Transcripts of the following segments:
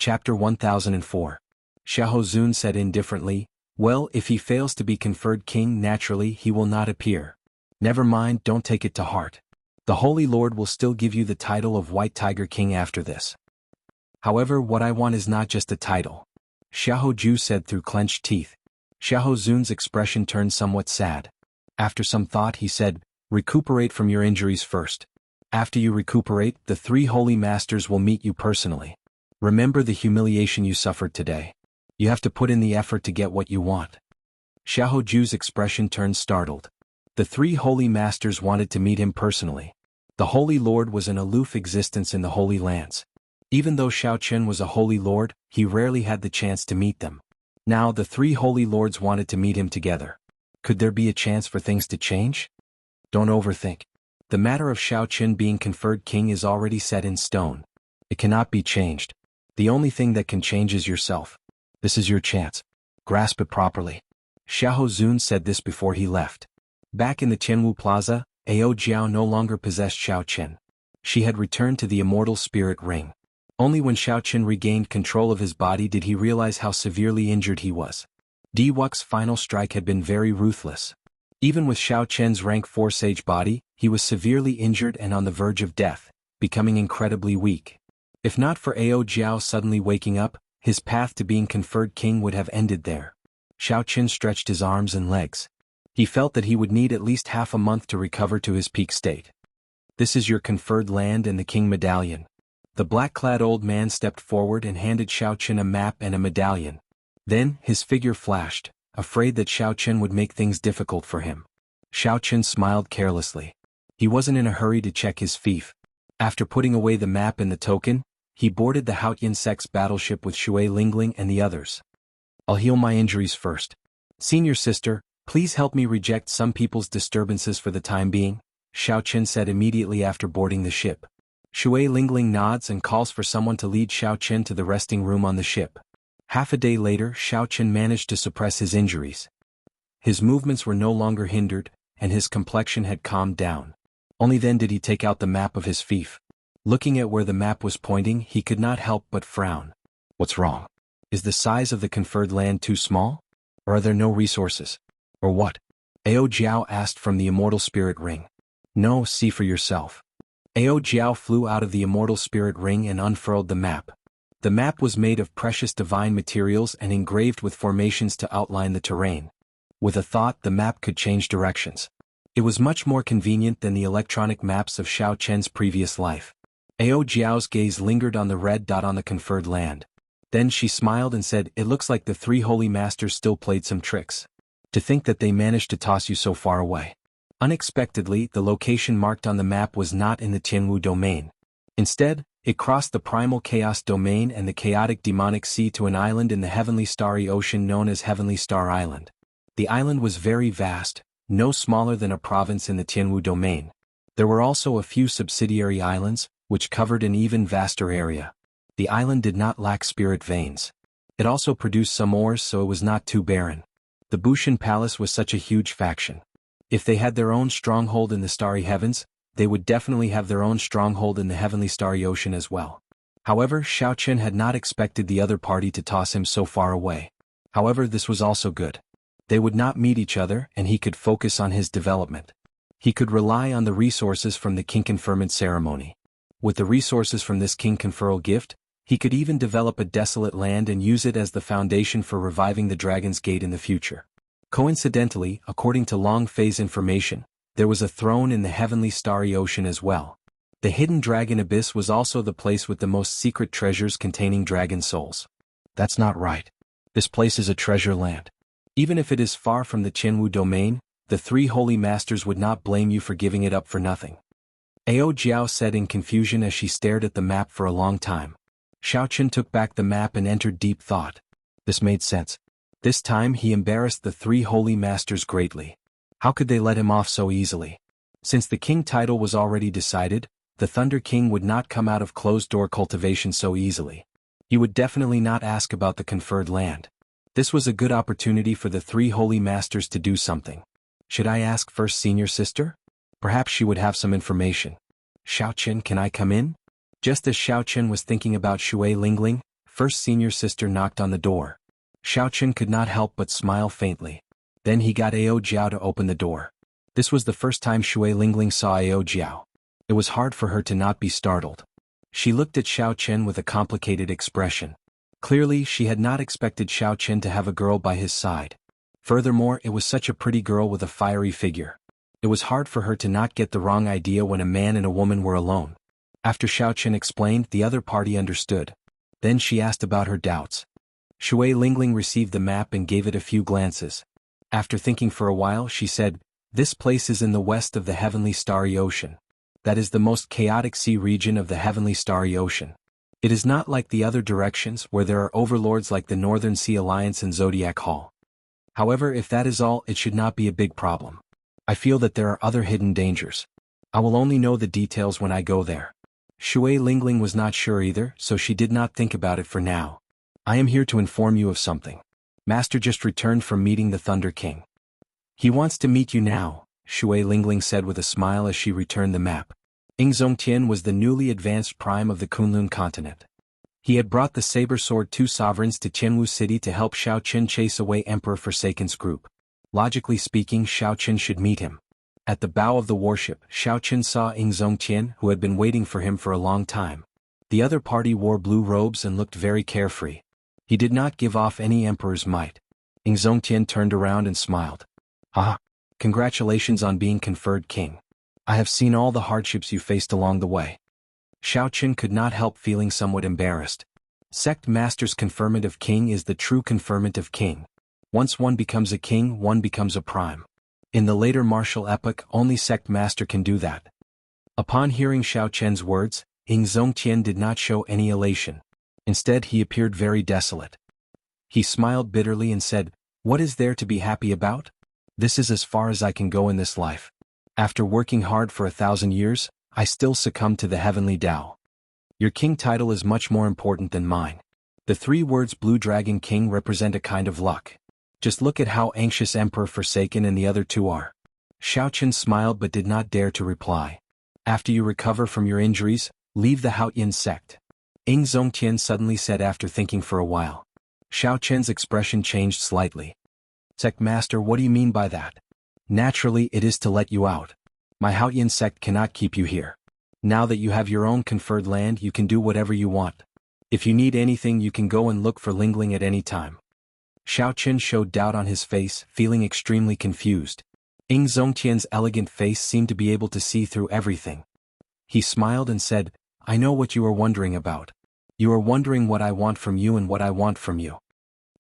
Chapter 1004. Xiahou Zun said indifferently, "Well, if he fails to be conferred king naturally he will not appear. Never mind, don't take it to heart. The Holy Lord will still give you the title of White Tiger King after this. However, what I want is not just a title." Xiahou Ju said through clenched teeth. Xiahou Zun's expression turned somewhat sad. After some thought he said, "Recuperate from your injuries first. After you recuperate, the three holy masters will meet you personally. Remember the humiliation you suffered today. You have to put in the effort to get what you want." Xiahou Ju's expression turned startled. The three holy masters wanted to meet him personally. The Holy Lord was an aloof existence in the Holy Lands. Even though Xiao Chen was a holy lord, he rarely had the chance to meet them. Now the three holy lords wanted to meet him together. Could there be a chance for things to change? Don't overthink. The matter of Xiao Chen being conferred king is already set in stone. It cannot be changed. The only thing that can change is yourself. This is your chance. Grasp it properly. Xiahou Zun said this before he left. Back in the Tianwu Plaza, Ao Jiao no longer possessed Xiao Chen. She had returned to the immortal spirit ring. Only when Xiao Chen regained control of his body did he realize how severely injured he was. Di Wux's final strike had been very ruthless. Even with Xiao Chen's rank 4 sage body, he was severely injured and on the verge of death, becoming incredibly weak. If not for Ao Jiao suddenly waking up, his path to being conferred king would have ended there. Xiao Chen stretched his arms and legs. He felt that he would need at least half a month to recover to his peak state. "This is your conferred land and the king medallion." The black-clad old man stepped forward and handed Xiao Chen a map and a medallion. Then, his figure flashed, afraid that Xiao Chen would make things difficult for him. Xiao Chen smiled carelessly. He wasn't in a hurry to check his fief. After putting away the map and the token, he boarded the Haotian Sex battleship with Shui Lingling and the others. "I'll heal my injuries first. Senior sister, please help me reject some people's disturbances for the time being," Xiao Chen said immediately after boarding the ship. Shui Lingling nods and calls for someone to lead Xiao Chen to the resting room on the ship. Half a day later, Xiao Chen managed to suppress his injuries. His movements were no longer hindered, and his complexion had calmed down. Only then did he take out the map of his fief. Looking at where the map was pointing, he could not help but frown. What's wrong? Is the size of the conferred land too small? Or are there no resources? Or what? Ao Jiao asked from the immortal spirit ring. No, see for yourself. Ao Jiao flew out of the immortal spirit ring and unfurled the map. The map was made of precious divine materials and engraved with formations to outline the terrain. With a thought, the map could change directions. It was much more convenient than the electronic maps of Xiao Chen's previous life. Ao Jiao's gaze lingered on the red dot on the conferred land. Then she smiled and said, "It looks like the three holy masters still played some tricks. To think that they managed to toss you so far away." Unexpectedly, the location marked on the map was not in the Tianwu domain. Instead, it crossed the primal chaos domain and the chaotic demonic sea to an island in the heavenly starry ocean known as Heavenly Star Island. The island was very vast, no smaller than a province in the Tianwu domain. There were also a few subsidiary islands, which covered an even vaster area. The island did not lack spirit veins. It also produced some ores, so it was not too barren. The Bushan Palace was such a huge faction. If they had their own stronghold in the starry heavens, they would definitely have their own stronghold in the heavenly starry ocean as well. However, Xiao Chen had not expected the other party to toss him so far away. However, this was also good. They would not meet each other and he could focus on his development. He could rely on the resources from the king conferment ceremony. With the resources from this king conferral gift, he could even develop a desolate land and use it as the foundation for reviving the Dragon's Gate in the future. Coincidentally, according to Long Fei's information, there was a throne in the heavenly starry ocean as well. The hidden dragon abyss was also the place with the most secret treasures containing dragon souls. That's not right. This place is a treasure land. Even if it is far from the Tianwu domain, the three holy masters would not blame you for giving it up for nothing. Ao Jiao said in confusion as she stared at the map for a long time. Xiao Chen took back the map and entered deep thought. This made sense. This time he embarrassed the three holy masters greatly. How could they let him off so easily? Since the king title was already decided, the Thunder King would not come out of closed-door cultivation so easily. He would definitely not ask about the conferred land. This was a good opportunity for the three holy masters to do something. Should I ask first senior sister? Perhaps she would have some information. Xiao Chen, can I come in? Just as Xiao Chen was thinking about Shui Lingling, First senior sister knocked on the door. Xiaochen could not help but smile faintly. Then he got Ao Jiao to open the door. This was the first time Shui Lingling saw Ao Jiao. It was hard for her to not be startled. She looked at Xiaochen with a complicated expression. Clearly, she had not expected Xiaochen to have a girl by his side. Furthermore, it was such a pretty girl with a fiery figure. It was hard for her to not get the wrong idea when a man and a woman were alone. After Xiaochen explained, the other party understood. Then she asked about her doubts. Shui Lingling received the map and gave it a few glances. After thinking for a while, she said, "This place is in the west of the heavenly starry ocean. That is the most chaotic sea region of the heavenly starry ocean. It is not like the other directions where there are overlords like the Northern Sea Alliance and Zodiac Hall. However, if that is all, it should not be a big problem. I feel that there are other hidden dangers. I will only know the details when I go there." Shui Lingling was not sure either, so she did not think about it for now. "I am here to inform you of something. Master just returned from meeting the Thunder King. He wants to meet you now," Shui Lingling said with a smile as she returned the map. Yingzongtian was the newly advanced prime of the Kunlun continent. He had brought the saber sword two sovereigns to Qianwu City to help Xiaochen chase away Emperor Forsaken's group. Logically speaking, Xiaochen should meet him. At the bow of the warship, Xiaochen saw Yingzongtian, who had been waiting for him for a long time. The other party wore blue robes and looked very carefree. He did not give off any emperor's might. Yingzongtian turned around and smiled. "Ah, congratulations on being conferred king. I have seen all the hardships you faced along the way." Xiaochen could not help feeling somewhat embarrassed. Sect Master's conferment of king is the true conferment of king. Once one becomes a king, one becomes a prime. In the later martial epoch, only Sect Master can do that. Upon hearing Xiaochen's words, Yingzongtian did not show any elation. Instead, he appeared very desolate. He smiled bitterly and said, "What is there to be happy about? This is as far as I can go in this life. After working hard for 1,000 years, I still succumb to the heavenly Tao. Your king title is much more important than mine." The three words Blue Dragon King represent a kind of luck. Just look at how anxious Emperor Forsaken and the other two are. Xiaochen smiled but did not dare to reply. "After you recover from your injuries, leave the Haoyin sect," Yingzongtian suddenly said after thinking for a while. Xiaochen's expression changed slightly. "Sect Master, what do you mean by that?" "Naturally, it is to let you out. My Haoyin sect cannot keep you here. Now that you have your own conferred land, you can do whatever you want. If you need anything, you can go and look for Lingling at any time." Xiaochen showed doubt on his face, feeling extremely confused. Yingzongtian's elegant face seemed to be able to see through everything. He smiled and said, "I know what you are wondering about. You are wondering what I want from you and what I want from you."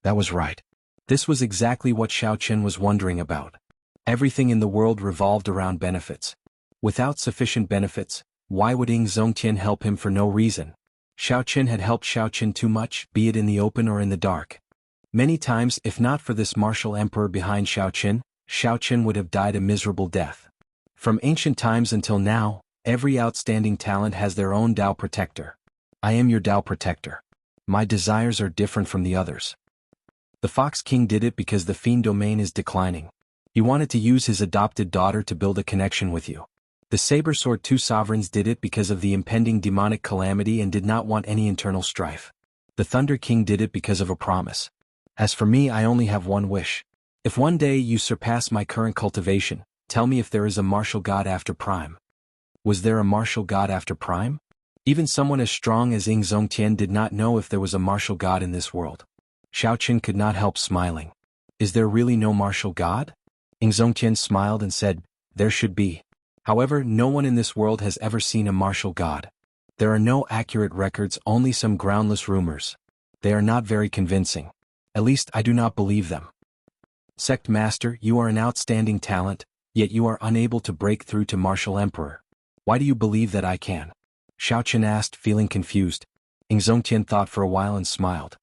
That was right. This was exactly what Xiaochen was wondering about. Everything in the world revolved around benefits. Without sufficient benefits, why would Yingzongtian help him for no reason? Xiaochen had helped Xiaochen too much, be it in the open or in the dark. Many times, if not for this martial emperor behind Xiaochen, Xiaochen would have died a miserable death. From ancient times until now, every outstanding talent has their own Tao protector. I am your Tao protector. My desires are different from the others. The Fox King did it because the Fiend domain is declining. He wanted to use his adopted daughter to build a connection with you. The Saber Sword Two Sovereigns did it because of the impending demonic calamity and did not want any internal strife. The Thunder King did it because of a promise. As for me, I only have one wish. If one day you surpass my current cultivation, tell me if there is a martial god after Prime. Was there a martial god after Prime? Even someone as strong as Yingzongtian did not know if there was a martial god in this world. Xiaochen could not help smiling. Is there really no martial god? Yingzongtian smiled and said, "There should be. However, no one in this world has ever seen a martial god. There are no accurate records, only some groundless rumors. They are not very convincing. At least I do not believe them." Sect Master, you are an outstanding talent, yet you are unable to break through to Martial Emperor. Why do you believe that I can? Xiaochen asked, feeling confused. Yingzongtian thought for a while and smiled.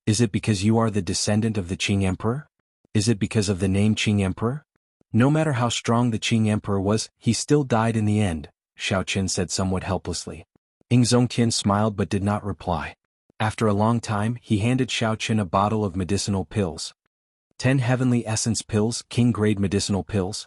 Is it because you are the descendant of the Qing Emperor? Is it because of the name Qing Emperor? No matter how strong the Qing Emperor was, he still died in the end, Xiaochen said somewhat helplessly. Yingzongtian smiled but did not reply. After a long time, he handed Xiaochen a bottle of medicinal pills. 10 Heavenly Essence Pills, King-grade medicinal pills.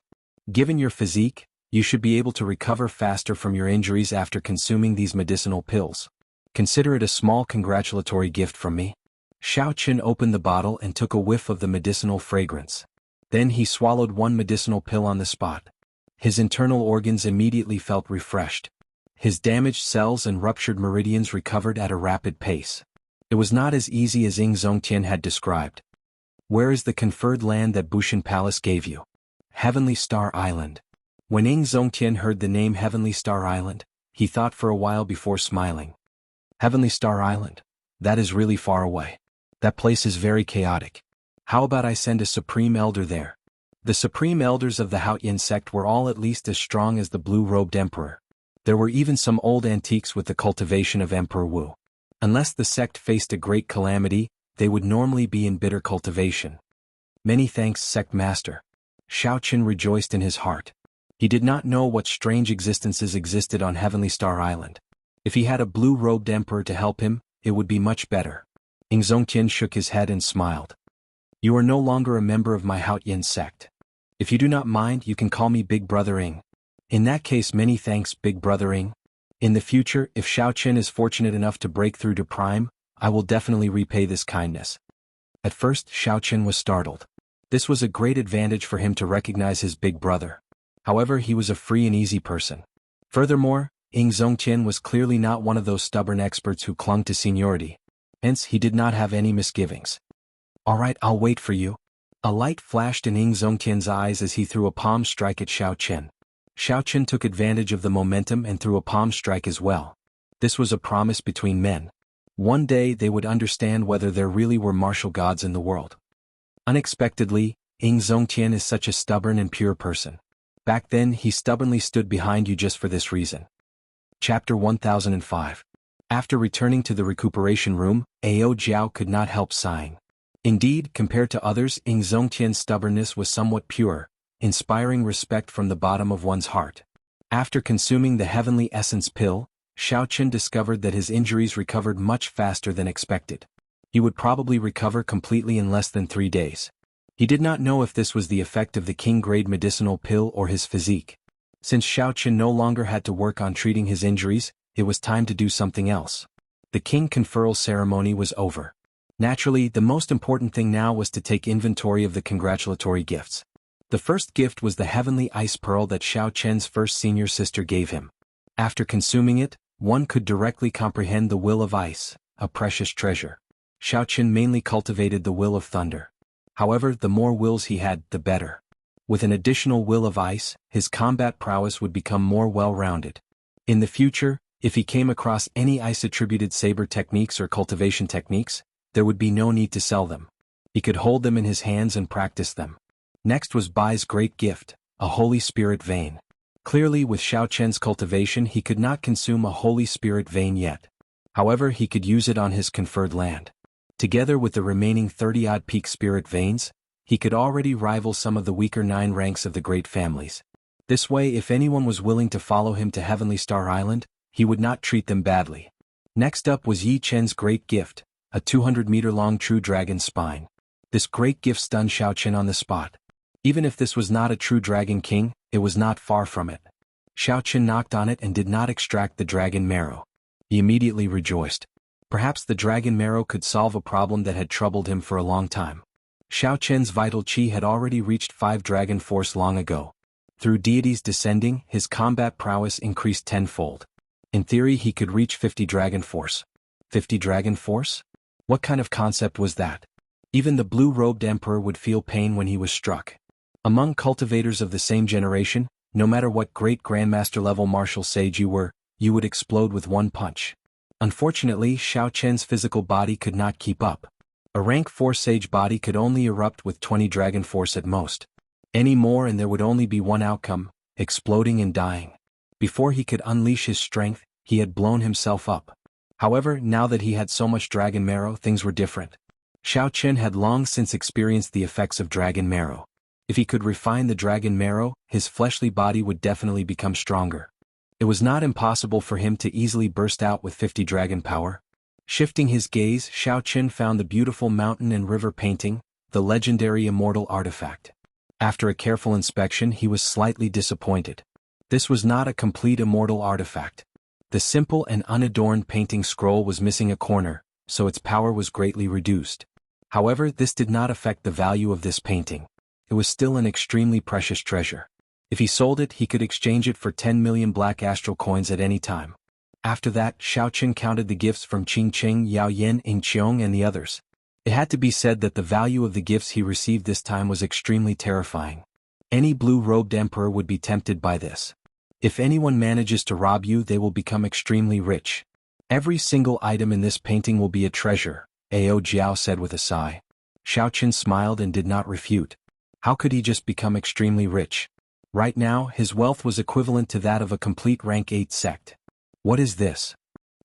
Given your physique, you should be able to recover faster from your injuries after consuming these medicinal pills. Consider it a small congratulatory gift from me." Xiao Qin opened the bottle and took a whiff of the medicinal fragrance. Then he swallowed one medicinal pill on the spot. His internal organs immediately felt refreshed. His damaged cells and ruptured meridians recovered at a rapid pace. It was not as easy as Ying Zongtian had described. "Where is the conferred land that Bushan Palace gave you?" "Heavenly Star Island." When Ying Zongtian heard the name Heavenly Star Island, he thought for a while before smiling. "Heavenly Star Island? That is really far away. That place is very chaotic. How about I send a Supreme Elder there?" The Supreme Elders of the Haotian sect were all at least as strong as the blue-robed Emperor. There were even some old antiques with the cultivation of Emperor Wu. Unless the sect faced a great calamity, they would normally be in bitter cultivation. "Many thanks, Sect Master." Xiao Qin rejoiced in his heart. He did not know what strange existences existed on Heavenly Star Island. If he had a blue-robed emperor to help him, it would be much better. Ying Zongtian shook his head and smiled. "You are no longer a member of my Haotian sect. If you do not mind, you can call me Big Brother Ying." "In that case, many thanks, Big Brother Ying. In the future, if Xiao Qin is fortunate enough to break through to Prime, I will definitely repay this kindness." At first, Xiao Qin was startled. This was a great advantage for him to recognize his big brother. However, he was a free and easy person. Furthermore, Ying Zongtian was clearly not one of those stubborn experts who clung to seniority. Hence, he did not have any misgivings. "All right, I'll wait for you." A light flashed in Ying Zongtian's eyes as he threw a palm strike at Xiao Qin. Xiao Qin took advantage of the momentum and threw a palm strike as well. This was a promise between men. One day they would understand whether there really were martial gods in the world. Unexpectedly, Ying Zongtian is such a stubborn and pure person. Back then he stubbornly stood behind you just for this reason. Chapter 1005. After returning to the recuperation room, Ao Jiao could not help sighing. Indeed, compared to others, Ying Zongtian's stubbornness was somewhat pure, inspiring respect from the bottom of one's heart. After consuming the heavenly essence pill, Xiao Qin discovered that his injuries recovered much faster than expected. He would probably recover completely in less than 3 days. He did not know if this was the effect of the king-grade medicinal pill or his physique. Since Xiao Qin no longer had to work on treating his injuries, it was time to do something else. The king conferral ceremony was over. Naturally, the most important thing now was to take inventory of the congratulatory gifts. The first gift was the heavenly ice pearl that Xiao Qian's first senior sister gave him. After consuming it, one could directly comprehend the will of ice, a precious treasure. Xiao Qin mainly cultivated the will of thunder. However, the more wills he had, the better. With an additional will of ice, his combat prowess would become more well-rounded. In the future, if he came across any ice-attributed saber techniques or cultivation techniques, there would be no need to sell them. He could hold them in his hands and practice them. Next was Bai's great gift, a Holy Spirit vein. Clearly, with Xiao Qian's cultivation he could not consume a Holy Spirit vein yet. However, he could use it on his conferred land. Together with the remaining 30-odd peak spirit veins, he could already rival some of the weaker 9 ranks of the great families. This way, if anyone was willing to follow him to Heavenly Star Island, he would not treat them badly. Next up was Yi Chen's great gift, a 200-meter-long true dragon spine. This great gift stunned Xiao Qin on the spot. Even if this was not a true dragon king, it was not far from it. Xiao Qin knocked on it and did not extract the dragon marrow. He immediately rejoiced. Perhaps the dragon marrow could solve a problem that had troubled him for a long time. Xiao Qian's vital qi had already reached 5 dragon force long ago. Through deities descending, his combat prowess increased tenfold. In theory, he could reach 50 dragon force. 50 dragon force? What kind of concept was that? Even the blue-robed emperor would feel pain when he was struck. Among cultivators of the same generation, no matter what great grandmaster-level martial sage you were, you would explode with one punch. Unfortunately, Xiao Qian's physical body could not keep up. A rank 4 sage body could only erupt with 20 dragon force at most. Any more and there would only be one outcome, exploding and dying. Before he could unleash his strength, he had blown himself up. However, now that he had so much dragon marrow, things were different. Xiao Qin had long since experienced the effects of dragon marrow. If he could refine the dragon marrow, his fleshly body would definitely become stronger. It was not impossible for him to easily burst out with 50 dragon power. Shifting his gaze, Xiao Qin found the beautiful mountain and river painting, the legendary immortal artifact. After a careful inspection, he was slightly disappointed. This was not a complete immortal artifact. The simple and unadorned painting scroll was missing a corner, so its power was greatly reduced. However, this did not affect the value of this painting. It was still an extremely precious treasure. If he sold it, he could exchange it for 10 million black astral coins at any time. After that, Xiaoqin counted the gifts from Qing Qing, Yao Yin, Ing Qiong and the others. It had to be said that the value of the gifts he received this time was extremely terrifying. Any blue-robed emperor would be tempted by this. If anyone manages to rob you, they will become extremely rich. Every single item in this painting will be a treasure, Ao Jiao said with a sigh. Xiaoqin smiled and did not refute. How could he just become extremely rich? Right now, his wealth was equivalent to that of a complete rank 8 sect. What is this?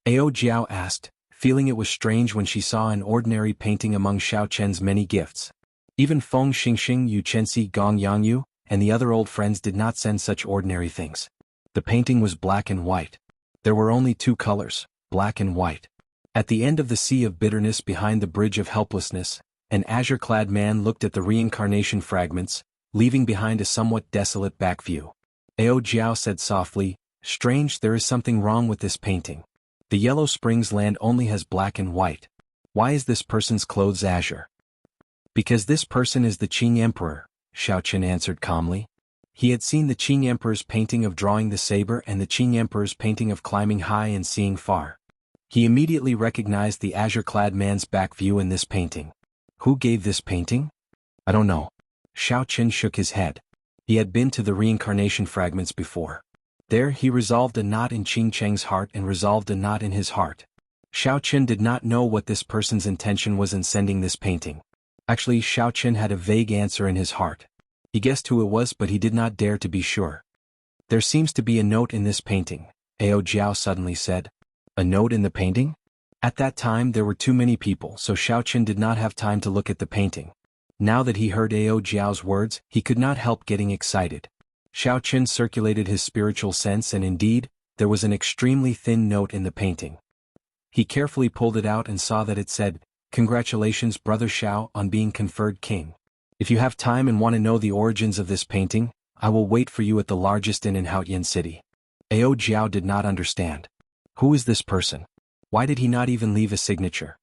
Ao Jiao asked, feeling it was strange when she saw an ordinary painting among Xiaoqian's many gifts. Even Feng Xingxing, Yu Chenxi, Gong Yangyu, and the other old friends did not send such ordinary things. The painting was black and white. There were only two colors, black and white. At the end of the sea of bitterness behind the bridge of helplessness, an azure-clad man looked at the reincarnation fragments, leaving behind a somewhat desolate back view. Ao Jiao said softly, "Strange, there is something wrong with this painting. The Yellow Springs land only has black and white. Why is this person's clothes azure?" "Because this person is the Qing Emperor," Xiaoqin answered calmly. He had seen the Qing Emperor's painting of drawing the saber and the Qing Emperor's painting of climbing high and seeing far. He immediately recognized the azure-clad man's back view in this painting. Who gave this painting? I don't know. Xiaoqin shook his head. He had been to the reincarnation fragments before. There he resolved a knot in Qing Cheng's heart and resolved a knot in his heart. Xiaoqin did not know what this person's intention was in sending this painting. Actually, Xiaoqin had a vague answer in his heart. He guessed who it was, but he did not dare to be sure. "There seems to be a note in this painting," Ao Jiao suddenly said. "A note in the painting?" At that time there were too many people, so Xiaoqin did not have time to look at the painting. Now that he heard Ao Jiao's words, he could not help getting excited. Xiaoqin circulated his spiritual sense and indeed, there was an extremely thin note in the painting. He carefully pulled it out and saw that it said, "Congratulations, Brother Xiao, on being conferred king. If you have time and want to know the origins of this painting, I will wait for you at the largest inn in Haotian City." Ao Jiao did not understand. Who is this person? Why did he not even leave a signature?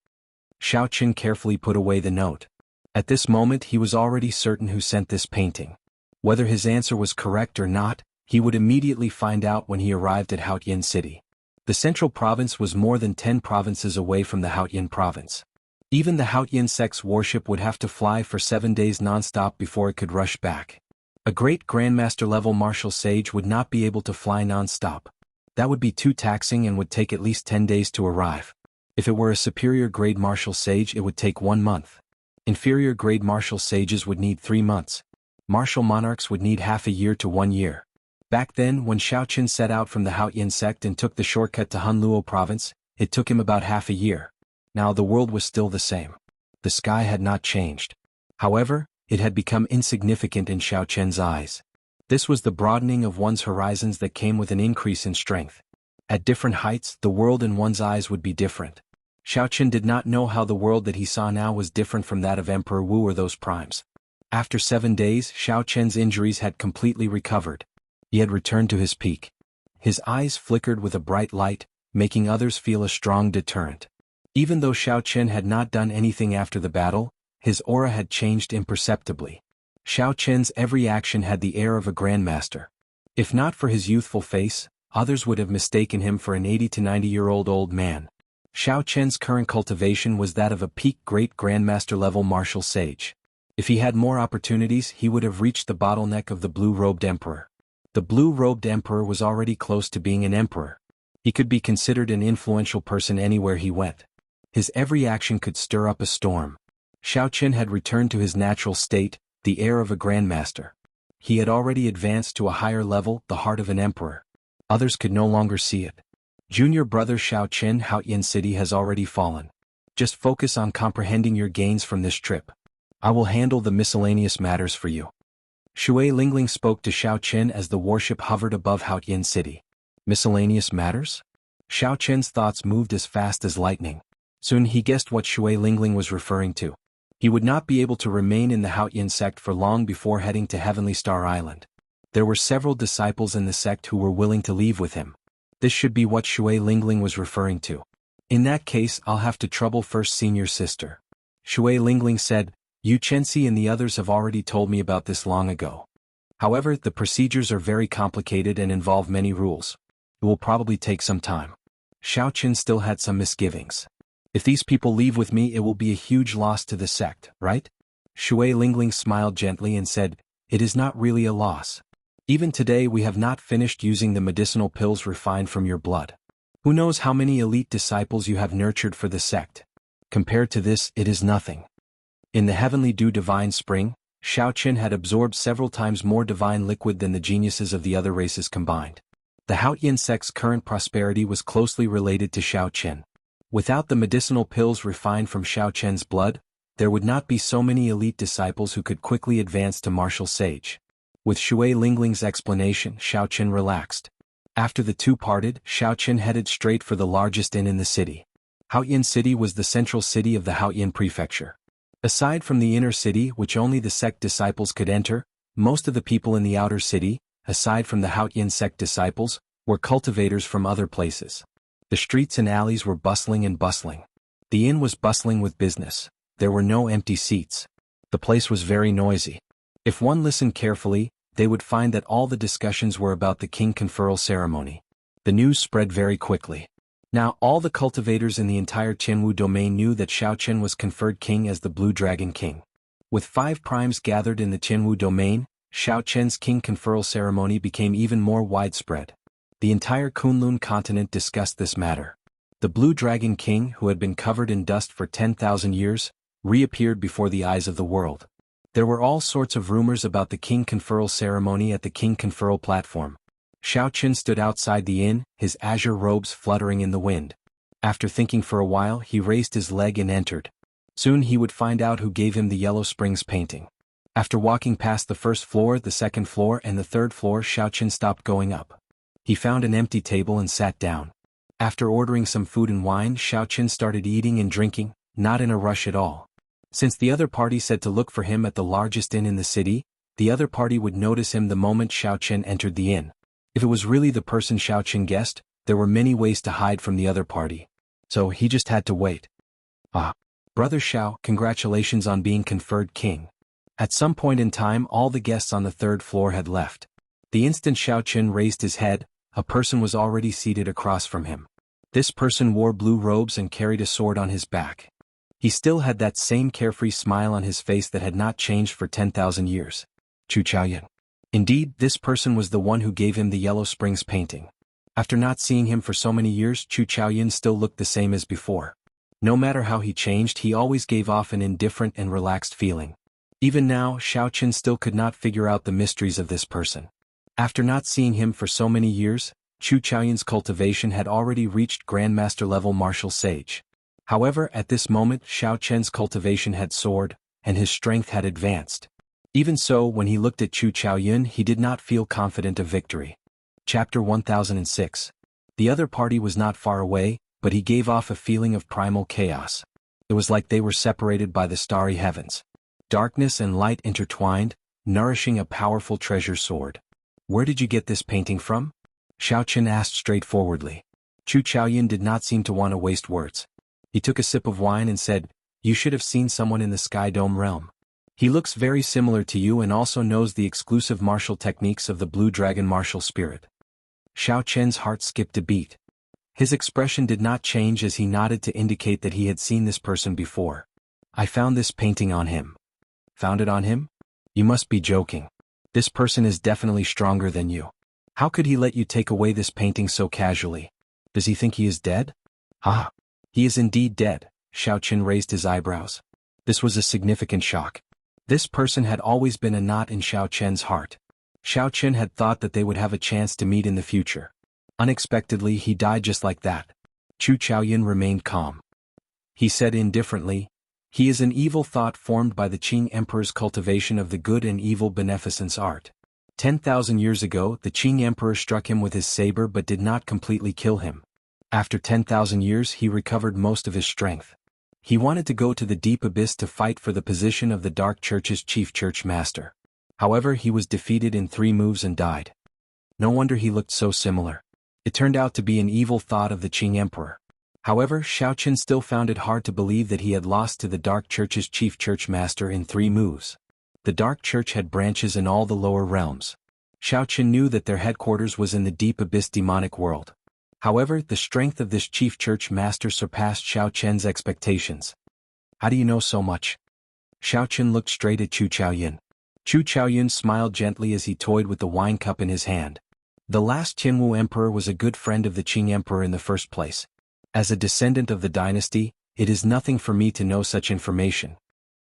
Xiaoqin carefully put away the note. At this moment he was already certain who sent this painting. Whether his answer was correct or not, he would immediately find out when he arrived at Haotian City. The central province was more than 10 provinces away from the Haotian province. Even the Haotian sect's warship would have to fly for 7 days non-stop before it could rush back. A great Grandmaster-level martial sage would not be able to fly non-stop. That would be too taxing and would take at least 10 days to arrive. If it were a superior-grade martial sage, it would take 1 month. Inferior-grade martial sages would need 3 months. Martial monarchs would need half a year to 1 year. Back then, when Xiaoqin set out from the Haotian sect and took the shortcut to Hunluo province, it took him about half a year. Now the world was still the same. The sky had not changed. However, it had become insignificant in Xiaoqian's eyes. This was the broadening of one's horizons that came with an increase in strength. At different heights, the world in one's eyes would be different. Xiaoqin did not know how the world that he saw now was different from that of Emperor Wu or those primes. After 7 days, Xiaoqian's injuries had completely recovered. He had returned to his peak. His eyes flickered with a bright light, making others feel a strong deterrent. Even though Xiaoqin had not done anything after the battle, his aura had changed imperceptibly. Xiaoqin's every action had the air of a grandmaster. If not for his youthful face, others would have mistaken him for an 80 to 90-year-old old man. Xiaoqin's current cultivation was that of a peak great grandmaster-level martial sage. If he had more opportunities, he would have reached the bottleneck of the blue-robed emperor. The blue-robed emperor was already close to being an emperor. He could be considered an influential person anywhere he went. His every action could stir up a storm. Xiaoqin had returned to his natural state, the air of a grandmaster. He had already advanced to a higher level, the heart of an emperor. Others could no longer see it. Junior brother Xiaoqin, Haotian City has already fallen. Just focus on comprehending your gains from this trip. I will handle the miscellaneous matters for you. Shui Lingling spoke to Xiaoqin as the warship hovered above Haotian City. Miscellaneous matters? Xiaoqin's thoughts moved as fast as lightning. Soon he guessed what Shui Lingling was referring to. He would not be able to remain in the Haotian sect for long before heading to Heavenly Star Island. There were several disciples in the sect who were willing to leave with him. This should be what Shui Lingling was referring to. In that case, I'll have to trouble first senior sister. Shui Lingling said, Yu Chenxi and the others have already told me about this long ago. However, the procedures are very complicated and involve many rules. It will probably take some time. Xiao Qin still had some misgivings. If these people leave with me, it will be a huge loss to the sect, right? Shui Lingling smiled gently and said, It is not really a loss. Even today we have not finished using the medicinal pills refined from your blood. Who knows how many elite disciples you have nurtured for the sect? Compared to this, it is nothing. In the heavenly dew divine spring, Xiao Qin had absorbed several times more divine liquid than the geniuses of the other races combined. The Haotian sect's current prosperity was closely related to Xiao Qin. Without the medicinal pills refined from Xiao Qin's blood, there would not be so many elite disciples who could quickly advance to martial sage. With Shui Lingling's explanation, Xiao Qin relaxed. After the two parted, Xiao Qin headed straight for the largest inn in the city. Haotian City was the central city of the Haotian prefecture. Aside from the inner city, which only the sect disciples could enter, most of the people in the outer city, aside from the Haotian sect disciples, were cultivators from other places. The streets and alleys were bustling and bustling. The inn was bustling with business. There were no empty seats. The place was very noisy. If one listened carefully, they would find that all the discussions were about the king conferral ceremony. The news spread very quickly. Now all the cultivators in the entire Qianwu domain knew that Xiao Qin was conferred king as the Blue Dragon King. With 5 primes gathered in the Qianwu domain, Xiao Qin's king conferral ceremony became even more widespread. The entire Kunlun continent discussed this matter. The Blue Dragon King, who had been covered in dust for 10,000 years, reappeared before the eyes of the world. There were all sorts of rumors about the king conferral ceremony at the king conferral platform. Xiao Qin stood outside the inn, his azure robes fluttering in the wind. After thinking for a while, he raised his leg and entered. Soon he would find out who gave him the Yellow Springs painting. After walking past the first floor, the second floor, and the third floor, Xiao Qin stopped going up. He found an empty table and sat down. After ordering some food and wine, Xiao Qin started eating and drinking, not in a rush at all. Since the other party said to look for him at the largest inn in the city, the other party would notice him the moment Xiao Qin entered the inn. If it was really the person Xiao Qin guessed, there were many ways to hide from the other party. So he just had to wait. Brother Xiao, congratulations on being conferred king. At some point in time, all the guests on the third floor had left. The instant Xiao Qin raised his head, a person was already seated across from him. This person wore blue robes and carried a sword on his back. He still had that same carefree smile on his face that had not changed for 10,000 years. Chu Chaoyun. Indeed, this person was the one who gave him the Yellow Springs painting. After not seeing him for so many years, Chu Chaoyun still looked the same as before. No matter how he changed, he always gave off an indifferent and relaxed feeling. Even now, Xiao Qin still could not figure out the mysteries of this person. After not seeing him for so many years, Chu Chaoyun's cultivation had already reached Grandmaster level martial sage. However, at this moment, Xiao Qin's cultivation had soared, and his strength had advanced. Even so, when he looked at Chu Chaoyun, he did not feel confident of victory. Chapter 1006. The other party was not far away, but he gave off a feeling of primal chaos. It was like they were separated by the starry heavens. Darkness and light intertwined, nourishing a powerful treasure sword. Where did you get this painting from? Xiao Qin asked straightforwardly. Chu Chaoyun did not seem to want to waste words. He took a sip of wine and said, You should have seen someone in the Sky Dome realm. He looks very similar to you and also knows the exclusive martial techniques of the Blue Dragon martial spirit. Xiao Qin's heart skipped a beat. His expression did not change as he nodded to indicate that he had seen this person before. I found this painting on him. Found it on him? You must be joking. This person is definitely stronger than you. How could he let you take away this painting so casually? Does he think he is dead? He is indeed dead. Xiao Qin raised his eyebrows. This was a significant shock. This person had always been a knot in Xiao Qin's heart. Xiao Qin had thought that they would have a chance to meet in the future. Unexpectedly, he died just like that. Chu Chaoyun remained calm. He said indifferently, He is an evil thought formed by the Qing Emperor's cultivation of the good and evil beneficence art. 10,000 years ago, the Qing Emperor struck him with his saber but did not completely kill him. After 10,000 years, he recovered most of his strength. He wanted to go to the deep abyss to fight for the position of the Dark Church's chief church master. However, he was defeated in 3 moves and died. No wonder he looked so similar. It turned out to be an evil thought of the Qing emperor. However, Xiaoqin still found it hard to believe that he had lost to the Dark Church's chief church master in 3 moves. The Dark Church had branches in all the lower realms. Xiaoqin knew that their headquarters was in the deep abyss demonic world. However, the strength of this chief church master surpassed Xiaoqian's expectations. How do you know so much? Xiaoqin looked straight at Chu Chaoyun. Chu Chaoyun smiled gently as he toyed with the wine cup in his hand. The last Qianwu emperor was a good friend of the Qing emperor in the first place. As a descendant of the dynasty, it is nothing for me to know such information.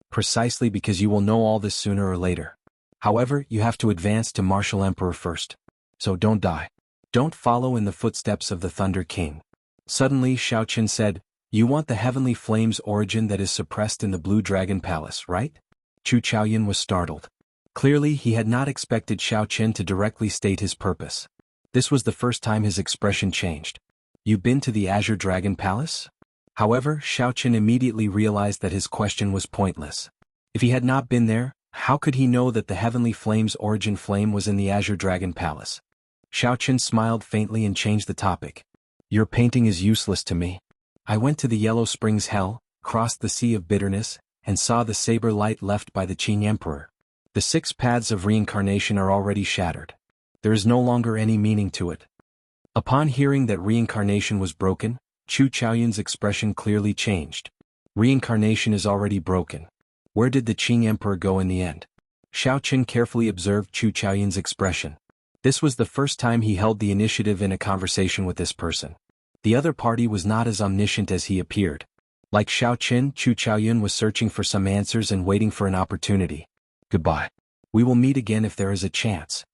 Precisely because you will know all this sooner or later. However, you have to advance to martial emperor first. So don't die. Don't follow in the footsteps of the Thunder King. Suddenly Xiaoqin said, "You want the heavenly flame's origin that is suppressed in the Blue Dragon Palace, right?" Chu Chaoyun was startled. Clearly he had not expected Xiaoqin to directly state his purpose. This was the first time his expression changed. "You've been to the Azure Dragon Palace?" However, Xiaoqin immediately realized that his question was pointless. If he had not been there, how could he know that the heavenly flame's origin flame was in the Azure Dragon Palace? Xiaoqin smiled faintly and changed the topic. "Your painting is useless to me. I went to the Yellow Springs Hell, crossed the Sea of Bitterness, and saw the saber light left by the Qing Emperor. The 6 paths of reincarnation are already shattered. There is no longer any meaning to it." Upon hearing that reincarnation was broken, Chu Chaoyun's expression clearly changed. Reincarnation is already broken. Where did the Qing Emperor go in the end? Xiaoqin carefully observed Chu Chaoyun's expression. This was the first time he held the initiative in a conversation with this person. The other party was not as omniscient as he appeared. Like Xiaoqin, Chu Chaoyun was searching for some answers and waiting for an opportunity. "Goodbye. We will meet again if there is a chance."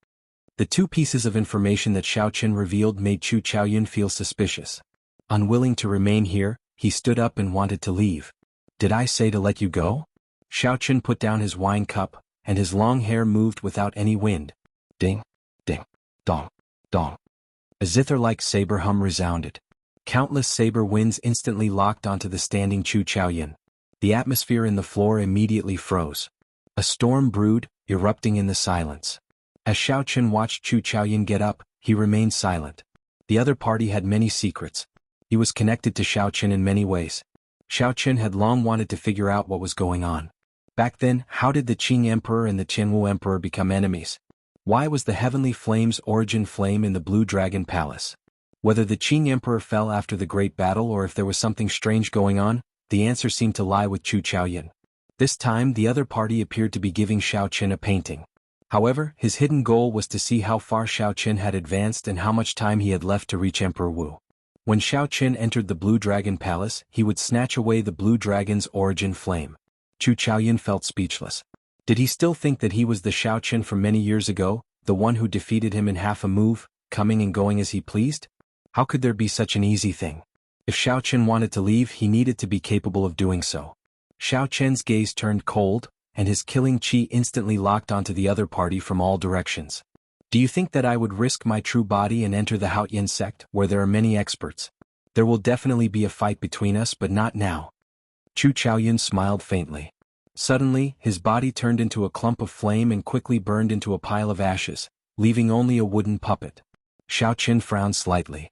The 2 pieces of information that Xiaoqin revealed made Chu Chaoyun feel suspicious. Unwilling to remain here, he stood up and wanted to leave. "Did I say to let you go?" Xiaoqin put down his wine cup, and his long hair moved without any wind. Ding, ding, dong, dong. A zither-like saber hum resounded. Countless saber winds instantly locked onto the standing Chu Chaoyun. The atmosphere in the floor immediately froze. A storm brewed, erupting in the silence. As Xiaoqin watched Chu Chaoyun get up, he remained silent. The other party had many secrets. He was connected to Xiaoqin in many ways. Xiaoqin had long wanted to figure out what was going on. Back then, how did the Qing Emperor and the Qianwu Emperor become enemies? Why was the heavenly flame's origin flame in the Blue Dragon Palace? Whether the Qing Emperor fell after the great battle or if there was something strange going on, the answer seemed to lie with Chu Chaoyun. This time the other party appeared to be giving Xiaoqin a painting. However, his hidden goal was to see how far Xiaoqin had advanced and how much time he had left to reach Emperor Wu. When Xiaoqin entered the Blue Dragon Palace, he would snatch away the Blue Dragon's origin flame. Chu Chaoyun felt speechless. Did he still think that he was the Xiaoqin from many years ago, the one who defeated him in half a move, coming and going as he pleased? How could there be such an easy thing? If Xiaoqin wanted to leave, he needed to be capable of doing so. Xiaoqin's gaze turned cold, and his killing chi instantly locked onto the other party from all directions. "Do you think that I would risk my true body and enter the Haotian sect, where there are many experts? There will definitely be a fight between us, but not now." Chu Chaoyun smiled faintly. Suddenly, his body turned into a clump of flame and quickly burned into a pile of ashes, leaving only a wooden puppet. Xiaoqin frowned slightly.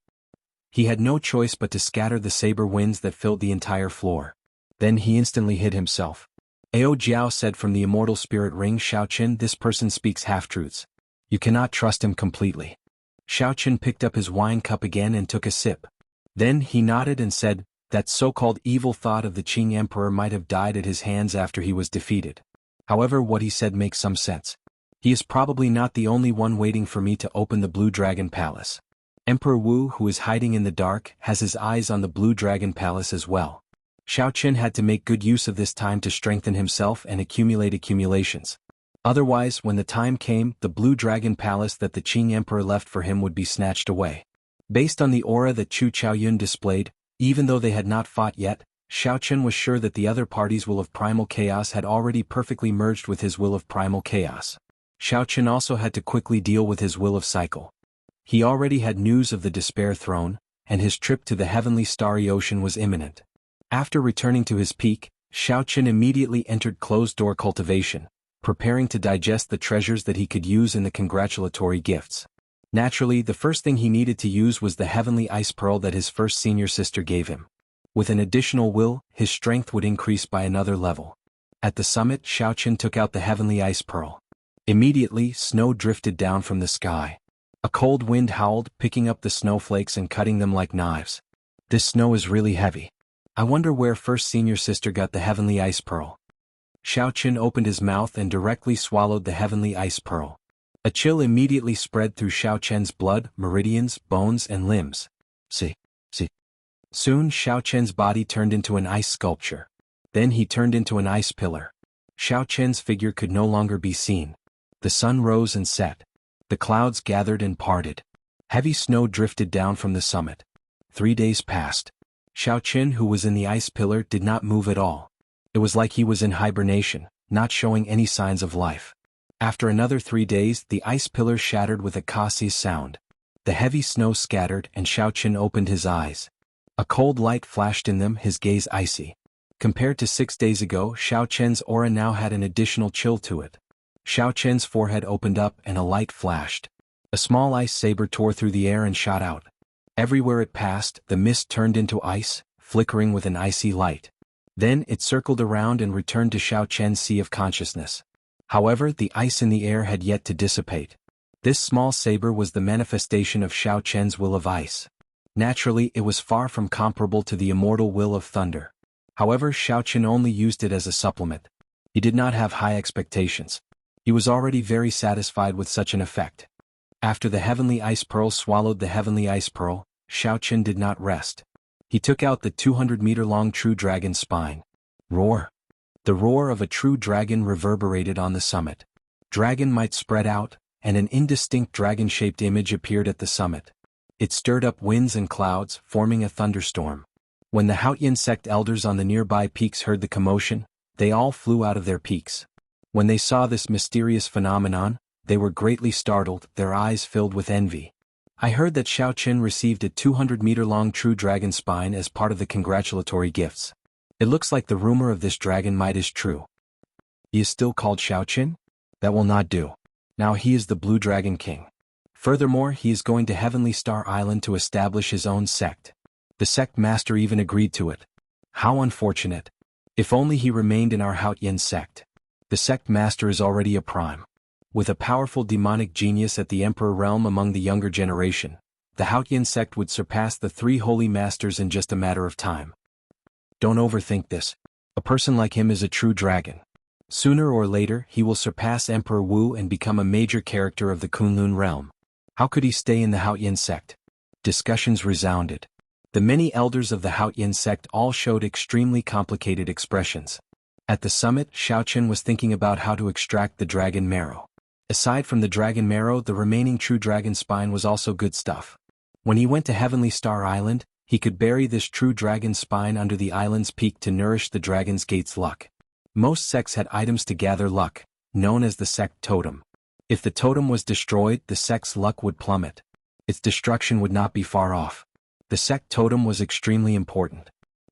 He had no choice but to scatter the saber winds that filled the entire floor. Then he instantly hid himself. Ao Jiao said from the immortal spirit ring, "Xiaoqin, this person speaks half-truths. You cannot trust him completely." Xiaoqin picked up his wine cup again and took a sip. Then he nodded and said, "That so-called evil thought of the Qing Emperor might have died at his hands after he was defeated. However, what he said makes some sense. He is probably not the only one waiting for me to open the Blue Dragon Palace. Emperor Wu, who is hiding in the dark, has his eyes on the Blue Dragon Palace as well." Xiaoqin had to make good use of this time to strengthen himself and accumulate accumulations. Otherwise, when the time came, the Blue Dragon Palace that the Qing Emperor left for him would be snatched away. Based on the aura that Chu Chaoyun displayed, even though they had not fought yet, Xiaoqin was sure that the other party's will of primal chaos had already perfectly merged with his will of primal chaos. Xiaoqin also had to quickly deal with his will of cycle. He already had news of the Despair Throne, and his trip to the Heavenly Starry Ocean was imminent. After returning to his peak, Xiaoqin immediately entered closed-door cultivation, preparing to digest the treasures that he could use in the congratulatory gifts. Naturally, the first thing he needed to use was the heavenly ice pearl that his first senior sister gave him. With an additional will, his strength would increase by another level. At the summit, Xiaoqin took out the heavenly ice pearl. Immediately, snow drifted down from the sky. A cold wind howled, picking up the snowflakes and cutting them like knives. This snow is really heavy. I wonder where first senior sister got the heavenly ice pearl. Xiaoqin opened his mouth and directly swallowed the heavenly ice pearl. A chill immediately spread through Xiaoqian's blood, meridians, bones, and limbs. See. Soon Xiaoqian's body turned into an ice sculpture. Then he turned into an ice pillar. Xiaoqian's figure could no longer be seen. The sun rose and set. The clouds gathered and parted. Heavy snow drifted down from the summit. 3 days passed. Xiaoqin, who was in the ice pillar, did not move at all. It was like he was in hibernation, not showing any signs of life. After another 3 days, the ice pillar shattered with a cautious sound. The heavy snow scattered and Xiaoqin opened his eyes. A cold light flashed in them, his gaze icy. Compared to 6 days ago, Xiaoqian's aura now had an additional chill to it. Xiaoqian's forehead opened up and a light flashed. A small ice saber tore through the air and shot out. Everywhere it passed, the mist turned into ice, flickering with an icy light. Then it circled around and returned to Xiaoqian's sea of consciousness. However, the ice in the air had yet to dissipate. This small saber was the manifestation of Xiaoqian's will of ice. Naturally, it was far from comparable to the immortal will of thunder. However, Xiaoqin only used it as a supplement. He did not have high expectations. He was already very satisfied with such an effect. After the heavenly ice pearl swallowed the heavenly ice pearl, Xiaoqin did not rest. He took out the 200-meter-long true dragon spine. Roar! The roar of a true dragon reverberated on the summit. Dragon might spread out, and an indistinct dragon-shaped image appeared at the summit. It stirred up winds and clouds, forming a thunderstorm. When the Haotian sect elders on the nearby peaks heard the commotion, they all flew out of their peaks. When they saw this mysterious phenomenon, they were greatly startled, their eyes filled with envy. I heard that Xiaoqin received a 200-meter-long true dragon spine as part of the congratulatory gifts. It looks like the rumor of this dragon might is true. He is still called Xiaoqin? That will not do. Now he is the Blue Dragon King. Furthermore, he is going to Heavenly Star Island to establish his own sect. The sect master even agreed to it. How unfortunate. If only he remained in our Haotian sect. The sect master is already a prime. With a powerful demonic genius at the Emperor realm among the younger generation, the Haotian sect would surpass the 3 holy masters in just a matter of time. Don't overthink this. A person like him is a true dragon. Sooner or later, he will surpass Emperor Wu and become a major character of the Kunlun realm. How could he stay in the Haotian sect? Discussions resounded. The many elders of the Haotian sect all showed extremely complicated expressions. At the summit, Xiaoqin was thinking about how to extract the dragon marrow. Aside from the dragon marrow, the remaining true dragon spine was also good stuff. When he went to Heavenly Star Island, he could bury this true dragon spine under the island's peak to nourish the dragon's gate's luck. Most sects had items to gather luck, known as the sect totem. If the totem was destroyed, the sect's luck would plummet. Its destruction would not be far off. The sect totem was extremely important.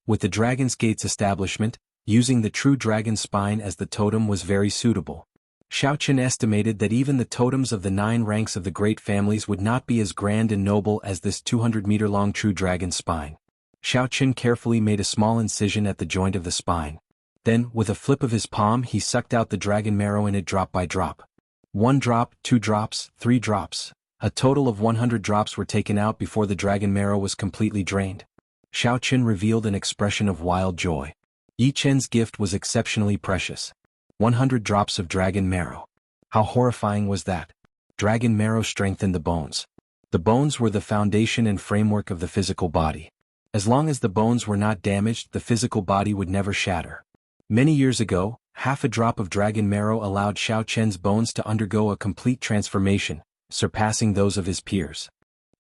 With the dragon's gate's establishment, using the true dragon spine as the totem was very suitable. Xiaoqin estimated that even the totems of the 9 ranks of the great families would not be as grand and noble as this 200-meter-long true dragon spine. Xiaoqin carefully made a small incision at the joint of the spine. Then, with a flip of his palm, he sucked out the dragon marrow in it drop by drop. 1 drop, 2 drops, 3 drops. A total of 100 drops were taken out before the dragon marrow was completely drained. Xiaoqin revealed an expression of wild joy. Yi Chen's gift was exceptionally precious. 100 drops of dragon marrow. How horrifying was that? Dragon marrow strengthened the bones. The bones were the foundation and framework of the physical body. As long as the bones were not damaged, the physical body would never shatter. Many years ago, half a drop of dragon marrow allowed Xiaoqian's bones to undergo a complete transformation, surpassing those of his peers.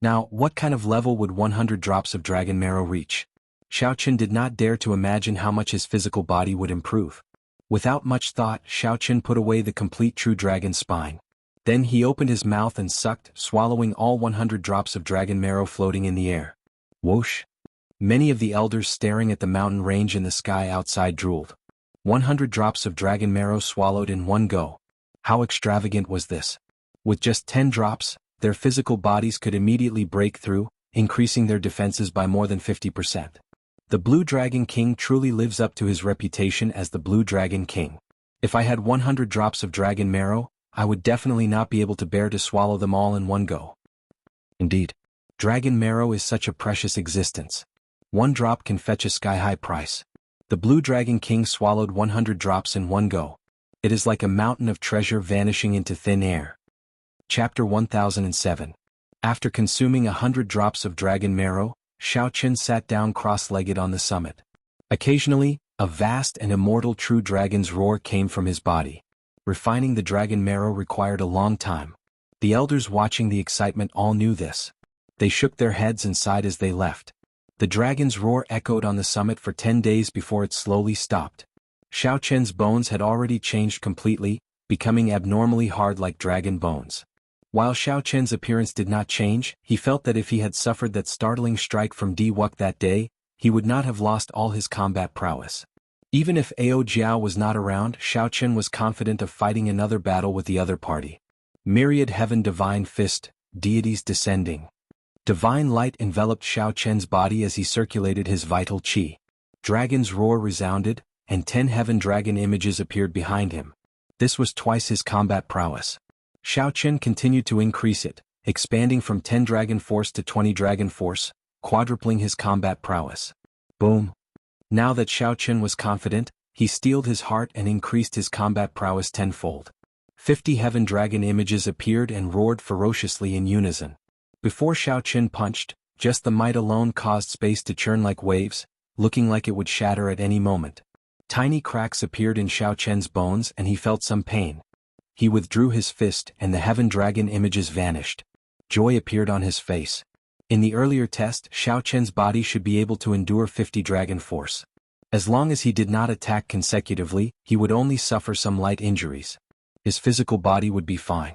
Now, what kind of level would 100 drops of dragon marrow reach? Xiaoqian did not dare to imagine how much his physical body would improve. Without much thought, Xiaoqian put away the complete true dragon spine. Then he opened his mouth and sucked, swallowing all 100 drops of dragon marrow floating in the air. Whoosh! Many of the elders staring at the mountain range in the sky outside drooled. 100 drops of dragon marrow swallowed in one go. How extravagant was this? With just 10 drops, their physical bodies could immediately break through, increasing their defenses by more than 50%. The Blue Dragon King truly lives up to his reputation as the Blue Dragon King. If I had 100 drops of dragon marrow, I would definitely not be able to bear to swallow them all in one go. Indeed, dragon marrow is such a precious existence. One drop can fetch a sky-high price. The Blue Dragon King swallowed 100 drops in one go. It is like a mountain of treasure vanishing into thin air. Chapter 1007. After consuming 100 drops of dragon marrow, Xiao Chen sat down cross-legged on the summit. Occasionally, a vast and immortal true dragon's roar came from his body. Refining the dragon marrow required a long time. The elders watching the excitement all knew this. They shook their heads and sighed as they left. The dragon's roar echoed on the summit for 10 days before it slowly stopped. Xiao Chen's bones had already changed completely, becoming abnormally hard like dragon bones. While Xiao Chen's appearance did not change, he felt that if he had suffered that startling strike from Di Wuk that day, he would not have lost all his combat prowess. Even if Ao Jiao was not around, Xiao Chen was confident of fighting another battle with the other party. Myriad Heaven Divine Fist, deities descending. Divine light enveloped Xiao Chen's body as he circulated his vital qi. Dragon's roar resounded, and 10 heaven dragon images appeared behind him. This was twice his combat prowess. Xiao Chen continued to increase it, expanding from 10 dragon force to 20 dragon force, quadrupling his combat prowess. Boom! Now that Xiao Chen was confident, he steeled his heart and increased his combat prowess tenfold. 50 heaven dragon images appeared and roared ferociously in unison. Before Xiao Chen punched, just the might alone caused space to churn like waves, looking like it would shatter at any moment. Tiny cracks appeared in Xiao Chen's bones and he felt some pain. He withdrew his fist and the heaven dragon images vanished. Joy appeared on his face. In the earlier test, Xiao Chen's body should be able to endure 50 dragon force. As long as he did not attack consecutively, he would only suffer some light injuries. His physical body would be fine.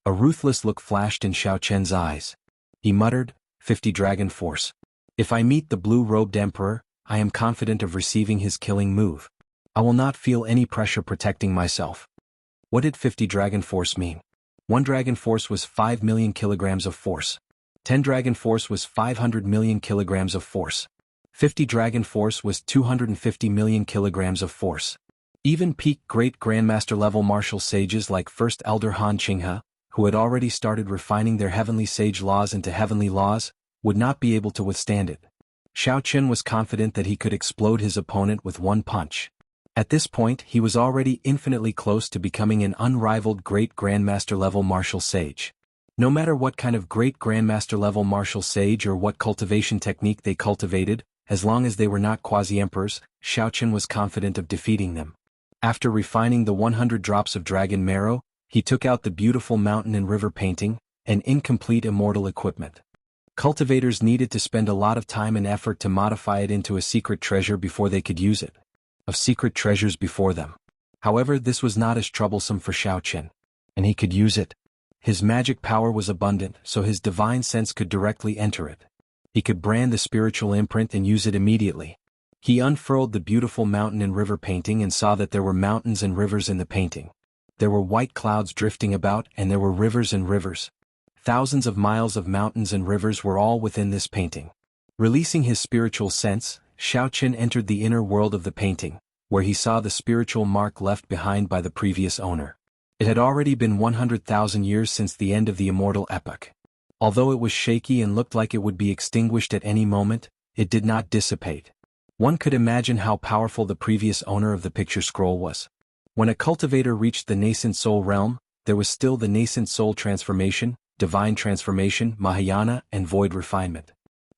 A ruthless look flashed in Xiao Chen's eyes. He muttered, 50 dragon force. If I meet the blue-robed emperor, I am confident of receiving his killing move. I will not feel any pressure protecting myself. What did 50 dragon force mean? 1 dragon force was 5 million kilograms of force. 10 dragon force was 500 million kilograms of force. 50 dragon force was 250 million kilograms of force. Even peak great grandmaster level martial sages like First Elder Han Qinghe, who had already started refining their heavenly sage laws into heavenly laws, would not be able to withstand it. Xiao Chen was confident that he could explode his opponent with one punch. At this point, he was already infinitely close to becoming an unrivaled great grandmaster level martial sage. No matter what kind of great grandmaster level martial sage or what cultivation technique they cultivated, as long as they were not quasi-emperors, Xiao Chen was confident of defeating them. After refining the 100 drops of dragon marrow, he took out the beautiful mountain and river painting, an incomplete immortal equipment. Cultivators needed to spend a lot of time and effort to modify it into a secret treasure before they could use it. Of secret treasures before them. However, this was not as troublesome for Xiao Chen. And he could use it. His magic power was abundant, so his divine sense could directly enter it. He could brand the spiritual imprint and use it immediately. He unfurled the beautiful mountain and river painting and saw that there were mountains and rivers in the painting. There were white clouds drifting about and there were rivers and rivers. Thousands of miles of mountains and rivers were all within this painting. Releasing his spiritual sense, Xiao Chen entered the inner world of the painting, where he saw the spiritual mark left behind by the previous owner. It had already been 100,000 years since the end of the immortal epoch. Although it was shaky and looked like it would be extinguished at any moment, it did not dissipate. One could imagine how powerful the previous owner of the picture scroll was. When a cultivator reached the nascent soul realm, there was still the nascent soul transformation, divine transformation, Mahayana, and void refinement.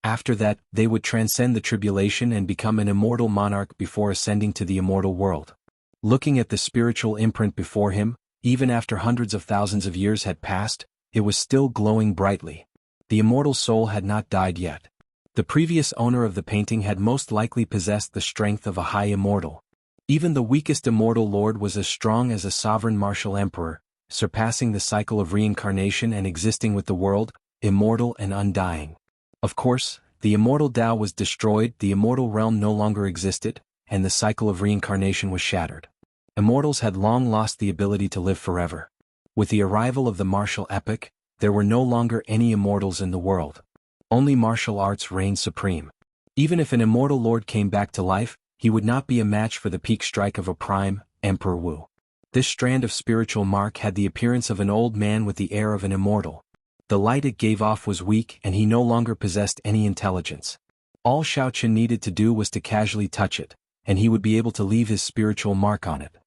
After that, they would transcend the tribulation and become an immortal monarch before ascending to the immortal world. Looking at the spiritual imprint before him, even after hundreds of thousands of years had passed, it was still glowing brightly. The immortal soul had not died yet. The previous owner of the painting had most likely possessed the strength of a high immortal. Even the weakest immortal lord was as strong as a sovereign martial emperor, surpassing the cycle of reincarnation and existing with the world, immortal and undying. Of course, the immortal Tao was destroyed, the immortal realm no longer existed, and the cycle of reincarnation was shattered. Immortals had long lost the ability to live forever. With the arrival of the martial epoch, there were no longer any immortals in the world. Only martial arts reigned supreme. Even if an immortal lord came back to life, he would not be a match for the peak strike of a prime, Emperor Wu. This strand of spiritual mark had the appearance of an old man with the air of an immortal. The light it gave off was weak and he no longer possessed any intelligence. All Xiaoqin needed to do was to casually touch it, and he would be able to leave his spiritual mark on it.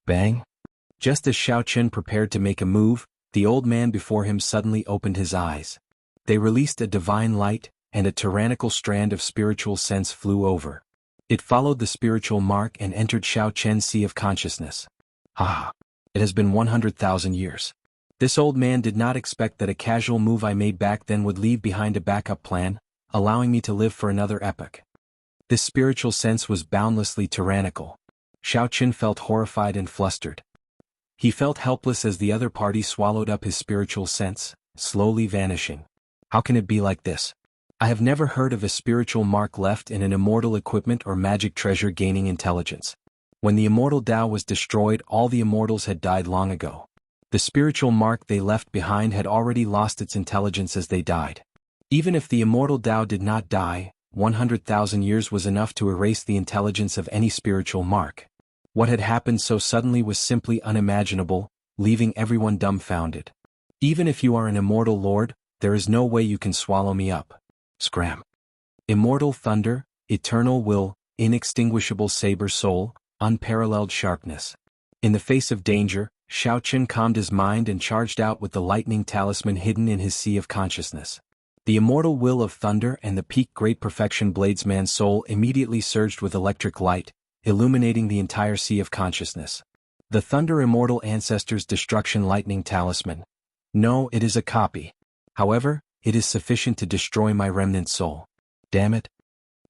Bang! Just as Xiaoqin prepared to make a move, the old man before him suddenly opened his eyes. They released a divine light, and a tyrannical strand of spiritual sense flew over. It followed the spiritual mark and entered Xiaoqian's sea of consciousness. Ah! It has been 100,000 years. This old man did not expect that a casual move I made back then would leave behind a backup plan, allowing me to live for another epoch. This spiritual sense was boundlessly tyrannical. Xiaoqin felt horrified and flustered. He felt helpless as the other party swallowed up his spiritual sense, slowly vanishing. How can it be like this? I have never heard of a spiritual mark left in an immortal equipment or magic treasure gaining intelligence. When the immortal Tao was destroyed, all the immortals had died long ago. The spiritual mark they left behind had already lost its intelligence as they died. Even if the immortal Tao did not die, 100,000 years was enough to erase the intelligence of any spiritual mark. What had happened so suddenly was simply unimaginable, leaving everyone dumbfounded. Even if you are an immortal lord, there is no way you can swallow me up. Scram. Immortal thunder, eternal will, inextinguishable saber soul, unparalleled sharpness. In the face of danger, Xiaoqin calmed his mind and charged out with the lightning talisman hidden in his sea of consciousness. The immortal will of thunder and the peak great perfection bladesman's soul immediately surged with electric light, illuminating the entire sea of consciousness. The thunder immortal ancestor's destruction lightning talisman. No, it is a copy. However, it is sufficient to destroy my remnant soul. Damn it.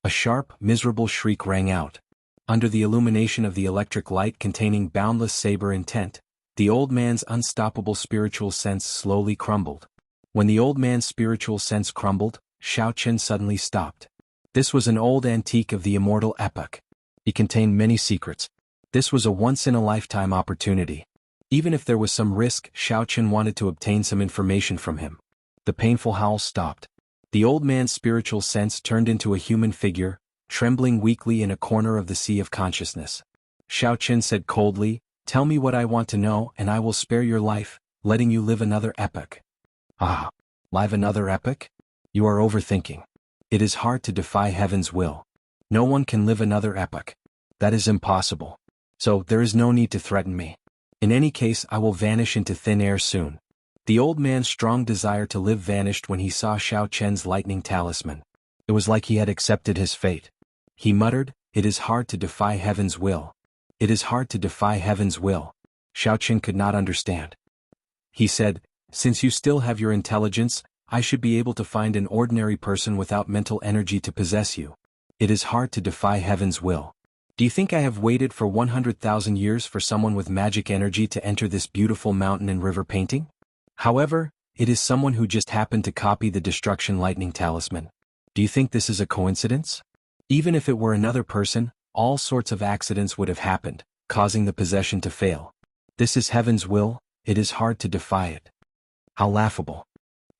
A sharp, miserable shriek rang out. Under the illumination of the electric light containing boundless saber intent, the old man's unstoppable spiritual sense slowly crumbled. When the old man's spiritual sense crumbled, Xiaoqin suddenly stopped. This was an old antique of the immortal epoch. It contained many secrets. This was a once-in-a-lifetime opportunity. Even if there was some risk, Xiaoqin wanted to obtain some information from him. The painful howl stopped. The old man's spiritual sense turned into a human figure, trembling weakly in a corner of the sea of consciousness. Xiaoqin said coldly, "Tell me what I want to know and I will spare your life, letting you live another epoch." Ah, live another epoch? You are overthinking. It is hard to defy heaven's will. No one can live another epoch. That is impossible. So there is no need to threaten me. In any case, I will vanish into thin air soon. The old man's strong desire to live vanished when he saw Xiaoqian's lightning talisman. It was like he had accepted his fate. He muttered, "It is hard to defy heaven's will. It is hard to defy heaven's will." Xiaoqin could not understand. He said, "Since you still have your intelligence, I should be able to find an ordinary person without mental energy to possess you. It is hard to defy heaven's will. Do you think I have waited for 100,000 years for someone with magic energy to enter this beautiful mountain and river painting? However, it is someone who just happened to copy the destruction lightning talisman. Do you think this is a coincidence? Even if it were another person, all sorts of accidents would have happened, causing the possession to fail. This is heaven's will, it is hard to defy it." How laughable.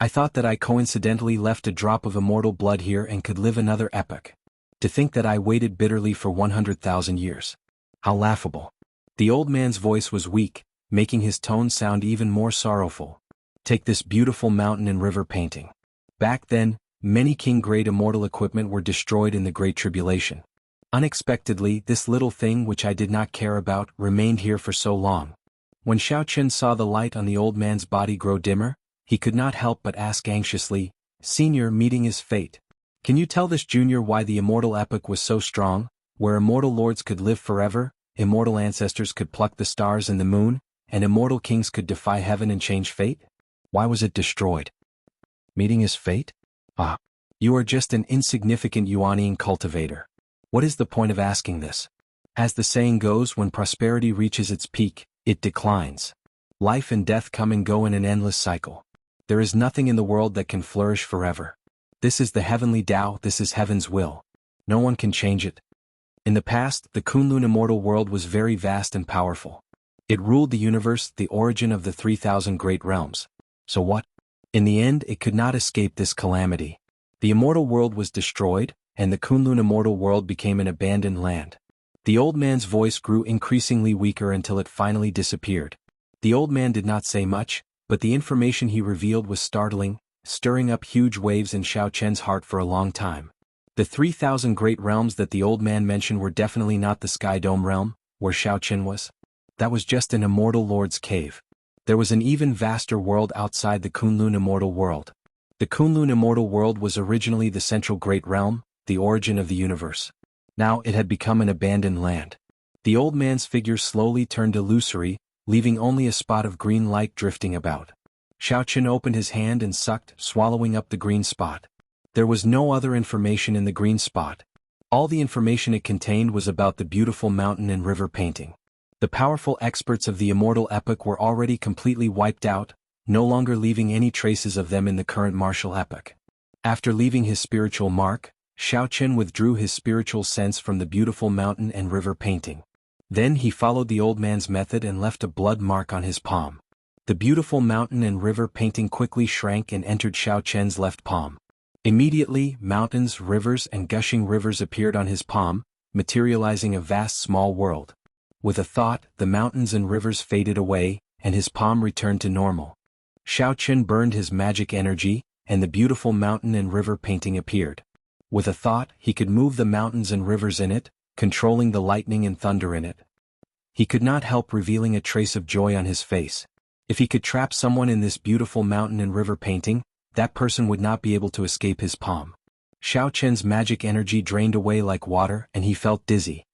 I thought that I coincidentally left a drop of immortal blood here and could live another epoch. To think that I waited bitterly for 100,000 years. How laughable. The old man's voice was weak, making his tone sound even more sorrowful. Take this beautiful mountain and river painting. Back then, many king-grade immortal equipment were destroyed in the Great Tribulation. Unexpectedly, this little thing which I did not care about remained here for so long. When Xiaoqin saw the light on the old man's body grow dimmer, he could not help but ask anxiously, "Senior, meeting his fate. Can you tell this junior why the immortal epoch was so strong, where immortal lords could live forever, immortal ancestors could pluck the stars and the moon, and immortal kings could defy heaven and change fate? Why was it destroyed?" Meeting his fate? Ah, you are just an insignificant Yuanian cultivator. What is the point of asking this? As the saying goes, when prosperity reaches its peak, it declines. Life and death come and go in an endless cycle. There is nothing in the world that can flourish forever. This is the heavenly Tao, this is heaven's will. No one can change it. In the past, the Kunlun immortal world was very vast and powerful. It ruled the universe, the origin of the 3,000 great realms. So what? In the end, it could not escape this calamity. The immortal world was destroyed, and the Kunlun immortal world became an abandoned land. The old man's voice grew increasingly weaker until it finally disappeared. The old man did not say much, but the information he revealed was startling, stirring up huge waves in Xiao Chen's heart for a long time. The 3,000 great realms that the old man mentioned were definitely not the Sky Dome realm, where Xiao Chen was. That was just an immortal lord's cave. There was an even vaster world outside the Kunlun immortal world. The Kunlun immortal world was originally the central great realm, the origin of the universe. Now it had become an abandoned land. The old man's figure slowly turned illusory, leaving only a spot of green light drifting about. Xiao Chen opened his hand and sucked, swallowing up the green spot. There was no other information in the green spot. All the information it contained was about the beautiful mountain and river painting. The powerful experts of the immortal epoch were already completely wiped out, no longer leaving any traces of them in the current martial epoch. After leaving his spiritual mark, Xiao Chen withdrew his spiritual sense from the beautiful mountain and river painting. Then he followed the old man's method and left a blood mark on his palm. The beautiful mountain and river painting quickly shrank and entered Xiao Chen's left palm. Immediately, mountains, rivers, and gushing rivers appeared on his palm, materializing a vast small world. With a thought, the mountains and rivers faded away, and his palm returned to normal. Xiao Chen burned his magic energy, and the beautiful mountain and river painting appeared. With a thought, he could move the mountains and rivers in it, controlling the lightning and thunder in it. He could not help revealing a trace of joy on his face. If he could trap someone in this beautiful mountain and river painting, that person would not be able to escape his palm. Xiao Chen's magic energy drained away like water and he felt dizzy.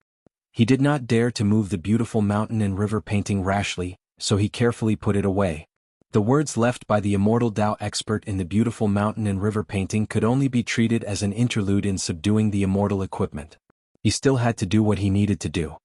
He did not dare to move the beautiful mountain and river painting rashly, so he carefully put it away. The words left by the immortal Tao expert in the beautiful mountain and river painting could only be treated as an interlude in subduing the immortal equipment. He still had to do what he needed to do.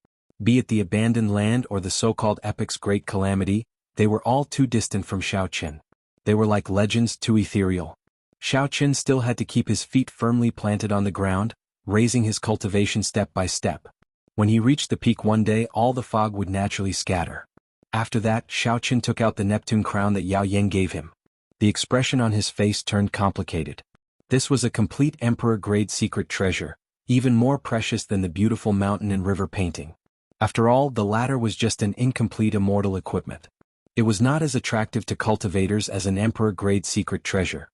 Be it the abandoned land or the so-called epic's great calamity, they were all too distant from Xiao Chen. They were like legends too ethereal. Xiao Chen still had to keep his feet firmly planted on the ground, raising his cultivation step by step. When he reached the peak one day, all the fog would naturally scatter. After that, Xiao Chen took out the Neptune crown that Yao Yan gave him. The expression on his face turned complicated. This was a complete emperor-grade secret treasure, even more precious than the beautiful mountain and river painting. After all, the latter was just an incomplete immortal equipment. It was not as attractive to cultivators as an emperor-grade secret treasure.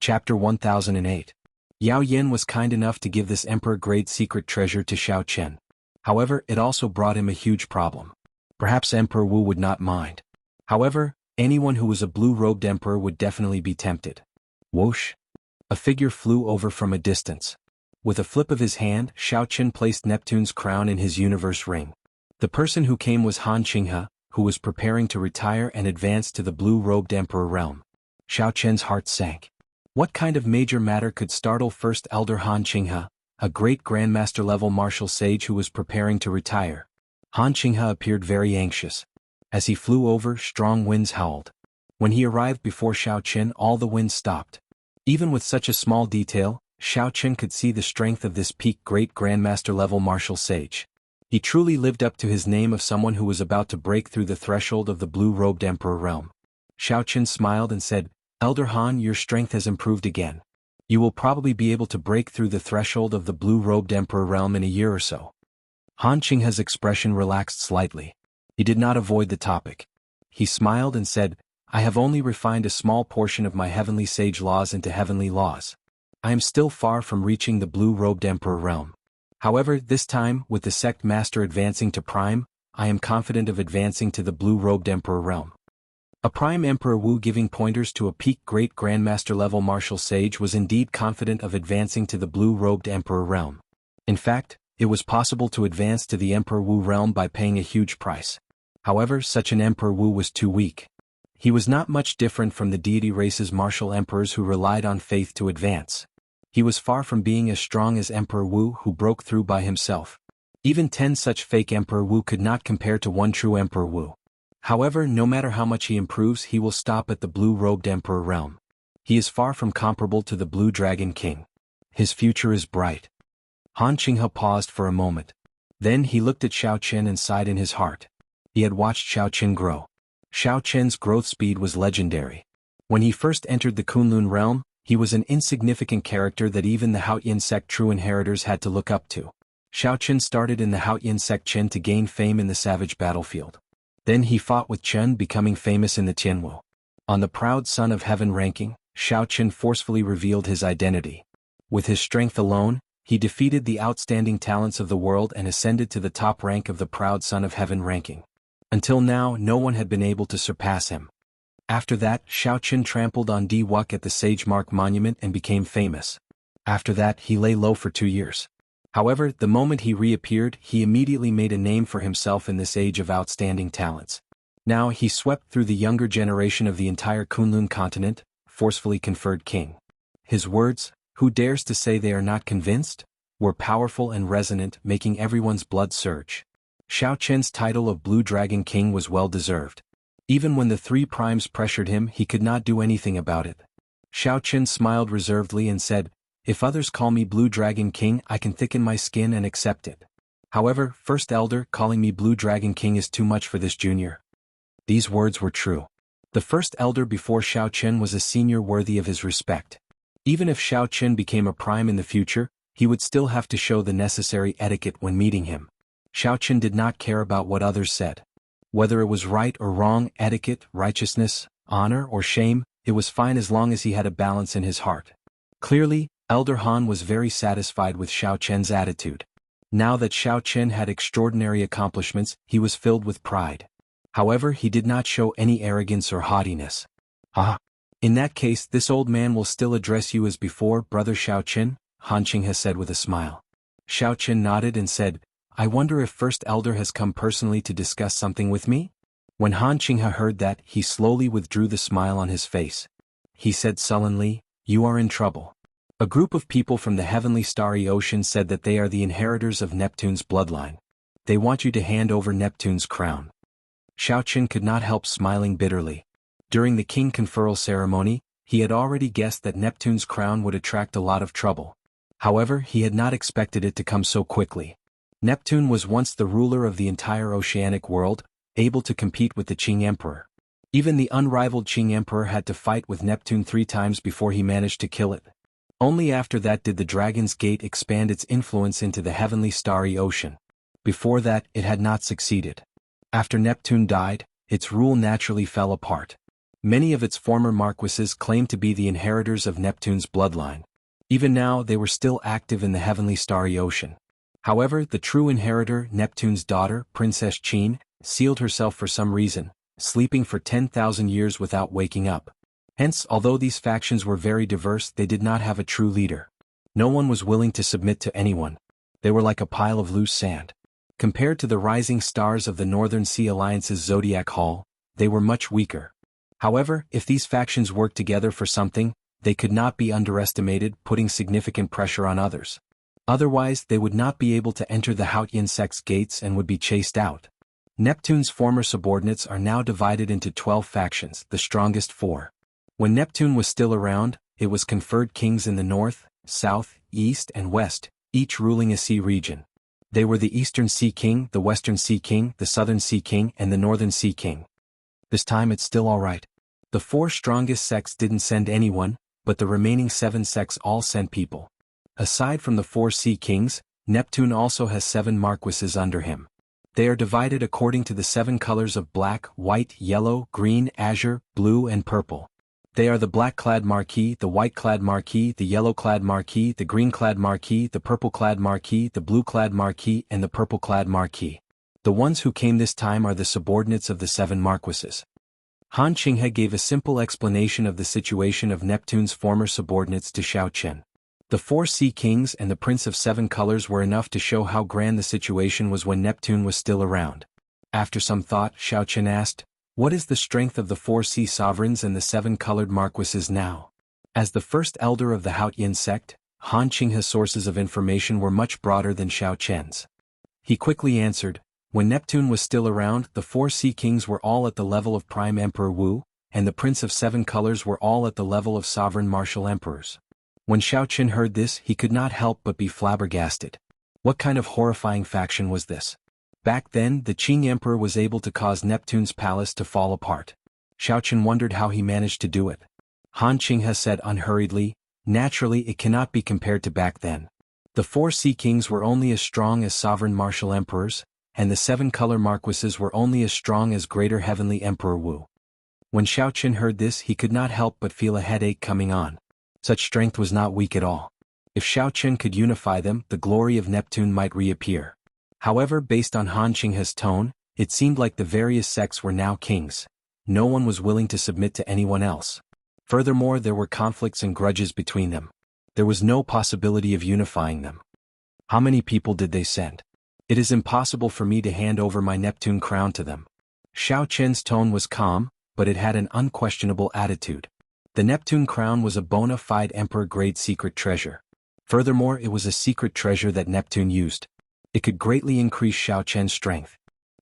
Chapter 1008. Yao Yan was kind enough to give this emperor-grade secret treasure to Xiao Chen. However, it also brought him a huge problem. Perhaps Emperor Wu would not mind. However, anyone who was a blue-robed emperor would definitely be tempted. Whoosh! A figure flew over from a distance. With a flip of his hand, Xiao Chen placed Neptune's crown in his universe ring. The person who came was Han Qinghe, who was preparing to retire and advance to the blue-robed emperor realm. Xiao Chen's heart sank. What kind of major matter could startle First Elder Han Qinghe, a great grandmaster-level martial sage who was preparing to retire? Han Qinghe appeared very anxious. As he flew over, strong winds howled. When he arrived before Xiao Chen, all the winds stopped. Even with such a small detail, Xiao Chen could see the strength of this peak great grandmaster-level martial sage. He truly lived up to his name of someone who was about to break through the threshold of the blue-robed emperor realm. Xiao Chen smiled and said, "Elder Han, your strength has improved again. You will probably be able to break through the threshold of the blue-robed emperor realm in a year or so." Han Qinghe's expression relaxed slightly. He did not avoid the topic. He smiled and said, "I have only refined a small portion of my heavenly sage laws into heavenly laws. I am still far from reaching the blue-robed emperor realm. However, this time, with the sect master advancing to prime, I am confident of advancing to the blue-robed emperor realm." A prime Emperor Wu giving pointers to a peak great grandmaster-level martial sage was indeed confident of advancing to the blue-robed emperor realm. In fact, it was possible to advance to the Emperor Wu realm by paying a huge price. However, such an Emperor Wu was too weak. He was not much different from the deity race's martial emperors who relied on faith to advance. He was far from being as strong as Emperor Wu, who broke through by himself. Even 10 such fake Emperor Wu could not compare to one true Emperor Wu. However, no matter how much he improves, he will stop at the blue-robed emperor realm. He is far from comparable to the Blue Dragon King. His future is bright. Han Qinghe paused for a moment. Then he looked at Xiao Chen and sighed in his heart. He had watched Xiao Chen grow. Xiao Chen's growth speed was legendary. When he first entered the Kunlun realm, he was an insignificant character that even the Haoyin sect true inheritors had to look up to. Xiao Qin started in the Haoyin sect Qin to gain fame in the savage battlefield. Then he fought with Chen, becoming famous in the Tianwu. On the proud Son of Heaven ranking, Xiao Qin forcefully revealed his identity. With his strength alone, he defeated the outstanding talents of the world and ascended to the top rank of the proud Son of Heaven ranking. Until now, no one had been able to surpass him. After that, Xiao Qin trampled on Di Wuk at the Sage Mark Monument and became famous. After that, he lay low for 2 years. However, the moment he reappeared, he immediately made a name for himself in this age of outstanding talents. Now he swept through the younger generation of the entire Kunlun continent, forcefully conferred king. His words, "Who dares to say they are not convinced?" were powerful and resonant, making everyone's blood surge. Xiao Qin's title of Blue Dragon King was well deserved. Even when the three primes pressured him, he could not do anything about it. Xiao Qin smiled reservedly and said, "If others call me Blue Dragon King, I can thicken my skin and accept it. However, First Elder calling me Blue Dragon King is too much for this junior." These words were true. The First Elder before Xiao Qin was a senior worthy of his respect. Even if Xiao Qin became a prime in the future, he would still have to show the necessary etiquette when meeting him. Xiao Qin did not care about what others said. Whether it was right or wrong, etiquette, righteousness, honor or shame, it was fine as long as he had a balance in his heart. Clearly, Elder Han was very satisfied with Xiao Qin's attitude. Now that Xiao Qin had extraordinary accomplishments, he was filled with pride. However, he did not show any arrogance or haughtiness. "Ah. In that case, this old man will still address you as before, Brother Xiao Qin," Han Qinghe said with a smile. Xiao Qin nodded and said, "I wonder if First Elder has come personally to discuss something with me?" When Han Qinghe heard that, he slowly withdrew the smile on his face. He said sullenly, "You are in trouble. A group of people from the heavenly starry ocean said that they are the inheritors of Neptune's bloodline. They want you to hand over Neptune's crown." Xiao Qin could not help smiling bitterly. During the king conferral ceremony, he had already guessed that Neptune's crown would attract a lot of trouble. However, he had not expected it to come so quickly. Neptune was once the ruler of the entire oceanic world, able to compete with the Qing Emperor. Even the unrivaled Qing Emperor had to fight with Neptune 3 times before he managed to kill it. Only after that did the Dragon's Gate expand its influence into the heavenly starry ocean. Before that, it had not succeeded. After Neptune died, its rule naturally fell apart. Many of its former marquises claimed to be the inheritors of Neptune's bloodline. Even now, they were still active in the heavenly starry ocean. However, the true inheritor, Neptune's daughter, Princess Qin, sealed herself for some reason, sleeping for 10,000 years without waking up. Hence, although these factions were very diverse, they did not have a true leader. No one was willing to submit to anyone. They were like a pile of loose sand. Compared to the rising stars of the Northern Sea Alliance's Zodiac Hall, they were much weaker. However, if these factions worked together for something, they could not be underestimated, putting significant pressure on others. Otherwise, they would not be able to enter the Haoyin sect's gates and would be chased out. Neptune's former subordinates are now divided into 12 factions, the strongest 4. When Neptune was still around, it was conferred kings in the north, south, east and west, each ruling a sea region. They were the Eastern Sea King, the Western Sea King, the Southern Sea King and the Northern Sea King. This time it's still alright. The 4 strongest sects didn't send anyone, but the remaining 7 sects all sent people. Aside from the 4 Sea Kings, Neptune also has 7 marquises under him. They are divided according to the 7 colors of black, white, yellow, green, azure, blue and purple. They are the black-clad Marquis, the white-clad Marquis, the yellow-clad Marquis, the green-clad Marquis, the purple-clad Marquis, the blue-clad Marquis, and the purple-clad Marquis. The ones who came this time are the subordinates of the 7 marquises. Han Qinghe gave a simple explanation of the situation of Neptune's former subordinates to Xiao Qin. The 4 Sea Kings and the Prince of 7 Colors were enough to show how grand the situation was when Neptune was still around. After some thought, Xiao Qin asked, "What is the strength of the 4 sea sovereigns and the 7-colored marquises now?" As the first elder of the Haoyin sect, Han Qinghe's sources of information were much broader than Xiao Qian's. He quickly answered, "When Neptune was still around, the 4 sea kings were all at the level of Prime Emperor Wu, and the Prince of 7 Colors were all at the level of Sovereign Martial Emperors." When Xiao Qin heard this, he could not help but be flabbergasted. What kind of horrifying faction was this? Back then, the Qing Emperor was able to cause Neptune's palace to fall apart. Xiao Qin wondered how he managed to do it. Han Qinghe said unhurriedly. Naturally it cannot be compared to back then. The 4 sea kings were only as strong as sovereign martial emperors, and the 7 color marquises were only as strong as greater heavenly emperor Wu. When Xiaoqin heard this he could not help but feel a headache coming on. Such strength was not weak at all. If Xiaoqin could unify them, the glory of Neptune might reappear. However, based on Han Qinghe's tone, it seemed like the various sects were now kings. No one was willing to submit to anyone else. Furthermore, there were conflicts and grudges between them. There was no possibility of unifying them. How many people did they send? It is impossible for me to hand over my Neptune crown to them. Xiaoqin's tone was calm, but it had an unquestionable attitude. The Neptune crown was a bona fide emperor-grade secret treasure. Furthermore, it was a secret treasure that Neptune used. It could greatly increase Xiaoqin's strength.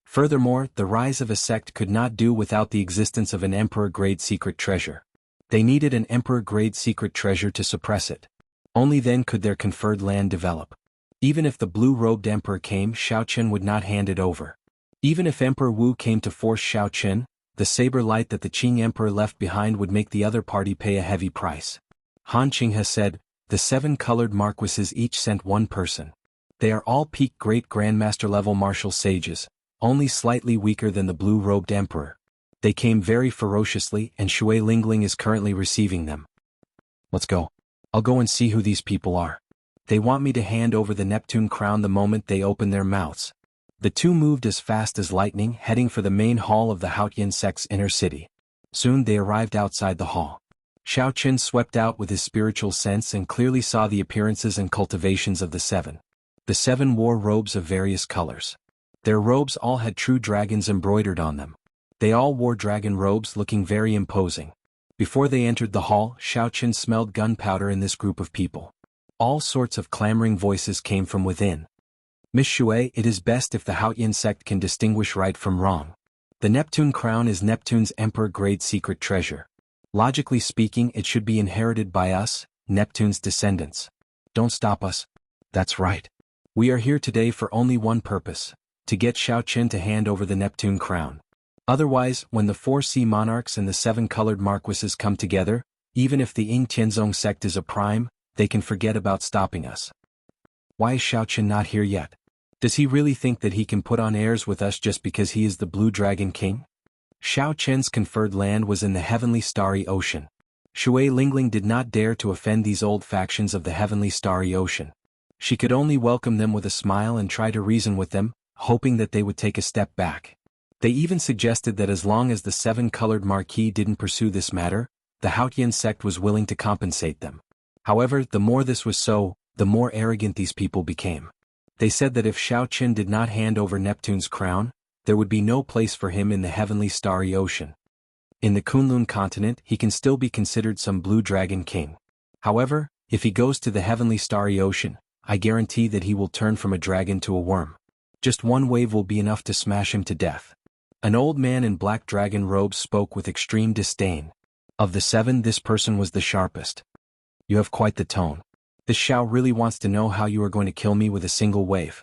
Furthermore, the rise of a sect could not do without the existence of an emperor-grade secret treasure. They needed an emperor-grade secret treasure to suppress it. Only then could their conferred land develop. Even if the blue-robed emperor came, Xiaoqin would not hand it over. Even if Emperor Wu came to force Xiaoqin, the saber light that the Qing emperor left behind would make the other party pay a heavy price. Han Qinghe said, the 7 colored marquises each sent 1 person. They are all peak great grandmaster level martial sages, only slightly weaker than the blue-robed emperor. They came very ferociously and Shui Lingling is currently receiving them. Let's go. I'll go and see who these people are. They want me to hand over the Neptune crown the moment they open their mouths. The 2 moved as fast as lightning, heading for the main hall of the Haotian sect's inner city. Soon they arrived outside the hall. Xiaoqin swept out with his spiritual sense and clearly saw the appearances and cultivations of the 7. The 7 wore robes of various colors. Their robes all had true dragons embroidered on them. They all wore dragon robes looking very imposing. Before they entered the hall, Xiaoqin smelled gunpowder in this group of people. All sorts of clamoring voices came from within. Miss Shui, it is best if the Haotian sect can distinguish right from wrong. The Neptune crown is Neptune's emperor-grade secret treasure. Logically speaking, it should be inherited by us, Neptune's descendants. Don't stop us. That's right. We are here today for only one purpose, to get Xiaoqin to hand over the Neptune crown. Otherwise, when the 4 sea monarchs and the 7 colored marquises come together, even if the Ying Tianzong sect is a prime, they can forget about stopping us. Why is Xiaoqin not here yet? Does he really think that he can put on airs with us just because he is the Blue Dragon King? Xiaoqin's conferred land was in the heavenly starry ocean. Shui Lingling did not dare to offend these old factions of the heavenly starry ocean. She could only welcome them with a smile and try to reason with them, hoping that they would take a step back. They even suggested that as long as the 7 colored marquis didn't pursue this matter, the Haotian sect was willing to compensate them. However, the more this was so, the more arrogant these people became. They said that if Xiaoqin did not hand over Neptune's crown, there would be no place for him in the heavenly starry ocean. In the Kunlun continent, he can still be considered some blue dragon king. However, if he goes to the heavenly starry ocean, I guarantee that he will turn from a dragon to a worm. Just one wave will be enough to smash him to death. An old man in black dragon robes spoke with extreme disdain. Of the 7, this person was the sharpest. You have quite the tone. This Xiao really wants to know how you are going to kill me with a single wave.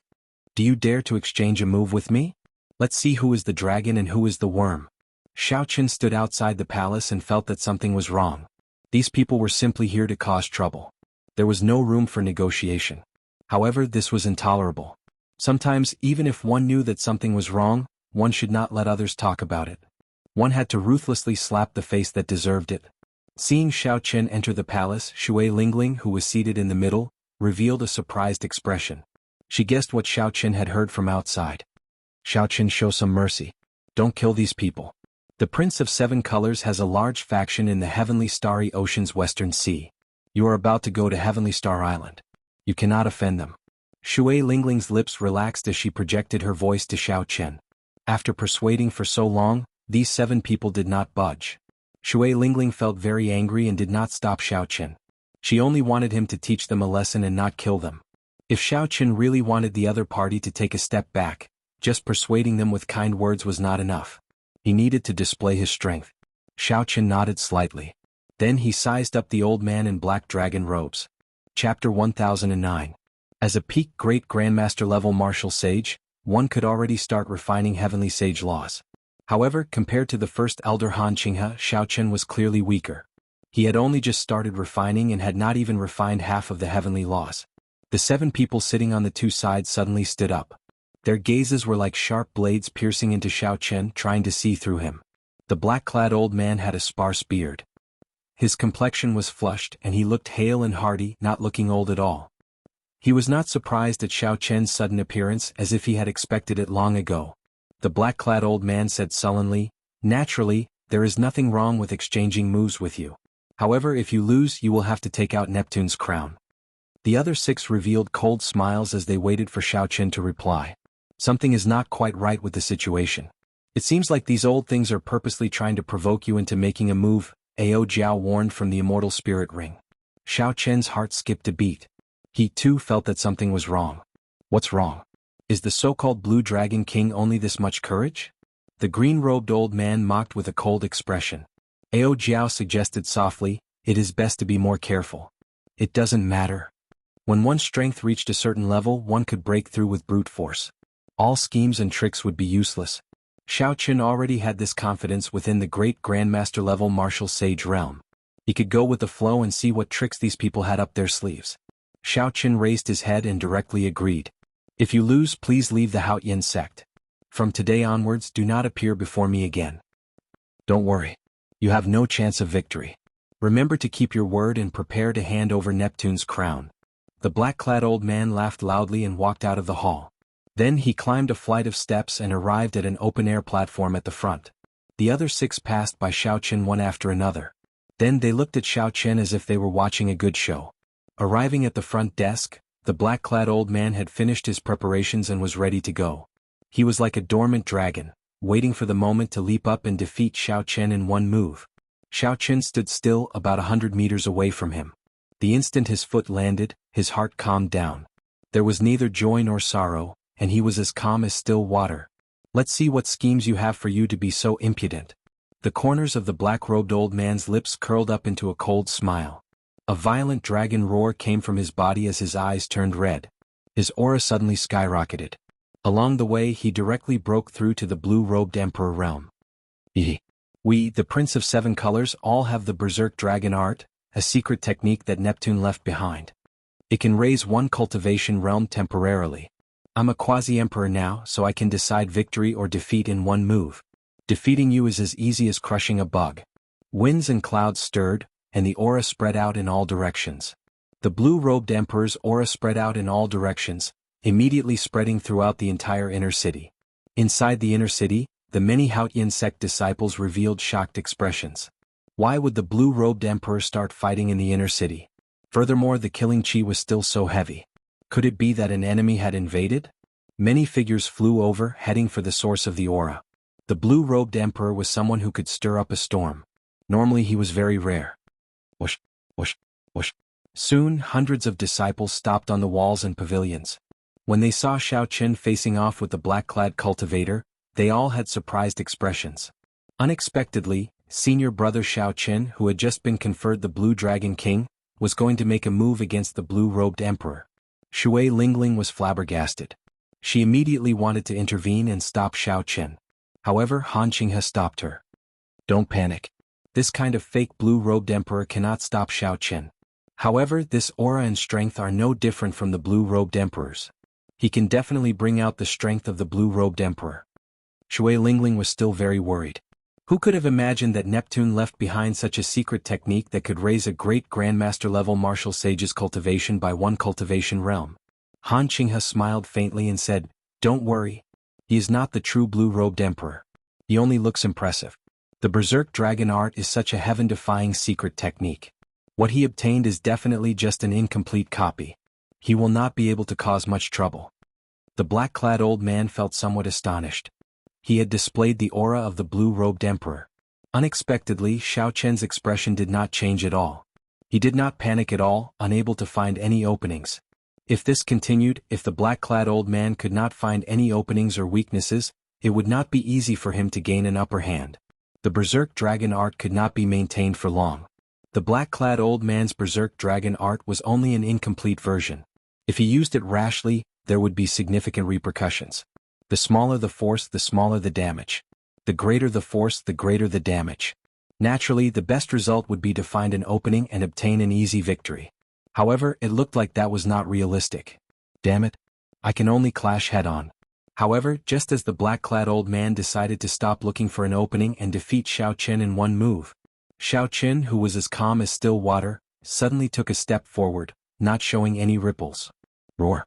Do you dare to exchange a move with me? Let's see who is the dragon and who is the worm. Xiaoqin stood outside the palace and felt that something was wrong. These people were simply here to cause trouble. There was no room for negotiation. However, this was intolerable. Sometimes, even if one knew that something was wrong, one should not let others talk about it. One had to ruthlessly slap the face that deserved it. Seeing Xiaoqin enter the palace, Shui Lingling, who was seated in the middle, revealed a surprised expression. She guessed what Xiaoqin had heard from outside. Xiaoqin, show some mercy. Don't kill these people. The Prince of 7 Colors has a large faction in the heavenly starry ocean's western sea. You are about to go to Heavenly Star Island. You cannot offend them. Shui Lingling's lips relaxed as she projected her voice to Xiaoqin. After persuading for so long, these 7 people did not budge. Shui Lingling felt very angry and did not stop Xiaoqin. She only wanted him to teach them a lesson and not kill them. If Xiaoqin really wanted the other party to take a step back, just persuading them with kind words was not enough. He needed to display his strength. Xiaoqin nodded slightly. Then he sized up the old man in black dragon robes. Chapter 1009. As a peak great grandmaster level martial sage, one could already start refining heavenly sage laws. However, compared to the first elder Han Qinghe, Xiaoqin was clearly weaker. He had only just started refining and had not even refined half of the heavenly laws. The 7 people sitting on the 2 sides suddenly stood up. Their gazes were like sharp blades piercing into Xiao Chen, trying to see through him. The black-clad old man had a sparse beard. His complexion was flushed and he looked hale and hearty, not looking old at all. He was not surprised at Xiao Chen's sudden appearance, as if he had expected it long ago. The black-clad old man said sullenly, "Naturally, there is nothing wrong with exchanging moves with you. However, if you lose, you will have to take out Neptune's crown." The other 6 revealed cold smiles as they waited for Xiao Chen to reply. Something is not quite right with the situation. It seems like these old things are purposely trying to provoke you into making a move, Ao Jiao warned from the immortal spirit ring. Xiao Chen's heart skipped a beat. He too felt that something was wrong. What's wrong? Is the so-called Blue Dragon King only this much courage? The green-robed old man mocked with a cold expression. Ao Jiao suggested softly, "It is best to be more careful. It doesn't matter. When one's strength reached a certain level, one could break through with brute force. All schemes and tricks would be useless." Xiao Chen already had this confidence within the great Grandmaster level martial sage realm. He could go with the flow and see what tricks these people had up their sleeves. Xiao Chen raised his head and directly agreed. "If you lose, please leave the Haotian sect. From today onwards, do not appear before me again. Don't worry. You have no chance of victory. Remember to keep your word and prepare to hand over Neptune's crown." The black-clad old man laughed loudly and walked out of the hall. Then he climbed a flight of steps and arrived at an open-air platform at the front. The other 6 passed by Xiao Chen one after another. Then they looked at Xiao Chen as if they were watching a good show. Arriving at the front desk, the black-clad old man had finished his preparations and was ready to go. He was like a dormant dragon, waiting for the moment to leap up and defeat Xiao Chen in one move. Xiao Chen stood still about 100 meters away from him. The instant his foot landed, his heart calmed down. There was neither joy nor sorrow, and he was as calm as still water. "Let's see what schemes you have for you to be so impudent." The corners of the black-robed old man's lips curled up into a cold smile. A violent dragon roar came from his body as his eyes turned red. His aura suddenly skyrocketed. Along the way he directly broke through to the blue-robed emperor realm. "We, the Prince of 7 Colors, all have the Berserk Dragon art, a secret technique that Neptune left behind. It can raise one cultivation realm temporarily. I'm a quasi-emperor now, so I can decide victory or defeat in one move. Defeating you is as easy as crushing a bug." Winds and clouds stirred, and the aura spread out in all directions. The blue-robed emperor's aura spread out in all directions, immediately spreading throughout the entire inner city. Inside the inner city, the many Haotian sect disciples revealed shocked expressions. Why would the blue-robed emperor start fighting in the inner city? Furthermore, the killing chi was still so heavy. Could it be that an enemy had invaded? Many figures flew over, heading for the source of the aura. The blue-robed emperor was someone who could stir up a storm. Normally he was very rare. Whoosh, whoosh, whoosh. Soon, hundreds of disciples stopped on the walls and pavilions. When they saw Xiao Chen facing off with the black-clad cultivator, they all had surprised expressions. Unexpectedly, senior brother Xiao Chen, who had just been conferred the Blue Dragon King, was going to make a move against the blue-robed emperor. Shui Lingling was flabbergasted. She immediately wanted to intervene and stop Xiao Chen. However, Han Qinghe stopped her. "Don't panic. This kind of fake blue-robed emperor cannot stop Xiao Chen. However, this aura and strength are no different from the blue-robed emperor's. He can definitely bring out the strength of the blue-robed emperor." Shui Lingling was still very worried. Who could have imagined that Neptune left behind such a secret technique that could raise a great Grandmaster-level martial sage's cultivation by one cultivation realm? Han Qinghe smiled faintly and said, "Don't worry. He is not the true blue-robed emperor. He only looks impressive. The Berserk Dragon art is such a heaven-defying secret technique. What he obtained is definitely just an incomplete copy. He will not be able to cause much trouble." The black-clad old man felt somewhat astonished. He had displayed the aura of the blue-robed emperor. Unexpectedly, Xiao Chen's expression did not change at all. He did not panic at all, unable to find any openings. If this continued, if the black-clad old man could not find any openings or weaknesses, it would not be easy for him to gain an upper hand. The Berserk Dragon art could not be maintained for long. The black-clad old man's Berserk Dragon art was only an incomplete version. If he used it rashly, there would be significant repercussions. The smaller the force, the smaller the damage. The greater the force, the greater the damage. Naturally, the best result would be to find an opening and obtain an easy victory. However, it looked like that was not realistic. Damn it. I can only clash head-on. However, just as the black-clad old man decided to stop looking for an opening and defeat Xiao Qian in one move, Xiao Qian, who was as calm as still water, suddenly took a step forward, not showing any ripples. Roar.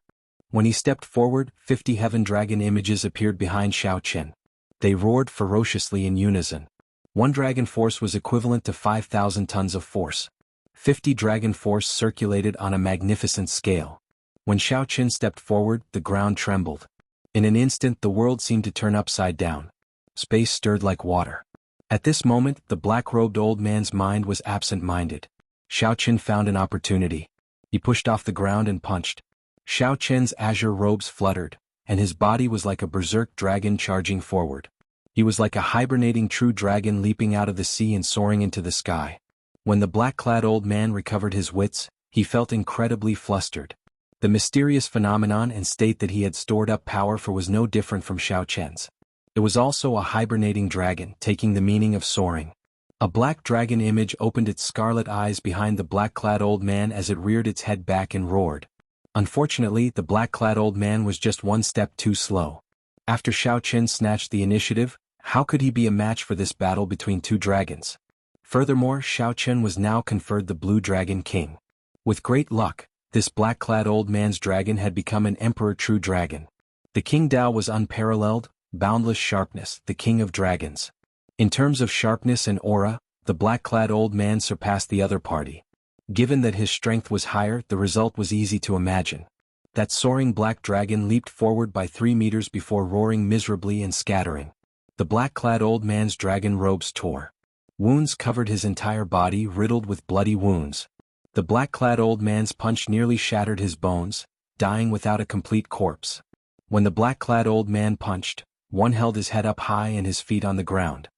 When he stepped forward, 50 heaven dragon images appeared behind Xiao Qian. They roared ferociously in unison. One dragon force was equivalent to 5,000 tons of force. 50 dragon force circulated on a magnificent scale. When Xiao Qian stepped forward, the ground trembled. In an instant the world seemed to turn upside down. Space stirred like water. At this moment, the black-robed old man's mind was absent-minded. Xiao Qian found an opportunity. He pushed off the ground and punched. Xiao Qian's azure robes fluttered, and his body was like a berserk dragon charging forward. He was like a hibernating true dragon leaping out of the sea and soaring into the sky. When the black-clad old man recovered his wits, he felt incredibly flustered. The mysterious phenomenon and state that he had stored up power for was no different from Xiao Qian's. It was also a hibernating dragon, taking the meaning of soaring. A black dragon image opened its scarlet eyes behind the black-clad old man as it reared its head back and roared. Unfortunately, the black-clad old man was just one step too slow. After Xiao Qian snatched the initiative, how could he be a match for this battle between two dragons? Furthermore, Xiao Qian was now conferred the Blue Dragon King. With great luck, this black-clad old man's dragon had become an emperor true dragon. The King Dao was unparalleled, boundless sharpness, the king of dragons. In terms of sharpness and aura, the black-clad old man surpassed the other party. Given that his strength was higher, the result was easy to imagine. That soaring black dragon leaped forward by 3 meters before roaring miserably and scattering. The black-clad old man's dragon robes tore. Wounds covered his entire body, riddled with bloody wounds. The black-clad old man's punch nearly shattered his bones, dying without a complete corpse. When the black-clad old man punched, one held his head up high and his feet on the ground.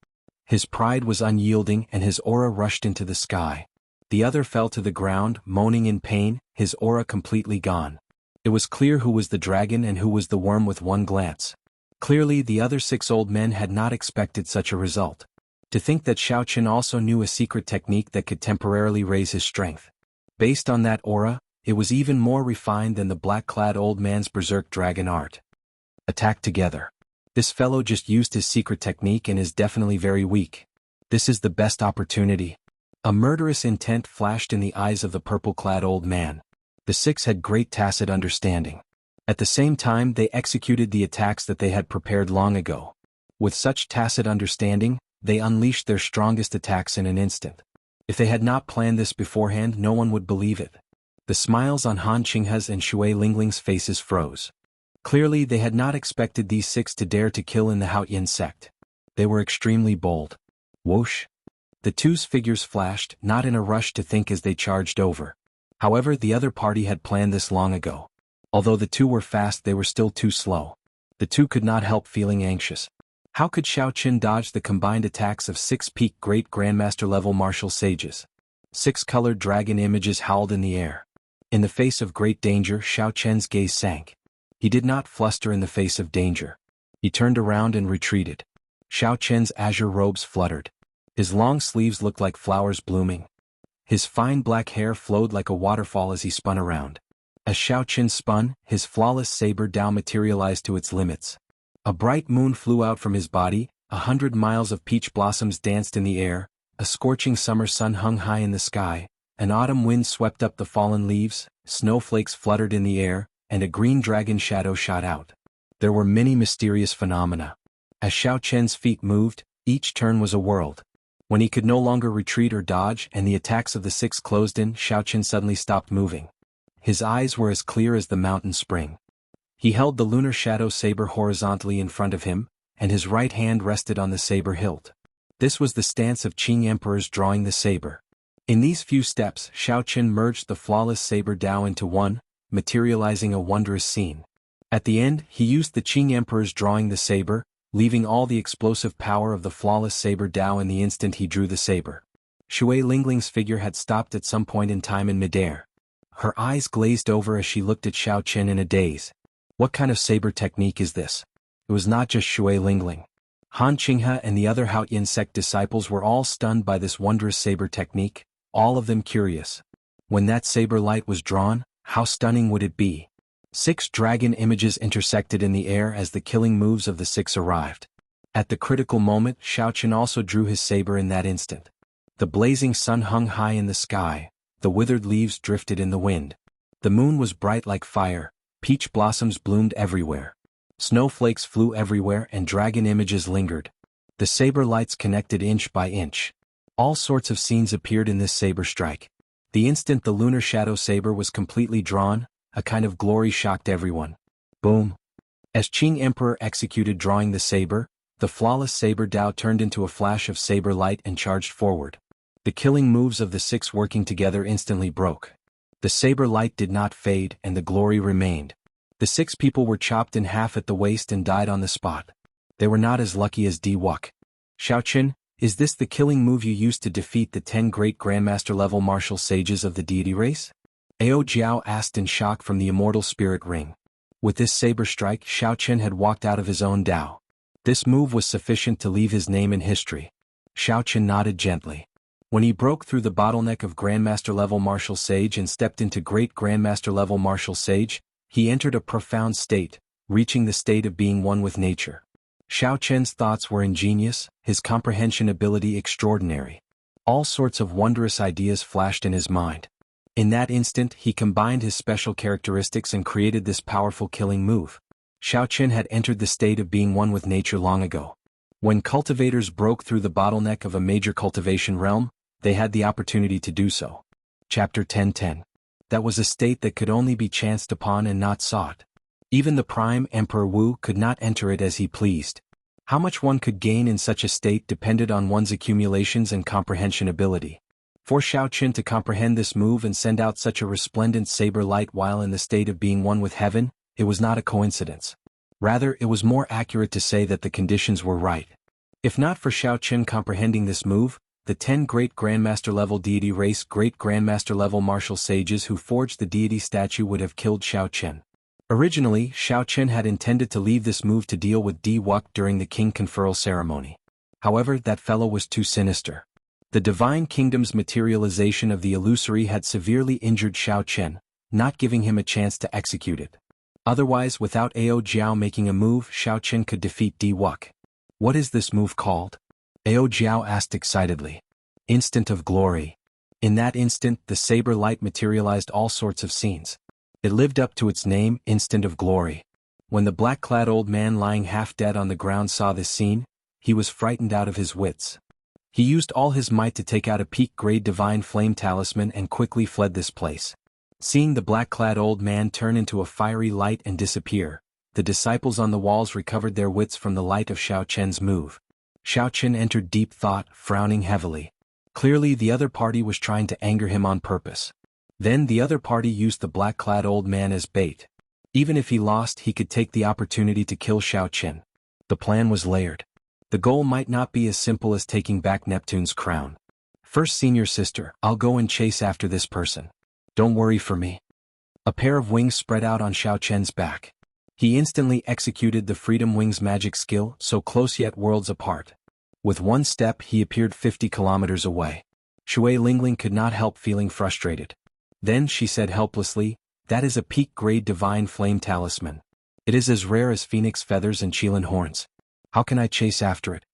His pride was unyielding and his aura rushed into the sky. The other fell to the ground, moaning in pain, his aura completely gone. It was clear who was the dragon and who was the worm with one glance. Clearly, the other 6 old men had not expected such a result. To think that Xiao Qian also knew a secret technique that could temporarily raise his strength. Based on that aura, it was even more refined than the black-clad old man's berserk dragon art. Attack together. This fellow just used his secret technique and is definitely very weak. This is the best opportunity. A murderous intent flashed in the eyes of the purple-clad old man. The 6 had great tacit understanding. At the same time, they executed the attacks that they had prepared long ago. With such tacit understanding, they unleashed their strongest attacks in an instant. If they had not planned this beforehand, no one would believe it. The smiles on Han Qinghe's and Shui Lingling's faces froze. Clearly, they had not expected these 6 to dare to kill in the Haotian sect. They were extremely bold. Whoosh! The 2's figures flashed, not in a rush to think as they charged over. However, the other party had planned this long ago. Although the 2 were fast, they were still too slow. The 2 could not help feeling anxious. How could Xiao Qian dodge the combined attacks of 6 peak great grandmaster-level martial sages? 6 colored dragon images howled in the air. In the face of great danger, Xiao Qian's gaze sank. He did not fluster in the face of danger. He turned around and retreated. Xiao Qian's azure robes fluttered. His long sleeves looked like flowers blooming. His fine black hair flowed like a waterfall as he spun around. As Xiao Qian spun, his flawless saber Dao materialized to its limits. A bright moon flew out from his body, 100 miles of peach blossoms danced in the air, a scorching summer sun hung high in the sky, an autumn wind swept up the fallen leaves, snowflakes fluttered in the air, and a green dragon shadow shot out. There were many mysterious phenomena. As Xiao Qian's feet moved, each turn was a world. When he could no longer retreat or dodge and the attacks of the 6 closed in, Xiao Qian suddenly stopped moving. His eyes were as clear as the mountain spring. He held the lunar shadow saber horizontally in front of him, and his right hand rested on the saber hilt. This was the stance of Qing emperors drawing the saber. In these few steps, Xiao Qian merged the flawless saber Dao into one, materializing a wondrous scene. At the end, he used the Qing emperors drawing the saber, leaving all the explosive power of the flawless saber Dao in the instant he drew the saber. Shui Lingling's figure had stopped at some point in time in midair. Her eyes glazed over as she looked at Xiao Qian in a daze. What kind of saber technique is this? It was not just Shui Lingling. Han Qinghe and the other Haotian sect disciples were all stunned by this wondrous saber technique, all of them curious. When that saber light was drawn, how stunning would it be? 6 dragon images intersected in the air as the killing moves of the 6 arrived. At the critical moment, Xiaoqian also drew his saber in that instant. The blazing sun hung high in the sky, the withered leaves drifted in the wind. The moon was bright like fire, peach blossoms bloomed everywhere. Snowflakes flew everywhere and dragon images lingered. The saber lights connected inch by inch. All sorts of scenes appeared in this saber strike. The instant the lunar shadow saber was completely drawn, a kind of glory shocked everyone. Boom! As Qing Emperor executed drawing the saber, the flawless saber Dao turned into a flash of saber light and charged forward. The killing moves of the 6 working together instantly broke. The saber light did not fade and the glory remained. The 6 people were chopped in half at the waist and died on the spot. They were not as lucky as Di Wuk. Xiaoqian, is this the killing move you used to defeat the 10 great Grandmaster-level martial sages of the deity race? Ao Jiao asked in shock from the immortal spirit ring. With this saber strike, Xiaoqian had walked out of his own Dao. This move was sufficient to leave his name in history. Xiaoqian nodded gently. When he broke through the bottleneck of Grandmaster-level martial sage and stepped into great Grandmaster-level martial sage, he entered a profound state, reaching the state of being one with nature. Xiaoqian's thoughts were ingenious, his comprehension ability extraordinary. All sorts of wondrous ideas flashed in his mind. In that instant, he combined his special characteristics and created this powerful killing move. Xiaoqian had entered the state of being one with nature long ago. When cultivators broke through the bottleneck of a major cultivation realm, they had the opportunity to do so. Chapter 10:10. That was a state that could only be chanced upon and not sought. Even the prime Emperor Wu could not enter it as he pleased. How much one could gain in such a state depended on one's accumulations and comprehension ability. For Xiaoqian to comprehend this move and send out such a resplendent saber light while in the state of being one with heaven, it was not a coincidence. Rather, it was more accurate to say that the conditions were right. If not for Xiaoqian comprehending this move, the 10 great Grandmaster-level deity race great Grandmaster-level martial sages who forged the deity statue would have killed Xiaoqian. Originally, Xiaoqian had intended to leave this move to deal with Di Wuk during the king conferral ceremony. However, that fellow was too sinister. The divine kingdom's materialization of the illusory had severely injured Xiaoqian, not giving him a chance to execute it. Otherwise, without Ao Jiao making a move, Xiaoqian could defeat Di Wuk. What is this move called? Ao Jiao asked excitedly. Instant of glory. In that instant, the saber light materialized all sorts of scenes. It lived up to its name, Instant of Glory. When the black-clad old man lying half-dead on the ground saw this scene, he was frightened out of his wits. He used all his might to take out a peak-grade divine flame talisman and quickly fled this place. Seeing the black-clad old man turn into a fiery light and disappear, the disciples on the walls recovered their wits from the light of Xiaoqian's move. Xiaoqian entered deep thought, frowning heavily. Clearly the other party was trying to anger him on purpose. Then the other party used the black-clad old man as bait. Even if he lost, he could take the opportunity to kill Xiaoqian. The plan was layered. The goal might not be as simple as taking back Neptune's crown. First, senior sister, I'll go and chase after this person. Don't worry for me. A pair of wings spread out on Xiaoqian's back. He instantly executed the Freedom Wings magic skill, so close yet worlds apart. With one step, he appeared 50 kilometers away. Shui Lingling could not help feeling frustrated. Then she said helplessly, "That is a peak-grade divine flame talisman. It is as rare as phoenix feathers and Qilin horns. How can I chase after it?"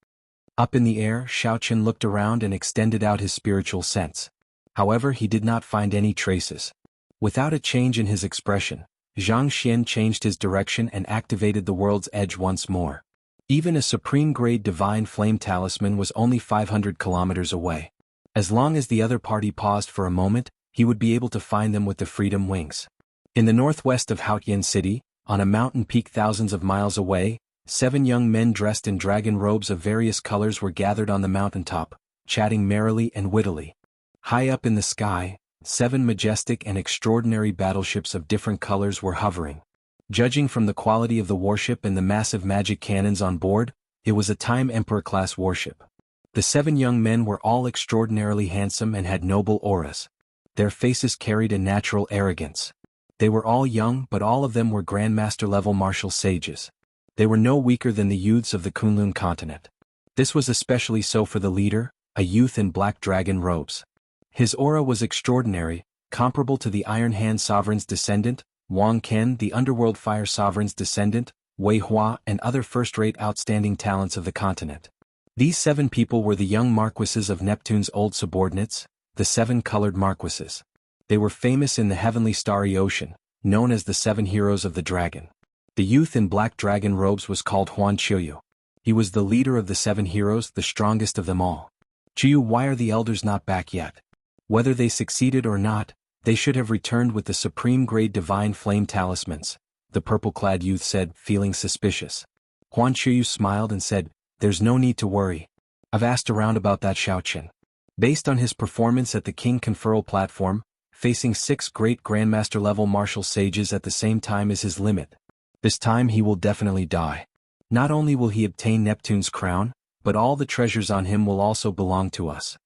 Up in the air, Xiaoqian looked around and extended out his spiritual sense. However, he did not find any traces. Without a change in his expression, Zhang Xian changed his direction and activated the world's edge once more. Even a supreme-grade divine flame talisman was only 500 kilometers away. As long as the other party paused for a moment, he would be able to find them with the Freedom Wings. In the northwest of Haotian City, on a mountain peak thousands of miles away, 7 young men dressed in dragon robes of various colors were gathered on the mountaintop, chatting merrily and wittily. High up in the sky, 7 majestic and extraordinary battleships of different colors were hovering. Judging from the quality of the warship and the massive magic cannons on board, it was a Time Emperor-class warship. The 7 young men were all extraordinarily handsome and had noble auras. Their faces carried a natural arrogance. They were all young, but all of them were Grandmaster-level martial sages. They were no weaker than the youths of the Kunlun continent. This was especially so for the leader, a youth in black dragon robes. His aura was extraordinary, comparable to the Iron Hand Sovereign's descendant, Wang Ken, the Underworld Fire Sovereign's descendant, Wei Hua, and other first-rate outstanding talents of the continent. These 7 people were the young marquises of Neptune's old subordinates, the 7 colored marquises. They were famous in the heavenly starry ocean, known as the 7 heroes of the dragon. The youth in black dragon robes was called Huan Qiuyu. He was the leader of the 7 heroes, the strongest of them all. Qiuyu, why are the elders not back yet? Whether they succeeded or not, they should have returned with the supreme-grade divine flame talismans, the purple-clad youth said, feeling suspicious. Huan Qiuyu smiled and said, "There's no need to worry. I've asked around about that Xiaoqin. Based on his performance at the King Conferral platform, facing 6 great Grandmaster-level martial sages at the same time is his limit. This time he will definitely die. Not only will he obtain Neptune's crown, but all the treasures on him will also belong to us."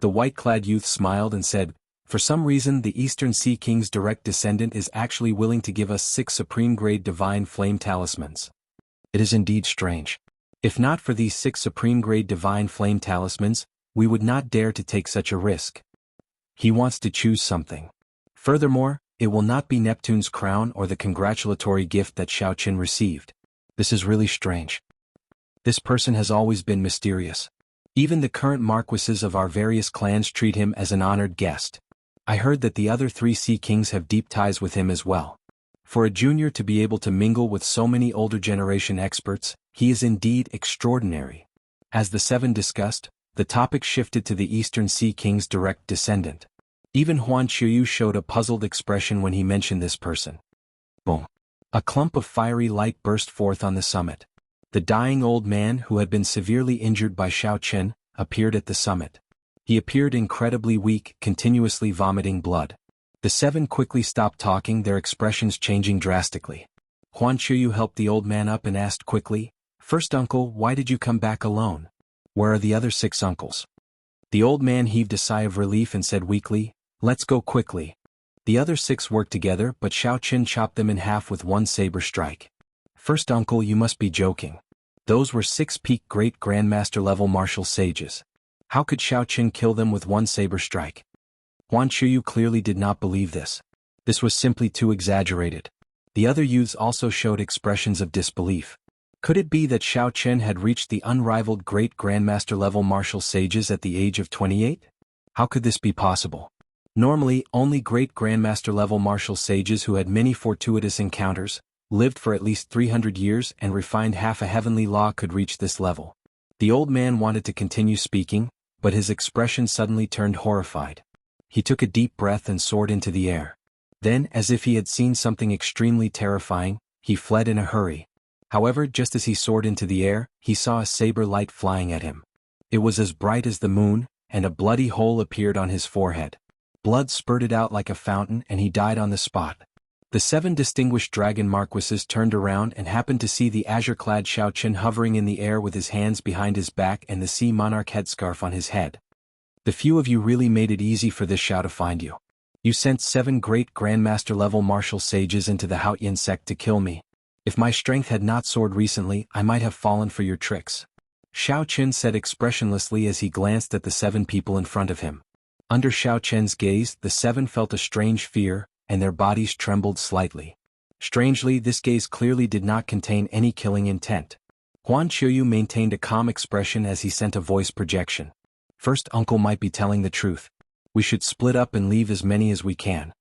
The white-clad youth smiled and said, "For some reason the Eastern Sea King's direct descendant is actually willing to give us 6 supreme-grade divine flame talismans. It is indeed strange. If not for these 6 supreme-grade divine flame talismans, we would not dare to take such a risk. He wants to choose something. Furthermore, it will not be Neptune's crown or the congratulatory gift that Xiaoqin received. This is really strange. This person has always been mysterious. Even the current marquises of our various clans treat him as an honored guest. I heard that the other 3 sea kings have deep ties with him as well. For a junior to be able to mingle with so many older generation experts, he is indeed extraordinary." As the 7 discussed, the topic shifted to the Eastern Sea King's direct descendant. Even Huan Qiuyu showed a puzzled expression when he mentioned this person. Boom! A clump of fiery light burst forth on the summit. The dying old man who had been severely injured by Xiaoqin appeared at the summit. He appeared incredibly weak, continuously vomiting blood. The 7 quickly stopped talking, their expressions changing drastically. Huan Qiuyu helped the old man up and asked quickly, "First uncle, why did you come back alone? Where are the other 6 uncles?" The old man heaved a sigh of relief and said weakly, "Let's go quickly." The other 6 worked together, but Xiaoqin chopped them in half with one saber strike. "First uncle, you must be joking. Those were 6 peak great grandmaster level martial sages. How could Xiaoqin kill them with one saber strike?" Huan Qiuyu clearly did not believe this. This was simply too exaggerated. The other youths also showed expressions of disbelief. Could it be that Xiaoqin had reached the unrivaled great grandmaster level martial sages at the age of 28? How could this be possible? Normally, only great grandmaster level martial sages who had many fortuitous encounters, lived for at least 300 years and refined half a heavenly law could reach this level. The old man wanted to continue speaking, but his expression suddenly turned horrified. He took a deep breath and soared into the air. Then, as if he had seen something extremely terrifying, he fled in a hurry. However, just as he soared into the air, he saw a saber light flying at him. It was as bright as the moon, and a bloody hole appeared on his forehead. Blood spurted out like a fountain and he died on the spot. The 7 distinguished dragon marquises turned around and happened to see the azure-clad Xiaoqin hovering in the air with his hands behind his back and the sea monarch headscarf on his head. "The few of you really made it easy for this Xiao to find you. You sent 7 great grandmaster-level martial sages into the Haotian sect to kill me. If my strength had not soared recently, I might have fallen for your tricks." Xiaoqin said expressionlessly as he glanced at the 7 people in front of him. Under Xiaoqin's gaze, the 7 felt a strange fear, and their bodies trembled slightly. Strangely, this gaze clearly did not contain any killing intent. Huan Qiuyu maintained a calm expression as he sent a voice projection. "First uncle might be telling the truth. We should split up and leave as many as we can."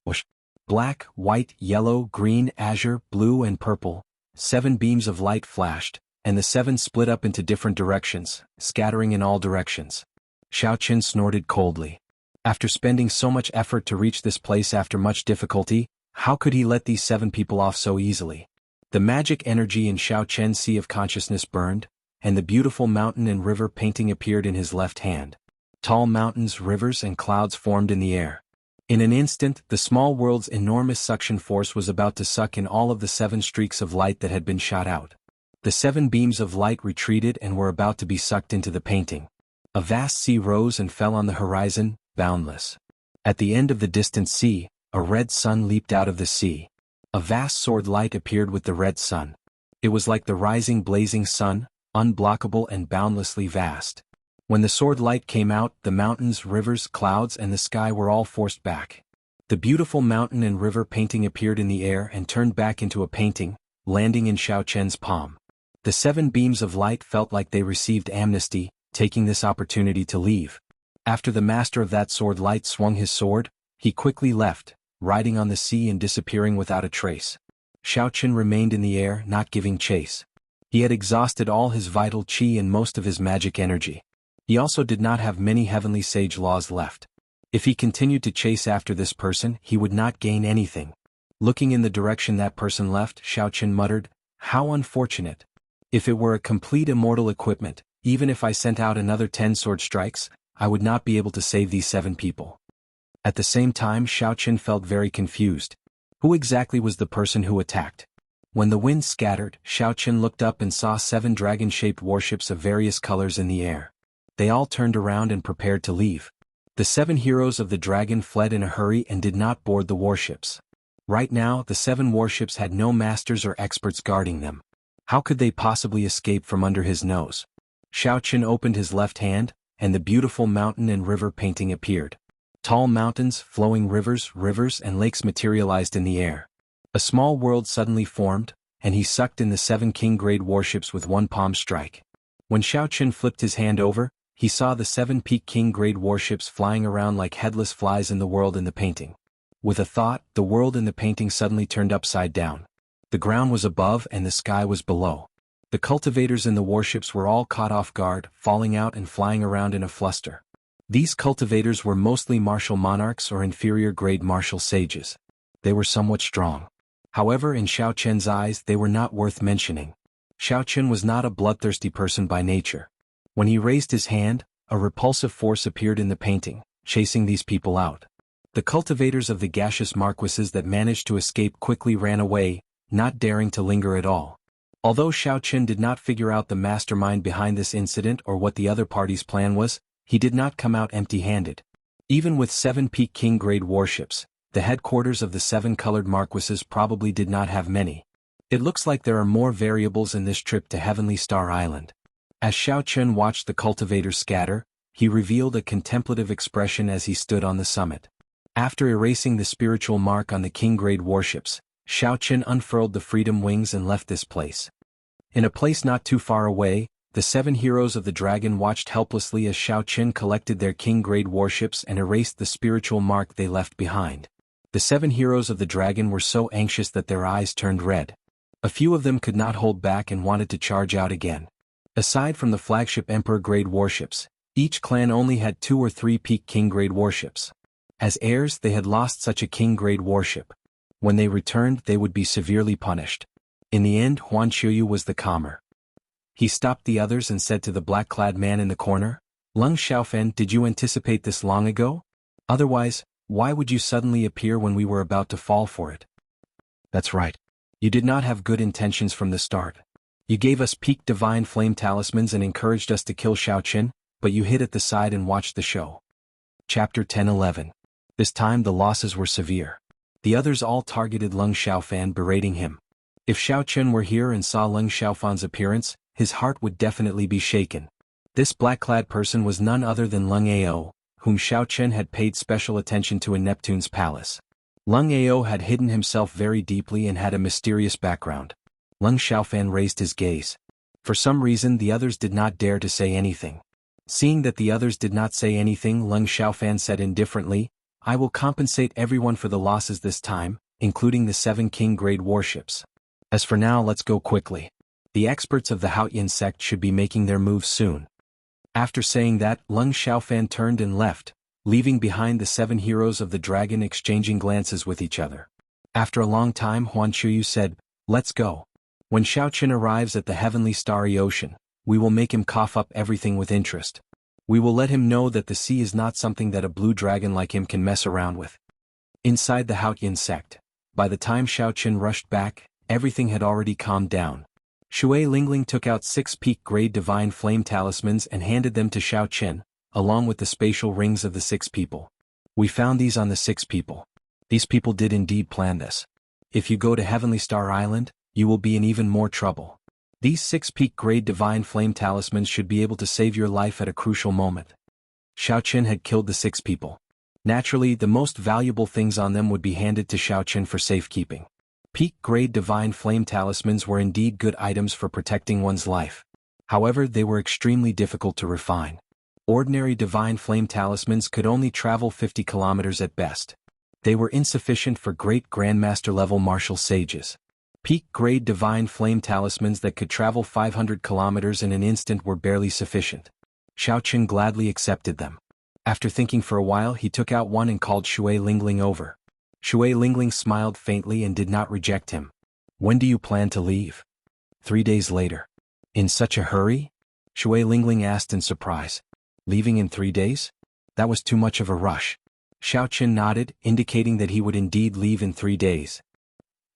Whoosh. Black, white, yellow, green, azure, blue and purple, 7 beams of light flashed, and the 7 split up into different directions, scattering in all directions. Xiaoqin snorted coldly. After spending so much effort to reach this place after much difficulty, how could he let these 7 people off so easily? The magic energy in Xiaoqin's sea of consciousness burned, and the beautiful mountain and river painting appeared in his left hand. Tall mountains, rivers and clouds formed in the air. In an instant, the small world's enormous suction force was about to suck in all of the 7 streaks of light that had been shot out. The 7 beams of light retreated and were about to be sucked into the painting. A vast sea rose and fell on the horizon, boundless. At the end of the distant sea, a red sun leaped out of the sea. A vast sword light appeared with the red sun. It was like the rising blazing sun, unblockable and boundlessly vast. When the sword light came out, the mountains, rivers, clouds and the sky were all forced back. The beautiful mountain and river painting appeared in the air and turned back into a painting, landing in Xiao Chen's palm. The 7 beams of light felt like they received amnesty, taking this opportunity to leave. After the master of that sword light swung his sword, he quickly left, riding on the sea and disappearing without a trace. Xiao Chen remained in the air, not giving chase. He had exhausted all his vital qi and most of his magic energy. He also did not have many heavenly sage laws left. If he continued to chase after this person, he would not gain anything. Looking in the direction that person left, Xiao Chen muttered, "How unfortunate. If it were a complete immortal equipment, even if I sent out another 10 sword strikes, I would not be able to save these 7 people." At the same time, Xiao Chen felt very confused. Who exactly was the person who attacked? When the wind scattered, Xiao Chen looked up and saw 7 dragon-shaped warships of various colors in the air. They all turned around and prepared to leave. The 7 heroes of the dragon fled in a hurry and did not board the warships. Right now, the 7 warships had no masters or experts guarding them. How could they possibly escape from under his nose? Xiao Chen opened his left hand, and the beautiful mountain and river painting appeared. Tall mountains, flowing rivers and lakes materialized in the air. A small world suddenly formed, and he sucked in the 7 king-grade warships with one palm strike. When Xiao Chen flipped his hand over, he saw the 7 peak king-grade warships flying around like headless flies in the world in the painting. With a thought, the world in the painting suddenly turned upside down. The ground was above and the sky was below. The cultivators in the warships were all caught off guard, falling out and flying around in a fluster. These cultivators were mostly martial monarchs or inferior-grade martial sages. They were somewhat strong. However, in Xiao Chen's eyes, they were not worth mentioning. Xiao Chen was not a bloodthirsty person by nature. When he raised his hand, a repulsive force appeared in the painting, chasing these people out. The cultivators of the gaseous marquises that managed to escape quickly ran away, not daring to linger at all. Although Xiao Chen did not figure out the mastermind behind this incident or what the other party's plan was, he did not come out empty-handed. Even with 7 peak king-grade warships, the headquarters of the 7 colored marquises probably did not have many. It looks like there are more variables in this trip to Heavenly Star Island. As Xiao Chen watched the cultivators scatter, he revealed a contemplative expression as he stood on the summit. After erasing the spiritual mark on the king-grade warships, Xiao Chen unfurled the freedom wings and left this place. In a place not too far away, the 7 heroes of the dragon watched helplessly as Xiao Chen collected their king-grade warships and erased the spiritual mark they left behind. The 7 heroes of the dragon were so anxious that their eyes turned red. A few of them could not hold back and wanted to charge out again. Aside from the flagship Emperor-grade warships, each clan only had 2 or 3 peak king-grade warships. As heirs, they had lost such a king-grade warship. When they returned, they would be severely punished. In the end, Huan Qiuyu was the calmer. He stopped the others and said to the black-clad man in the corner, "Lung Xiaofan, did you anticipate this long ago? Otherwise, why would you suddenly appear when we were about to fall for it?" "That's right. You did not have good intentions from the start. You gave us peak divine flame talismans and encouraged us to kill Xiao Chen, but you hid at the side and watched the show." Chapter 10-11. This time the losses were severe. The others all targeted Lung Xiaofan, berating him. If Xiao Chen were here and saw Lung Xiaofan's appearance, his heart would definitely be shaken. This black-clad person was none other than Lung Ao, whom Xiao Chen had paid special attention to in Neptune's palace. Lung Ao had hidden himself very deeply and had a mysterious background. Lung Xiaofan raised his gaze. For some reason the others did not dare to say anything. Seeing that the others did not say anything, Lung Xiaofan said indifferently, "I will compensate everyone for the losses this time, including the 7 king-grade warships. As for now, let's go quickly. The experts of the Haoyan sect should be making their moves soon." After saying that, Lung Xiaofan turned and left, leaving behind the 7 heroes of the dragon exchanging glances with each other. After a long time, Huan Qiuyu said, "Let's go. When Xiao Chen arrives at the heavenly starry ocean, we will make him cough up everything with interest. We will let him know that the sea is not something that a blue dragon like him can mess around with." Inside the Haoyan sect, by the time Xiao Chen rushed back, everything had already calmed down. Shui Lingling took out 6 peak-grade divine flame talismans and handed them to Xiao Chen, along with the spatial rings of the 6 people. "We found these on the 6 people. These people did indeed plan this. If you go to Heavenly Star Island, you will be in even more trouble. These 6 peak grade divine flame talismans should be able to save your life at a crucial moment. Xiao Qin had killed the 6 people. Naturally, the most valuable things on them would be handed to Xiao Qin for safekeeping. Peak grade divine flame talismans were indeed good items for protecting one's life. However, they were extremely difficult to refine. Ordinary divine flame talismans could only travel 50 kilometers at best. They were insufficient for great grandmaster level martial sages. Peak grade divine flame talismans that could travel 500 kilometers in an instant were barely sufficient. Xiao Qin gladly accepted them. After thinking for a while, he took out one and called Shui Lingling over. Shui Lingling smiled faintly and did not reject him. When do you plan to leave? 3 days later. In such a hurry? Shui Lingling asked in surprise. Leaving in 3 days? That was too much of a rush. Xiao Qin nodded, indicating that he would indeed leave in 3 days.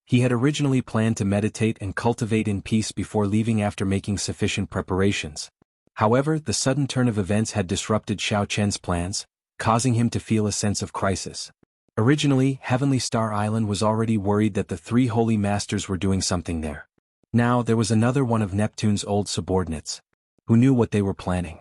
He had originally planned to meditate and cultivate in peace before leaving after making sufficient preparations. However, the sudden turn of events had disrupted Xiao Qian's plans, causing him to feel a sense of crisis. Originally, Heavenly Star Island was already worried that the 3 holy masters were doing something there. Now there was another one of Neptune's old subordinates. Who knew what they were planning?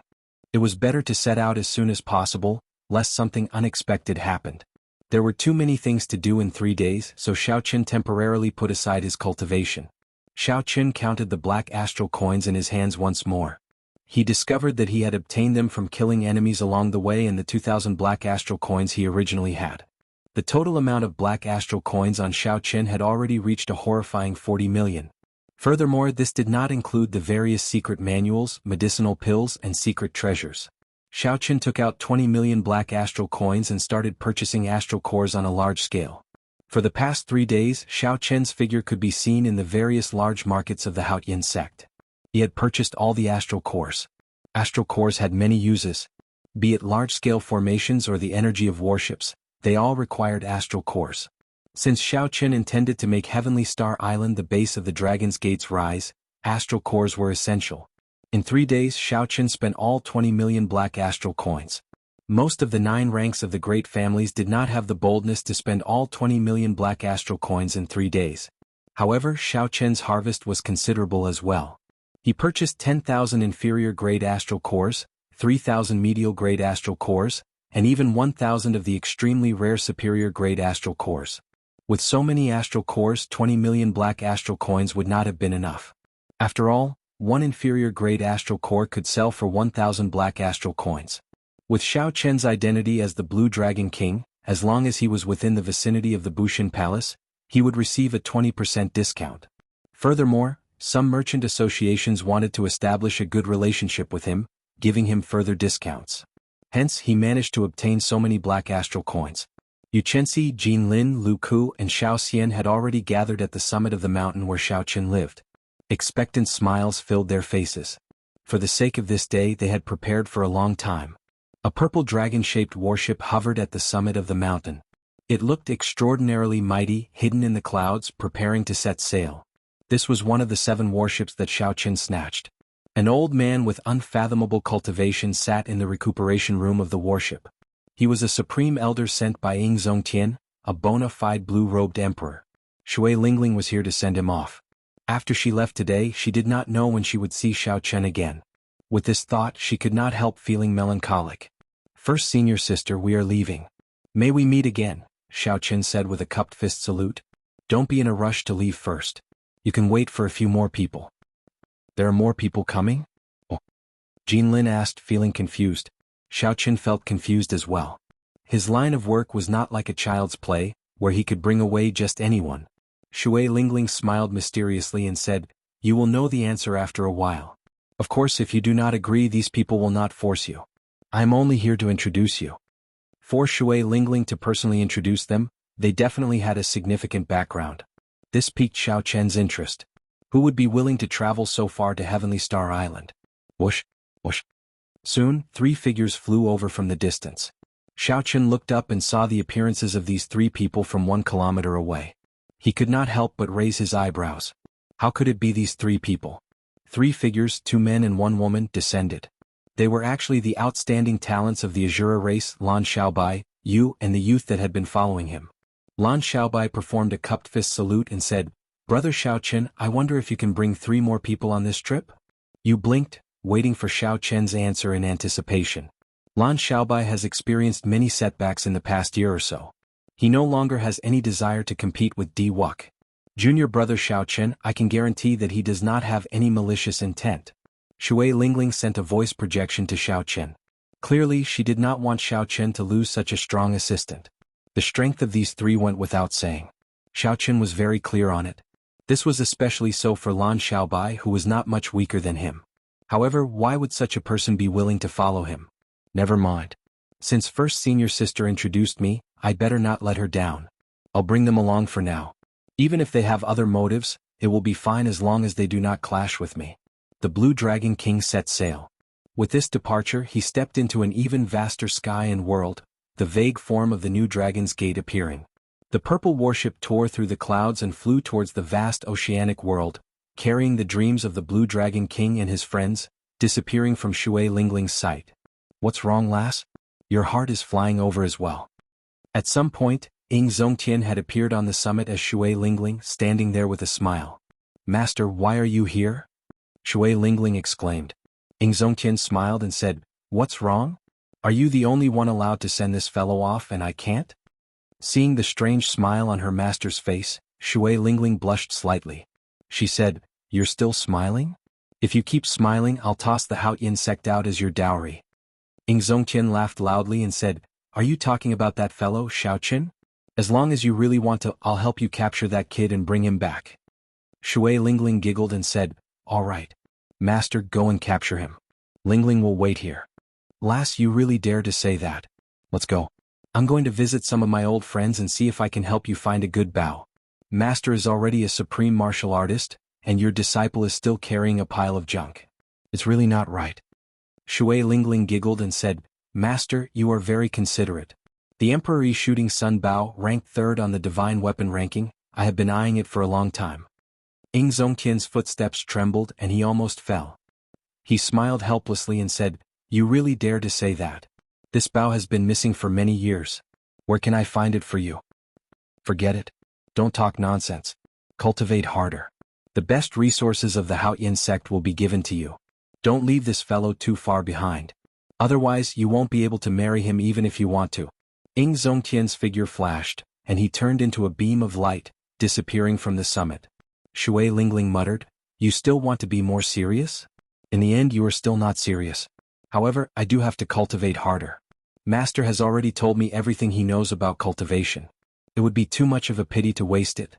It was better to set out as soon as possible, lest something unexpected happened. There were too many things to do in 3 days, so Xiao Qin temporarily put aside his cultivation. Xiao Qin counted the black astral coins in his hands once more. He discovered that he had obtained them from killing enemies along the way and the 2,000 black astral coins he originally had. The total amount of black astral coins on Xiao Qin had already reached a horrifying 40 million. Furthermore, this did not include the various secret manuals, medicinal pills, and secret treasures. Xiao Qin took out 20 million black astral coins and started purchasing astral cores on a large scale. For the past 3 days, Xiao Qin's figure could be seen in the various large markets of the Haotian sect. He had purchased all the astral cores. Astral cores had many uses. Be it large-scale formations or the energy of warships, they all required astral cores. Since Xiao Qin intended to make Heavenly Star Island the base of the Dragon's Gate's rise, astral cores were essential. In 3 days, Xiao Qin spent all 20 million black astral coins. Most of the 9 ranks of the great families did not have the boldness to spend all 20 million black astral coins in 3 days. However, Xiao Qin's harvest was considerable as well. He purchased 10,000 inferior grade astral cores, 3,000 medial grade astral cores, and even 1,000 of the extremely rare superior grade astral cores. With so many astral cores, 20 million black astral coins would not have been enough. After all, one inferior grade astral core could sell for 1,000 black astral coins. With Xiao Qian's identity as the Blue Dragon King, as long as he was within the vicinity of the Bushin Palace, he would receive a 20% discount. Furthermore, some merchant associations wanted to establish a good relationship with him, giving him further discounts. Hence, he managed to obtain so many black astral coins. Yu Chenxi, Jin Lin, Lu Ku, and Xiao Xian had already gathered at the summit of the mountain where Xiao Qin lived. Expectant smiles filled their faces. For the sake of this day they had prepared for a long time. A purple dragon-shaped warship hovered at the summit of the mountain. It looked extraordinarily mighty, hidden in the clouds, preparing to set sail. This was one of the 7 warships that Xiao Qin snatched. An old man with unfathomable cultivation sat in the recuperation room of the warship. He was a supreme elder sent by Ying Zongtian, a bona fide blue-robed emperor. Shui Lingling was here to send him off. After she left today, she did not know when she would see Xiao Qian again. With this thought, she could not help feeling melancholic. First senior sister, we are leaving. May we meet again, Xiao Qian said with a cupped fist salute. Don't be in a rush to leave first. You can wait for a few more people. There are more people coming? Oh. Jin Lin asked, feeling confused. Xiao Qian felt confused as well. His line of work was not like a child's play, where he could bring away just anyone. Shui Lingling smiled mysteriously and said, You will know the answer after a while. Of course, if you do not agree, these people will not force you. I am only here to introduce you. For Shui Lingling to personally introduce them, they definitely had a significant background. This piqued Xiao Qian's interest. Who would be willing to travel so far to Heavenly Star Island? Whoosh, whoosh. Soon, 3 figures flew over from the distance. Xiao Qian looked up and saw the appearances of these 3 people from 1 kilometer away. He could not help but raise his eyebrows. How could it be these 3 people? 3 figures, 2 men and 1 woman, descended. They were actually the outstanding talents of the Azura race, Lan Xiaobai, Yu, and the youth that had been following him. Lan Xiaobai performed a cupped fist salute and said, Brother Xiaochen, I wonder if you can bring 3 more people on this trip? You blinked, waiting for Xiaochen's answer in anticipation. Lan Xiaobai has experienced many setbacks in the past year or so. He no longer has any desire to compete with Di Wuk. Junior brother Xiaochen, I can guarantee that he does not have any malicious intent. Shui Lingling sent a voice projection to Xiaochen. Clearly, she did not want Xiaochen to lose such a strong assistant. The strength of these 3 went without saying. Xiaochen was very clear on it. This was especially so for Lan Xiaobai, who was not much weaker than him. However, why would such a person be willing to follow him? Never mind. Since first senior sister introduced me, I'd better not let her down. I'll bring them along for now. Even if they have other motives, it will be fine as long as they do not clash with me. The Blue Dragon King set sail. With this departure he stepped into an even vaster sky and world, the vague form of the new Dragon's Gate appearing. The purple warship tore through the clouds and flew towards the vast oceanic world, carrying the dreams of the Blue Dragon King and his friends, disappearing from Shui Lingling's sight. What's wrong, lass? Your heart is flying over as well. At some point, Ying Zongtian had appeared on the summit as Shui Lingling, standing there with a smile. Master, why are you here? Shui Lingling exclaimed. Ying Zongtian smiled and said, What's wrong? Are you the only one allowed to send this fellow off and I can't? Seeing the strange smile on her master's face, Shui Lingling blushed slightly. She said, You're still smiling? If you keep smiling, I'll toss the Haut insect out as your dowry. Ying Zongtian laughed loudly and said, Are you talking about that fellow, Xiaochen? As long as you really want to, I'll help you capture that kid and bring him back. Shui Lingling giggled and said, All right. Master, go and capture him. Lingling will wait here. Lass, you really dare to say that? Let's go. I'm going to visit some of my old friends and see if I can help you find a good bow. Master is already a supreme martial artist, and your disciple is still carrying a pile of junk. It's really not right. Shui Lingling giggled and said, Master, you are very considerate. The Emperor Yi shooting Sun Bao ranked 3rd on the divine weapon ranking. I have been eyeing it for a long time. Ying Zongtian's footsteps trembled and he almost fell. He smiled helplessly and said, You really dare to say that? This bow has been missing for many years. Where can I find it for you? Forget it. Don't talk nonsense. Cultivate harder. The best resources of the Haoyin sect will be given to you. Don't leave this fellow too far behind. Otherwise, you won't be able to marry him even if you want to. Ying Zongtian's figure flashed, and he turned into a beam of light, disappearing from the summit. Shui Lingling muttered, You still want to be more serious? In the end, you are still not serious. However, I do have to cultivate harder. Master has already told me everything he knows about cultivation. It would be too much of a pity to waste it.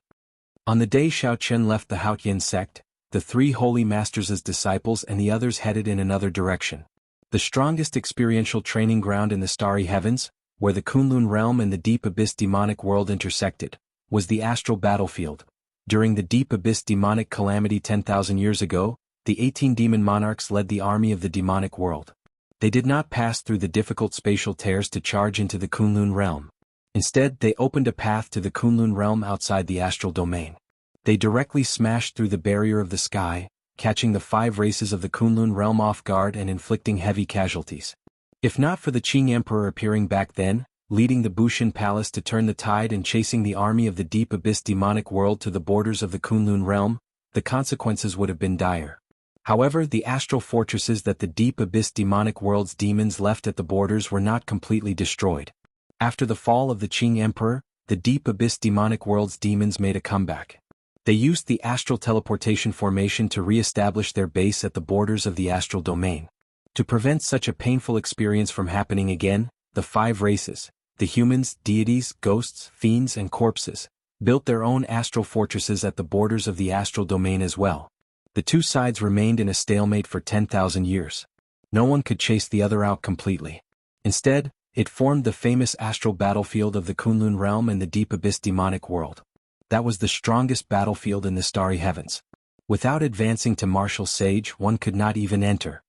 On the day Xiaochen left the Haoyin sect, the 3 holy masters as disciples and the others headed in another direction. The strongest experiential training ground in the starry heavens, where the Kunlun realm and the Deep Abyss demonic world intersected, was the astral battlefield. During the Deep Abyss demonic calamity 10,000 years ago, the 18 demon monarchs led the army of the demonic world. They did not pass through the difficult spatial tears to charge into the Kunlun realm. Instead, they opened a path to the Kunlun realm outside the astral domain. They directly smashed through the barrier of the sky, catching the 5 races of the Kunlun realm off guard and inflicting heavy casualties. If not for the Qing Emperor appearing back then, leading the Bushin Palace to turn the tide and chasing the army of the Deep Abyss demonic world to the borders of the Kunlun realm, the consequences would have been dire. However, the astral fortresses that the Deep Abyss demonic world's demons left at the borders were not completely destroyed. After the fall of the Qing Emperor, the Deep Abyss demonic world's demons made a comeback. They used the astral teleportation formation to re-establish their base at the borders of the astral domain. To prevent such a painful experience from happening again, the 5 races, the humans, deities, ghosts, fiends and corpses, built their own astral fortresses at the borders of the astral domain as well. The 2 sides remained in a stalemate for 10,000 years. No one could chase the other out completely. Instead, it formed the famous astral battlefield of the Kunlun realm and the Deep Abyss demonic world. That was the strongest battlefield in the starry heavens. Without advancing to martial sage, one could not even enter.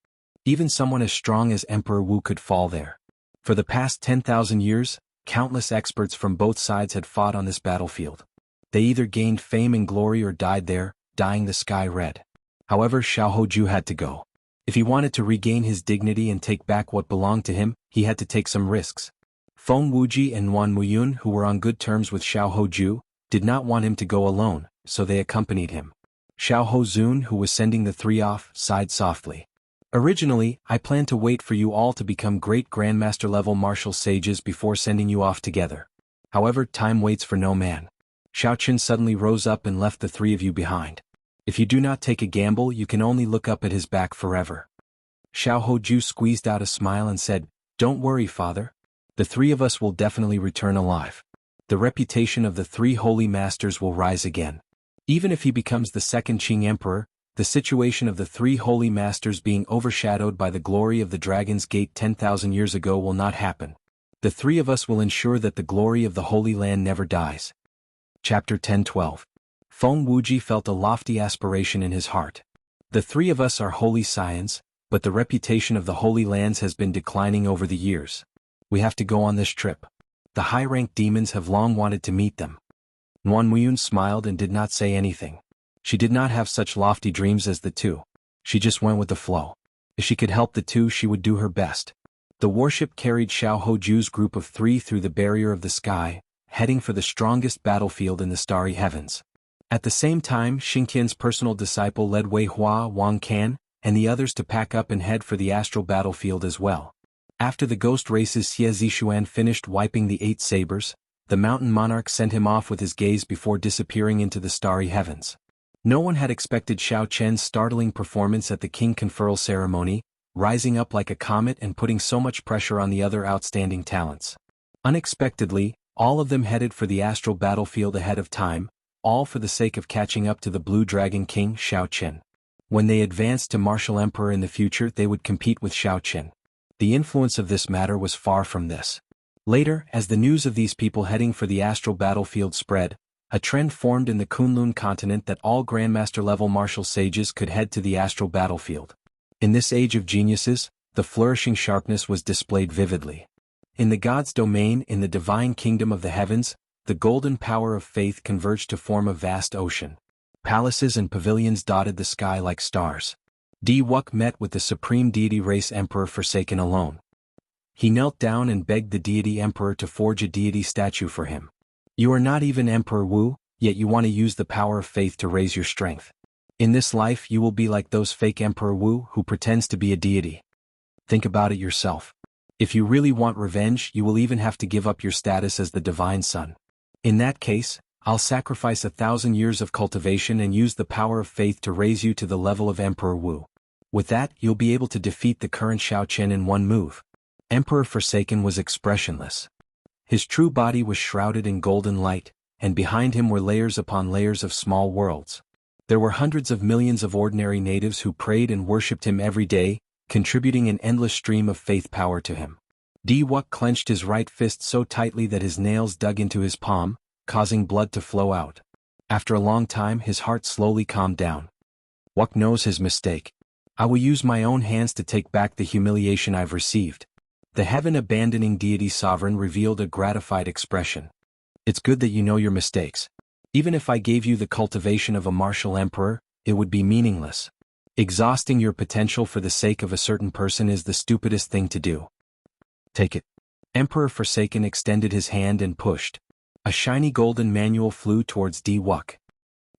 Even someone as strong as Emperor Wu could fall there. For the past 10,000 years, countless experts from both sides had fought on this battlefield. They either gained fame and glory or died there, dyeing the sky red. However, Xiao Hoju had to go. If he wanted to regain his dignity and take back what belonged to him, he had to take some risks. Feng Wuji and Wan Muyun, who were on good terms with Xiao Hoju, did not want him to go alone, so they accompanied him. Xiao Hozun, who was sending the three off, sighed softly. Originally, I planned to wait for you all to become great grandmaster-level martial sages before sending you off together. However, time waits for no man. Xiao Qin suddenly rose up and left the three of you behind. If you do not take a gamble, you can only look up at his back forever. Xiao Hoju squeezed out a smile and said, Don't worry, father. The three of us will definitely return alive. The reputation of the three holy masters will rise again. Even if he becomes the second Qing emperor, the situation of the three holy masters being overshadowed by the glory of the Dragon's Gate 10,000 years ago will not happen. The three of us will ensure that the glory of the Holy Land never dies. Chapter 10:12. Feng Wuji felt a lofty aspiration in his heart. The three of us are holy scions, but the reputation of the Holy Lands has been declining over the years. We have to go on this trip. The high-ranked demons have long wanted to meet them. Nguyen Muyun smiled and did not say anything. She did not have such lofty dreams as the two. She just went with the flow. If she could help the two, she would do her best. The warship carried Xiao Hoju's group of three through the barrier of the sky, heading for the strongest battlefield in the starry heavens. At the same time, Xingqian's personal disciple led Wei Hua, Wang Can, and the others to pack up and head for the astral battlefield as well. After the ghost races Xie Zishuan finished wiping the 8 sabers, the mountain monarch sent him off with his gaze before disappearing into the starry heavens. No one had expected Xiao Chen's startling performance at the king conferral ceremony, rising up like a comet and putting so much pressure on the other outstanding talents. Unexpectedly, all of them headed for the astral battlefield ahead of time, all for the sake of catching up to the Blue Dragon King Xiao Chen. When they advanced to martial emperor in the future, they would compete with Xiao Chen. The influence of this matter was far from this. Later, as the news of these people heading for the astral battlefield spread, a trend formed in the Kunlun continent that all Grandmaster-level martial sages could head to the astral battlefield. In this age of geniuses, the flourishing sharpness was displayed vividly. In the God's domain, in the divine kingdom of the heavens, the golden power of faith converged to form a vast ocean. Palaces and pavilions dotted the sky like stars. Di Wuk met with the supreme deity race Emperor Forsaken alone. He knelt down and begged the deity emperor to forge a deity statue for him. You are not even Emperor Wu, yet you want to use the power of faith to raise your strength. In this life you will be like those fake Emperor Wu who pretends to be a deity. Think about it yourself. If you really want revenge, you will even have to give up your status as the divine son. In that case, I'll sacrifice 1,000 years of cultivation and use the power of faith to raise you to the level of Emperor Wu. With that, you'll be able to defeat the current Xiao Chen in one move. Emperor Forsaken was expressionless. His true body was shrouded in golden light, and behind him were layers upon layers of small worlds. There were hundreds of millions of ordinary natives who prayed and worshipped him every day, contributing an endless stream of faith power to him. Di Wuk clenched his right fist so tightly that his nails dug into his palm, causing blood to flow out. After a long time, his heart slowly calmed down. Wuk knows his mistake. I will use my own hands to take back the humiliation I've received. The heaven-abandoning deity sovereign revealed a gratified expression. It's good that you know your mistakes. Even if I gave you the cultivation of a martial emperor, it would be meaningless. Exhausting your potential for the sake of a certain person is the stupidest thing to do. Take it. Emperor Forsaken extended his hand and pushed. A shiny golden manual flew towards Di Wuk.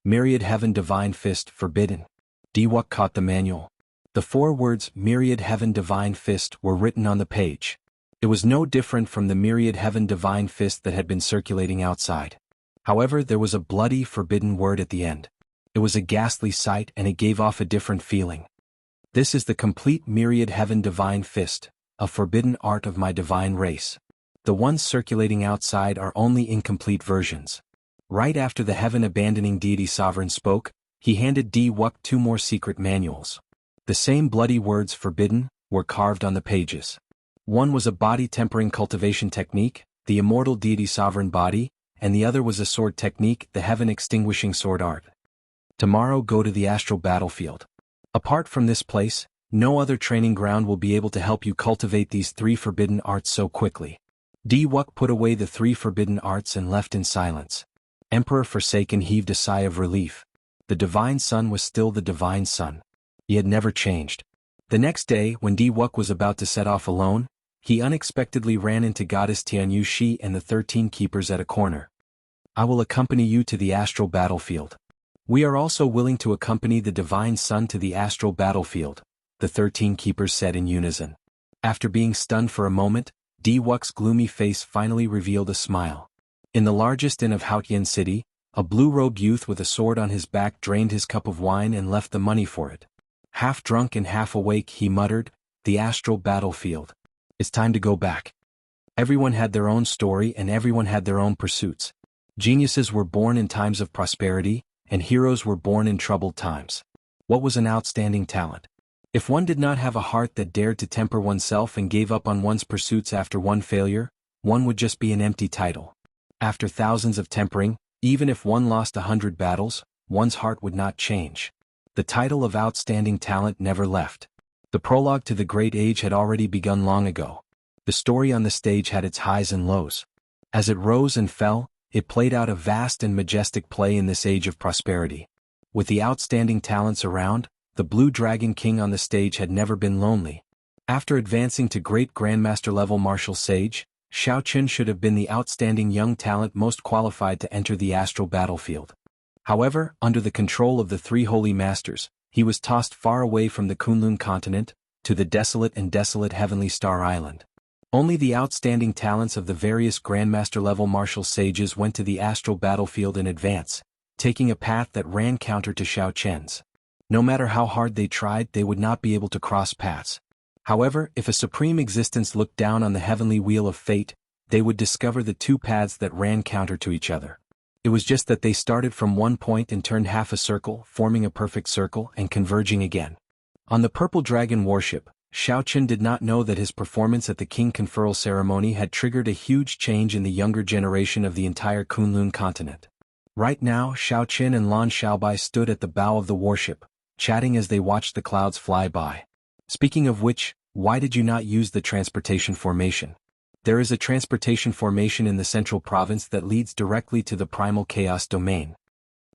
Myriad Heaven Divine Fist Forbidden. Di Wuk caught the manual. The 4 words Myriad Heaven Divine Fist were written on the page. It was no different from the Myriad Heaven Divine Fist that had been circulating outside. However, there was a bloody, forbidden word at the end. It was a ghastly sight and it gave off a different feeling. This is the complete Myriad Heaven Divine Fist, a forbidden art of my divine race. The ones circulating outside are only incomplete versions. Right after the heaven-abandoning deity sovereign spoke, he handed Di Wuk 2 more secret manuals. The same bloody words forbidden were carved on the pages. One was a body-tempering cultivation technique, the immortal deity sovereign body, and the other was a sword technique, the heaven-extinguishing sword art. Tomorrow go to the astral battlefield. Apart from this place, no other training ground will be able to help you cultivate these 3 forbidden arts so quickly. Di Wuk put away the 3 forbidden arts and left in silence. Emperor Forsaken heaved a sigh of relief. The divine son was still the divine son. He had never changed. The next day, when Di Wuk was about to set off alone, he unexpectedly ran into Goddess Tianyu Shi and the 13 keepers at a corner. I will accompany you to the astral battlefield. We are also willing to accompany the divine sun to the astral battlefield, the 13 keepers said in unison. After being stunned for a moment, Diwuk's gloomy face finally revealed a smile. In the largest inn of Haotian City, a blue-robed youth with a sword on his back drained his cup of wine and left the money for it. Half drunk and half awake, he muttered, "The astral battlefield. It's time to go back." Everyone had their own story and everyone had their own pursuits. Geniuses were born in times of prosperity, and heroes were born in troubled times. What was an outstanding talent? If one did not have a heart that dared to temper oneself and gave up on one's pursuits after one failure, one would just be an empty title. After thousands of tempering, even if one lost 100 battles, one's heart would not change. The title of outstanding talent never left. The prologue to the great age had already begun long ago. The story on the stage had its highs and lows. As it rose and fell, it played out a vast and majestic play in this age of prosperity. With the outstanding talents around, the Blue Dragon King on the stage had never been lonely. After advancing to great Grandmaster level martial sage, Xiao Qin should have been the outstanding young talent most qualified to enter the astral battlefield. However, under the control of the three holy masters, he was tossed far away from the Kunlun continent, to the desolate Heavenly Star Island. Only the outstanding talents of the various Grandmaster level martial sages went to the astral battlefield in advance, taking a path that ran counter to Xiao Qian's. No matter how hard they tried, they would not be able to cross paths. However, if a supreme existence looked down on the heavenly wheel of fate, they would discover the two paths that ran counter to each other. It was just that they started from one point and turned half a circle, forming a perfect circle and converging again. On the Purple Dragon warship, Xiao Qin did not know that his performance at the King Conferral ceremony had triggered a huge change in the younger generation of the entire Kunlun continent. Right now, Xiao Qin and Lan Xiaobai stood at the bow of the warship, chatting as they watched the clouds fly by. Speaking of which, why did you not use the transportation formation? There is a transportation formation in the central province that leads directly to the primal chaos domain.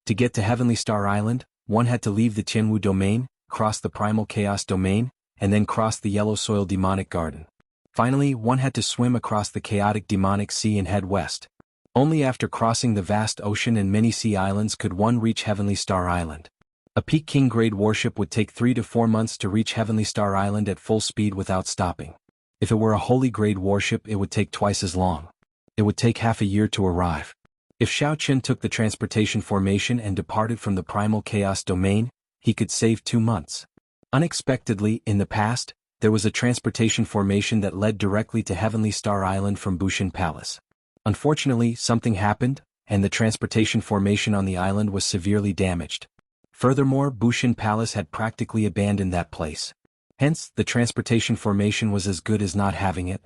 To get to Heavenly Star Island, one had to leave the Tianwu domain, cross the primal chaos domain, and then cross the yellow soil demonic garden. Finally, one had to swim across the chaotic demonic sea and head west. Only after crossing the vast ocean and many sea islands could one reach Heavenly Star Island. A Peak King grade warship would take 3 to 4 months to reach Heavenly Star Island at full speed without stopping. If it were a holy grade warship, it would take twice as long. It would take half a year to arrive. If Xiao Qin took the transportation formation and departed from the primal chaos domain, he could save 2 months. Unexpectedly, in the past, there was a transportation formation that led directly to Heavenly Star Island from Bushin Palace. Unfortunately, something happened, and the transportation formation on the island was severely damaged. Furthermore, Bushin Palace had practically abandoned that place. Hence, the transportation formation was as good as not having it.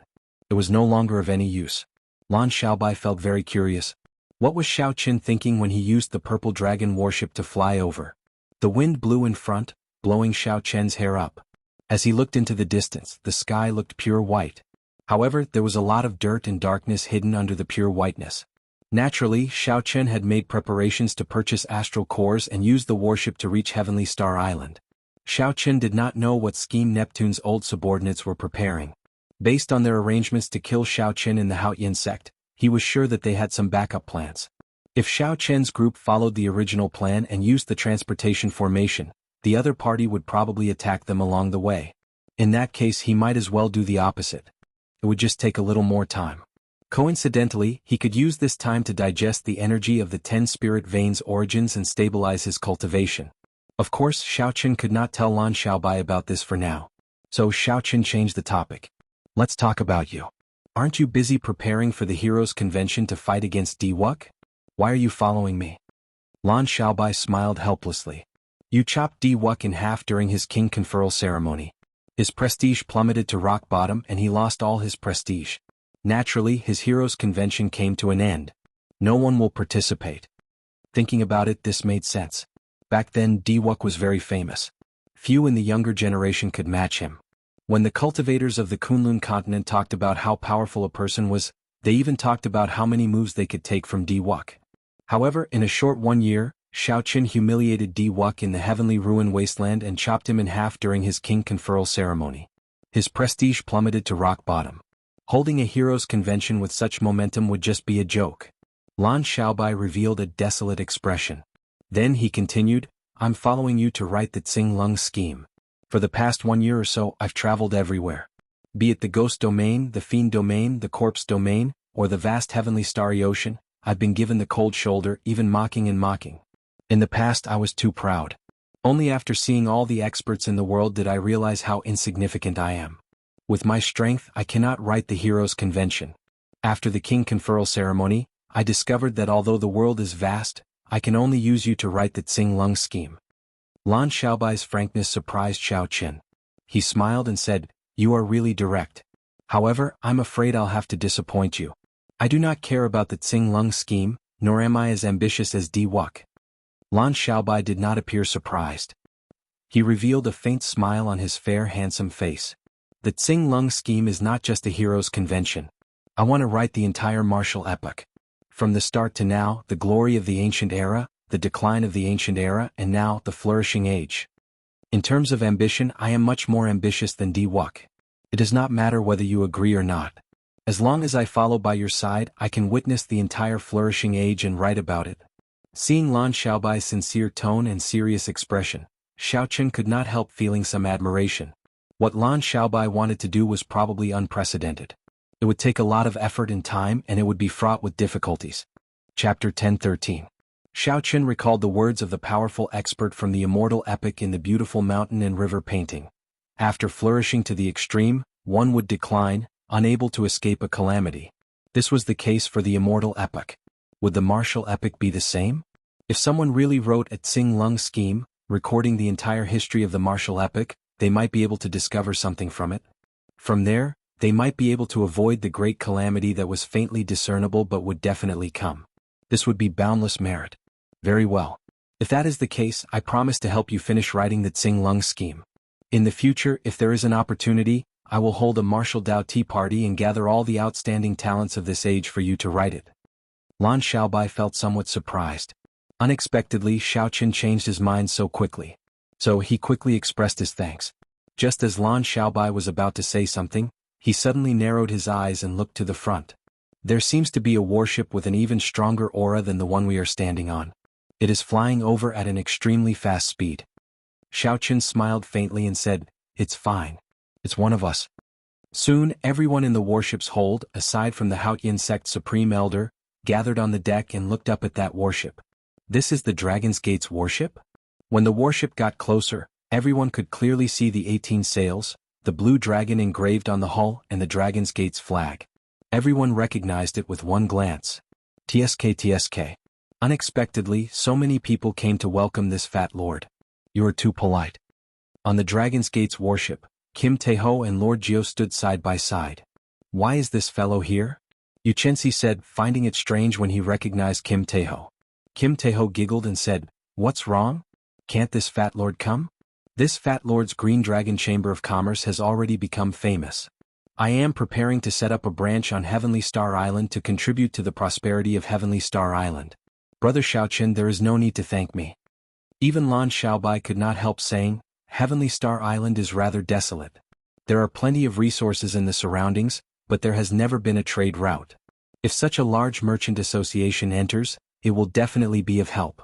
It was no longer of any use. Lan Xiaobai felt very curious. What was Xiao Qin thinking when he used the Purple Dragon warship to fly over? The wind blew in front, blowing Xiao Qian's hair up. As he looked into the distance, the sky looked pure white. However, there was a lot of dirt and darkness hidden under the pure whiteness. Naturally, Xiao Qin had made preparations to purchase astral cores and use the warship to reach Heavenly Star Island. Xiao Qin did not know what scheme Neptune's old subordinates were preparing. Based on their arrangements to kill Xiao Qin in the Haotian sect, he was sure that they had some backup plans. If Xiao Qian's group followed the original plan and used the transportation formation, the other party would probably attack them along the way. In that case, he might as well do the opposite. It would just take a little more time. Coincidentally, he could use this time to digest the energy of the 10 spirit veins' origins and stabilize his cultivation. Of course, Xiao Qin could not tell Lan Xiaobai about this for now. So Xiao Qin changed the topic. Let's talk about you. Aren't you busy preparing for the Heroes Convention to fight against Diwuk? Why are you following me? Lan Xiaobai smiled helplessly. You chopped Diwuk in half during his king conferral ceremony. His prestige plummeted to rock bottom and he lost all his prestige. Naturally, his Heroes Convention came to an end. No one will participate. Thinking about it, this made sense. Back then, Diwuk was very famous. Few in the younger generation could match him. When the cultivators of the Kunlun continent talked about how powerful a person was, they even talked about how many moves they could take from Diwuk. However, in a short 1 year, Xiao Qin humiliated Diwuk in the heavenly ruin wasteland and chopped him in half during his king conferral ceremony. His prestige plummeted to rock bottom. Holding a Heroes Convention with such momentum would just be a joke. Lan Xiaobai revealed a desolate expression. Then he continued, I'm following you to write the Tsing Lung scheme. For the past 1 year or so I've traveled everywhere. Be it the ghost domain, the fiend domain, the corpse domain, or the vast heavenly starry ocean, I've been given the cold shoulder, even mocking and mocking. In the past I was too proud. Only after seeing all the experts in the world did I realize how insignificant I am. With my strength I cannot write the hero's convention. After the king conferral ceremony, I discovered that although the world is vast, I can only use you to write the Tsing Lung scheme. Lan Xiaobai's frankness surprised Xiao Qin. He smiled and said, You are really direct. However, I'm afraid I'll have to disappoint you. I do not care about the Tsing Lung scheme, nor am I as ambitious as Di Wuk. Lan Xiaobai did not appear surprised. He revealed a faint smile on his fair handsome face. The Tsing Lung scheme is not just a hero's convention. I want to write the entire martial epic. From the start to now, the glory of the ancient era, the decline of the ancient era, and now, the flourishing age. In terms of ambition, I am much more ambitious than Di Wuk. It does not matter whether you agree or not. As long as I follow by your side, I can witness the entire flourishing age and write about it. Seeing Lan Xiaobai's sincere tone and serious expression, Xiao Qin could not help feeling some admiration. What Lan Xiaobai wanted to do was probably unprecedented. It would take a lot of effort and time, and it would be fraught with difficulties. Chapter 10:13. Xiao Qin recalled the words of the powerful expert from the immortal epic in the beautiful mountain and river painting. After flourishing to the extreme, one would decline, unable to escape a calamity. This was the case for the immortal epic. Would the martial epic be the same? If someone really wrote a Tsing Lung scheme, recording the entire history of the martial epic, they might be able to discover something from it. From there, they might be able to avoid the great calamity that was faintly discernible but would definitely come. This would be boundless merit. Very well. If that is the case, I promise to help you finish writing the Tsing Lung scheme. In the future, if there is an opportunity, I will hold a martial Dao tea party and gather all the outstanding talents of this age for you to write it. Lan Xiaobai felt somewhat surprised. Unexpectedly, Xiao Qin changed his mind so quickly. So he quickly expressed his thanks. Just as Lan Xiaobai was about to say something, he suddenly narrowed his eyes and looked to the front. There seems to be a warship with an even stronger aura than the one we are standing on. It is flying over at an extremely fast speed. Xiao Qin smiled faintly and said, It's fine. It's one of us. Soon, everyone in the warship's hold, aside from the Haotian sect Supreme Elder, gathered on the deck and looked up at that warship. This is the Dragon's Gate's warship? When the warship got closer, everyone could clearly see the 18 sails, the blue dragon engraved on the hull, and the Dragon's Gate's flag. Everyone recognized it with one glance. TSK. Unexpectedly, so many people came to welcome this fat lord. You are too polite. On the Dragon's Gate's warship, Kim Taeho and Lord Jiao stood side by side. Why is this fellow here? Yu Chenxi said, finding it strange when he recognized Kim Taeho. Kim Taeho giggled and said, What's wrong? Can't this fat lord come? This fat lord's Green Dragon Chamber of Commerce has already become famous. I am preparing to set up a branch on Heavenly Star Island to contribute to the prosperity of Heavenly Star Island. Brother Xiao Qin, there is no need to thank me. Even Lan Xiaobai could not help saying, Heavenly Star Island is rather desolate. There are plenty of resources in the surroundings, but there has never been a trade route. If such a large merchant association enters, it will definitely be of help.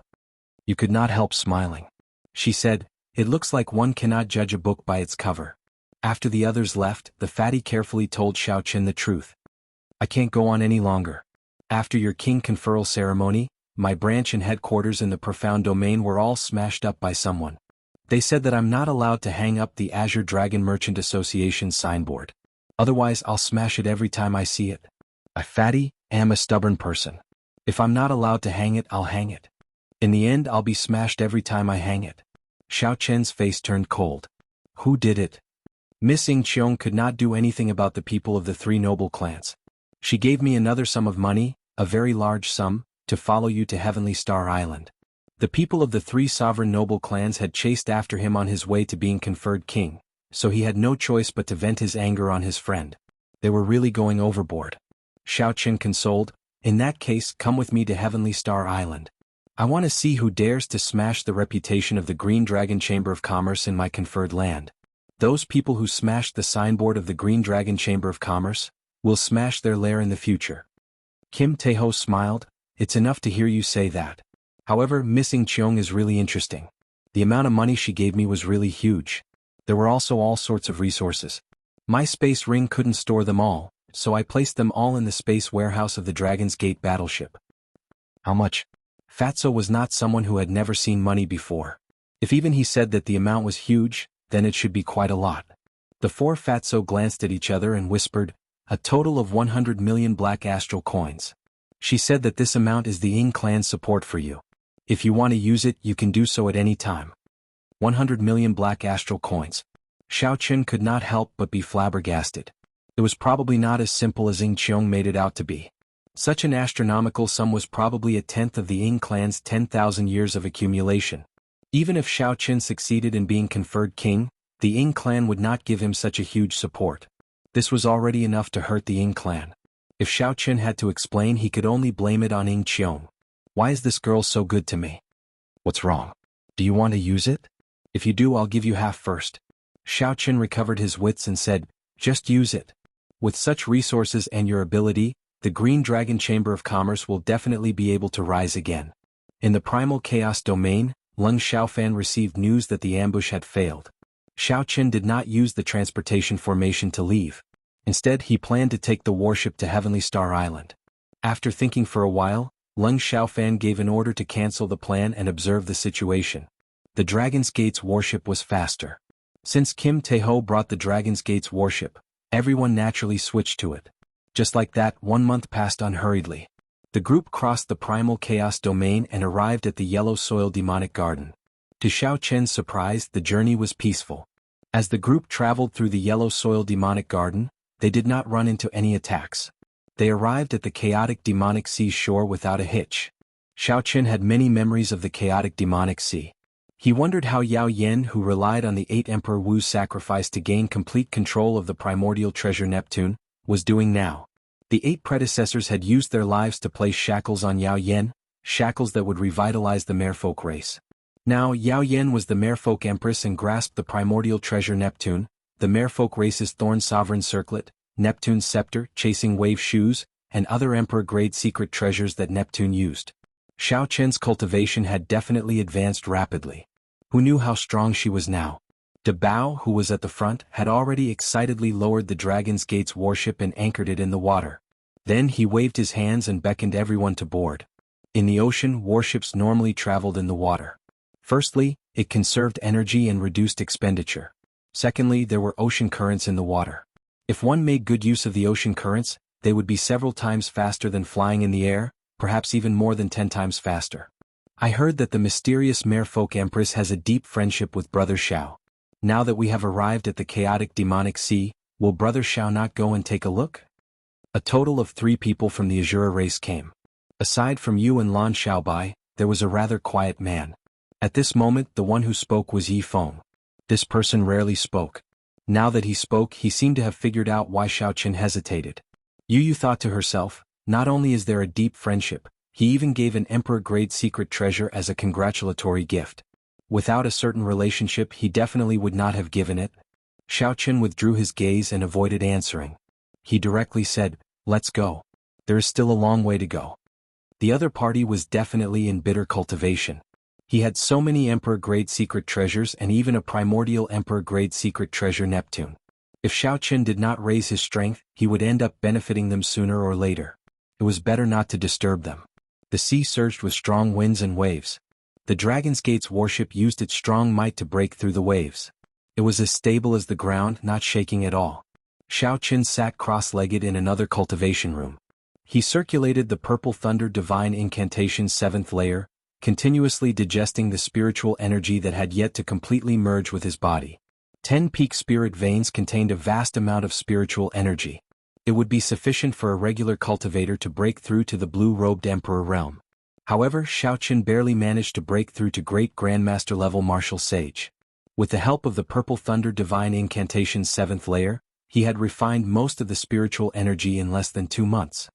You could not help smiling. She said, It looks like one cannot judge a book by its cover. After the others left, the fatty carefully told Xiao Qin the truth. I can't go on any longer. After your king conferral ceremony, my branch and headquarters in the profound domain were all smashed up by someone. They said that I'm not allowed to hang up the Azure Dragon Merchant Association signboard. Otherwise I'll smash it every time I see it. I am a stubborn person. If I'm not allowed to hang it, I'll hang it. In the end I'll be smashed every time I hang it. Xiao Qin's face turned cold. Who did it? Miss Yingqiong could not do anything about the people of the three noble clans. She gave me another sum of money, a very large sum, to follow you to Heavenly Star Island. The people of the three sovereign noble clans had chased after him on his way to being conferred king, so he had no choice but to vent his anger on his friend. They were really going overboard. Xiao Qin consoled, In that case, come with me to Heavenly Star Island. I want to see who dares to smash the reputation of the Green Dragon Chamber of Commerce in my conferred land. Those people who smashed the signboard of the Green Dragon Chamber of Commerce will smash their lair in the future. Kim Taeho smiled, It's enough to hear you say that. However, missing Cheong is really interesting. The amount of money she gave me was really huge. There were also all sorts of resources. My space ring couldn't store them all, so I placed them all in the space warehouse of the Dragon's Gate battleship. How much? Fatso was not someone who had never seen money before. If even he said that the amount was huge, then it should be quite a lot. The four Fatso glanced at each other and whispered, a total of 100 million black astral coins. She said that this amount is the Ying clan's support for you. If you want to use it, you can do so at any time. 100 million black astral coins. Xiao Qin could not help but be flabbergasted. It was probably not as simple as Ying Qiong made it out to be. Such an astronomical sum was probably a tenth of the Ying clan's 10,000 years of accumulation. Even if Xiao Qin succeeded in being conferred king, the Ying clan would not give him such a huge support. This was already enough to hurt the Ying clan. If Xiao Qin had to explain, he could only blame it on Ying Qiong. Why is this girl so good to me? What's wrong? Do you want to use it? If you do, I'll give you half first. Xiao Qin recovered his wits and said, just use it. With such resources and your ability, the Green Dragon Chamber of Commerce will definitely be able to rise again. In the Primal Chaos domain, Lung Xiaofan received news that the ambush had failed. Xiao Qin did not use the transportation formation to leave. Instead, he planned to take the warship to Heavenly Star Island. After thinking for a while, Lung Xiaofan gave an order to cancel the plan and observe the situation. The Dragon's Gate's warship was faster. Since Kim Tae-ho brought the Dragon's Gate's warship, everyone naturally switched to it. Just like that, 1 month passed unhurriedly. The group crossed the Primal Chaos domain and arrived at the Yellow Soil Demonic Garden. To Xiao Qin's surprise, the journey was peaceful. As the group traveled through the Yellow Soil Demonic Garden, they did not run into any attacks. They arrived at the chaotic demonic sea shore without a hitch. Xiao Qin had many memories of the chaotic demonic sea. He wondered how Yao Yen, who relied on the 8 Emperor Wu's sacrifice to gain complete control of the primordial treasure Neptune, was doing now. The 8 predecessors had used their lives to place shackles on Yao Yen, shackles that would revitalize the merfolk race. Now Yao Yen was the merfolk empress and grasped the primordial treasure Neptune, the merfolk race's thorn sovereign circlet, Neptune's scepter, chasing wave shoes, and other emperor-grade secret treasures that Neptune used. Xiao Qin's cultivation had definitely advanced rapidly. Who knew how strong she was now? De Bao, who was at the front, had already excitedly lowered the Dragon's Gate's warship and anchored it in the water. Then he waved his hands and beckoned everyone to board. In the ocean, warships normally traveled in the water. Firstly, it conserved energy and reduced expenditure. Secondly, there were ocean currents in the water. If one made good use of the ocean currents, they would be several times faster than flying in the air, perhaps even more than 10 times faster. I heard that the mysterious Merfolk Empress has a deep friendship with Brother Xiao. Now that we have arrived at the chaotic demonic sea, will Brother Xiao not go and take a look? A total of 3 people from the Azura race came. Aside from you and Lan Xiaobai, there was a rather quiet man. At this moment, the one who spoke was Yi Feng. This person rarely spoke. Now that he spoke, he seemed to have figured out why Xiao Qin hesitated. Yu thought to herself, not only is there a deep friendship, he even gave an emperor-grade secret treasure as a congratulatory gift. Without a certain relationship, he definitely would not have given it. Xiao Qin withdrew his gaze and avoided answering. He directly said, let's go. There is still a long way to go. The other party was definitely in bitter cultivation. He had so many emperor-grade secret treasures and even a primordial emperor-grade secret treasure Neptune. If Xiao Qin did not raise his strength, he would end up benefiting them sooner or later. It was better not to disturb them. The sea surged with strong winds and waves. The Dragon's Gate's warship used its strong might to break through the waves. It was as stable as the ground, not shaking at all. Xiao Qin sat cross-legged in another cultivation room. He circulated the Purple Thunder Divine Incantation's 7th layer, continuously digesting the spiritual energy that had yet to completely merge with his body. 10 peak spirit veins contained a vast amount of spiritual energy. It would be sufficient for a regular cultivator to break through to the blue-robed Emperor realm. However, Xiao Qin barely managed to break through to Great Grandmaster level Martial Sage. With the help of the Purple Thunder Divine Incantation's 7th layer, he had refined most of the spiritual energy in less than 2 months.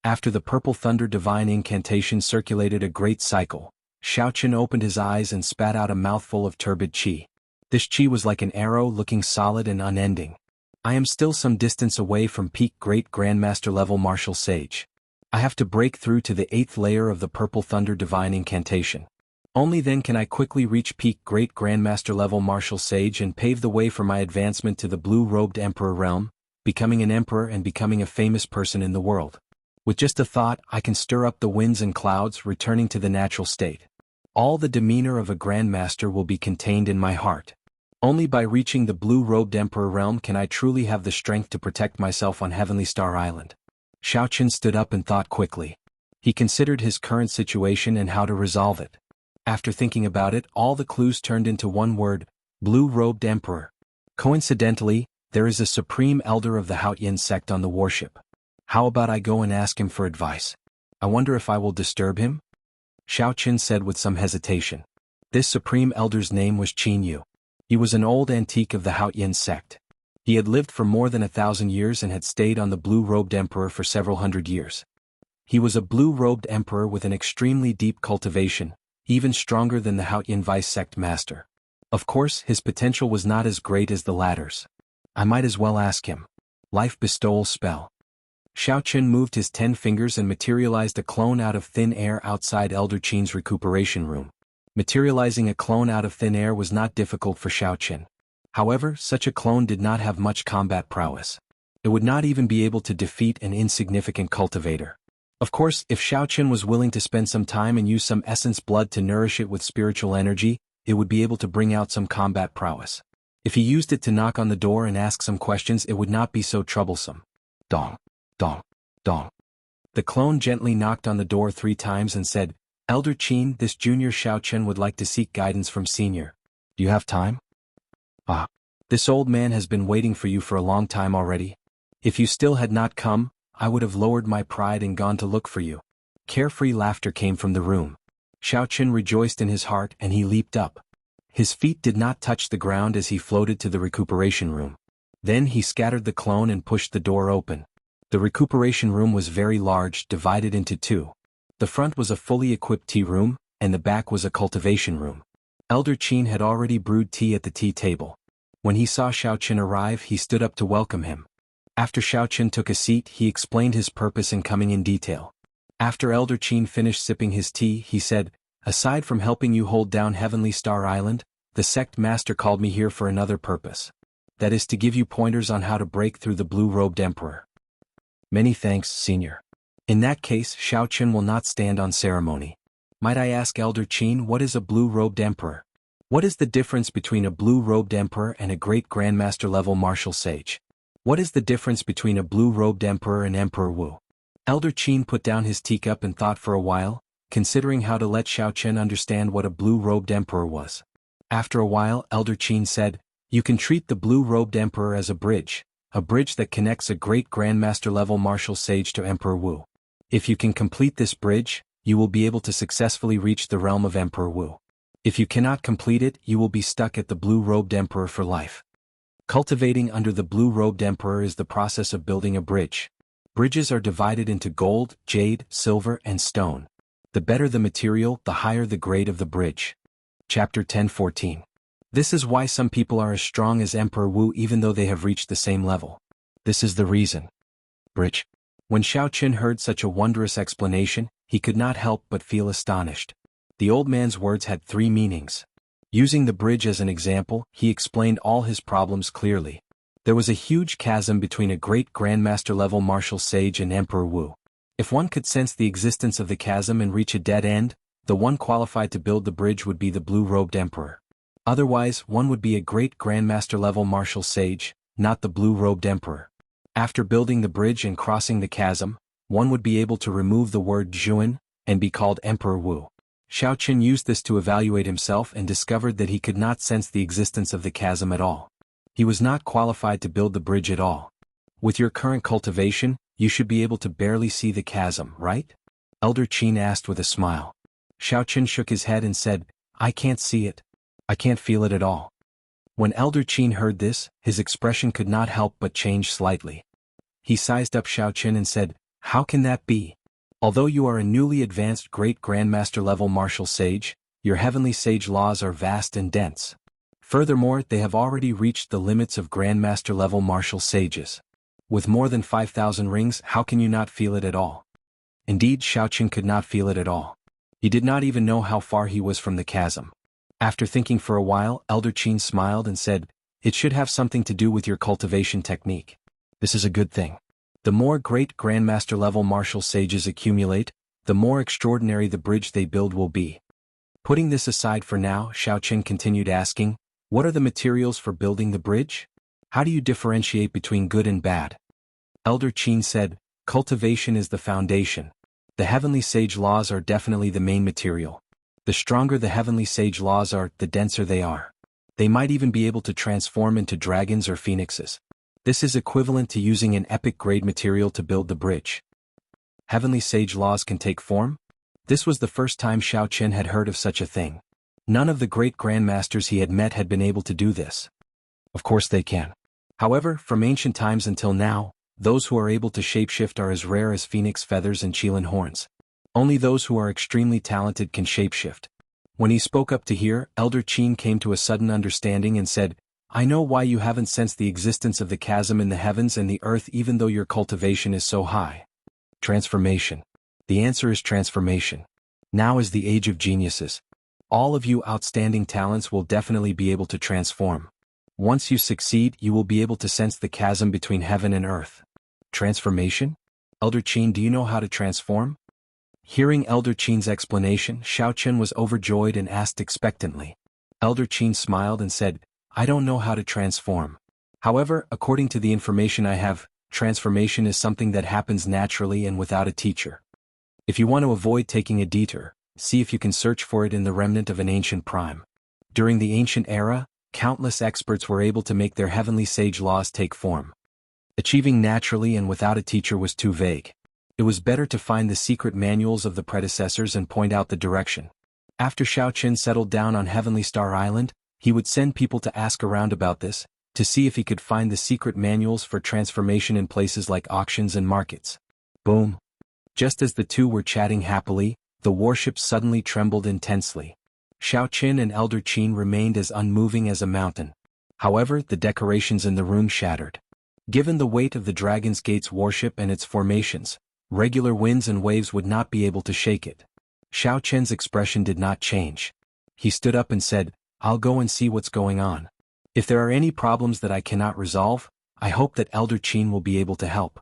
After the Purple Thunder Divine Incantation circulated a great cycle, Xiao Qin opened his eyes and spat out a mouthful of turbid qi. This qi was like an arrow, looking solid and unending. I am still some distance away from peak Great Grandmaster level Martial Sage. I have to break through to the 8th layer of the Purple Thunder Divine Incantation. Only then can I quickly reach peak Great Grandmaster level Martial Sage and pave the way for my advancement to the Blue-Robed Emperor realm, becoming an emperor and becoming a famous person in the world. With just a thought, I can stir up the winds and clouds, returning to the natural state. All the demeanor of a Grandmaster will be contained in my heart. Only by reaching the Blue-Robed Emperor realm can I truly have the strength to protect myself on Heavenly Star Island. Xiaoqun stood up and thought quickly. He considered his current situation and how to resolve it. After thinking about it, all the clues turned into one word: Blue-Robed Emperor. Coincidentally, there is a supreme elder of the Haotian sect on the warship. How about I go and ask him for advice? I wonder if I will disturb him? Xiaoqun said with some hesitation. This supreme elder's name was Qin Yu. He was an old antique of the Haotian sect. He had lived for more than 1,000 years and had stayed on the Blue-Robed Emperor for several hundred years. He was a Blue-Robed Emperor with an extremely deep cultivation, even stronger than the Haotian Vice Sect Master. Of course, his potential was not as great as the latter's. I might as well ask him. Life Bestowal Spell. Xiaoqun moved his 10 fingers and materialized a clone out of thin air outside Elder Qin's recuperation room. Materializing a clone out of thin air was not difficult for Xiaoqun. However, such a clone did not have much combat prowess. It would not even be able to defeat an insignificant cultivator. Of course, if Xiaoqun was willing to spend some time and use some essence blood to nourish it with spiritual energy, it would be able to bring out some combat prowess. If he used it to knock on the door and ask some questions, it would not be so troublesome. Dong, dong, dong. The clone gently knocked on the door 3 times and said, Elder Qin, this junior Xiaoqun would like to seek guidance from senior. Do you have time? Ah, this old man has been waiting for you for a long time already. If you still had not come, I would have lowered my pride and gone to look for you. Carefree laughter came from the room. Xiaoqun rejoiced in his heart and he leaped up. His feet did not touch the ground as he floated to the recuperation room. Then he scattered the clone and pushed the door open. The recuperation room was very large, divided into 2. The front was a fully equipped tea room, and the back was a cultivation room. Elder Qin had already brewed tea at the tea table. When he saw Xiaoqun arrive, he stood up to welcome him. After Xiaoqun took a seat, he explained his purpose in coming in detail. After Elder Qin finished sipping his tea, he said, Aside from helping you hold down Heavenly Star Island, the sect master called me here for another purpose. That is to give you pointers on how to break through the Blue-Robed Emperor. Many thanks, Senior. In that case, Xiaoqun will not stand on ceremony. Might I ask Elder Qin, what is a Blue-Robed Emperor? What is the difference between a Blue-Robed Emperor and a Great Grandmaster level Martial Sage? What is the difference between a Blue-Robed Emperor and Emperor Wu? Elder Qin put down his teacup and thought for a while, considering how to let Xiaoqun understand what a Blue-Robed Emperor was. After a while, Elder Qin said, You can treat the Blue-Robed Emperor as a bridge that connects a Great Grandmaster level Martial Sage to Emperor Wu. If you can complete this bridge, you will be able to successfully reach the realm of Emperor Wu. If you cannot complete it, you will be stuck at the Blue-Robed Emperor for life. Cultivating under the Blue-Robed Emperor is the process of building a bridge. Bridges are divided into gold, jade, silver, and stone. The better the material, the higher the grade of the bridge. Chapter 10:14. This is why some people are as strong as Emperor Wu even though they have reached the same level. This is the reason. Bridge. When Xiaoqun heard such a wondrous explanation, he could not help but feel astonished. The old man's words had 3 meanings. Using the bridge as an example, he explained all his problems clearly. There was a huge chasm between a Great Grandmaster level Martial Sage and Emperor Wu. If one could sense the existence of the chasm and reach a dead end, the one qualified to build the bridge would be the Blue-Robed Emperor. Otherwise, one would be a Great Grandmaster level Martial Sage, not the Blue-Robed Emperor. After building the bridge and crossing the chasm, one would be able to remove the word Zhuan and be called Emperor Wu. Xiaoqun used this to evaluate himself and discovered that he could not sense the existence of the chasm at all. He was not qualified to build the bridge at all. With your current cultivation, you should be able to barely see the chasm, right? Elder Qin asked with a smile. Xiaoqun shook his head and said, I can't see it. I can't feel it at all. When Elder Qin heard this, his expression could not help but change slightly. He sized up Xiaoqun and said, How can that be? Although you are a newly advanced Great Grandmaster level Martial Sage, your Heavenly Sage laws are vast and dense. Furthermore, they have already reached the limits of Grandmaster level Martial Sages. With more than 5,000 rings, how can you not feel it at all? Indeed, Xiaoqin could not feel it at all. He did not even know how far he was from the chasm. After thinking for a while, Elder Qin smiled and said, "It should have something to do with your cultivation technique. This is a good thing. The more great Grandmaster level martial sages accumulate, the more extraordinary the bridge they build will be." Putting this aside for now, Xiaoqin continued asking, "What are the materials for building the bridge? How do you differentiate between good and bad?" Elder Qin said, "Cultivation is the foundation. The heavenly sage laws are definitely the main material. The stronger the heavenly sage laws are, the denser they are. They might even be able to transform into dragons or phoenixes. This is equivalent to using an epic grade material to build the bridge." Heavenly sage laws can take form? This was the first time Xiaoqin had heard of such a thing. None of the great grandmasters he had met had been able to do this. Of course they can. However, from ancient times until now, those who are able to shapeshift are as rare as phoenix feathers and qilin horns. Only those who are extremely talented can shapeshift. When he spoke up to hear, Elder Qin came to a sudden understanding and said, "I know why you haven't sensed the existence of the chasm in the heavens and the earth even though your cultivation is so high. Transformation. The answer is transformation. Now is the age of geniuses. All of you outstanding talents will definitely be able to transform. Once you succeed, you will be able to sense the chasm between heaven and earth." Transformation? Elder Qin, do you know how to transform? Hearing Elder Qin's explanation, Xiaoqin was overjoyed and asked expectantly. Elder Qin smiled and said, "I don't know how to transform. However, according to the information I have, transformation is something that happens naturally and without a teacher. If you want to avoid taking a detour, see if you can search for it in the remnant of an ancient prime. During the ancient era, countless experts were able to make their heavenly sage laws take form. Achieving naturally and without a teacher was too vague. It was better to find the secret manuals of the predecessors and point out the direction." After Xiaoqin settled down on Heavenly Star Island, he would send people to ask around about this, to see if he could find the secret manuals for transformation in places like auctions and markets. Boom. Just as the two were chatting happily, the warship suddenly trembled intensely. Xiaoqin and Elder Qin remained as unmoving as a mountain. However, the decorations in the room shattered. Given the weight of the Dragon's Gate's warship and its formations, regular winds and waves would not be able to shake it. Xiaoqin's expression did not change. He stood up and said, "I'll go and see what's going on. If there are any problems that I cannot resolve, I hope that Elder Qin will be able to help."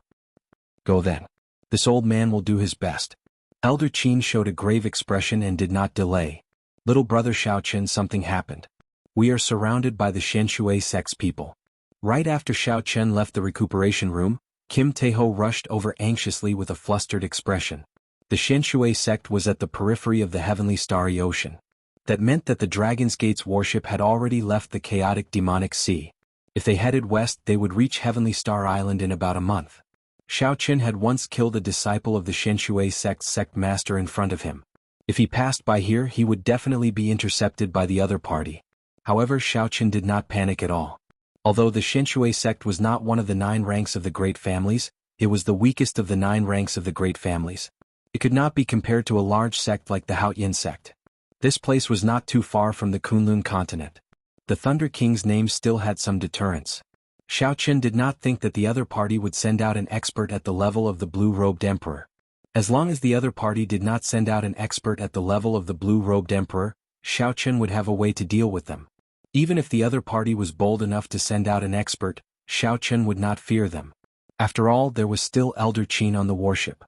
"Go then. This old man will do his best." Elder Qin showed a grave expression and did not delay. "Little brother Xiaoqin, something happened. We are surrounded by the Xianshui sect's people." Right after Xiaoqin left the recuperation room, Kim Taeho rushed over anxiously with a flustered expression. The Xianshui sect was at the periphery of the heavenly starry ocean. That meant that the Dragon's Gate's warship had already left the chaotic demonic sea. If they headed west, they would reach Heavenly Star Island in about a month. Xiaoqin had once killed a disciple of the Xianshui sect's sect master in front of him. If he passed by here, he would definitely be intercepted by the other party. However, Xiaoqin did not panic at all. Although the Xianshui sect was not one of the 9 ranks of the great families, it was the weakest of the 9 ranks of the great families. It could not be compared to a large sect like the Haoyin sect. This place was not too far from the Kunlun continent. The Thunder King's name still had some deterrence. Xiaoqin did not think that the other party would send out an expert at the level of the blue-robed emperor. As long as the other party did not send out an expert at the level of the blue-robed emperor, Xiaoqin would have a way to deal with them. Even if the other party was bold enough to send out an expert, Xiaoqin would not fear them. After all, there was still Elder Qin on the warship.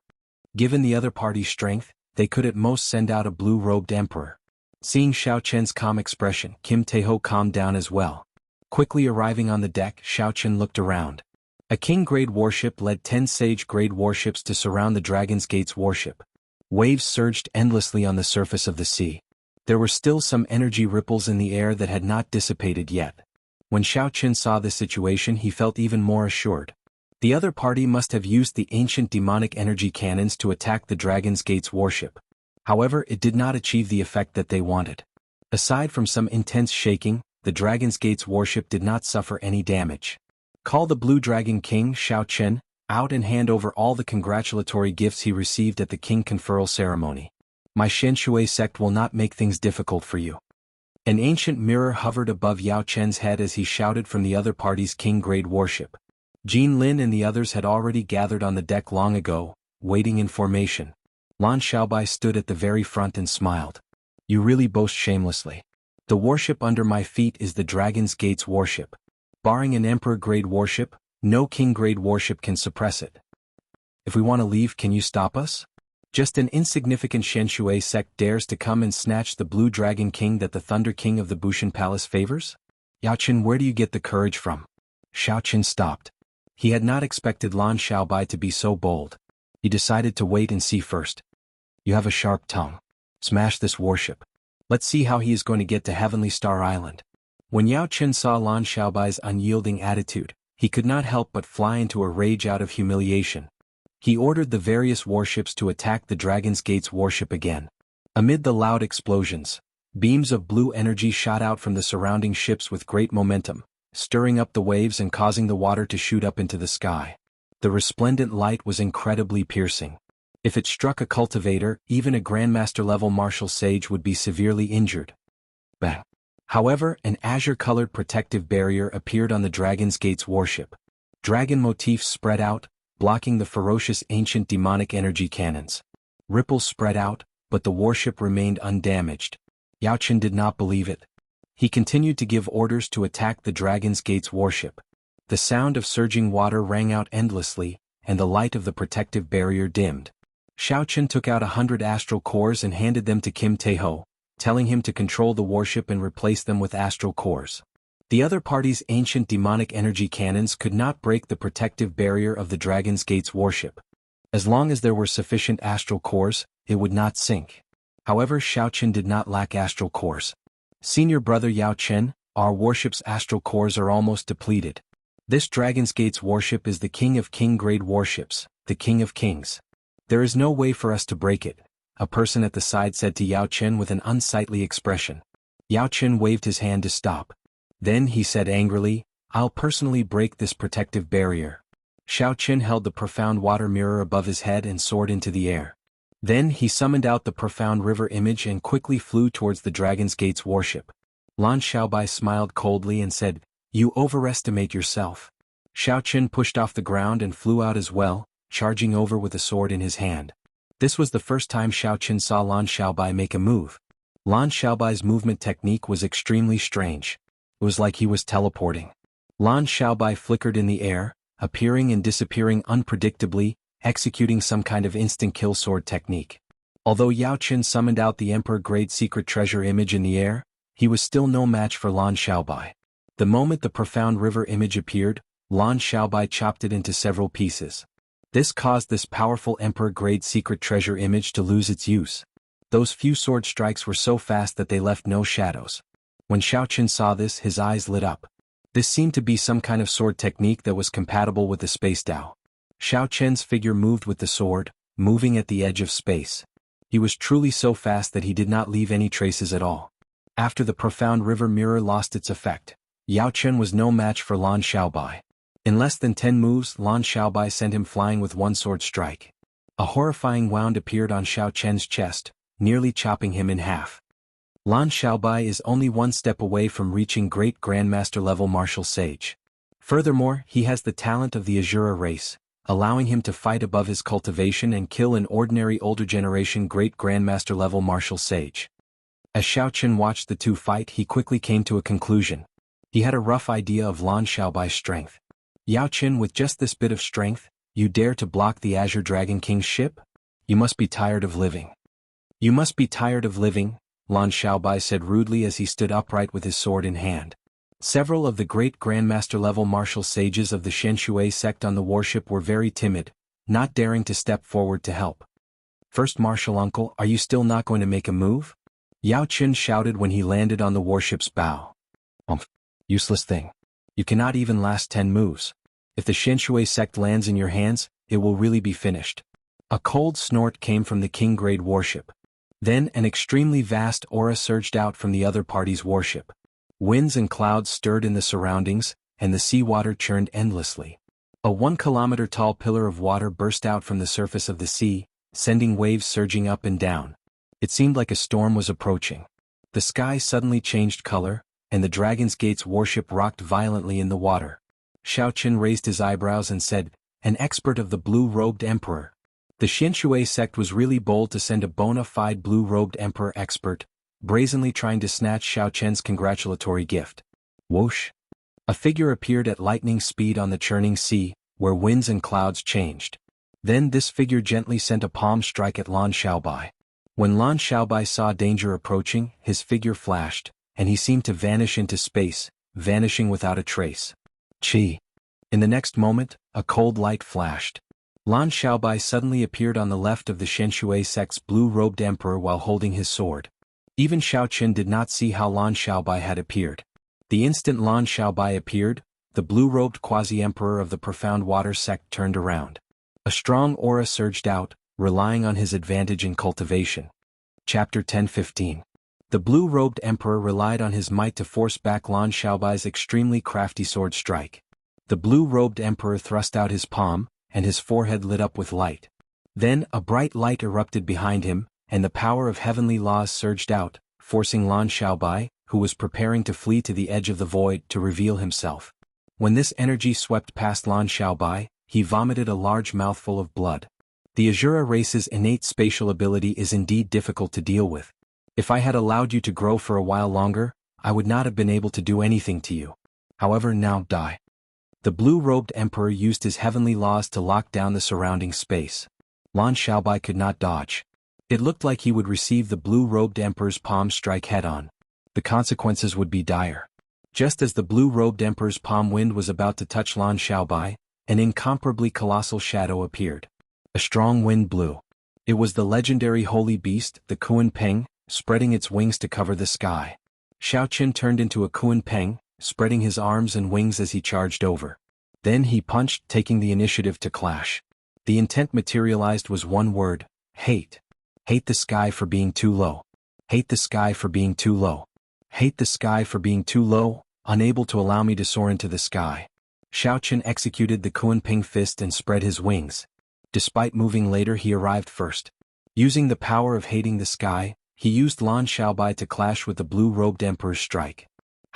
Given the other party's strength, they could at most send out a blue-robed emperor. Seeing Xiaoqin's calm expression, Kim Taeho calmed down as well. Quickly arriving on the deck, Xiaoqin looked around. A king-grade warship led 10 sage-grade warships to surround the Dragon's Gate's warship. Waves surged endlessly on the surface of the sea. There were still some energy ripples in the air that had not dissipated yet. When Xiaoqin saw the situation, he felt even more assured. The other party must have used the ancient demonic energy cannons to attack the Dragon's Gate's warship. However, it did not achieve the effect that they wanted. Aside from some intense shaking, the Dragon's Gate's warship did not suffer any damage. Call the Blue Dragon King, Xiaoqin, out and hand over all the congratulatory gifts he received at the king conferral ceremony. My Xianshui sect will not make things difficult for you. An ancient mirror hovered above Yao Chen's head as he shouted from the other party's king-grade warship. Jean Lin and the others had already gathered on the deck long ago, waiting in formation. Lan Xiaobai stood at the very front and smiled. You really boast shamelessly. The warship under my feet is the Dragon's Gate's warship. Barring an Emperor-grade warship, no King-grade warship can suppress it. If we want to leave, can you stop us? Just an insignificant Shen sect dares to come and snatch the Blue Dragon King that the Thunder King of the Bushan Palace favors? Yao Qin, where do you get the courage from? Xiao Qin stopped. He had not expected Lan Xiaobai to be so bold. He decided to wait and see first. You have a sharp tongue. Smash this warship. Let's see how he is going to get to Heavenly Star Island. When Yao Qin saw Lan Xiaobai's unyielding attitude, he could not help but fly into a rage out of humiliation. He ordered the various warships to attack the Dragon's Gate's warship again. Amid the loud explosions, beams of blue energy shot out from the surrounding ships with great momentum, stirring up the waves and causing the water to shoot up into the sky. The resplendent light was incredibly piercing. If it struck a cultivator, even a Grandmaster-level martial sage would be severely injured. Bang! However, an azure-colored protective barrier appeared on the Dragon's Gate's warship. Dragon motifs spread out, blocking the ferocious ancient demonic energy cannons. Ripples spread out, but the warship remained undamaged. Yao Qin did not believe it. He continued to give orders to attack the Dragon's Gate's warship. The sound of surging water rang out endlessly, and the light of the protective barrier dimmed. Xiao Qin took out 100 astral cores and handed them to Kim Taeho, telling him to control the warship and replace them with astral cores. The other party's ancient demonic energy cannons could not break the protective barrier of the Dragon's Gate's warship. As long as there were sufficient astral cores, it would not sink. However, Xiao Qin did not lack astral cores. Senior brother Yao Qin, our warship's astral cores are almost depleted. This Dragon's Gate's warship is the king of king-grade warships, the king of kings. There is no way for us to break it, a person at the side said to Yao Qin with an unsightly expression. Yao Qin waved his hand to stop. Then he said angrily, I'll personally break this protective barrier. Xiao Qin held the profound water mirror above his head and soared into the air. Then he summoned out the profound river image and quickly flew towards the Dragon's Gate's warship. Lan Xiaobai smiled coldly and said, You overestimate yourself. Xiao Qin pushed off the ground and flew out as well, charging over with a sword in his hand. This was the first time Xiao Qin saw Lan Xiaobai make a move. Lan Xiaobai's movement technique was extremely strange. It was like he was teleporting. Lan Xiaobai flickered in the air, appearing and disappearing unpredictably, executing some kind of instant kill sword technique. Although Yao Qin summoned out the Emperor-grade secret treasure image in the air, he was still no match for Lan Xiaobai. The moment the profound river image appeared, Lan Xiaobai chopped it into several pieces. This caused this powerful Emperor-grade secret treasure image to lose its use. Those few sword strikes were so fast that they left no shadows. When Xiao Qin saw this, his eyes lit up. This seemed to be some kind of sword technique that was compatible with the space Dao. Xiao Qin's figure moved with the sword, moving at the edge of space. He was truly so fast that he did not leave any traces at all. After the profound river mirror lost its effect, Yao Qin was no match for Lan Xiaobai. In less than 10 moves, Lan Xiaobai sent him flying with one sword strike. A horrifying wound appeared on Xiao Qin's chest, nearly chopping him in half. Lan Xiaobai is only one step away from reaching great Grandmaster-level martial sage. Furthermore, he has the talent of the Azura race, allowing him to fight above his cultivation and kill an ordinary older generation great Grandmaster-level martial sage. As Xiao Qin watched the two fight, he quickly came to a conclusion. He had a rough idea of Lan Xiaobai's strength. Yao Qin, with just this bit of strength, you dare to block the Azure Dragon King's ship? You must be tired of living. You must be tired of living, Lan Xiaobai said rudely as he stood upright with his sword in hand. Several of the great Grandmaster-level martial sages of the Shenshui sect on the warship were very timid, not daring to step forward to help. First Martial Uncle, are you still not going to make a move? Yao Qin shouted when he landed on the warship's bow. Useless thing. You cannot even last 10 moves. If the Shenshui sect lands in your hands, it will really be finished. A cold snort came from the King-grade warship. Then an extremely vast aura surged out from the other party's warship. Winds and clouds stirred in the surroundings, and the seawater churned endlessly. A 1-kilometer-tall pillar of water burst out from the surface of the sea, sending waves surging up and down. It seemed like a storm was approaching. The sky suddenly changed color, and the Dragon's Gate's warship rocked violently in the water. Xiao Qin raised his eyebrows and said, An expert of the blue-robed emperor. The Xianshui sect was really bold to send a bona fide blue-robed emperor expert, brazenly trying to snatch Xiao Chen's congratulatory gift. Whoosh! A figure appeared at lightning speed on the churning sea, where winds and clouds changed. Then this figure gently sent a palm strike at Lan Xiaobai. When Lan Xiaobai saw danger approaching, his figure flashed, and he seemed to vanish into space, vanishing without a trace. Chi! In the next moment, a cold light flashed. Lan Xiaobai suddenly appeared on the left of the Xianshui sect's blue-robed emperor while holding his sword. Even Xiao Qin did not see how Lan Xiaobai had appeared. The instant Lan Xiaobai appeared, the blue-robed quasi-emperor of the Profound Water sect turned around. A strong aura surged out, relying on his advantage in cultivation. Chapter 10-15. The blue-robed emperor relied on his might to force back Lan Xiaobai's extremely crafty sword strike. The blue-robed emperor thrust out his palm, and his forehead lit up with light. Then a bright light erupted behind him, and the power of heavenly laws surged out, forcing Lan Xiaobai, who was preparing to flee to the edge of the void, to reveal himself. When this energy swept past Lan Xiaobai, he vomited a large mouthful of blood. The Azura race's innate spatial ability is indeed difficult to deal with. If I had allowed you to grow for a while longer, I would not have been able to do anything to you. However, now die. The blue-robed emperor used his heavenly laws to lock down the surrounding space. Lan Xiaobai could not dodge. It looked like he would receive the blue-robed emperor's palm strike head-on. The consequences would be dire. Just as the blue-robed emperor's palm wind was about to touch Lan Xiaobai, an incomparably colossal shadow appeared. A strong wind blew. It was the legendary holy beast, the Kuan Peng, spreading its wings to cover the sky. Xiao Qin turned into a Kuan Peng, spreading his arms and wings as he charged over. Then he punched, taking the initiative to clash. The intent materialized was one word: hate. Hate the sky for being too low. Hate the sky for being too low. Hate the sky for being too low, unable to allow me to soar into the sky. Xiao Qin executed the Kuan Ping fist and spread his wings. Despite moving later, he arrived first. Using the power of hating the sky, he used Lan Xiaobai to clash with the blue-robed emperor's strike.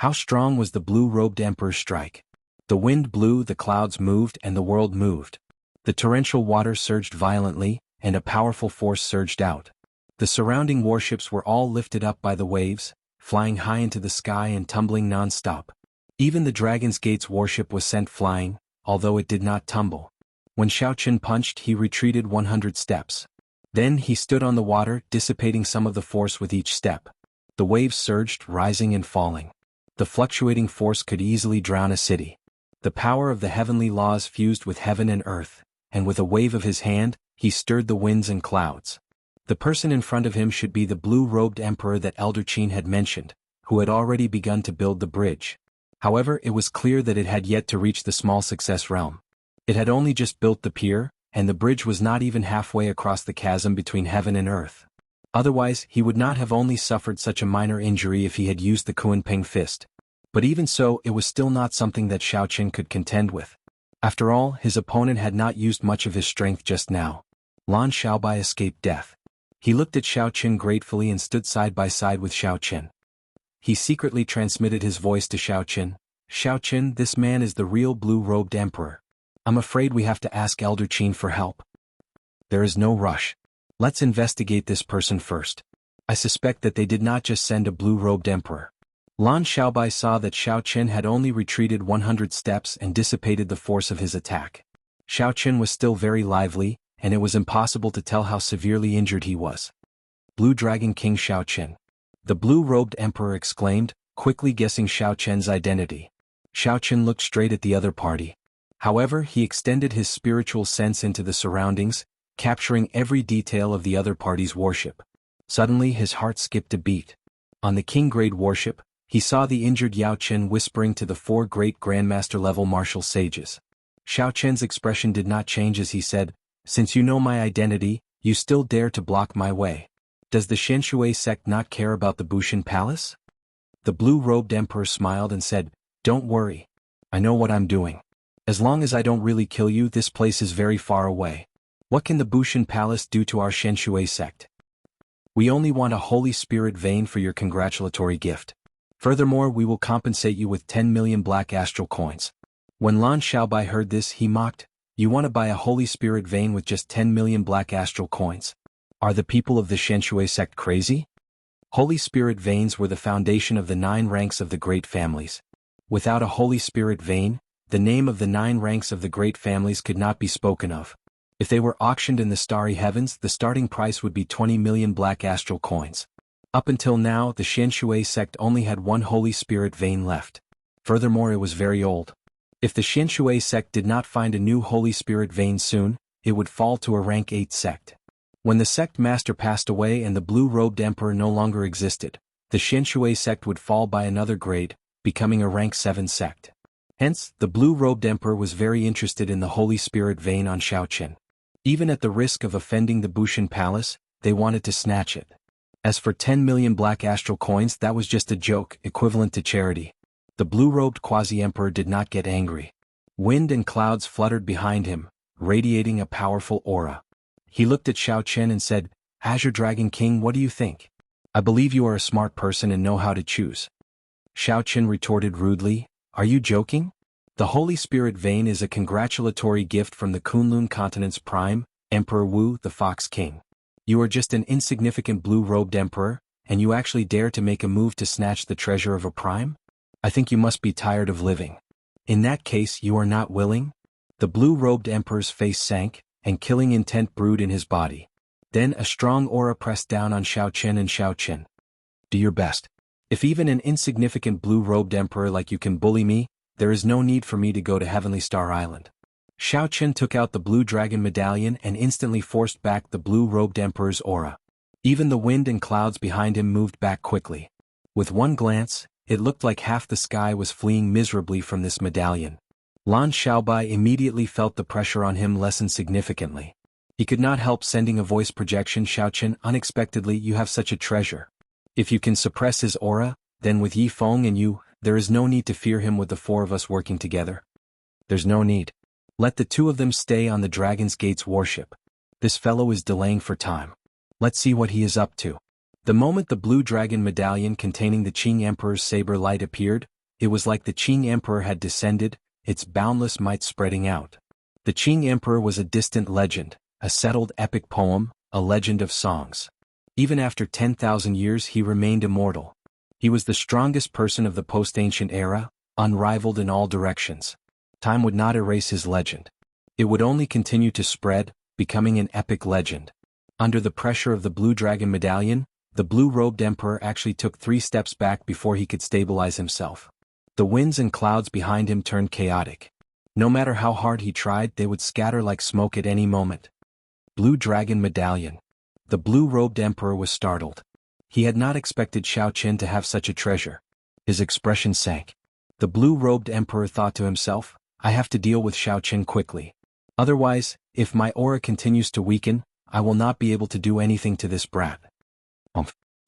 How strong was the blue-robed emperor's strike? The wind blew, the clouds moved, and the world moved. The torrential water surged violently, and a powerful force surged out. The surrounding warships were all lifted up by the waves, flying high into the sky and tumbling non-stop. Even the Dragon's Gate's warship was sent flying, although it did not tumble. When Xiao Qin punched, he retreated 100 steps. Then he stood on the water, dissipating some of the force with each step. The waves surged, rising and falling. The fluctuating force could easily drown a city. The power of the heavenly laws fused with heaven and earth, and with a wave of his hand, he stirred the winds and clouds. The person in front of him should be the blue-robed emperor that Elder Qin had mentioned, who had already begun to build the bridge. However, it was clear that it had yet to reach the small success realm. It had only just built the pier, and the bridge was not even halfway across the chasm between heaven and earth. Otherwise, he would not have only suffered such a minor injury if he had used the Kuan Ping fist. But even so, it was still not something that Xiao Qin could contend with. After all, his opponent had not used much of his strength just now. Lan Xiaobai escaped death. He looked at Xiao Qin gratefully and stood side by side with Xiao Qin. He secretly transmitted his voice to Xiao Qin. Xiao Qin, this man is the real blue-robed emperor. I'm afraid we have to ask Elder Qin for help. There is no rush. Let's investigate this person first. I suspect that they did not just send a blue-robed emperor. Lan Xiaobai saw that Xiao Qin had only retreated 100 steps and dissipated the force of his attack. Xiao Qin was still very lively, and it was impossible to tell how severely injured he was. Blue Dragon King Xiao Qin. The blue-robed emperor exclaimed, quickly guessing Xiao Qin's identity. Xiao Qin looked straight at the other party. However, he extended his spiritual sense into the surroundings, capturing every detail of the other party's warship. Suddenly his heart skipped a beat. On the King-grade warship, he saw the injured Yao Qin whispering to the 4 great Grandmaster-level martial sages. Xiao Qin's expression did not change as he said, "Since you know my identity, you still dare to block my way. Does the Xianshui sect not care about the Bushan Palace?" The blue-robed emperor smiled and said, "Don't worry. I know what I'm doing. As long as I don't really kill you, this place is very far away. What can the Bushan Palace do to our Xianshui sect? We only want a Holy Spirit vein for your congratulatory gift. Furthermore, we will compensate you with 10 million black astral coins." When Lan Xiaobai heard this, he mocked, You want to buy a Holy Spirit vein with just 10 million black astral coins. Are the people of the Xianshui sect crazy? Holy Spirit veins were the foundation of the 9 ranks of the great families. Without a Holy Spirit vein, the name of the 9 ranks of the great families could not be spoken of. If they were auctioned in the starry heavens, the starting price would be 20 million black astral coins. Up until now, the Xianshui sect only had 1 Holy Spirit vein left. Furthermore, it was very old. If the Xianshui sect did not find a new Holy Spirit vein soon, it would fall to a rank 8 sect. When the sect master passed away and the blue-robed emperor no longer existed, the Xianshui sect would fall by another grade, becoming a rank 7 sect. Hence, the blue-robed emperor was very interested in the Holy Spirit vein on Shaoqin. Even at the risk of offending the Bushan Palace, they wanted to snatch it. As for 10 million black astral coins, that was just a joke, equivalent to charity. The blue-robed quasi-emperor did not get angry. Wind and clouds fluttered behind him, radiating a powerful aura. He looked at Shaoqin and said, "Azure Dragon King, what do you think? I believe you are a smart person and know how to choose." Shaoqin retorted rudely, "Are you joking? The Holy Spirit vein is a congratulatory gift from the Kunlun continent's prime, Emperor Wu, the Fox King. You are just an insignificant blue-robed emperor, and you actually dare to make a move to snatch the treasure of a prime? I think you must be tired of living. In that case, you are not willing?" The blue-robed emperor's face sank, and killing intent brewed in his body. Then a strong aura pressed down on Shaoqin and Shaoqin. "Do your best. If even an insignificant blue-robed emperor like you can bully me, there is no need for me to go to Heavenly Star Island." Shaoqin took out the blue dragon medallion and instantly forced back the blue-robed emperor's aura. Even the wind and clouds behind him moved back quickly. With one glance, it looked like half the sky was fleeing miserably from this medallion. Lan Xiaobai immediately felt the pressure on him lessen significantly. He could not help sending a voice projection. "Shaoqin, unexpectedly you have such a treasure. If you can suppress his aura, then with Yi Feng and you, there is no need to fear him with the 4 of us working together." "There's no need. Let the 2 of them stay on the Dragon's Gate's warship. This fellow is delaying for time. Let's see what he is up to." The moment the blue dragon medallion containing the Qing Emperor's saber light appeared, it was like the Qing Emperor had descended, its boundless might spreading out. The Qing Emperor was a distant legend, a settled epic poem, a legend of songs. Even after 10,000 years he remained immortal. He was the strongest person of the post-ancient era, unrivaled in all directions. Time would not erase his legend. It would only continue to spread, becoming an epic legend. Under the pressure of the blue dragon medallion, the blue-robed emperor actually took 3 steps back before he could stabilize himself. The winds and clouds behind him turned chaotic. No matter how hard he tried, they would scatter like smoke at any moment. Blue dragon medallion. The blue-robed emperor was startled. He had not expected Shaoqin to have such a treasure. His expression sank. The blue-robed emperor thought to himself, "I have to deal with Shaoqin quickly. Otherwise, if my aura continues to weaken, I will not be able to do anything to this brat.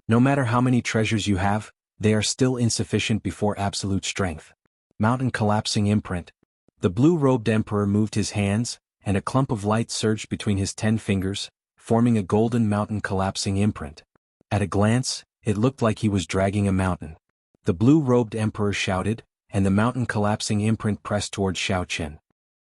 No matter how many treasures you have, they are still insufficient before absolute strength." Mountain collapsing imprint. The blue-robed emperor moved his hands, and a clump of light surged between his 10 fingers, forming a golden mountain collapsing imprint. At a glance, it looked like he was dragging a mountain. The blue-robed emperor shouted, and the mountain collapsing imprint pressed towards Shaoqin.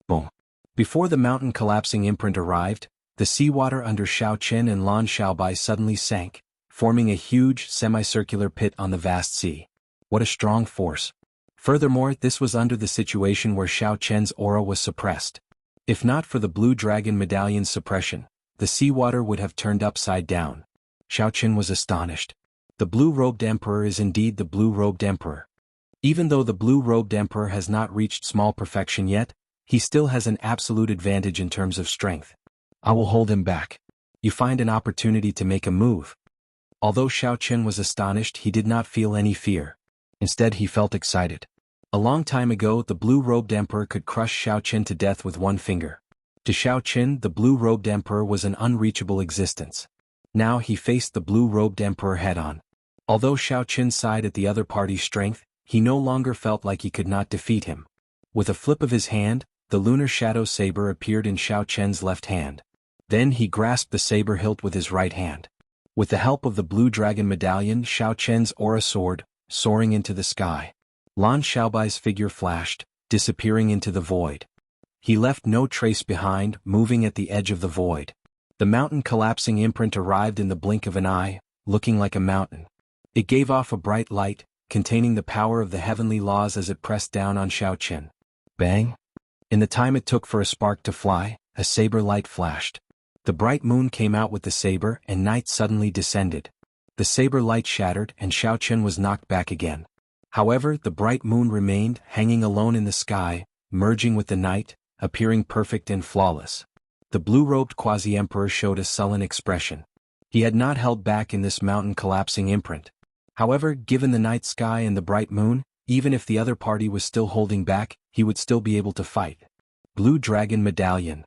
Boom. Before the mountain collapsing imprint arrived, the seawater under Shaoqin and Lan Xiaobai suddenly sank, forming a huge, semicircular pit on the vast sea. What a strong force. Furthermore, this was under the situation where Shaoqin's aura was suppressed. If not for the blue dragon medallion's suppression, the seawater would have turned upside down. Shaoqin was astonished. The blue-robed emperor is indeed the blue-robed emperor. Even though the blue-robed emperor has not reached small perfection yet, he still has an absolute advantage in terms of strength. I will hold him back. You find an opportunity to make a move. Although Shaoqin was astonished, he did not feel any fear. Instead, he felt excited. A long time ago, the blue-robed emperor could crush Shaoqin to death with one finger. To Shaoqin, the blue-robed emperor was an unreachable existence. Now he faced the blue-robed emperor head-on. Although Shaoqin sighed at the other party's strength, he no longer felt like he could not defeat him. With a flip of his hand, the lunar shadow saber appeared in Shaoqin's left hand. Then he grasped the saber hilt with his right hand. With the help of the blue dragon medallion, Shaoqin's aura soared, soaring into the sky. Lan Xiaobai's figure flashed, disappearing into the void. He left no trace behind, moving at the edge of the void. The mountain collapsing imprint arrived in the blink of an eye, looking like a mountain. It gave off a bright light, containing the power of the heavenly laws as it pressed down on Xiaoqian. Bang! In the time it took for a spark to fly, a saber light flashed. The bright moon came out with the saber and night suddenly descended. The saber light shattered and Xiaoqian was knocked back again. However, the bright moon remained, hanging alone in the sky, merging with the night, appearing perfect and flawless. The blue-robed quasi-emperor showed a sullen expression. He had not held back in this mountain-collapsing imprint. However, given the night sky and the bright moon, even if the other party was still holding back, he would still be able to fight. Blue Dragon Medallion.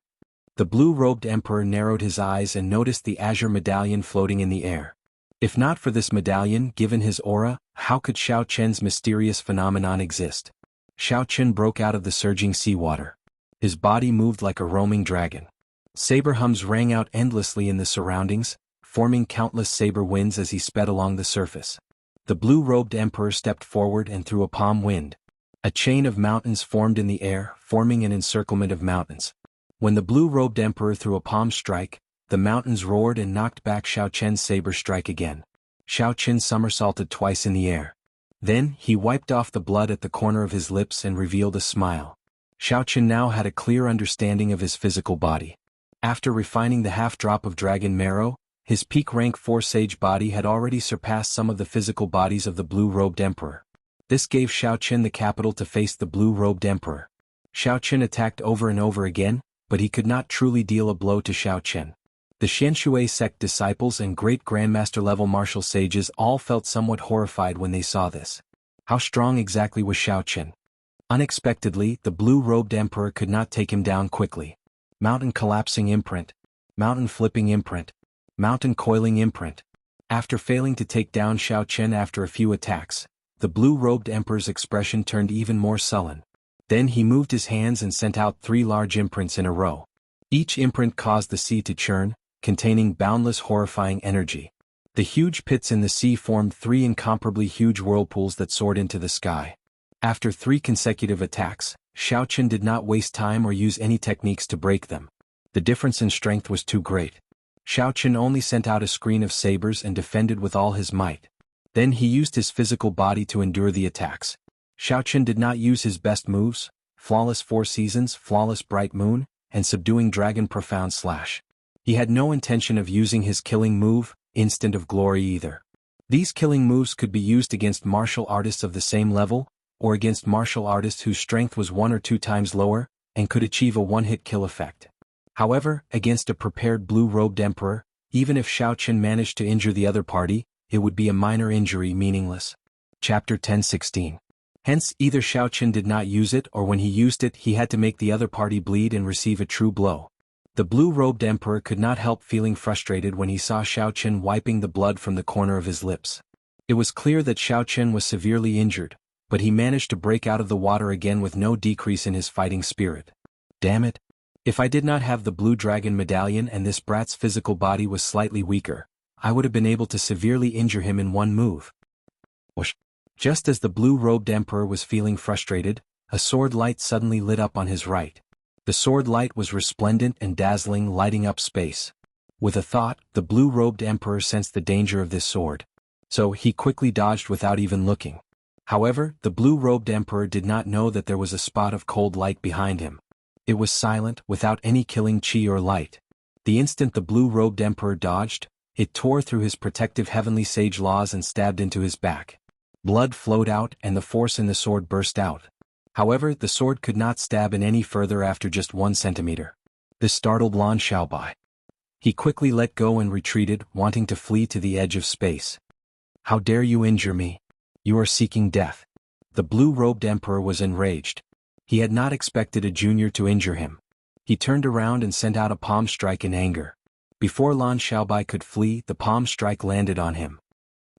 The blue-robed emperor narrowed his eyes and noticed the azure medallion floating in the air. If not for this medallion, given his aura, how could Xiaoqian's mysterious phenomenon exist? Xiaoqian broke out of the surging seawater. His body moved like a roaming dragon. Saber hums rang out endlessly in the surroundings, forming countless saber winds as he sped along the surface. The blue-robed emperor stepped forward and threw a palm wind. A chain of mountains formed in the air, forming an encirclement of mountains. When the blue-robed emperor threw a palm strike, the mountains roared and knocked back Xiaoqian's saber strike again. Xiaoqian somersaulted twice in the air. Then, he wiped off the blood at the corner of his lips and revealed a smile. Xiaoqian now had a clear understanding of his physical body. After refining the half-drop of dragon marrow, his peak rank 4 sage body had already surpassed some of the physical bodies of the blue-robed emperor. This gave Xiaoqian the capital to face the blue-robed emperor. Xiaoqian attacked over and over again, but he could not truly deal a blow to Xiaoqian. The Xianshui sect disciples and great grandmaster-level martial sages all felt somewhat horrified when they saw this. How strong exactly was Xiaoqian? Unexpectedly, the blue-robed emperor could not take him down quickly. Mountain collapsing imprint. Mountain flipping imprint. Mountain coiling imprint. After failing to take down Xiaoqian after a few attacks, the blue-robed emperor's expression turned even more sullen. Then he moved his hands and sent out 3 large imprints in a row. Each imprint caused the sea to churn, containing boundless horrifying energy. The huge pits in the sea formed 3 incomparably huge whirlpools that soared into the sky. After 3 consecutive attacks, Xiaoqian did not waste time or use any techniques to break them. The difference in strength was too great. Xiaoqian only sent out a screen of sabers and defended with all his might. Then he used his physical body to endure the attacks. Xiaoqian did not use his best moves, flawless 4 seasons, flawless bright moon, and subduing dragon profound slash. He had no intention of using his killing move, instant of glory either. These killing moves could be used against martial artists of the same level, or against martial artists whose strength was 1 or 2 times lower, and could achieve a one-hit kill effect. However, against a prepared blue-robed emperor, even if Xiaoqian managed to injure the other party, it would be a minor injury meaningless. Chapter 1016. Hence, either Xiaoqian did not use it or when he used it he had to make the other party bleed and receive a true blow. The blue-robed emperor could not help feeling frustrated when he saw Xiaoqian wiping the blood from the corner of his lips. It was clear that Xiaoqian was severely injured, but he managed to break out of the water again with no decrease in his fighting spirit. Damn it. If I did not have the blue dragon medallion and this brat's physical body was slightly weaker, I would have been able to severely injure him in one move. Whoosh. Just as the blue-robed emperor was feeling frustrated, a sword light suddenly lit up on his right. The sword light was resplendent and dazzling, lighting up space. With a thought, the blue-robed emperor sensed the danger of this sword. So he quickly dodged without even looking. However, the blue-robed emperor did not know that there was a spot of cold light behind him. It was silent, without any killing chi or light. The instant the blue-robed emperor dodged, it tore through his protective heavenly sage laws and stabbed into his back. Blood flowed out and the force in the sword burst out. However, the sword could not stab in any further after just 1 centimeter. This startled Lan Xiaobai. He quickly let go and retreated, wanting to flee to the edge of space. How dare you injure me? You are seeking death. The blue-robed emperor was enraged. He had not expected a junior to injure him. He turned around and sent out a palm strike in anger. Before Lan Xiaobai could flee, the palm strike landed on him.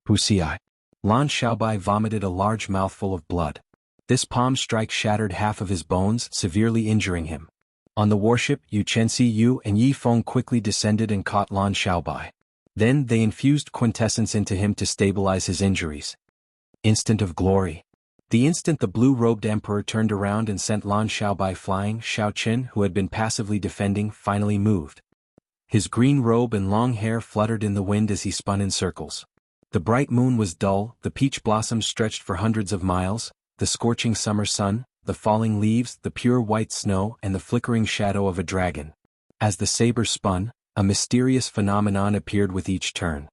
Wuxia. Lan Xiaobai vomited a large mouthful of blood. This palm strike shattered half of his bones, severely injuring him. On the warship, Yu Chenxi Yu and Yi Feng quickly descended and caught Lan Xiaobai. Then they infused quintessence into him to stabilize his injuries. Instant of glory. The instant the blue-robed emperor turned around and sent Lan Xiaobai flying, Xiao Qin, who had been passively defending, finally moved. His green robe and long hair fluttered in the wind as he spun in circles. The bright moon was dull, the peach blossoms stretched for hundreds of miles, the scorching summer sun, the falling leaves, the pure white snow, and the flickering shadow of a dragon. As the saber spun, a mysterious phenomenon appeared with each turn.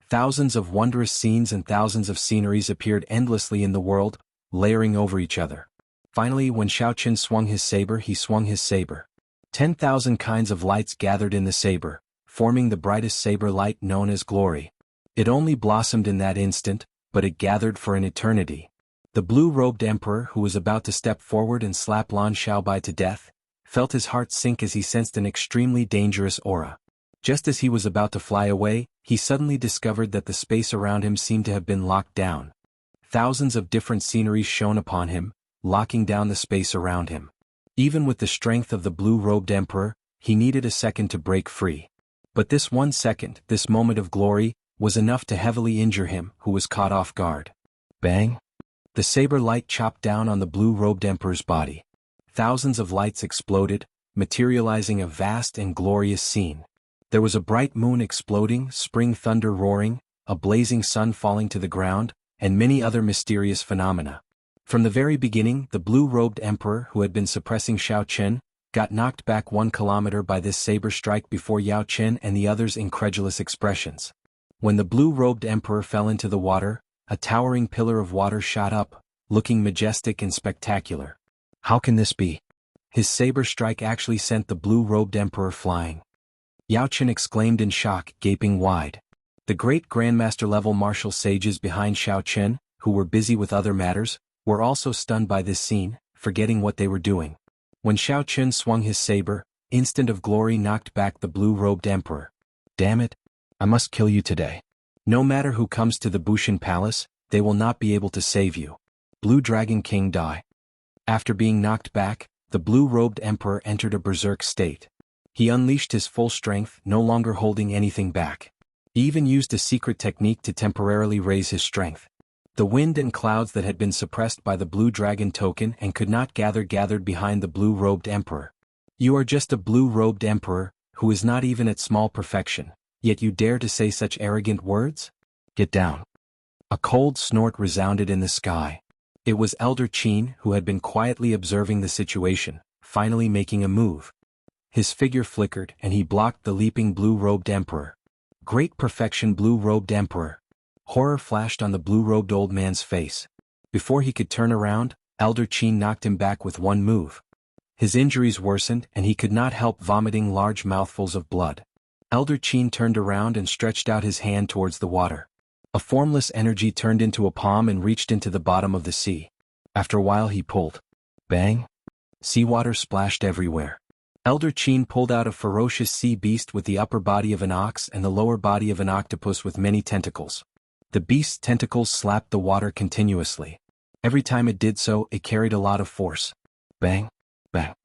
Thousands of wondrous scenes and thousands of sceneries appeared endlessly in the world, layering over each other. Finally, when Xiao Qin swung his saber, he swung his saber. 10,000 kinds of lights gathered in the saber, forming the brightest saber light known as glory. It only blossomed in that instant, but it gathered for an eternity. The blue-robed emperor, who was about to step forward and slap Lan Xiaobai to death, felt his heart sink as he sensed an extremely dangerous aura. Just as he was about to fly away, he suddenly discovered that the space around him seemed to have been locked down. Thousands of different sceneries shone upon him, locking down the space around him. Even with the strength of the blue-robed emperor, he needed a second to break free. But this 1 second, this moment of glory, was enough to heavily injure him, who was caught off guard. Bang! The saber light chopped down on the blue-robed emperor's body. Thousands of lights exploded, materializing a vast and glorious scene. There was a bright moon exploding, spring thunder roaring, a blazing sun falling to the ground, and many other mysterious phenomena. From the very beginning, the blue-robed emperor, who had been suppressing Xiao Qin, got knocked back 1 kilometer by this saber strike before Yao Qin and the others' incredulous expressions. When the blue-robed emperor fell into the water, a towering pillar of water shot up, looking majestic and spectacular. How can this be? His saber strike actually sent the blue-robed emperor flying. Yao Qin exclaimed in shock, gaping wide. The great grandmaster-level martial sages behind Xiao Qin, who were busy with other matters, were also stunned by this scene, forgetting what they were doing. When Xiao Qin swung his saber, instant of glory knocked back the blue-robed emperor. Damn it! I must kill you today. No matter who comes to the Bushin Palace, they will not be able to save you. Blue Dragon King die. After being knocked back, the blue-robed emperor entered a berserk state. He unleashed his full strength, no longer holding anything back. He even used a secret technique to temporarily raise his strength. The wind and clouds that had been suppressed by the blue dragon token and could not gathered behind the blue-robed emperor. You are just a blue-robed emperor, who is not even at small perfection, yet you dare to say such arrogant words? Get down. A cold snort resounded in the sky. It was Elder Qin, who had been quietly observing the situation, finally making a move. His figure flickered and he blocked the leaping blue-robed emperor. Great perfection, blue-robed emperor. Horror flashed on the blue-robed old man's face. Before he could turn around, Elder Qin knocked him back with one move. His injuries worsened and he could not help vomiting large mouthfuls of blood. Elder Qin turned around and stretched out his hand towards the water. A formless energy turned into a palm and reached into the bottom of the sea. After a while he pulled. Bang! Seawater splashed everywhere. Elder Qin pulled out a ferocious sea beast with the upper body of an ox and the lower body of an octopus with many tentacles. The beast's tentacles slapped the water continuously. Every time it did so, it carried a lot of force. Bang! Bang!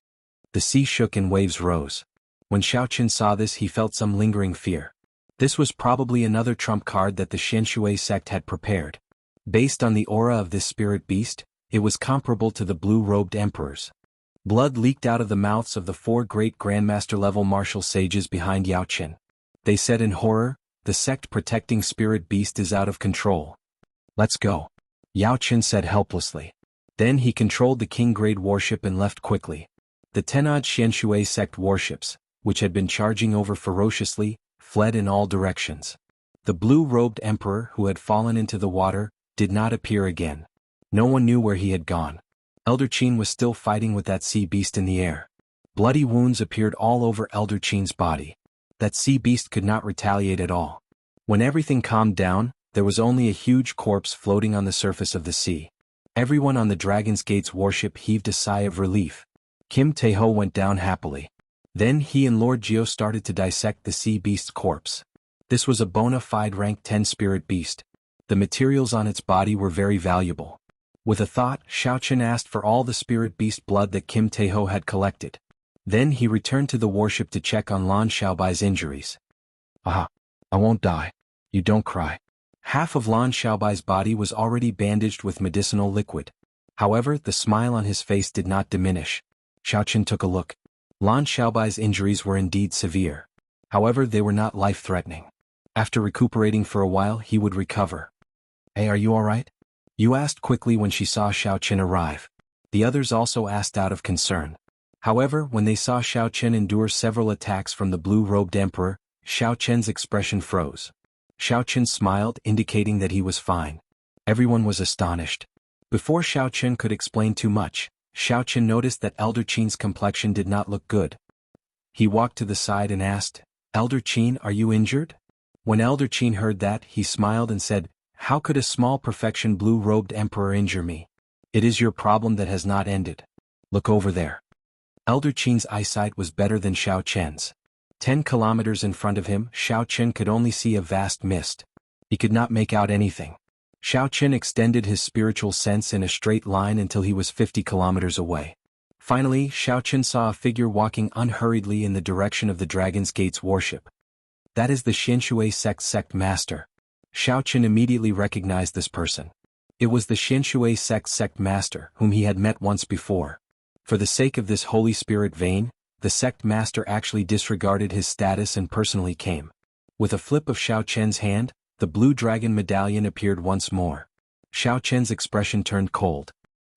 The sea shook and waves rose. When Xiao Qin saw this, he felt some lingering fear. This was probably another trump card that the Xianshui sect had prepared. Based on the aura of this spirit beast, it was comparable to the blue-robed emperors. Blood leaked out of the mouths of the 4 great grandmaster-level martial sages behind Yao Qin. They said in horror, "The sect-protecting spirit beast is out of control. Let's go." Yao Qin said helplessly. Then he controlled the king-grade warship and left quickly. The 10-odd Xianshui sect warships, which had been charging over ferociously, fled in all directions. The blue-robed emperor, who had fallen into the water, did not appear again. No one knew where he had gone. Elder Qin was still fighting with that sea beast in the air. Bloody wounds appeared all over Elder Qin's body. That sea beast could not retaliate at all. When everything calmed down, there was only a huge corpse floating on the surface of the sea. Everyone on the Dragon's Gate's warship heaved a sigh of relief. Kim Taeho went down happily. Then he and Lord Jiao started to dissect the sea beast's corpse. This was a bona fide rank 10 spirit beast. The materials on its body were very valuable. With a thought, Xiao Qin asked for all the spirit beast blood that Kim Taeho had collected. Then he returned to the warship to check on Lan Xiaobai's injuries. "Aha! I won't die. You don't cry." Half of Lan Xiaobai's body was already bandaged with medicinal liquid. However, the smile on his face did not diminish. Xiaoqin took a look. Lan Xiaobai's injuries were indeed severe. However, they were not life-threatening. After recuperating for a while, he would recover. "Hey, are you alright?" Yu asked quickly when she saw Xiaoqin arrive. The others also asked out of concern. However, when they saw Xiaoqin endure several attacks from the blue-robed emperor, Xiaoqin's expression froze. Xiaoqin smiled, indicating that he was fine. Everyone was astonished. Before Xiaoqin could explain too much, Xiaoqin noticed that Elder Qin's complexion did not look good. He walked to the side and asked, "Elder Qin, are you injured?" When Elder Qin heard that, he smiled and said, "How could a small perfection blue-robed emperor injure me? It is your problem that has not ended. Look over there." Elder Qin's eyesight was better than Xiaoqin's. 10 kilometers in front of him, Xiaoqin could only see a vast mist. He could not make out anything. Xiaoqin extended his spiritual sense in a straight line until he was 50 kilometers away. Finally, Xiaoqin saw a figure walking unhurriedly in the direction of the Dragon's Gate's warship. "That is the Xianshui sect master." Xiaoqin immediately recognized this person. It was the Xianshui sect master whom he had met once before. For the sake of this Holy Spirit vein, the sect master actually disregarded his status and personally came. With a flip of Xiaoqin's hand, the blue dragon medallion appeared once more. Xiaoqin's expression turned cold.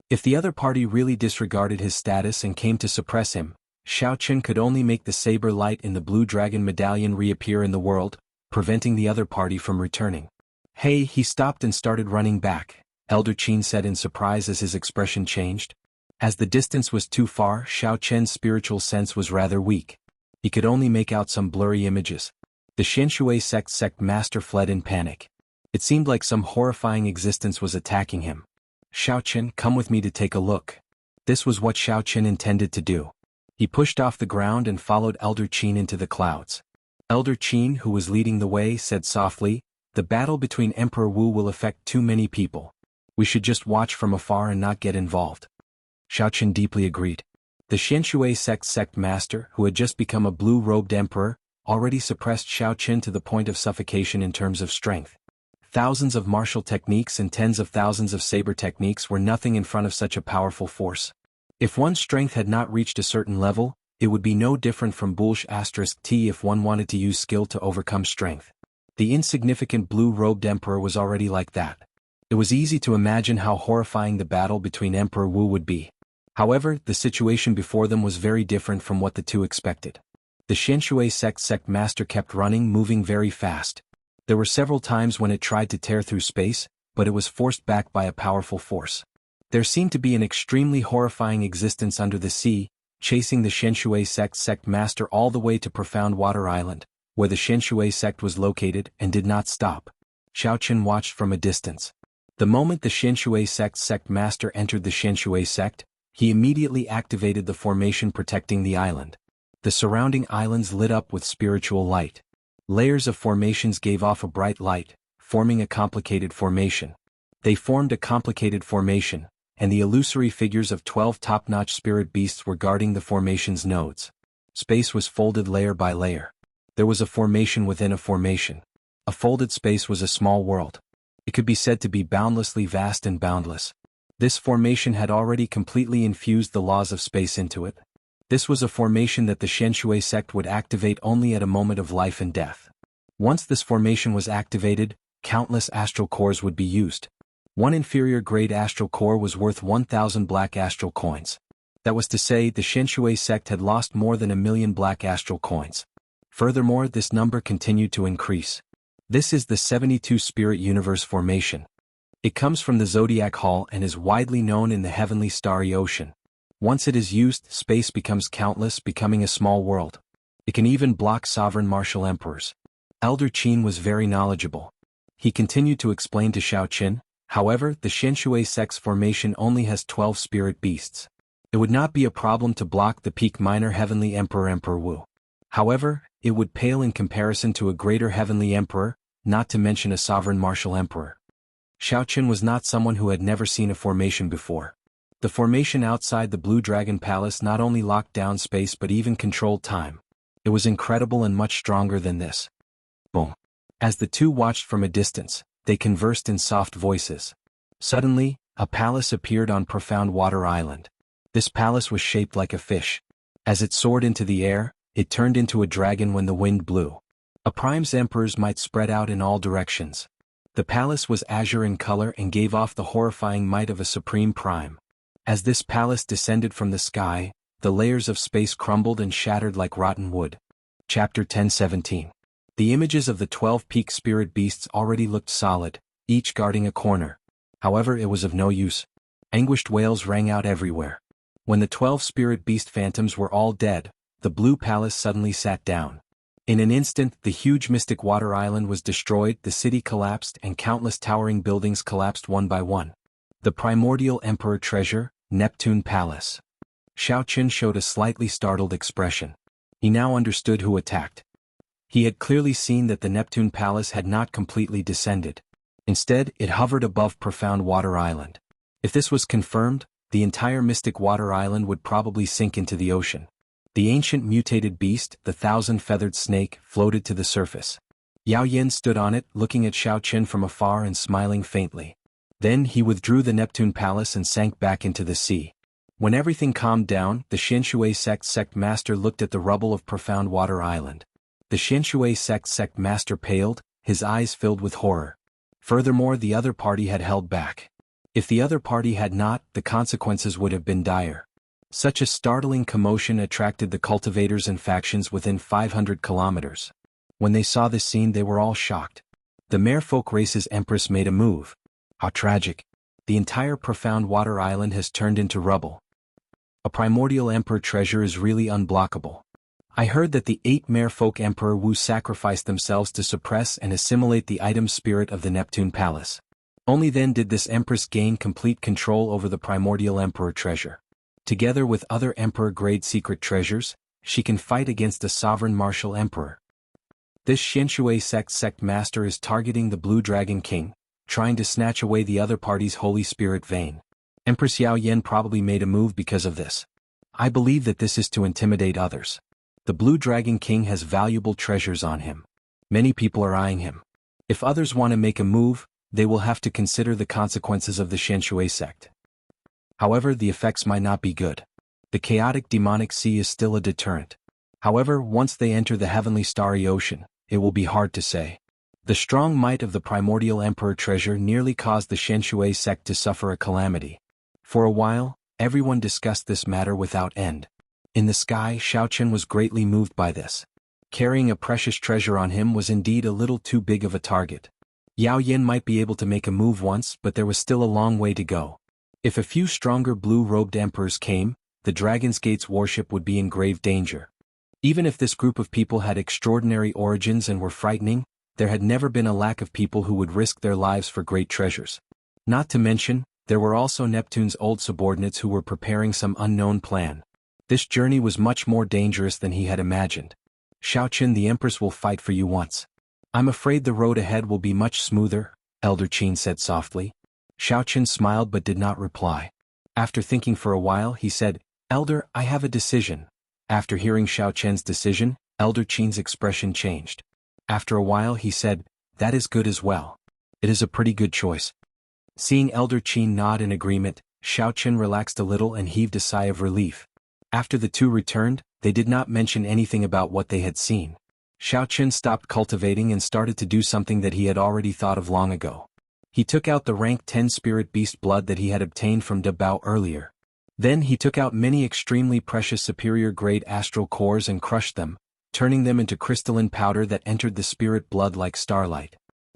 If the other party really disregarded his status and came to suppress him, Xiaoqin could only make the saber light in the blue dragon medallion reappear in the world, preventing the other party from returning. "Hey!" He stopped and started running back, Elder Qin said in surprise as his expression changed. As the distance was too far, Xiaoqin's spiritual sense was rather weak. He could only make out some blurry images. The Xianshui sect master fled in panic. It seemed like some horrifying existence was attacking him. "Xiaoqin, come with me to take a look." This was what Xiaoqin intended to do. He pushed off the ground and followed Elder Qin into the clouds. Elder Qin, who was leading the way, said softly, "The battle between Emperor Wu will affect too many people. We should just watch from afar and not get involved." Xiaoqin deeply agreed. The Xianshui sect master, who had just become a blue-robed emperor, already suppressed Xiaoqin to the point of suffocation in terms of strength. Thousands of martial techniques and tens of thousands of saber techniques were nothing in front of such a powerful force. If one's strength had not reached a certain level, it would be no different from Bulsh *T if one wanted to use skill to overcome strength. The insignificant blue-robed emperor was already like that. It was easy to imagine how horrifying the battle between Emperor Wu would be. However, the situation before them was very different from what the two expected. The Xianshui sect master kept running, moving very fast. There were several times when it tried to tear through space, but it was forced back by a powerful force. There seemed to be an extremely horrifying existence under the sea, chasing the Xianshui sect master all the way to Profound Water Island, where the Xianshui sect was located, and did not stop. Xiaoqin watched from a distance. The moment the Xianshui sect master entered the Xianshui sect, he immediately activated the formation protecting the island. The surrounding islands lit up with spiritual light. Layers of formations gave off a bright light, forming a complicated formation. They formed a complicated formation, and the illusory figures of 12 top-notch spirit beasts were guarding the formation's nodes. Space was folded layer by layer. There was a formation within a formation. A folded space was a small world. It could be said to be boundlessly vast and boundless. This formation had already completely infused the laws of space into it. This was a formation that the Xianshui sect would activate only at a moment of life and death. Once this formation was activated, countless astral cores would be used. One inferior-grade astral core was worth 1,000 black astral coins. That was to say, the Xianshui sect had lost more than 1,000,000 black astral coins. Furthermore, this number continued to increase. This is the 72 Spirit Universe formation. It comes from the Zodiac Hall and is widely known in the heavenly starry ocean. Once it is used, space becomes countless, becoming a small world. It can even block sovereign martial emperors. Elder Qin was very knowledgeable. He continued to explain to Xiaoqin, however, the Xianshui sect's formation only has 12 spirit beasts. It would not be a problem to block the peak minor heavenly emperor Emperor Wu. However, it would pale in comparison to a greater heavenly emperor, not to mention a sovereign martial emperor. Xiaoqin was not someone who had never seen a formation before. The formation outside the Blue Dragon Palace not only locked down space but even controlled time. It was incredible and much stronger than this. Boom. As the two watched from a distance, they conversed in soft voices. Suddenly, A palace appeared on Profound Water Island. This palace was shaped like a fish. As it soared into the air, it turned into a dragon when the wind blew. A prime's emperors might spread out in all directions. The palace was azure in color and gave off the horrifying might of a supreme prime. As this palace descended from the sky, the layers of space crumbled and shattered like rotten wood. Chapter 1017. The images of the 12 peak spirit beasts already looked solid, each guarding a corner. However, it was of no use. Anguished wails rang out everywhere. When the 12 spirit beast phantoms were all dead, the blue palace suddenly sat down. In an instant, the huge mystic water island was destroyed, the city collapsed, and countless towering buildings collapsed one by one. The primordial emperor treasure, Neptune Palace. Xiao Qin showed a slightly startled expression. He now understood who attacked. He had clearly seen that the Neptune Palace had not completely descended. Instead, it hovered above Profound Water Island. If this was confirmed, the entire mystic water island would probably sink into the ocean. The ancient mutated beast, the thousand-feathered snake, floated to the surface. Yao Yin stood on it, looking at Xiao Qin from afar and smiling faintly. Then he withdrew the Neptune Palace and sank back into the sea. When everything calmed down, the Xianshui sect master looked at the rubble of Profound Water Island. The Xianshui sect master paled, his eyes filled with horror. Furthermore, the other party had held back. If the other party had not, the consequences would have been dire. Such a startling commotion attracted the cultivators and factions within 500 kilometers. When they saw this scene, they were all shocked. The Merfolk race's empress made a move. How tragic. The entire Profound Water Island has turned into rubble. A primordial emperor treasure is really unblockable. I heard that the 8 Merfolk Emperor Wu sacrificed themselves to suppress and assimilate the item spirit of the Neptune Palace. Only then did this empress gain complete control over the primordial emperor treasure. Together with other emperor-grade secret treasures, she can fight against a sovereign martial emperor. This Xianshui sect master is targeting the Blue Dragon King, trying to snatch away the other party's Holy Spirit vein. Empress Yao Yin probably made a move because of this. I believe that this is to intimidate others. The Blue Dragon King has valuable treasures on him. Many people are eyeing him. If others want to make a move, they will have to consider the consequences of the Xianshui sect. However, the effects might not be good. The chaotic demonic sea is still a deterrent. However, once they enter the heavenly starry ocean, it will be hard to say. The strong might of the primordial emperor treasure nearly caused the Xianshui sect to suffer a calamity. For a while, everyone discussed this matter without end. In the sky, Xiao Qin was greatly moved by this. Carrying a precious treasure on him was indeed a little too big of a target. Yao Yin might be able to make a move once, but there was still a long way to go. If a few stronger blue-robed emperors came, the Dragon's Gate's worship would be in grave danger. Even if this group of people had extraordinary origins and were frightening, there had never been a lack of people who would risk their lives for great treasures. Not to mention, there were also Neptune's old subordinates who were preparing some unknown plan. This journey was much more dangerous than he had imagined. Xiao Qin, the Empress will fight for you once. I'm afraid the road ahead will be much smoother, Elder Qin said softly. Xiao Qin smiled but did not reply. After thinking for a while, he said, Elder, I have a decision. After hearing Xiao Qin's decision, Elder Qin's expression changed. After a while he said, that is good as well. It is a pretty good choice. Seeing Elder Qin nod in agreement, Xiao Qin relaxed a little and heaved a sigh of relief. After the two returned, they did not mention anything about what they had seen. Xiao Qin stopped cultivating and started to do something that he had already thought of long ago. He took out the rank 10 spirit beast blood that he had obtained from De Bao earlier. Then he took out many extremely precious superior-grade astral cores and crushed them, turning them into crystalline powder that entered the spirit blood like starlight.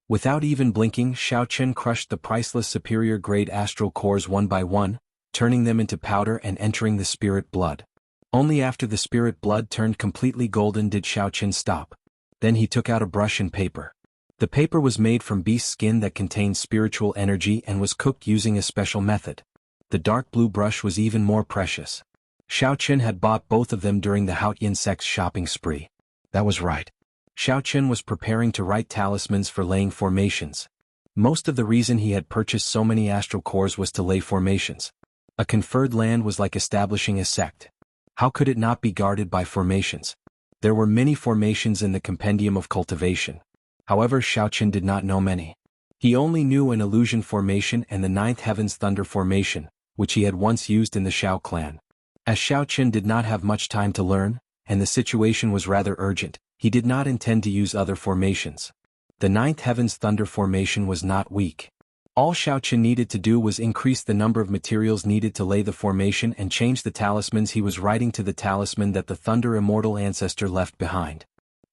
Without even blinking, Xiao Qin crushed the priceless superior-grade astral cores one by one, turning them into powder and entering the spirit blood. Only after the spirit blood turned completely golden did Xiao Qin stop. Then he took out a brush and paper. The paper was made from beast skin that contained spiritual energy and was cooked using a special method. The dark blue brush was even more precious. Xiao Qin had bought both of them during the Haotian sect's shopping spree. That was right. Xiao Qin was preparing to write talismans for laying formations. Most of the reason he had purchased so many astral cores was to lay formations. A conferred land was like establishing a sect. How could it not be guarded by formations? There were many formations in the compendium of cultivation. However, Xiao Qin did not know many. He only knew an illusion formation and the ninth heaven's thunder formation, which he had once used in the Shao clan. As Shao Qin did not have much time to learn, and the situation was rather urgent, he did not intend to use other formations. The ninth heaven's thunder formation was not weak. All Shao Qin needed to do was increase the number of materials needed to lay the formation and change the talismans he was writing to the talisman that the Thunder Immortal ancestor left behind.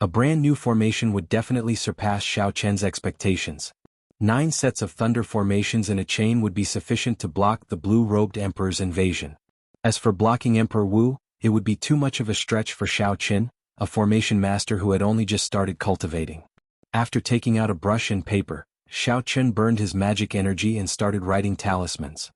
A brand new formation would definitely surpass Shao Qian's expectations. 9 sets of thunder formations in a chain would be sufficient to block the blue-robed emperor's invasion. As for blocking Emperor Wu, it would be too much of a stretch for Shao Qin, a formation master who had only just started cultivating. After taking out a brush and paper, Shao Qin burned his magic energy and started writing talismans.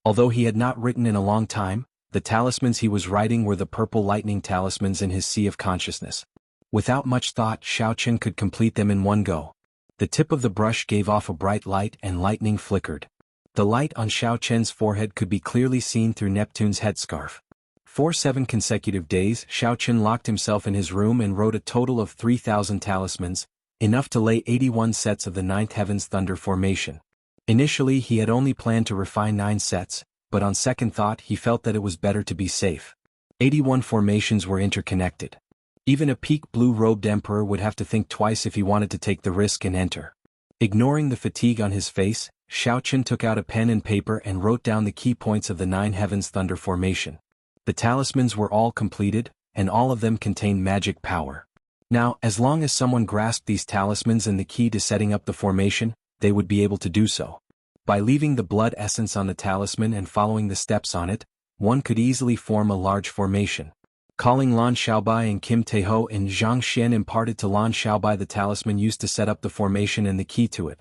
Although he had not written in a long time, the talismans he was writing were the purple lightning talismans in his sea of consciousness. Without much thought, Shao Qin could complete them in one go. The tip of the brush gave off a bright light and lightning flickered. The light on Shao Qian's forehead could be clearly seen through Neptune's headscarf. For 7 consecutive days, Shao Qin locked himself in his room and wrote a total of 3,000 talismans, enough to lay 81 sets of the ninth heaven's thunder formation. Initially he had only planned to refine 9 sets, but on second thought he felt that it was better to be safe. 81 formations were interconnected. Even a peak blue-robed emperor would have to think twice if he wanted to take the risk and enter. Ignoring the fatigue on his face, Shao Qin took out a pen and paper and wrote down the key points of the 9 heavens thunder formation. The talismans were all completed, and all of them contained magic power. Now, as long as someone grasped these talismans and the key to setting up the formation, they would be able to do so. By leaving the blood essence on the talisman and following the steps on it, one could easily form a large formation. Calling Lan Xiaobai and Kim Taeho and Zhang Xian imparted to Lan Xiaobai the talisman used to set up the formation and the key to it.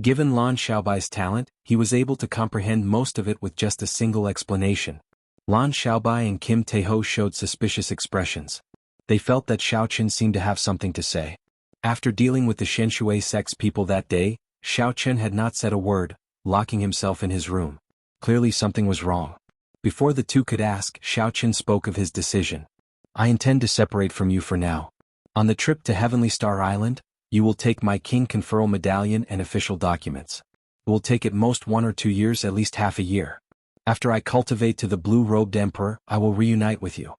Given Lan Xiaobai's talent, he was able to comprehend most of it with just a single explanation. Lan Xiaobai and Kim Taeho showed suspicious expressions. They felt that Shao Qin seemed to have something to say. After dealing with the Xianshui sect's people that day, Shao Qin had not said a word, locking himself in his room. Clearly something was wrong. Before the two could ask, Shao Qin spoke of his decision. I intend to separate from you for now. On the trip to Heavenly Star Island, you will take my King Conferral Medallion and official documents. It will take at most 1 or 2 years, at least half a year. After I cultivate to the blue-robed emperor, I will reunite with you.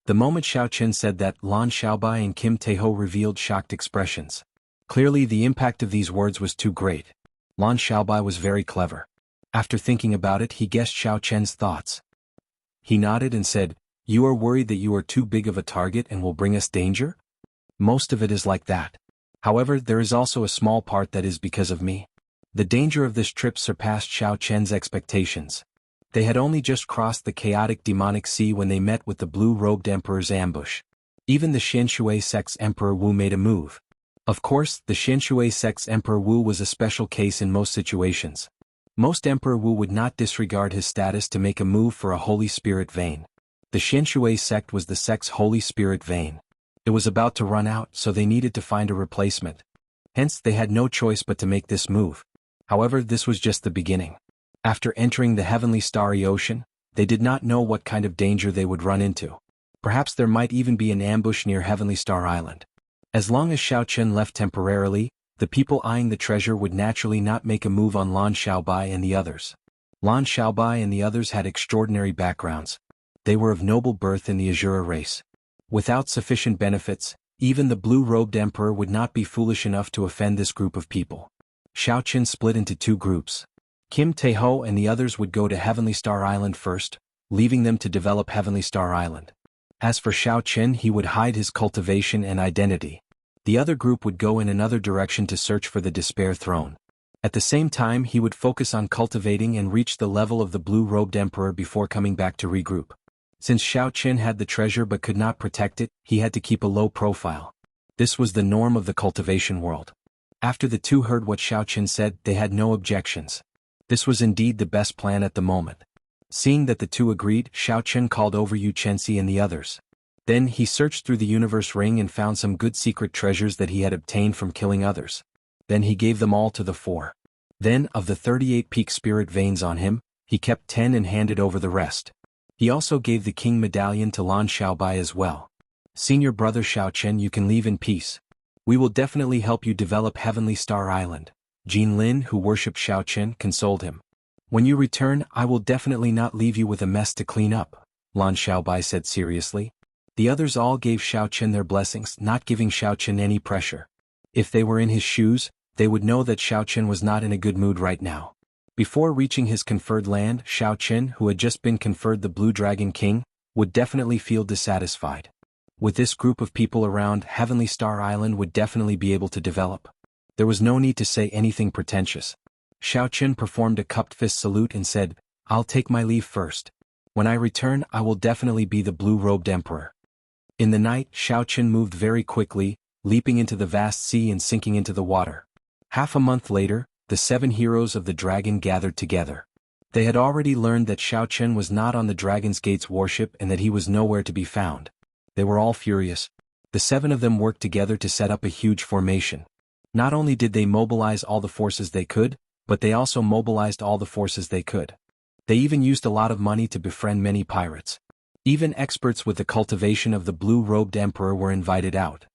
The moment Shao Qin said that, Lan Xiaobai and Kim Taeho revealed shocked expressions. Clearly the impact of these words was too great. Lan Xiaobai was very clever. After thinking about it, he guessed Shao Qian's thoughts. He nodded and said, You are worried that you are too big of a target and will bring us danger? Most of it is like that. However, there is also a small part that is because of me. The danger of this trip surpassed Shao Qian's expectations. They had only just crossed the chaotic demonic sea when they met with the blue-robed emperor's ambush. Even the Xianshui sect's Emperor Wu made a move. Of course, the Xianshui sect's Emperor Wu was a special case in most situations. Most Emperor Wu would not disregard his status to make a move for a Holy Spirit vein. The Xianshui sect was the sect's Holy Spirit vein. It was about to run out, so they needed to find a replacement. Hence, they had no choice but to make this move. However, this was just the beginning. After entering the heavenly starry ocean, they did not know what kind of danger they would run into. Perhaps there might even be an ambush near Heavenly Star Island. As long as Shao Qin left temporarily, the people eyeing the treasure would naturally not make a move on Lan Xiaobai and the others. Lan Xiaobai and the others had extraordinary backgrounds. They were of noble birth in the Azura race. Without sufficient benefits, even the blue-robed emperor would not be foolish enough to offend this group of people. Shao Qin split into 2 groups. Kim Taeho and the others would go to Heavenly Star Island first, leaving them to develop Heavenly Star Island. As for Shao Qin, he would hide his cultivation and identity. The other group would go in another direction to search for the Despair Throne. At the same time, he would focus on cultivating and reach the level of the blue-robed emperor before coming back to regroup. Since Shao Qin had the treasure but could not protect it, he had to keep a low profile. This was the norm of the cultivation world. After the two heard what Shao Qin said, they had no objections. This was indeed the best plan at the moment. Seeing that the two agreed, Shao Qin called over Yu Chenxi and the others. Then he searched through the universe ring and found some good secret treasures that he had obtained from killing others. Then he gave them all to the 4. Then, of the 38 peak spirit veins on him, he kept 10 and handed over the rest. He also gave the king medallion to Lan Xiaobai as well. Senior brother Shao Qian, you can leave in peace. We will definitely help you develop Heavenly Star Island. Jin Lin, who worshipped Xiaochen, consoled him. When you return, I will definitely not leave you with a mess to clean up, Lan Xiaobai said seriously. The others all gave Xiaochen their blessings, not giving Xiaochen any pressure. If they were in his shoes, they would know that Xiaochen was not in a good mood right now. Before reaching his conferred land, Xiaochen, who had just been conferred the Blue Dragon King, would definitely feel dissatisfied. With this group of people around, Heavenly Star Island would definitely be able to develop. There was no need to say anything pretentious. Xiaochen performed a cupped fist salute and said, I'll take my leave first. When I return, I will definitely be the blue-robed emperor. In the night, Xiaochen moved very quickly, leaping into the vast sea and sinking into the water. Half a month later, the 7 heroes of the dragon gathered together. They had already learned that Xiaochen was not on the Dragon's Gate's warship and that he was nowhere to be found. They were all furious. The 7 of them worked together to set up a huge formation. Not only did they mobilize all the forces they could, but they also mobilized all the forces they could. They even used a lot of money to befriend many pirates. Even experts with the cultivation of the blue-robed emperor were invited out.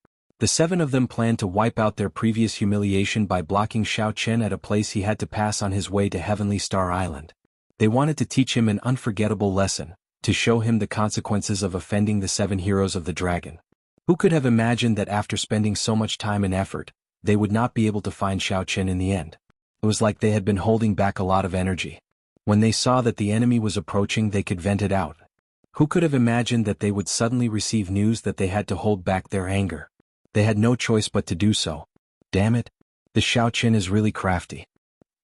The 7 of them planned to wipe out their previous humiliation by blocking Xiaochen at a place he had to pass on his way to Heavenly Star Island. They wanted to teach him an unforgettable lesson, to show him the consequences of offending the 7 heroes of the dragon. Who could have imagined that after spending so much time and effort, they would not be able to find Xiaochen in the end? It was like they had been holding back a lot of energy. When they saw that the enemy was approaching, they could vent it out. Who could have imagined that they would suddenly receive news that they had to hold back their anger? They had no choice but to do so. Damn it. The Xiaochen is really crafty.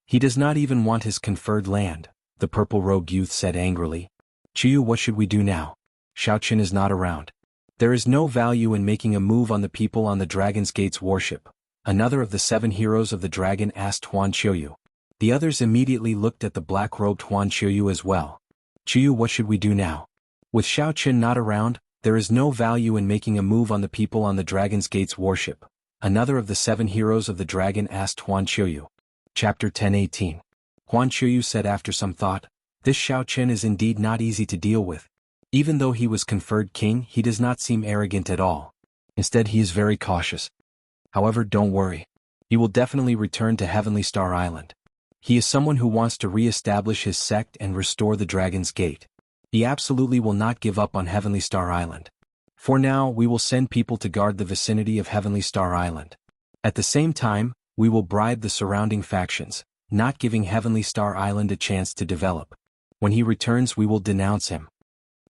He does not even want his conferred land, the purple-robed youth said angrily. Chiyu, what should we do now? Xiaochen is not around. There is no value in making a move on the people on the Dragon's Gate's warship. Another of the 7 heroes of the dragon asked Huan Qiuyu. The others immediately looked at the black-robed Huan Qiuyu as well. Qiuyu, what should we do now? With Xiaochen not around, there is no value in making a move on the people on the Dragon's Gate's warship. Another of the 7 heroes of the dragon asked Huan Qiuyu. Chapter 10:18. Huan Qiuyu said after some thought, this Xiaochen is indeed not easy to deal with. Even though he was conferred king, he does not seem arrogant at all. Instead, he is very cautious. However, don't worry. He will definitely return to Heavenly Star Island. He is someone who wants to re-establish his sect and restore the Dragon's Gate. He absolutely will not give up on Heavenly Star Island. For now, we will send people to guard the vicinity of Heavenly Star Island. At the same time, we will bribe the surrounding factions, not giving Heavenly Star Island a chance to develop. When he returns, we will denounce him.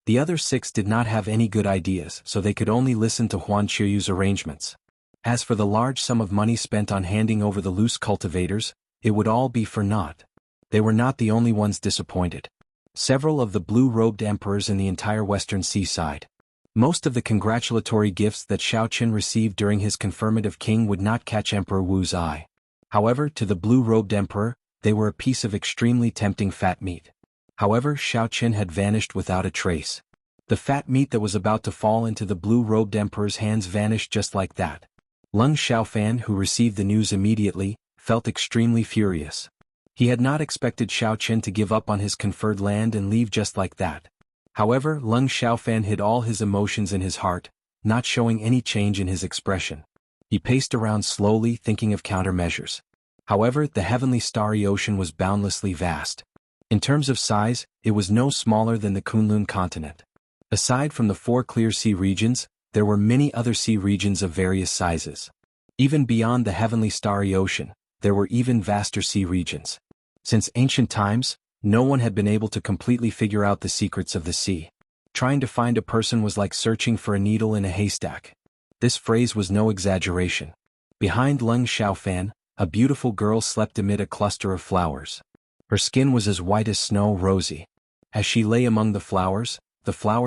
The other 6 did not have any good ideas, so they could only listen to Huan Qiuyu's arrangements. As for the large sum of money spent on handing over the loose cultivators, it would all be for naught. They were not the only ones disappointed. Several of the blue-robed emperors in the entire western seaside. Most of the congratulatory gifts that Xiaochen received during his conferment of king would not catch Emperor Wu's eye. However, to the blue-robed emperor, they were a piece of extremely tempting fat meat. However, Xiaochen had vanished without a trace. The fat meat that was about to fall into the blue-robed emperor's hands vanished just like that. Lung Xiaofan, who received the news immediately, felt extremely furious. He had not expected Xiaochen to give up on his conferred land and leave just like that. However, Lung Xiaofan hid all his emotions in his heart, not showing any change in his expression. He paced around slowly, thinking of countermeasures. However, the heavenly starry ocean was boundlessly vast. In terms of size, it was no smaller than the Kunlun continent. Aside from the 4 clear sea regions, there were many other sea regions of various sizes. Even beyond the heavenly starry ocean, there were even vaster sea regions. Since ancient times, no one had been able to completely figure out the secrets of the sea. Trying to find a person was like searching for a needle in a haystack. This phrase was no exaggeration. Behind Lung Xiaofan, a beautiful girl slept amid a cluster of flowers. Her skin was as white as snow, rosy. As she lay among the flowers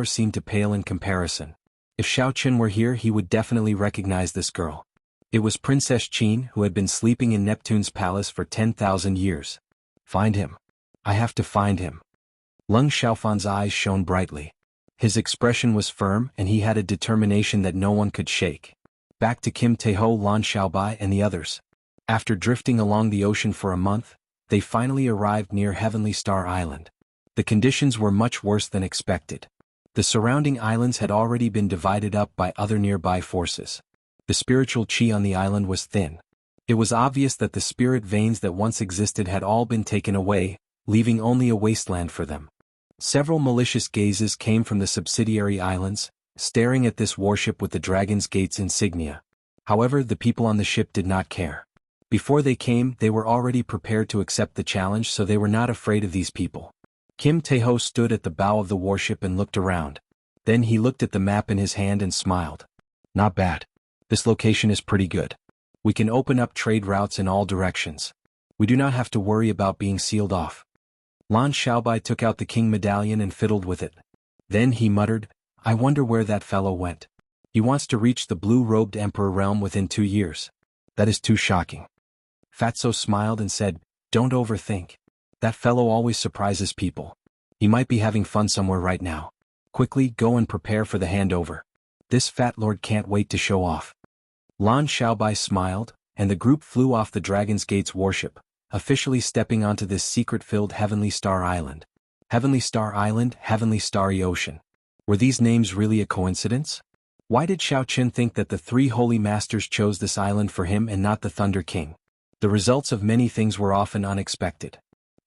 seemed to pale in comparison. If Xiaochen were here, he would definitely recognize this girl. It was Princess Qin, who had been sleeping in Neptune's palace for 10,000 years. Find him. I have to find him. Lung Xiaofan's eyes shone brightly. His expression was firm and he had a determination that no one could shake. Back to Kim Taeho, Lan Xiaobai and the others. After drifting along the ocean for a month, they finally arrived near Heavenly Star Island. The conditions were much worse than expected. The surrounding islands had already been divided up by other nearby forces. The spiritual chi on the island was thin. It was obvious that the spirit veins that once existed had all been taken away, leaving only a wasteland for them. Several malicious gazes came from the subsidiary islands, staring at this warship with the Dragon's Gate's insignia. However, the people on the ship did not care. Before they came, they were already prepared to accept the challenge, so they were not afraid of these people. Kim Tae-ho stood at the bow of the warship and looked around. Then he looked at the map in his hand and smiled. Not bad. This location is pretty good. We can open up trade routes in all directions. We do not have to worry about being sealed off. Lan Xiaobai took out the king medallion and fiddled with it. Then he muttered, I wonder where that fellow went. He wants to reach the blue-robed emperor realm within 2 years. That is too shocking. Fatso smiled and said, Don't overthink. That fellow always surprises people. He might be having fun somewhere right now. Quickly go and prepare for the handover. This fat lord can't wait to show off. Lan Xiaobai smiled, and the group flew off the Dragon's Gate's warship, officially stepping onto this secret-filled Heavenly Star Island. Heavenly Star Island, Heavenly Starry Ocean. Were these names really a coincidence? Why did Xiao Qin think that the 3 holy masters chose this island for him and not the Thunder King? The results of many things were often unexpected.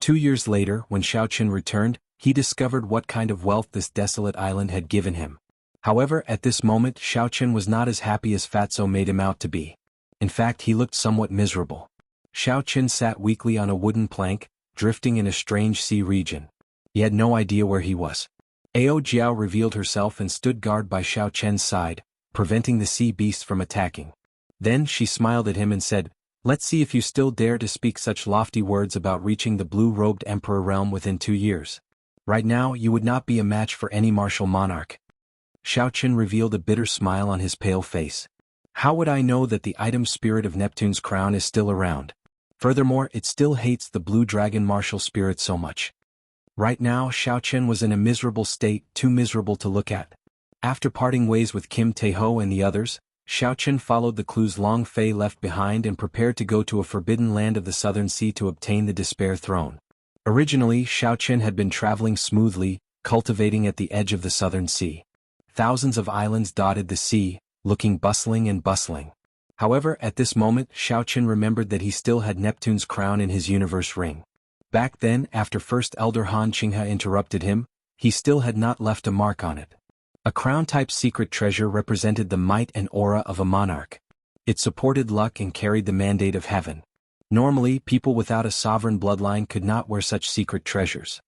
2 years later, when Xiao Qin returned, he discovered what kind of wealth this desolate island had given him. However, at this moment, Xiao Qin was not as happy as Fatso made him out to be. In fact, he looked somewhat miserable. Xiao Qin sat weakly on a wooden plank, drifting in a strange sea region. He had no idea where he was. Ao Jiao revealed herself and stood guard by Xiao Qin's side, preventing the sea beast from attacking. Then she smiled at him and said, Let's see if you still dare to speak such lofty words about reaching the blue-robed emperor realm within 2 years. Right now, you would not be a match for any martial monarch. Xiao Qin revealed a bitter smile on his pale face. How would I know that the item spirit of Neptune's crown is still around? Furthermore, it still hates the blue dragon martial spirit so much. Right now, Xiao Qin was in a miserable state, too miserable to look at. After parting ways with Kim Tae-ho and the others, Xiao Qin followed the clues Long Fei left behind and prepared to go to a forbidden land of the Southern Sea to obtain the Despair Throne. Originally, Xiao Qin had been traveling smoothly, cultivating at the edge of the Southern Sea. Thousands of islands dotted the sea, looking bustling and bustling. However, at this moment, Xiao Qin remembered that he still had Neptune's crown in his universe ring. Back then, after First Elder Han Qinghe interrupted him, he still had not left a mark on it. A crown-type secret treasure represented the might and aura of a monarch. It supported luck and carried the mandate of heaven. Normally, people without a sovereign bloodline could not wear such secret treasures.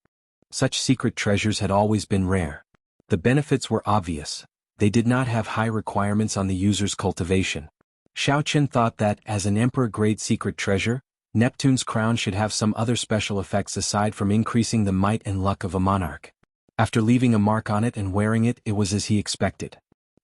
Such secret treasures had always been rare. The benefits were obvious. They did not have high requirements on the user's cultivation. Xiao Qin thought that, as an emperor-grade secret treasure, Neptune's crown should have some other special effects aside from increasing the might and luck of a monarch. After leaving a mark on it and wearing it, it was as he expected.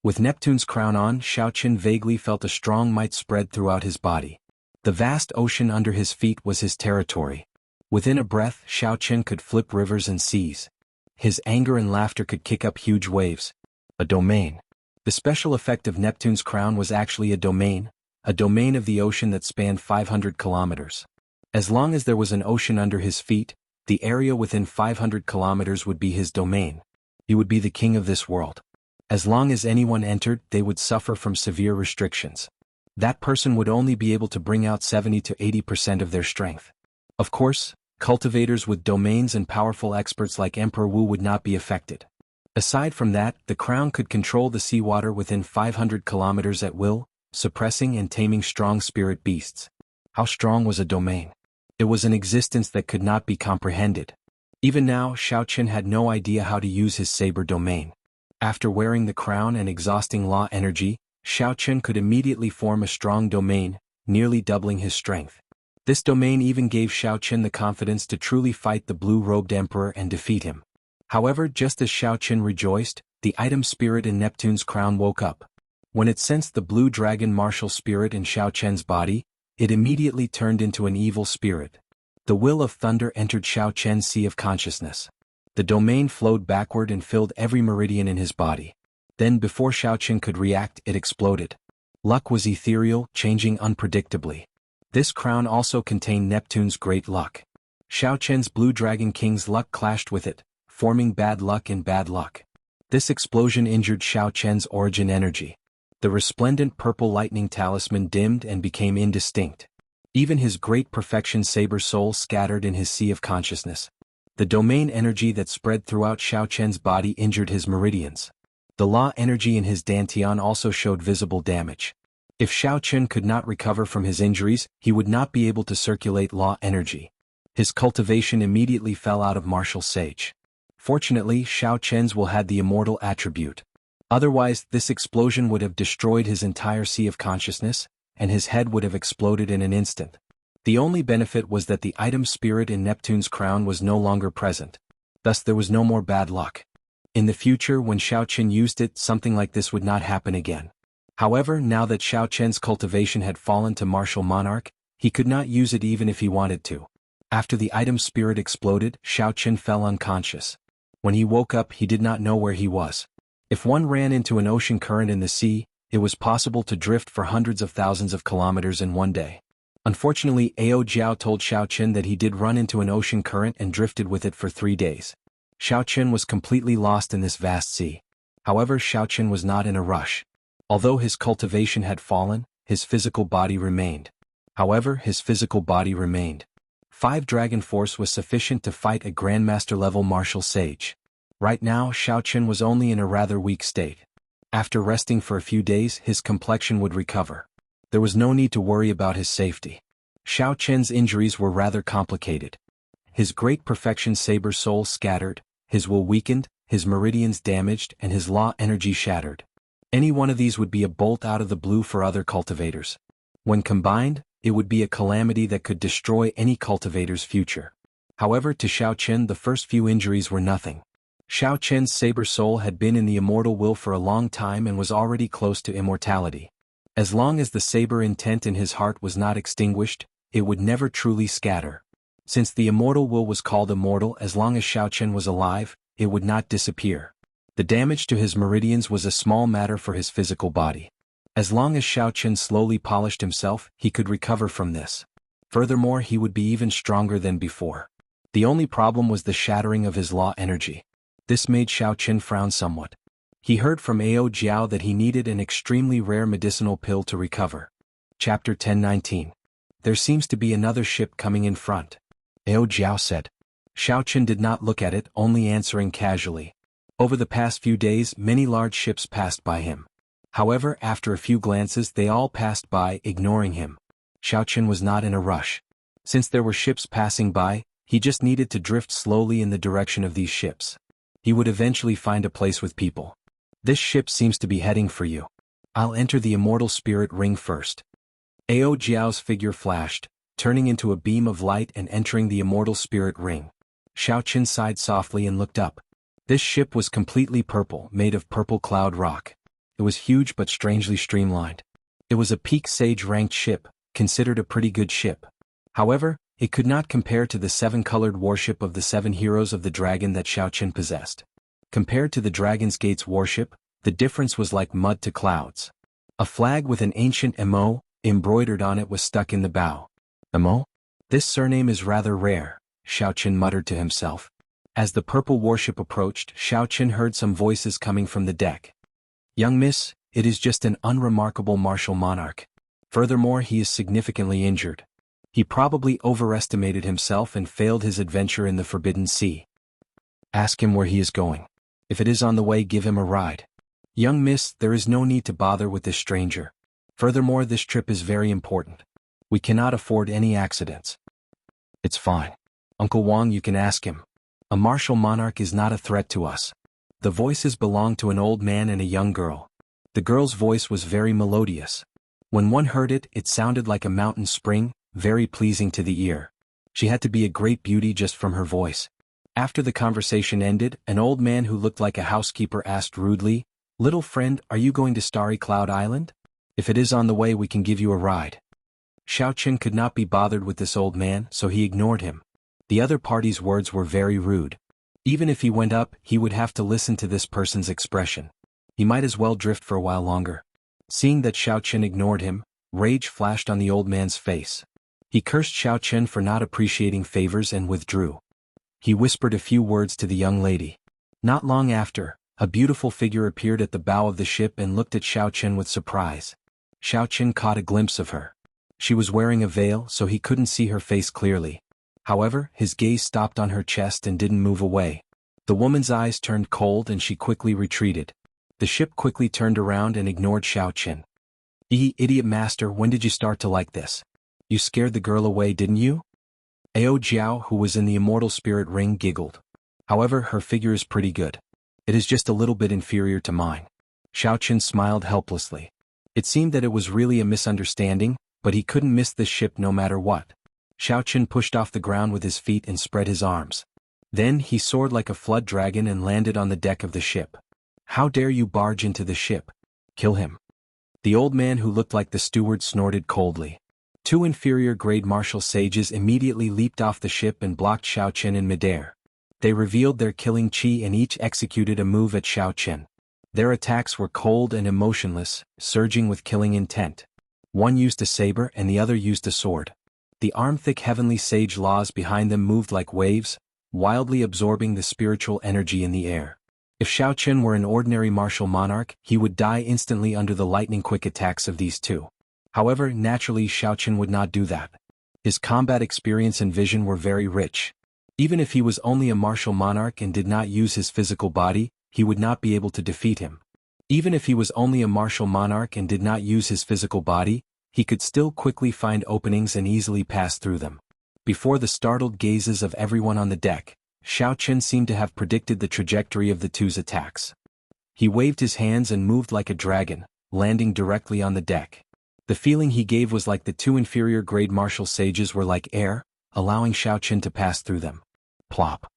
With Neptune's crown on, Xiao Qin vaguely felt a strong might spread throughout his body. The vast ocean under his feet was his territory. Within a breath, Xiao Qin could flip rivers and seas. His anger and laughter could kick up huge waves. A domain. The special effect of Neptune's crown was actually a domain of the ocean that spanned 500 kilometers. As long as there was an ocean under his feet, the area within 500 kilometers would be his domain. He would be the king of this world. As long as anyone entered, they would suffer from severe restrictions. That person would only be able to bring out 70 to 80% of their strength. Of course, cultivators with domains and powerful experts like Emperor Wu would not be affected. Aside from that, the crown could control the seawater within 500 kilometers at will, suppressing and taming strong spirit beasts. How strong was a domain? It was an existence that could not be comprehended. Even now, Xiao Qin had no idea how to use his saber domain. After wearing the crown and exhausting law energy, Xiao Qin could immediately form a strong domain, nearly doubling his strength. This domain even gave Xiao Qin the confidence to truly fight the blue-robed emperor and defeat him. However, just as Xiao Qin rejoiced, the item spirit in Neptune's crown woke up. When it sensed the blue dragon martial spirit in Xiao Qin's body, it immediately turned into an evil spirit. The will of thunder entered Xiao Qin's sea of consciousness. The domain flowed backward and filled every meridian in his body. Then before Xiao Qin could react, it exploded. Luck was ethereal, changing unpredictably. This crown also contained Neptune's great luck. Xiao Qin's blue dragon king's luck clashed with it, forming bad luck and bad luck. This explosion injured Xiao Qin's origin energy. The resplendent purple lightning talisman dimmed and became indistinct. Even his great perfection saber soul scattered in his sea of consciousness. The domain energy that spread throughout Xiao Chen's body injured his meridians. The law energy in his dantian also showed visible damage. If Xiao Chen could not recover from his injuries, he would not be able to circulate law energy. His cultivation immediately fell out of martial sage. Fortunately, Xiao Chen's will had the immortal attribute. Otherwise, this explosion would have destroyed his entire sea of consciousness, and his head would have exploded in an instant. The only benefit was that the item spirit in Neptune's crown was no longer present. Thus there was no more bad luck. In the future, when Xiao Chen used it, something like this would not happen again. However, now that Xiao Chen's cultivation had fallen to martial monarch, he could not use it even if he wanted to. After the item spirit exploded, Xiao Chen fell unconscious. When he woke up, he did not know where he was. If one ran into an ocean current in the sea, it was possible to drift for hundreds of thousands of kilometers in one day. Unfortunately, Ao Jiao told Xiao Chen that he did run into an ocean current and drifted with it for 3 days. Xiao Chen was completely lost in this vast sea. However, Xiao Chen was not in a rush. Although his cultivation had fallen, his physical body remained. 5 Dragon Force was sufficient to fight a Grandmaster-level martial sage. Right now, Xiao Chen was only in a rather weak state. After resting for a few days, his complexion would recover. There was no need to worry about his safety. Xiao Chen's injuries were rather complicated. His great perfection saber soul scattered, his will weakened, his meridians damaged, and his law energy shattered. Any one of these would be a bolt out of the blue for other cultivators. When combined, it would be a calamity that could destroy any cultivator's future. However, to Xiao Chen the first few injuries were nothing. Xiao Chen's saber soul had been in the immortal will for a long time and was already close to immortality. As long as the saber intent in his heart was not extinguished, it would never truly scatter. Since the immortal will was called immortal, as long as Xiao Chen was alive, it would not disappear. The damage to his meridians was a small matter for his physical body. As long as Xiao Chen slowly polished himself, he could recover from this. Furthermore, he would be even stronger than before. The only problem was the shattering of his law energy. This made Xiao Chen frown somewhat. He heard from Ao Jiao that he needed an extremely rare medicinal pill to recover. Chapter 10:19. There seems to be another ship coming in front. Ao Jiao said. Xiao Chen did not look at it, only answering casually. Over the past few days, many large ships passed by him. However, after a few glances, they all passed by, ignoring him. Xiao Chen was not in a rush. Since there were ships passing by, he just needed to drift slowly in the direction of these ships. He would eventually find a place with people. This ship seems to be heading for you. I'll enter the immortal spirit ring first. Ao Jiao's figure flashed, turning into a beam of light and entering the immortal spirit ring. Xiao Chen sighed softly and looked up. This ship was completely purple, made of purple cloud rock. It was huge but strangely streamlined. It was a peak sage-ranked ship, considered a pretty good ship. However, it could not compare to the 7-colored warship of the 7 heroes of the dragon that Xiao Chen possessed. Compared to the Dragon's Gate's warship, the difference was like mud to clouds. A flag with an ancient MO embroidered on it was stuck in the bow. MO? This surname is rather rare, Xiao Chen muttered to himself. As the purple warship approached, Xiao Chen heard some voices coming from the deck. Young miss, it is just an unremarkable martial monarch. Furthermore, he is significantly injured. He probably overestimated himself and failed his adventure in the Forbidden Sea. Ask him where he is going. If it is on the way, give him a ride. Young miss, there is no need to bother with this stranger. Furthermore, this trip is very important. We cannot afford any accidents. It's fine. Uncle Wang, you can ask him. A martial monarch is not a threat to us. The voices belonged to an old man and a young girl. The girl's voice was very melodious. When one heard it, it sounded like a mountain spring, very pleasing to the ear. She had to be a great beauty just from her voice. After the conversation ended, an old man who looked like a housekeeper asked rudely, "Little friend, are you going to Starry Cloud Island? If it is on the way, we can give you a ride." Xiao Chen could not be bothered with this old man, so he ignored him. The other party's words were very rude. Even if he went up, he would have to listen to this person's expression. He might as well drift for a while longer. Seeing that Xiao Chen ignored him, rage flashed on the old man's face. He cursed Xiao Chen for not appreciating favors and withdrew. He whispered a few words to the young lady. Not long after, a beautiful figure appeared at the bow of the ship and looked at Xiao Chen with surprise. Xiao Chen caught a glimpse of her. She was wearing a veil, so he couldn't see her face clearly. However, his gaze stopped on her chest and didn't move away. The woman's eyes turned cold and she quickly retreated. The ship quickly turned around and ignored Xiao Qin. Idiot master, when did you start to like this? You scared the girl away, didn't you? Ao Jiao, who was in the immortal spirit ring, giggled. However, her figure is pretty good. It is just a little bit inferior to mine. Xiao Qin smiled helplessly. It seemed that it was really a misunderstanding, but he couldn't miss this ship no matter what. Xiao Qin pushed off the ground with his feet and spread his arms. Then he soared like a flood dragon and landed on the deck of the ship. How dare you barge into the ship? Kill him. The old man who looked like the steward snorted coldly. Two inferior grade martial sages immediately leaped off the ship and blocked Xiao Qin in midair. They revealed their killing chi and each executed a move at Xiao Qin. Their attacks were cold and emotionless, surging with killing intent. One used a saber and the other used a sword. The arm-thick heavenly sage laws behind them moved like waves, wildly absorbing the spiritual energy in the air. If Xiao Qin were an ordinary martial monarch, he would die instantly under the lightning-quick attacks of these two. However, naturally Xiao Qin would not do that. His combat experience and vision were very rich. Even if he was only a martial monarch and did not use his physical body, he would not be able to defeat him. Even if he was only a martial monarch and did not use his physical body, he could still quickly find openings and easily pass through them. Before the startled gazes of everyone on the deck, Xiao Qin seemed to have predicted the trajectory of the two's attacks. He waved his hands and moved like a dragon, landing directly on the deck. The feeling he gave was like the two inferior grade martial sages were like air, allowing Xiao Qin to pass through them. Plop.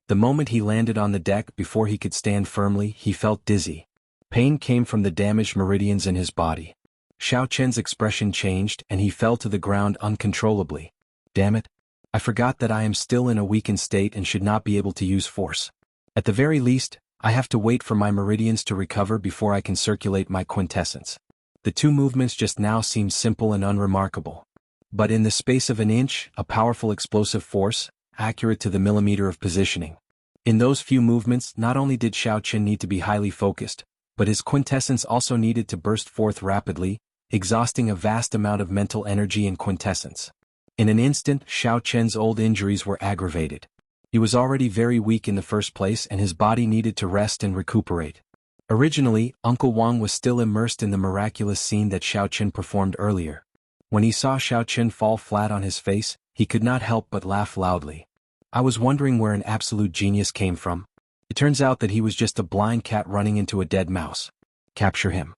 The moment he landed on the deck, before he could stand firmly, he felt dizzy. Pain came from the damaged meridians in his body. Xiao Qin's expression changed and he fell to the ground uncontrollably. Damn it. I forgot that I am still in a weakened state and should not be able to use force. At the very least, I have to wait for my meridians to recover before I can circulate my quintessence. The two movements just now seemed simple and unremarkable. But in the space of an inch, a powerful explosive force, accurate to the millimeter of positioning. In those few movements, not only did Xiao Qin need to be highly focused, but his quintessence also needed to burst forth rapidly, exhausting a vast amount of mental energy and quintessence. In an instant, Xiao Qin's old injuries were aggravated. He was already very weak in the first place and his body needed to rest and recuperate. Originally, Uncle Wang was still immersed in the miraculous scene that Xiao Qin performed earlier. When he saw Xiao Qin fall flat on his face, he could not help but laugh loudly. I was wondering where an absolute genius came from. It turns out that he was just a blind cat running into a dead mouse. Capture him.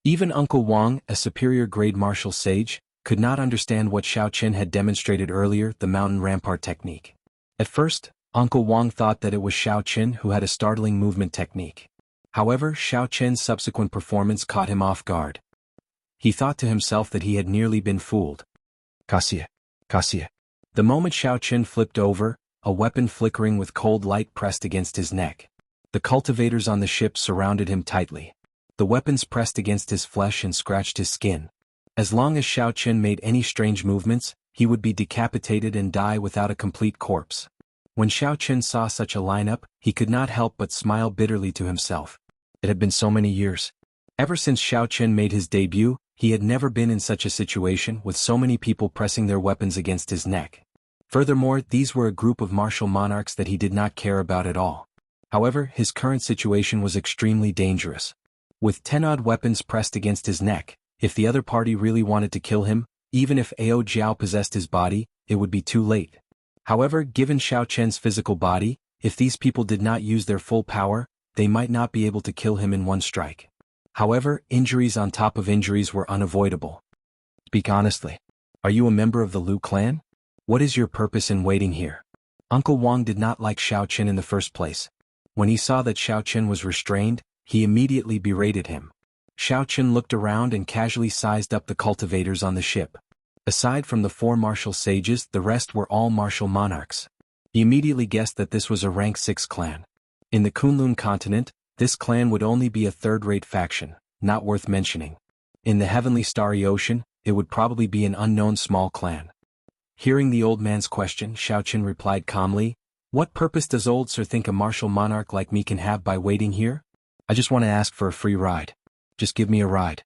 Even Uncle Wang, a superior grade martial sage, could not understand what Xiao Qin had demonstrated earlier, the mountain rampart technique. At first, Uncle Wang thought that it was Xiao Qin who had a startling movement technique. However, Xiao Qin's subsequent performance caught him off guard. He thought to himself that he had nearly been fooled. Cassia. Cassia. The moment Xiao Qin flipped over, a weapon flickering with cold light pressed against his neck. The cultivators on the ship surrounded him tightly. The weapons pressed against his flesh and scratched his skin. As long as Xiao Qin made any strange movements, he would be decapitated and die without a complete corpse. When Xiao Qin saw such a lineup, he could not help but smile bitterly to himself. It had been so many years. Ever since Xiao Qin made his debut, he had never been in such a situation with so many people pressing their weapons against his neck. Furthermore, these were a group of martial monarchs that he did not care about at all. However, his current situation was extremely dangerous. With 10-odd weapons pressed against his neck, if the other party really wanted to kill him, even if Ao Jiao possessed his body, it would be too late. However, given Xiao Qin's physical body, if these people did not use their full power, they might not be able to kill him in one strike. However, injuries on top of injuries were unavoidable. Speak honestly. Are you a member of the Lu clan? What is your purpose in waiting here? Uncle Wang did not like Xiao Qin in the first place. When he saw that Xiao Qin was restrained, he immediately berated him. Xiao Qin looked around and casually sized up the cultivators on the ship. Aside from the 4 martial sages, the rest were all martial monarchs. He immediately guessed that this was a rank 6 clan. In the Kunlun continent, this clan would only be a third-rate faction, not worth mentioning. In the heavenly starry ocean, it would probably be an unknown small clan. Hearing the old man's question, Xiao Qin replied calmly, "What purpose does old sir think a martial monarch like me can have by waiting here? I just want to ask for a free ride. Just give me a ride."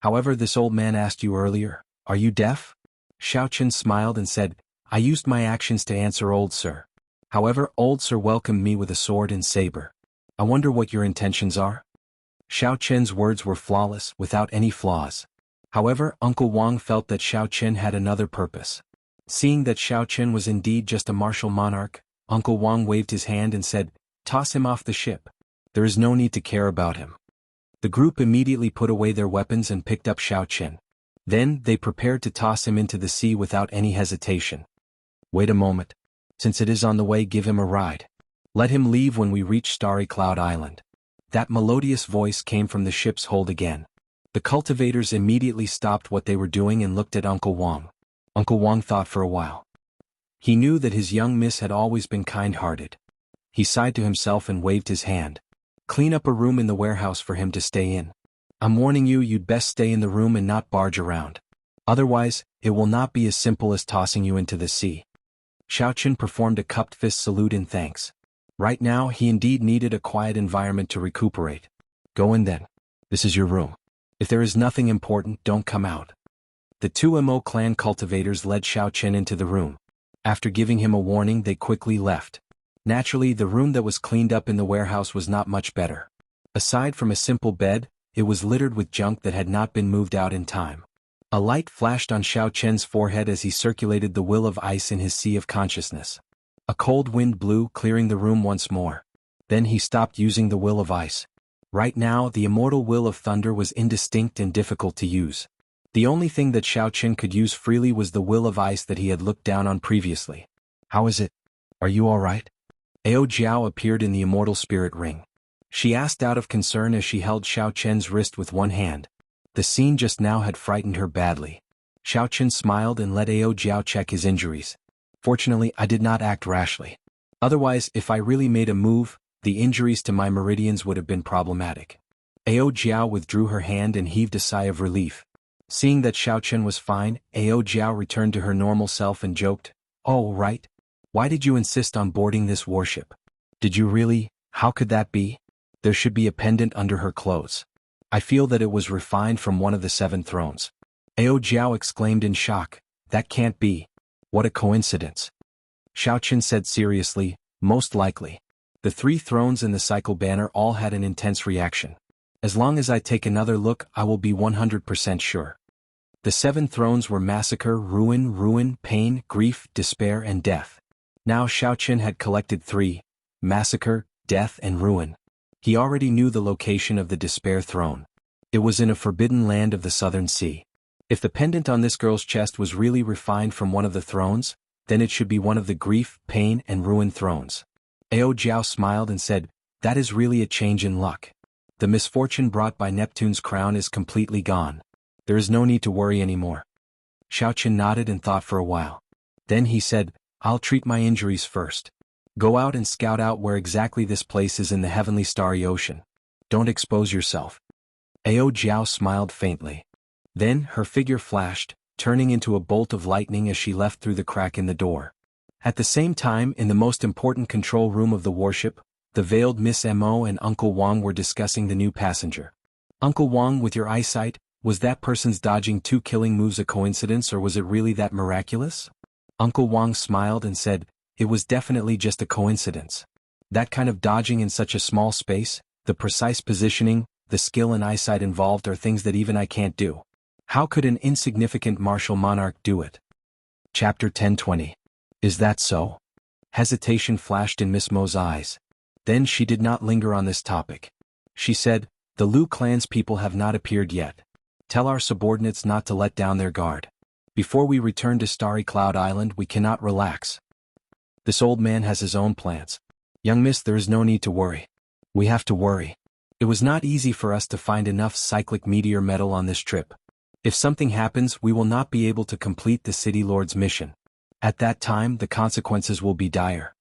However, this old man asked you earlier, Are you deaf? Xiao Chen smiled and said, I used my actions to answer old sir. However, old sir welcomed me with a sword and saber. I wonder what your intentions are? Xiao Chen's words were flawless, without any flaws. However, Uncle Wang felt that Xiao Chen had another purpose. Seeing that Xiao Chen was indeed just a martial monarch, Uncle Wang waved his hand and said, Toss him off the ship. There is no need to care about him. The group immediately put away their weapons and picked up Xiao Chen. Then, they prepared to toss him into the sea without any hesitation. Wait a moment. Since it is on the way, give him a ride. Let him leave when we reach Starry Cloud Island. That melodious voice came from the ship's hold again. The cultivators immediately stopped what they were doing and looked at Uncle Wang. Uncle Wang thought for a while. He knew that his young miss had always been kind-hearted. He sighed to himself and waved his hand. Clean up a room in the warehouse for him to stay in. I'm warning you, you'd best stay in the room and not barge around. Otherwise, it will not be as simple as tossing you into the sea. Xiao Chen performed a cupped fist salute in thanks. Right now, he indeed needed a quiet environment to recuperate. Go in then. This is your room. If there is nothing important, don't come out. The two Mo clan cultivators led Xiao Chen into the room. After giving him a warning, they quickly left. Naturally, the room that was cleaned up in the warehouse was not much better. Aside from a simple bed, it was littered with junk that had not been moved out in time. A light flashed on Xiao Chen's forehead as he circulated the will of ice in his sea of consciousness. A cold wind blew, clearing the room once more. Then he stopped using the will of ice. Right now, the immortal will of thunder was indistinct and difficult to use. The only thing that Xiao Chen could use freely was the will of ice that he had looked down on previously. How is it? Are you all right? Ao Jiao appeared in the immortal spirit ring. She asked out of concern as she held Xiao Chen's wrist with one hand. The scene just now had frightened her badly. Xiao Chen smiled and let Ao Jiao check his injuries. Fortunately, I did not act rashly. Otherwise, if I really made a move, the injuries to my meridians would have been problematic. Ao Jiao withdrew her hand and heaved a sigh of relief. Seeing that Xiao Chen was fine, Ao Jiao returned to her normal self and joked, Oh, right. Why did you insist on boarding this warship? Did you really? How could that be? There should be a pendant under her clothes. I feel that it was refined from one of the 7 thrones. Ao Jiao exclaimed in shock, That can't be. What a coincidence. Xiao Chen said seriously, Most likely. The 3 thrones and the cycle banner all had an intense reaction. As long as I take another look, I will be 100% sure. The 7 thrones were massacre, ruin, pain, grief, despair, and death. Now Xiao Chen had collected 3, massacre, death, and ruin. He already knew the location of the despair throne. It was in a forbidden land of the southern sea. If the pendant on this girl's chest was really refined from one of the thrones, then it should be one of the grief, pain, and ruin thrones. Ao Jiao smiled and said, That is really a change in luck. The misfortune brought by Neptune's crown is completely gone. There is no need to worry anymore. Xiao Chen nodded and thought for a while. Then he said, I'll treat my injuries first. Go out and scout out where exactly this place is in the heavenly starry ocean. Don't expose yourself. Ao Jiao smiled faintly. Then her figure flashed, turning into a bolt of lightning as she left through the crack in the door. At the same time, in the most important control room of the warship, the veiled Miss Mo and Uncle Wang were discussing the new passenger. Uncle Wang, with your eyesight, was that person's dodging 2 killing moves a coincidence, or was it really that miraculous? Uncle Wang smiled and said, It was definitely just a coincidence. That kind of dodging in such a small space, the precise positioning, the skill and eyesight involved are things that even I can't do. How could an insignificant martial monarch do it? Chapter 10:20. Is that so? Hesitation flashed in Miss Mo's eyes. Then she did not linger on this topic. She said, The Lu clan's people have not appeared yet. Tell our subordinates not to let down their guard. Before we return to Starry Cloud Island, we cannot relax. This old man has his own plans. Young miss, there is no need to worry. We have to worry. It was not easy for us to find enough cyclic meteor metal on this trip. If something happens, we will not be able to complete the City Lord's mission. At that time, the consequences will be dire.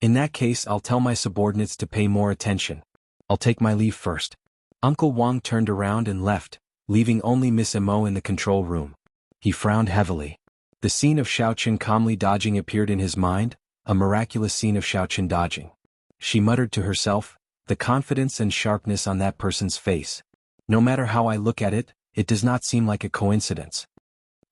In that case, I'll tell my subordinates to pay more attention. I'll take my leave first. Uncle Wang turned around and left, leaving only Miss Mo in the control room. He frowned heavily. The scene of Xiao Chen calmly dodging appeared in his mind, a miraculous scene of Xiao Chen dodging. She muttered to herself, the confidence and sharpness on that person's face. No matter how I look at it, it does not seem like a coincidence.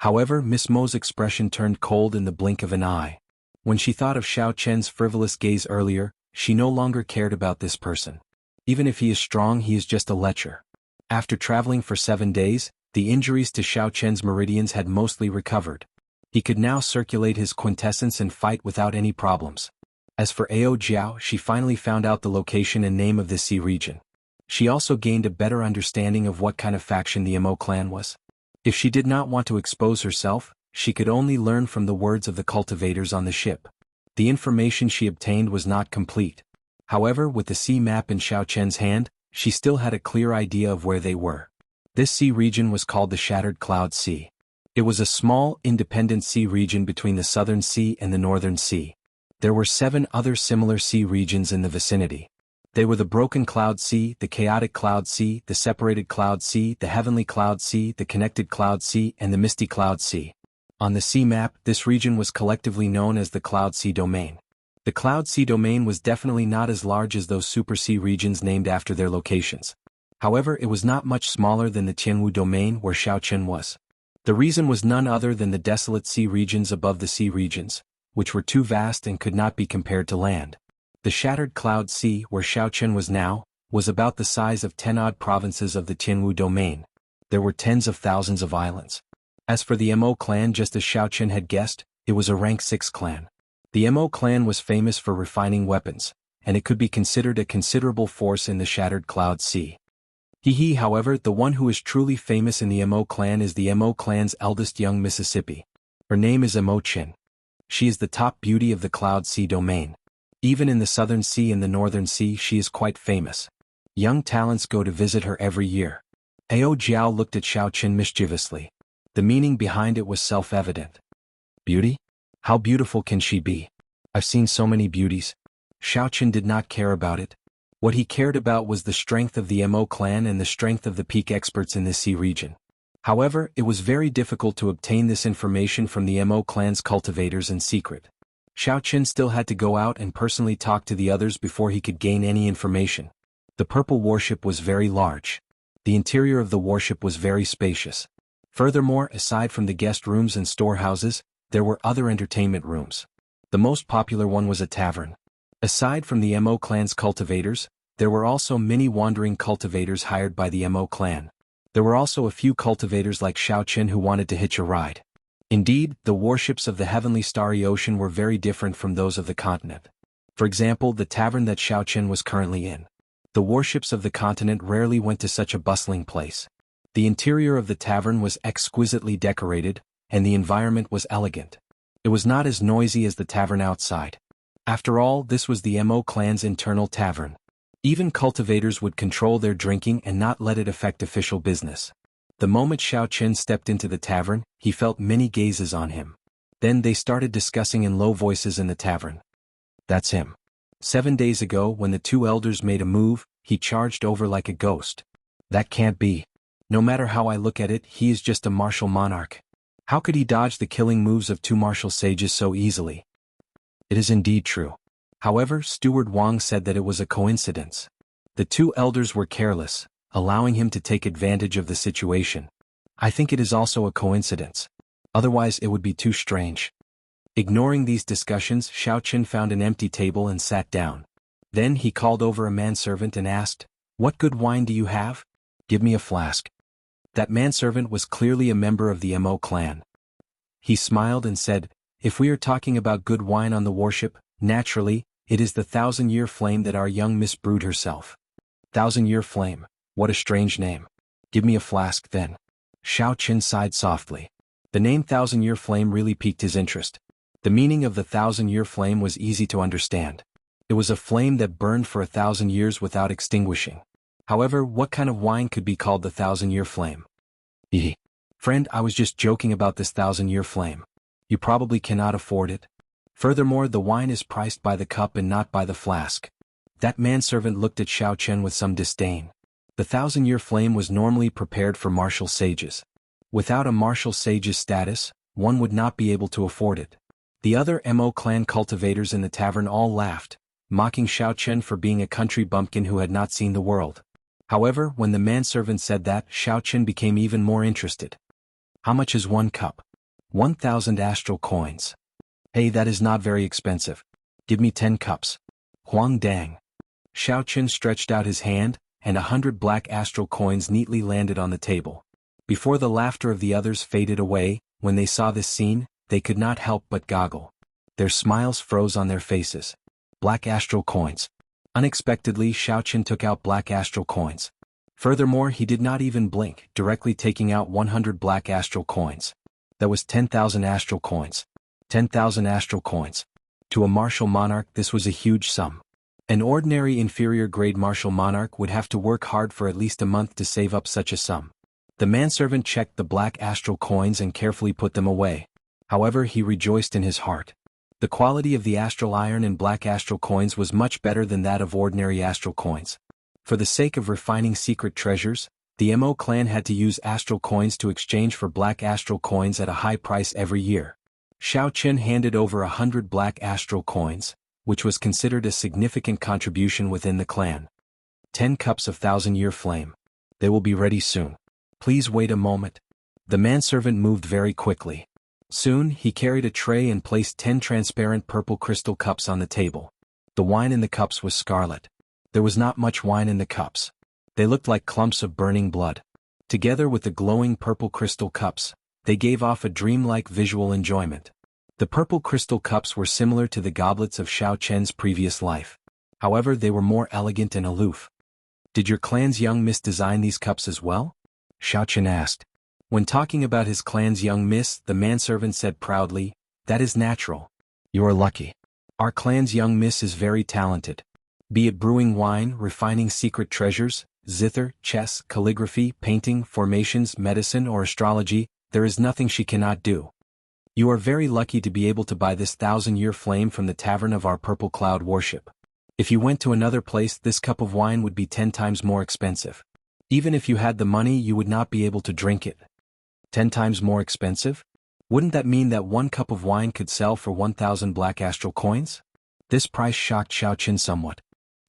However, Miss Mo's expression turned cold in the blink of an eye. When she thought of Xiao Chen's frivolous gaze earlier, she no longer cared about this person. Even if he is strong, he is just a lecher. After traveling for 7 days, the injuries to Xiao Chen's meridians had mostly recovered. He could now circulate his quintessence and fight without any problems. As for Ao Jiao, she finally found out the location and name of this sea region. She also gained a better understanding of what kind of faction the Mo clan was. If she did not want to expose herself, she could only learn from the words of the cultivators on the ship. The information she obtained was not complete. However, with the sea map in Xiao Chen's hand, she still had a clear idea of where they were. This sea region was called the Shattered Cloud Sea. It was a small, independent sea region between the Southern Sea and the Northern Sea. There were 7 other similar sea regions in the vicinity. They were the Broken Cloud Sea, the Chaotic Cloud Sea, the Separated Cloud Sea, the Heavenly Cloud Sea, the Connected Cloud Sea, and the Misty Cloud Sea. On the sea map, this region was collectively known as the Cloud Sea Domain. The Cloud Sea Domain was definitely not as large as those super sea regions named after their locations. However, it was not much smaller than the Tianwu Domain where Xiao Chen was. The reason was none other than the desolate sea regions above the sea regions, which were too vast and could not be compared to land. The Shattered Cloud Sea, where Xiao Chen was now, was about the size of 10-odd provinces of the Tianwu Domain. There were tens of thousands of islands. As for the Mo clan, just as Xiao Chen had guessed, it was a rank 6 clan. The Mo clan was famous for refining weapons, and it could be considered a considerable force in the Shattered Cloud Sea. However, the one who is truly famous in the Mo clan is the Mo clan's eldest young Mississippi. Her name is Mo Chin. She is the top beauty of the Cloud Sea Domain. Even in the Southern Sea and the Northern Sea she is quite famous. Young talents go to visit her every year. Ao Jiao looked at Xiao Chen mischievously. The meaning behind it was self-evident. Beauty? How beautiful can she be? I've seen so many beauties. Xiao Chen did not care about it. What he cared about was the strength of the Mo clan and the strength of the peak experts in this sea region. However, it was very difficult to obtain this information from the Mo clan's cultivators in secret. Xiao Chen still had to go out and personally talk to the others before he could gain any information. The purple warship was very large. The interior of the warship was very spacious. Furthermore, aside from the guest rooms and storehouses, there were other entertainment rooms. The most popular one was a tavern. Aside from the Mo clan's cultivators, there were also many wandering cultivators hired by the Mo clan. There were also a few cultivators like Xiao Chen who wanted to hitch a ride. Indeed, the warships of the heavenly starry ocean were very different from those of the continent. For example, the tavern that Xiao Chen was currently in. The warships of the continent rarely went to such a bustling place. The interior of the tavern was exquisitely decorated, and the environment was elegant. It was not as noisy as the tavern outside. After all, this was the Mo clan's internal tavern. Even cultivators would control their drinking and not let it affect official business. The moment Xiao Chen stepped into the tavern, he felt many gazes on him. Then they started discussing in low voices in the tavern. That's him. 7 days ago, when the 2 elders made a move, he charged over like a ghost. That can't be. No matter how I look at it, he is just a martial monarch. How could he dodge the killing moves of 2 martial sages so easily? It is indeed true. However, Steward Wang said that it was a coincidence. The 2 elders were careless, allowing him to take advantage of the situation. I think it is also a coincidence. Otherwise it would be too strange. Ignoring these discussions, Xiao Chen found an empty table and sat down. Then he called over a manservant and asked, "What good wine do you have? Give me a flask." That manservant was clearly a member of the Mo clan. He smiled and said, "If we are talking about good wine on the warship, naturally, it is the 1,000-year flame that our young Miss brewed herself." 1,000-year flame. What a strange name. Give me a flask then. Xiao Chen sighed softly. The name 1,000-year flame really piqued his interest. The meaning of the 1,000-year flame was easy to understand. It was a flame that burned for 1,000 years without extinguishing. However, what kind of wine could be called the 1,000-year flame? Friend, I was just joking about this 1,000-year flame. You probably cannot afford it. Furthermore, the wine is priced by the cup and not by the flask. That manservant looked at Xiao Chen with some disdain. The 1,000-year flame was normally prepared for martial sages. Without a martial sage's status, one would not be able to afford it. The other Mo clan cultivators in the tavern all laughed, mocking Xiao Chen for being a country bumpkin who had not seen the world. However, when the manservant said that, Xiao Chen became even more interested. How much is 1 cup? 1,000 astral coins. Hey, that is not very expensive. Give me 10 cups. Huang dang. Xiao Chen stretched out his hand, and 100 black astral coins neatly landed on the table. Before the laughter of the others faded away, when they saw this scene, they could not help but goggle. Their smiles froze on their faces. Black astral coins. Unexpectedly, Xiao Chen took out black astral coins. Furthermore, he did not even blink, directly taking out 100 black astral coins. That was 10,000 astral coins. 10,000 astral coins. To a martial monarch, this was a huge sum. An ordinary inferior-grade martial monarch would have to work hard for at least a month to save up such a sum. The manservant checked the black astral coins and carefully put them away. However, he rejoiced in his heart. The quality of the astral iron in black astral coins was much better than that of ordinary astral coins. For the sake of refining secret treasures, the Mo clan had to use astral coins to exchange for black astral coins at a high price every year. Xiao Chen handed over 100 black astral coins, which was considered a significant contribution within the clan. 10 cups of 1,000-year flame. They will be ready soon. Please wait a moment. The manservant moved very quickly. Soon, he carried a tray and placed 10 transparent purple crystal cups on the table. The wine in the cups was scarlet. There was not much wine in the cups. They looked like clumps of burning blood. Together with the glowing purple crystal cups, they gave off a dreamlike visual enjoyment. The purple crystal cups were similar to the goblets of Xiao Chen's previous life. However, they were more elegant and aloof. Did your clan's young miss design these cups as well? Xiao Chen asked. When talking about his clan's young miss, the manservant said proudly, "That is natural. You are lucky. Our clan's young miss is very talented. Be it brewing wine, refining secret treasures, zither, chess, calligraphy, painting, formations, medicine or astrology, there is nothing she cannot do. You are very lucky to be able to buy this 1,000-year flame from the tavern of our purple cloud worship. If you went to another place, this cup of wine would be 10 times more expensive. Even if you had the money, you would not be able to drink it." 10 times more expensive? Wouldn't that mean that one cup of wine could sell for 1,000 black astral coins? This price shocked Xiao Chen somewhat.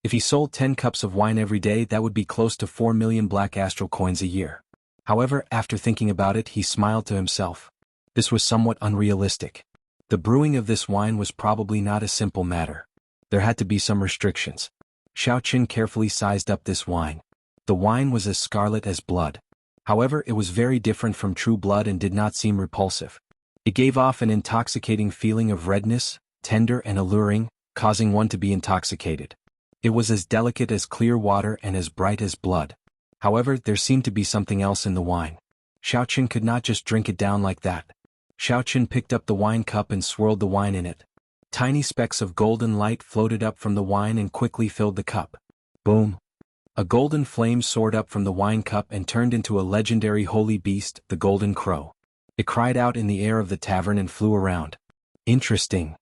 If he sold 10 cups of wine every day, that would be close to 4 million black astral coins a year. However, after thinking about it, he smiled to himself. This was somewhat unrealistic. The brewing of this wine was probably not a simple matter. There had to be some restrictions. Xiao Chen carefully sized up this wine. The wine was as scarlet as blood. However, it was very different from true blood and did not seem repulsive. It gave off an intoxicating feeling of redness, tender and alluring, causing one to be intoxicated. It was as delicate as clear water and as bright as blood. However, there seemed to be something else in the wine. Xiao Chen could not just drink it down like that. Xiao Chen picked up the wine cup and swirled the wine in it. Tiny specks of golden light floated up from the wine and quickly filled the cup. Boom! A golden flame soared up from the wine cup and turned into a legendary holy beast, the golden crow. It cried out in the air of the tavern and flew around. Interesting.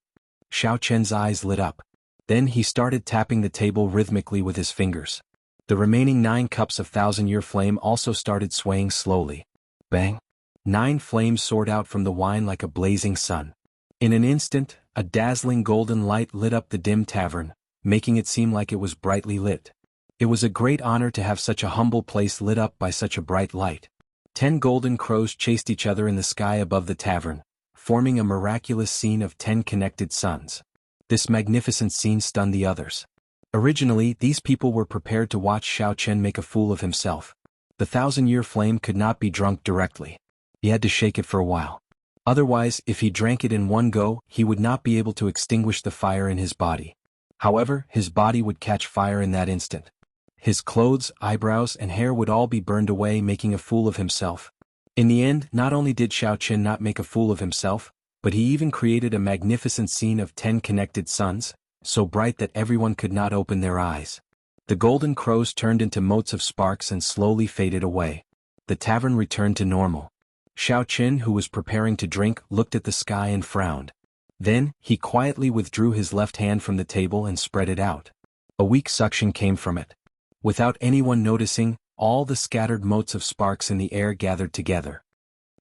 Xiao Chen's eyes lit up. Then he started tapping the table rhythmically with his fingers. The remaining 9 cups of 1,000-year flame also started swaying slowly. Bang! 9 flames soared out from the wine like a blazing sun. In an instant, a dazzling golden light lit up the dim tavern, making it seem like it was brightly lit. It was a great honor to have such a humble place lit up by such a bright light. 10 golden crows chased each other in the sky above the tavern, forming a miraculous scene of 10 connected suns. This magnificent scene stunned the others. Originally, these people were prepared to watch Xiao Chen make a fool of himself. The 1,000-year flame could not be drunk directly. He had to shake it for a while. Otherwise, if he drank it in one go, he would not be able to extinguish the fire in his body. However, his body would catch fire in that instant. His clothes, eyebrows, and hair would all be burned away, making a fool of himself. In the end, not only did Xiao Chen not make a fool of himself, but he even created a magnificent scene of 10 connected suns, so bright that everyone could not open their eyes. The golden crows turned into motes of sparks and slowly faded away. The tavern returned to normal. Xiao Chen, who was preparing to drink, looked at the sky and frowned. Then, he quietly withdrew his left hand from the table and spread it out. A weak suction came from it. Without anyone noticing, all the scattered motes of sparks in the air gathered together.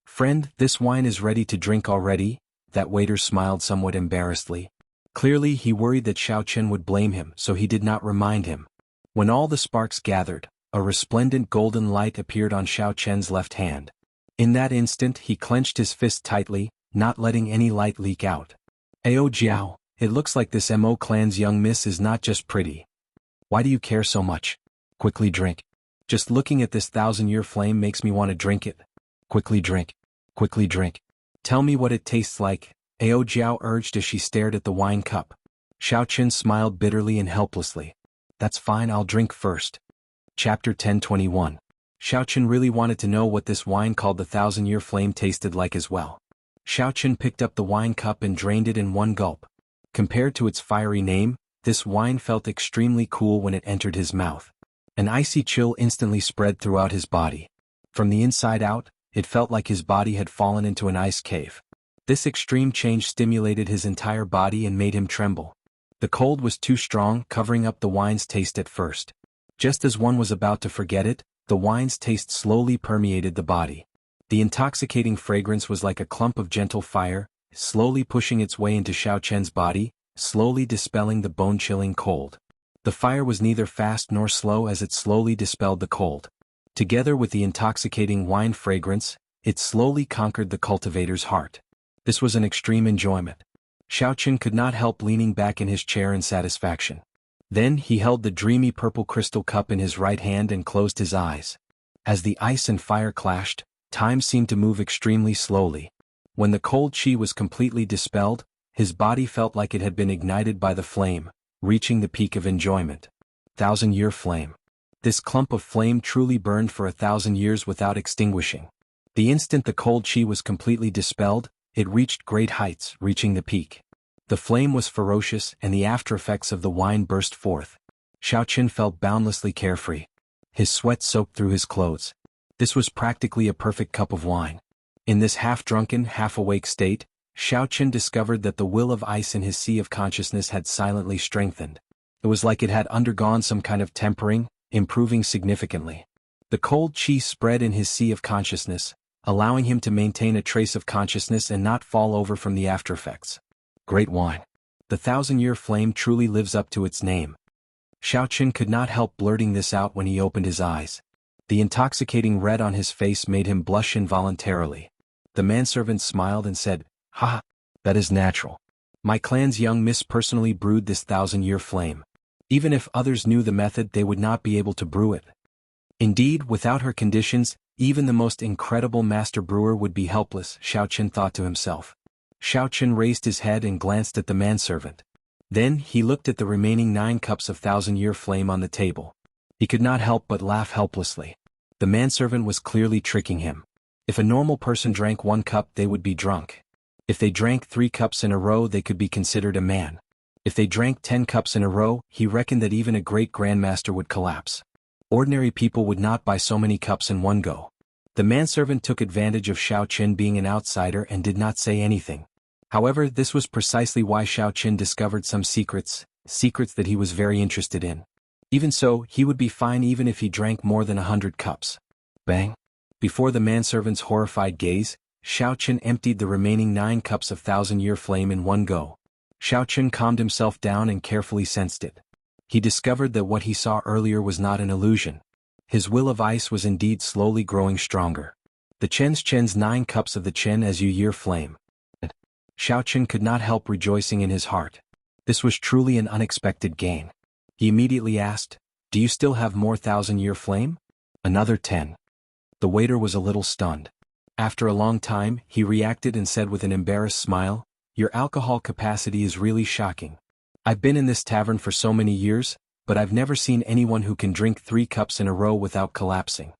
"Friend, this wine is ready to drink already," that waiter smiled somewhat embarrassedly. Clearly he worried that Xiao Chen would blame him, so he did not remind him. When all the sparks gathered, a resplendent golden light appeared on Xiao Chen's left hand. In that instant he clenched his fist tightly, not letting any light leak out. Ao Jiao, it looks like this Mo clan's young miss is not just pretty. Why do you care so much? Quickly drink. Just looking at this 1,000-year flame makes me want to drink it. Quickly drink. Quickly drink. Tell me what it tastes like, Ao Jiao urged as she stared at the wine cup. Xiao Chen smiled bitterly and helplessly. That's fine, I'll drink first. Chapter 1021. Xiao Chen really wanted to know what this wine called the 1,000-year flame tasted like as well. Xiao Chen picked up the wine cup and drained it in one gulp. Compared to its fiery name, this wine felt extremely cool when it entered his mouth. An icy chill instantly spread throughout his body. From the inside out, it felt like his body had fallen into an ice cave. This extreme change stimulated his entire body and made him tremble. The cold was too strong, covering up the wine's taste at first. Just as one was about to forget it, the wine's taste slowly permeated the body. The intoxicating fragrance was like a clump of gentle fire, slowly pushing its way into Xiao Chen's body, slowly dispelling the bone-chilling cold. The fire was neither fast nor slow as it slowly dispelled the cold. Together with the intoxicating wine fragrance, it slowly conquered the cultivator's heart. This was an extreme enjoyment. Xiao Chen could not help leaning back in his chair in satisfaction. Then he held the dreamy purple crystal cup in his right hand and closed his eyes. As the ice and fire clashed, time seemed to move extremely slowly. When the cold qi was completely dispelled, his body felt like it had been ignited by the flame, reaching the peak of enjoyment. 1,000-year flame. This clump of flame truly burned for 1,000 years without extinguishing. The instant the cold qi was completely dispelled, it reached great heights, reaching the peak. The flame was ferocious and the aftereffects of the wine burst forth. Xiao Chen felt boundlessly carefree. His sweat soaked through his clothes. This was practically a perfect cup of wine. In this half-drunken, half-awake state, Xiao Chen discovered that the will of ice in his sea of consciousness had silently strengthened. It was like it had undergone some kind of tempering, improving significantly. The cold qi spread in his sea of consciousness, allowing him to maintain a trace of consciousness and not fall over from the aftereffects. Great wine. The 1,000-year flame truly lives up to its name. Xiao Chen could not help blurting this out when he opened his eyes. The intoxicating red on his face made him blush involuntarily. The manservant smiled and said, "Ha! That is natural. My clan's young miss personally brewed this 1,000-year flame. Even if others knew the method, they would not be able to brew it. Indeed, without her conditions, even the most incredible master brewer would be helpless," Xiao Chen thought to himself. Xiao Chen raised his head and glanced at the manservant. Then he looked at the remaining 9 cups of 1,000-year flame on the table. He could not help but laugh helplessly. The manservant was clearly tricking him. If a normal person drank 1 cup, they would be drunk. If they drank 3 cups in a row, they could be considered a man. If they drank 10 cups in a row, he reckoned that even a great grandmaster would collapse. Ordinary people would not buy so many cups in one go. The manservant took advantage of Xiao Chen being an outsider and did not say anything. However, this was precisely why Xiao Chen discovered some secrets that he was very interested in. Even so, he would be fine even if he drank more than 100 cups. Bang! Before the manservant's horrified gaze, Xiao Chen emptied the remaining 9 cups of 1,000-year flame in one go. Xiao Chen calmed himself down and carefully sensed it. He discovered that what he saw earlier was not an illusion. His will of ice was indeed slowly growing stronger. The Chen's 9 cups of the Chen as year flame. Xiao Chen could not help rejoicing in his heart. This was truly an unexpected gain. He immediately asked, "Do you still have more 1,000-year flame?" "Another 10. The waiter was a little stunned. After a long time, he reacted and said with an embarrassed smile, "Your alcohol capacity is really shocking. I've been in this tavern for so many years, but I've never seen anyone who can drink 3 cups in a row without collapsing.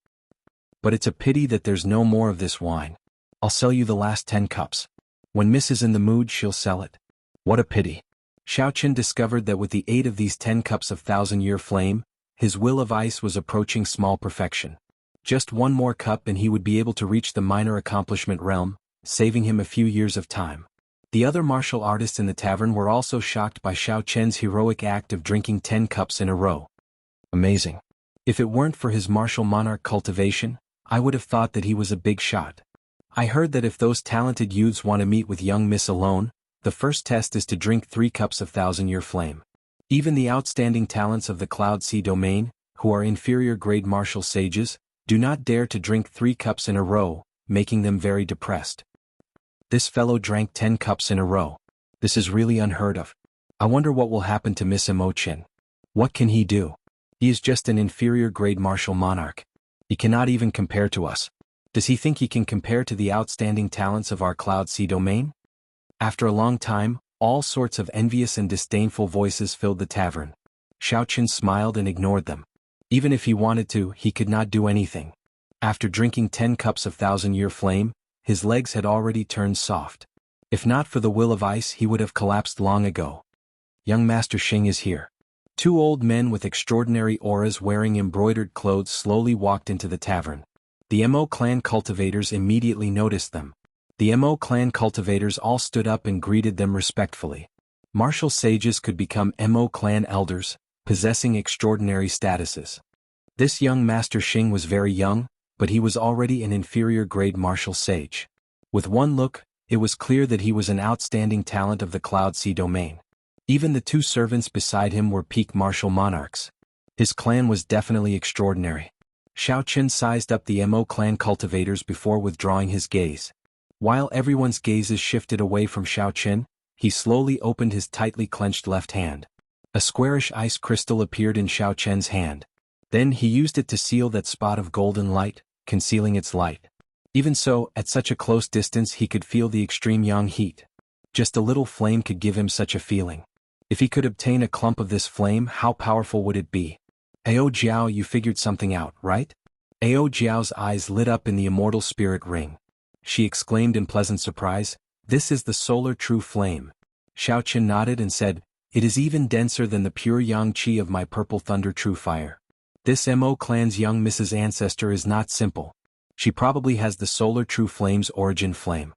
But it's a pity that there's no more of this wine. I'll sell you the last 10 cups. When Miss is in the mood, she'll sell it." What a pity. Xiao Chen discovered that with the aid of these 10 cups of 1,000-year flame, his will of ice was approaching small perfection. Just 1 more cup and he would be able to reach the minor accomplishment realm, saving him a few years of time. The other martial artists in the tavern were also shocked by Xiao Chen's heroic act of drinking 10 cups in a row. Amazing. If it weren't for his martial monarch cultivation, I would have thought that he was a big shot. I heard that if those talented youths want to meet with young Miss alone, the first test is to drink 3 cups of 1,000-year flame. Even the outstanding talents of the Cloud Sea domain, who are inferior grade martial sages, do not dare to drink 3 cups in a row, making them very depressed. This fellow drank 10 cups in a row. This is really unheard of. I wonder what will happen to Miss Imo-chin. What can he do? He is just an inferior grade martial monarch. He cannot even compare to us. Does he think he can compare to the outstanding talents of our Cloud Sea domain? After a long time, all sorts of envious and disdainful voices filled the tavern. Xiaoqun smiled and ignored them. Even if he wanted to, he could not do anything. After drinking 10 cups of thousand-year flame, his legs had already turned soft. If not for the will of ice, he would have collapsed long ago. Young Master Xing is here. Two old men with extraordinary auras wearing embroidered clothes slowly walked into the tavern. The Mo clan cultivators immediately noticed them. The Mo clan cultivators all stood up and greeted them respectfully. Martial sages could become Mo clan elders, possessing extraordinary statuses. This young Master Xing was very young, but he was already an inferior grade martial sage. With one look, it was clear that he was an outstanding talent of the Cloud Sea domain. Even the two servants beside him were peak martial monarchs. His clan was definitely extraordinary. Xiaoqun sized up the Mo clan cultivators before withdrawing his gaze. While everyone's gazes shifted away from Xiaoqun, he slowly opened his tightly clenched left hand. A squarish ice crystal appeared in Xiaoqun's hand. Then he used it to seal that spot of golden light, concealing its light. Even so, at such a close distance he could feel the extreme yang heat. Just a little flame could give him such a feeling. If he could obtain a clump of this flame, how powerful would it be? Ao Jiao, you figured something out, right? Ao Jiao's eyes lit up in the immortal spirit ring. She exclaimed in pleasant surprise, "This is the solar true flame." Xiaoqun nodded and said, "It is even denser than the pure yang qi of my purple thunder true fire. This Mo clan's young Mrs. Ancestor is not simple. She probably has the solar true flame's origin flame."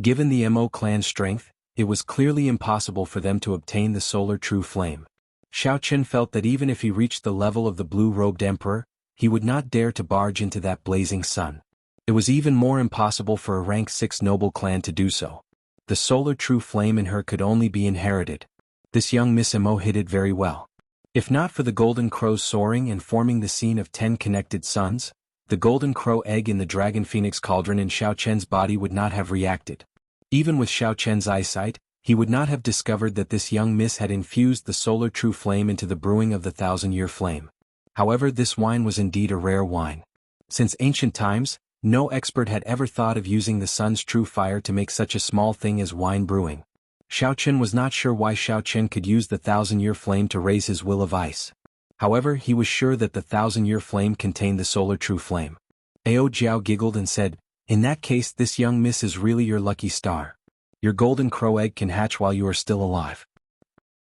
Given the Mo clan's strength, it was clearly impossible for them to obtain the solar true flame. Xiaoqun felt that even if he reached the level of the blue-robed emperor, he would not dare to barge into that blazing sun. It was even more impossible for a rank 6 noble clan to do so. The solar true flame in her could only be inherited. This young Miss Mo hid it very well. If not for the golden crows soaring and forming the scene of 10 connected suns, the golden crow egg in the dragon phoenix cauldron in Xiaoqun's body would not have reacted. Even with Xiaoqun's eyesight, he would not have discovered that this young miss had infused the solar true flame into the brewing of the thousand-year flame. However, this wine was indeed a rare wine. Since ancient times, no expert had ever thought of using the sun's true fire to make such a small thing as wine brewing. Xiaoqun was not sure why Xiaoqun could use the thousand-year flame to raise his will of ice. However, he was sure that the thousand-year flame contained the solar true flame. Ao Jiao giggled and said, "In that case, this young miss is really your lucky star. Your golden crow egg can hatch while you are still alive."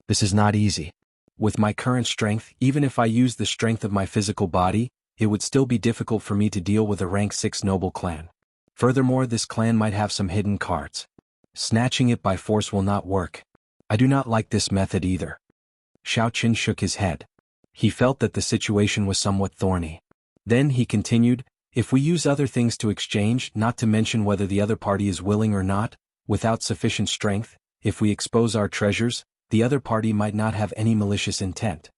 This is not easy. With my current strength, even if I use the strength of my physical body, it would still be difficult for me to deal with a rank 6 noble clan. Furthermore, this clan might have some hidden cards. Snatching it by force will not work. I do not like this method either. Xiaoqun shook his head. He felt that the situation was somewhat thorny. Then he continued, "If we use other things to exchange, not to mention whether the other party is willing or not, without sufficient strength, if we expose our treasures, the other party might not have any malicious intent.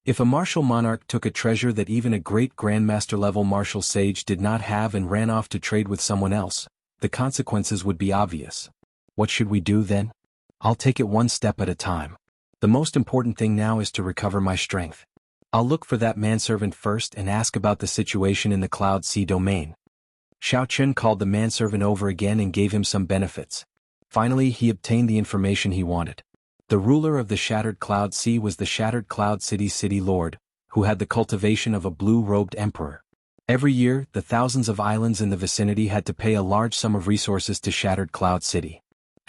If a martial monarch took a treasure that even a great grandmaster-level martial sage did not have and ran off to trade with someone else, the consequences would be obvious. What should we do then? I'll take it one step at a time. The most important thing now is to recover my strength. I'll look for that manservant first and ask about the situation in the Cloud Sea domain." Xiaoqun called the manservant over again and gave him some benefits. Finally, he obtained the information he wanted. The ruler of the Shattered Cloud Sea was the Shattered Cloud City's city lord, who had the cultivation of a blue-robed emperor. Every year, the thousands of islands in the vicinity had to pay a large sum of resources to Shattered Cloud City.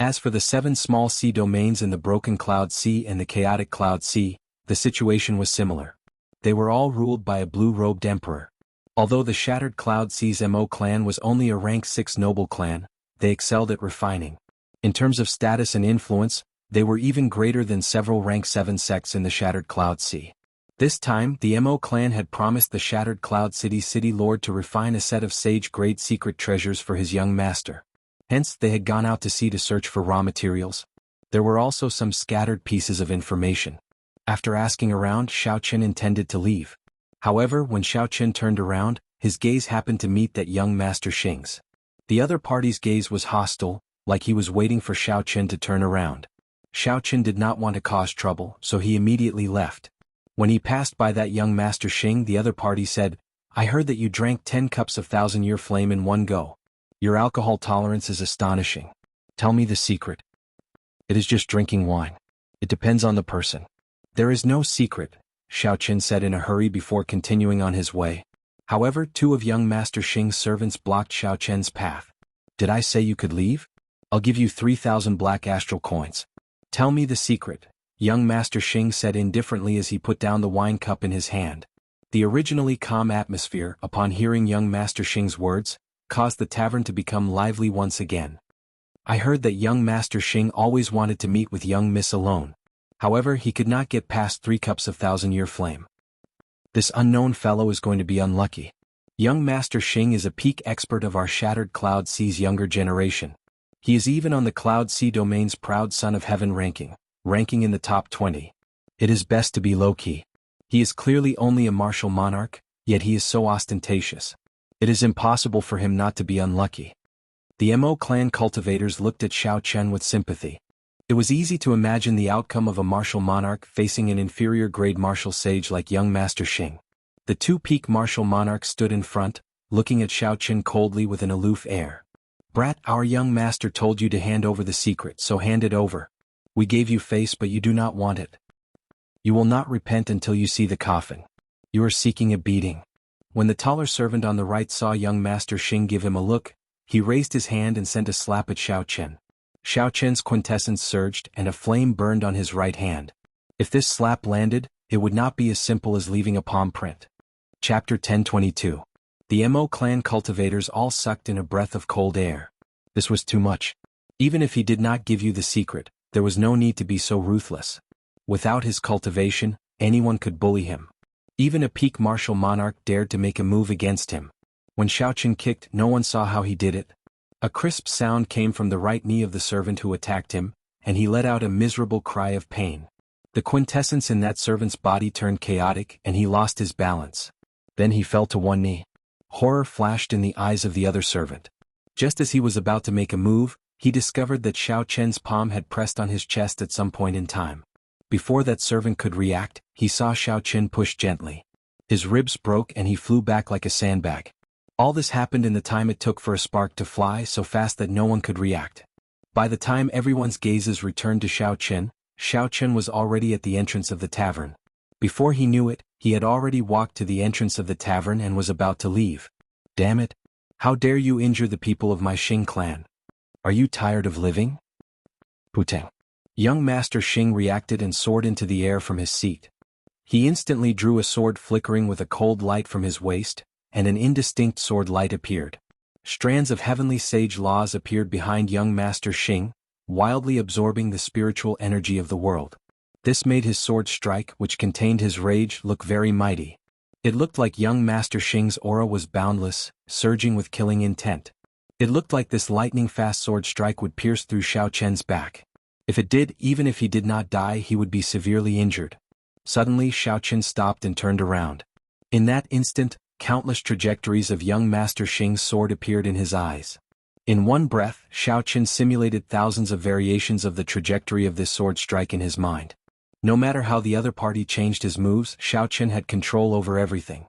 As for the 7 small sea domains in the Broken Cloud Sea and the Chaotic Cloud Sea, the situation was similar. They were all ruled by a blue-robed emperor. Although the Shattered Cloud Sea's Mo clan was only a rank 6 noble clan, they excelled at refining. In terms of status and influence, they were even greater than several rank 7 sects in the Shattered Cloud Sea. This time, the Mo clan had promised the Shattered Cloud City's city lord to refine a set of sage-grade secret treasures for his young master. Hence, they had gone out to sea to search for raw materials. There were also some scattered pieces of information. After asking around, Xiaoqun intended to leave. However, when Xiaoqun turned around, his gaze happened to meet that young Master Xing's. The other party's gaze was hostile, like he was waiting for Xiao Chen to turn around. Xiao Chen did not want to cause trouble, so he immediately left. When he passed by that young Master Xing, the other party said, "I heard that you drank 10 cups of 1,000-year flame in one go. Your alcohol tolerance is astonishing. Tell me the secret." "It is just drinking wine. It depends on the person." "There is no secret," Xiao Chen said in a hurry before continuing on his way. However, 2 of young Master Xing's servants blocked Xiao Chen's path. "Did I say you could leave? I'll give you 3,000 black astral coins." "Tell me the secret," young Master Xing said indifferently as he put down the wine cup in his hand. The originally calm atmosphere, upon hearing young Master Xing's words, caused the tavern to become lively once again. "I heard that young Master Xing always wanted to meet with young Miss alone. However, he could not get past 3 cups of 1,000-year flame. This unknown fellow is going to be unlucky. Young Master Xing is a peak expert of our Shattered Cloud Sea's younger generation. He is even on the Cloud Sea domain's Proud Son of Heaven ranking in the top 20. It is best to be low-key. He is clearly only a martial monarch, yet he is so ostentatious. It is impossible for him not to be unlucky." The Mo clan cultivators looked at Xiao Chen with sympathy. It was easy to imagine the outcome of a martial monarch facing an inferior-grade martial sage like young Master Xing. The 2 peak martial monarchs stood in front, looking at Xiao Chen coldly with an aloof air. "Brat, our young master told you to hand over the secret, so hand it over. We gave you face, but you do not want it. You will not repent until you see the coffin. You are seeking a beating." When the taller servant on the right saw young Master Xing give him a look, he raised his hand and sent a slap at Xiao Chen. Xiao Chen's quintessence surged and a flame burned on his right hand. If this slap landed, it would not be as simple as leaving a palm print. Chapter 1022. The Mo clan cultivators all sucked in a breath of cold air. This was too much. Even if he did not give you the secret, there was no need to be so ruthless. Without his cultivation, anyone could bully him. Even a peak martial monarch dared to make a move against him. When Xiao Chen kicked, no one saw how he did it. A crisp sound came from the right knee of the servant who attacked him, and he let out a miserable cry of pain. The quintessence in that servant's body turned chaotic and he lost his balance. Then he fell to one knee. Horror flashed in the eyes of the other servant. Just as he was about to make a move, he discovered that Xiao Chen's palm had pressed on his chest at some point in time. Before that servant could react, he saw Xiao Chen push gently. His ribs broke and he flew back like a sandbag. All this happened in the time it took for a spark to fly so fast that no one could react. By the time everyone's gazes returned to Xiao Chen was already at the entrance of the tavern. Before he knew it, he had already walked to the entrance of the tavern and was about to leave. "Damn it! How dare you injure the people of my Xing clan? Are you tired of living?" Putang. Young Master Xing reacted and soared into the air from his seat. He instantly drew a sword flickering with a cold light from his waist, and an indistinct sword light appeared. Strands of heavenly sage laws appeared behind young Master Xing, wildly absorbing the spiritual energy of the world. This made his sword strike, which contained his rage, look very mighty. It looked like young Master Xing's aura was boundless, surging with killing intent. It looked like this lightning-fast sword strike would pierce through Xiao Chen's back. If it did, even if he did not die, he would be severely injured. Suddenly Xiao Chen stopped and turned around. In that instant, countless trajectories of young Master Xing's sword appeared in his eyes. In one breath, Xiao Chen simulated thousands of variations of the trajectory of this sword strike in his mind. No matter how the other party changed his moves, Xiao Chen had control over everything.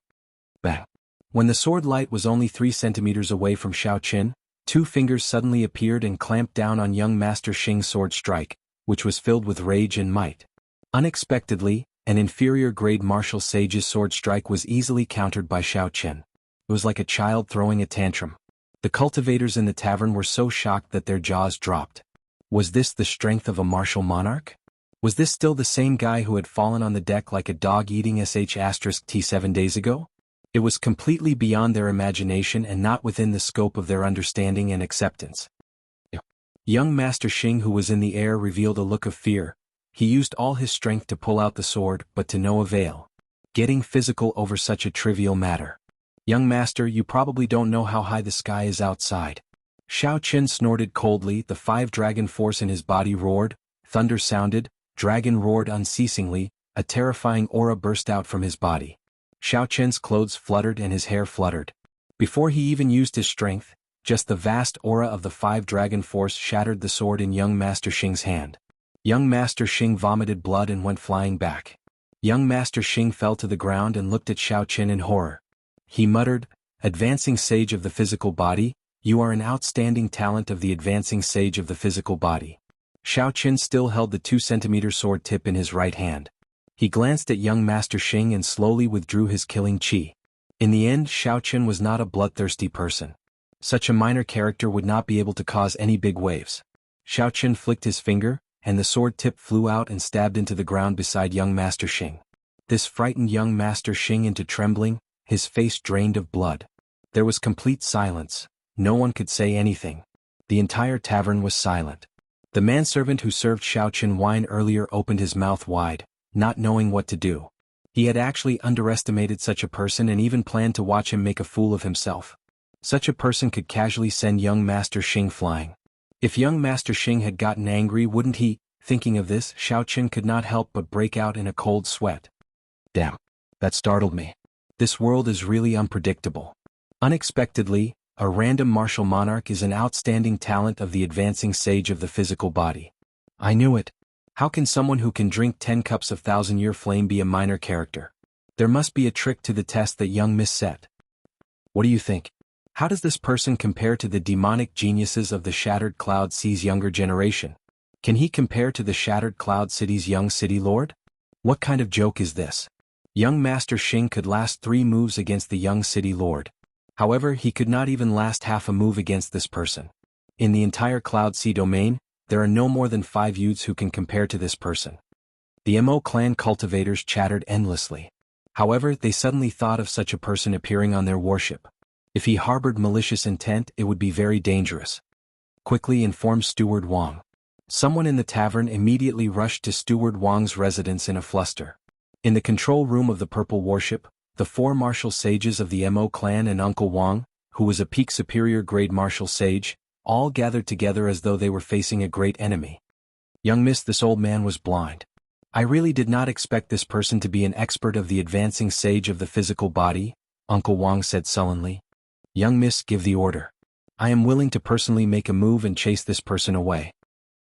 Bang! When the sword light was only 3 centimeters away from Xiao Chen, 2 fingers suddenly appeared and clamped down on young Master Xing's sword strike, which was filled with rage and might. Unexpectedly, an inferior-grade martial sage's sword strike was easily countered by Xiao Chen. It was like a child throwing a tantrum. The cultivators in the tavern were so shocked that their jaws dropped. Was this the strength of a martial monarch? Was this still the same guy who had fallen on the deck like a dog eating *T 7 days ago? It was completely beyond their imagination and not within the scope of their understanding and acceptance. Young Master Xing, who was in the air, revealed a look of fear. He used all his strength to pull out the sword, but to no avail. Getting physical over such a trivial matter. "Young Master, you probably don't know how high the sky is outside." Xiao Chen snorted coldly. The 5-dragon force in his body roared, thunder sounded, dragon roared unceasingly, a terrifying aura burst out from his body. Xiao Chen's clothes fluttered and his hair fluttered. Before he even used his strength, Just the vast aura of the five dragon force shattered the sword in young Master Xing's hand. Young Master Xing vomited blood and went flying back. Young Master Xing fell to the ground and looked at Xiao Qin in horror. He muttered, "Advancing Sage of the Physical Body, you are an outstanding talent of the Advancing Sage of the Physical Body." Xiao Qin still held the 2-centimeter sword tip in his right hand. He glanced at young Master Xing and slowly withdrew his killing qi. In the end, Xiao Qin was not a bloodthirsty person. Such a minor character would not be able to cause any big waves. Xiao Qin flicked his finger, and the sword tip flew out and stabbed into the ground beside young Master Xing. This frightened young Master Xing into trembling, his face drained of blood. There was complete silence. No one could say anything. The entire tavern was silent. The manservant who served Xiao Qin wine earlier opened his mouth wide, not knowing what to do. He had actually underestimated such a person and even planned to watch him make a fool of himself. Such a person could casually send young Master Xing flying. If young Master Xing had gotten angry, wouldn't he? Thinking of this, Xiao Qin could not help but break out in a cold sweat. Damn. That startled me. This world is really unpredictable. Unexpectedly, a random martial monarch is an outstanding talent of the Advancing Sage of the Physical Body. I knew it. How can someone who can drink 10 cups of thousand-year flame be a minor character? There must be a trick to the test that young Miss set. What do you think? How does this person compare to the demonic geniuses of the Shattered Cloud Sea's younger generation? Can he compare to the Shattered Cloud City's young city lord? What kind of joke is this? Young Master Xing could last 3 moves against the young city lord. However, he could not even last half a move against this person. In the entire Cloud Sea domain, there are no more than 5 youths who can compare to this person. The Mo clan cultivators chattered endlessly. However, they suddenly thought of such a person appearing on their warship. If he harbored malicious intent, it would be very dangerous. Quickly informed Steward Wang. Someone in the tavern immediately rushed to Steward Wang's residence in a fluster. In the control room of the purple warship, the 4 martial sages of the Mo clan and Uncle Wang, who was a peak superior grade martial sage, all gathered together as though they were facing a great enemy. Young Miss, this old man was blind. I really did not expect this person to be an expert of the Advancing Sage of the Physical Body, Uncle Wang said sullenly. Young Miss, give the order. I am willing to personally make a move and chase this person away.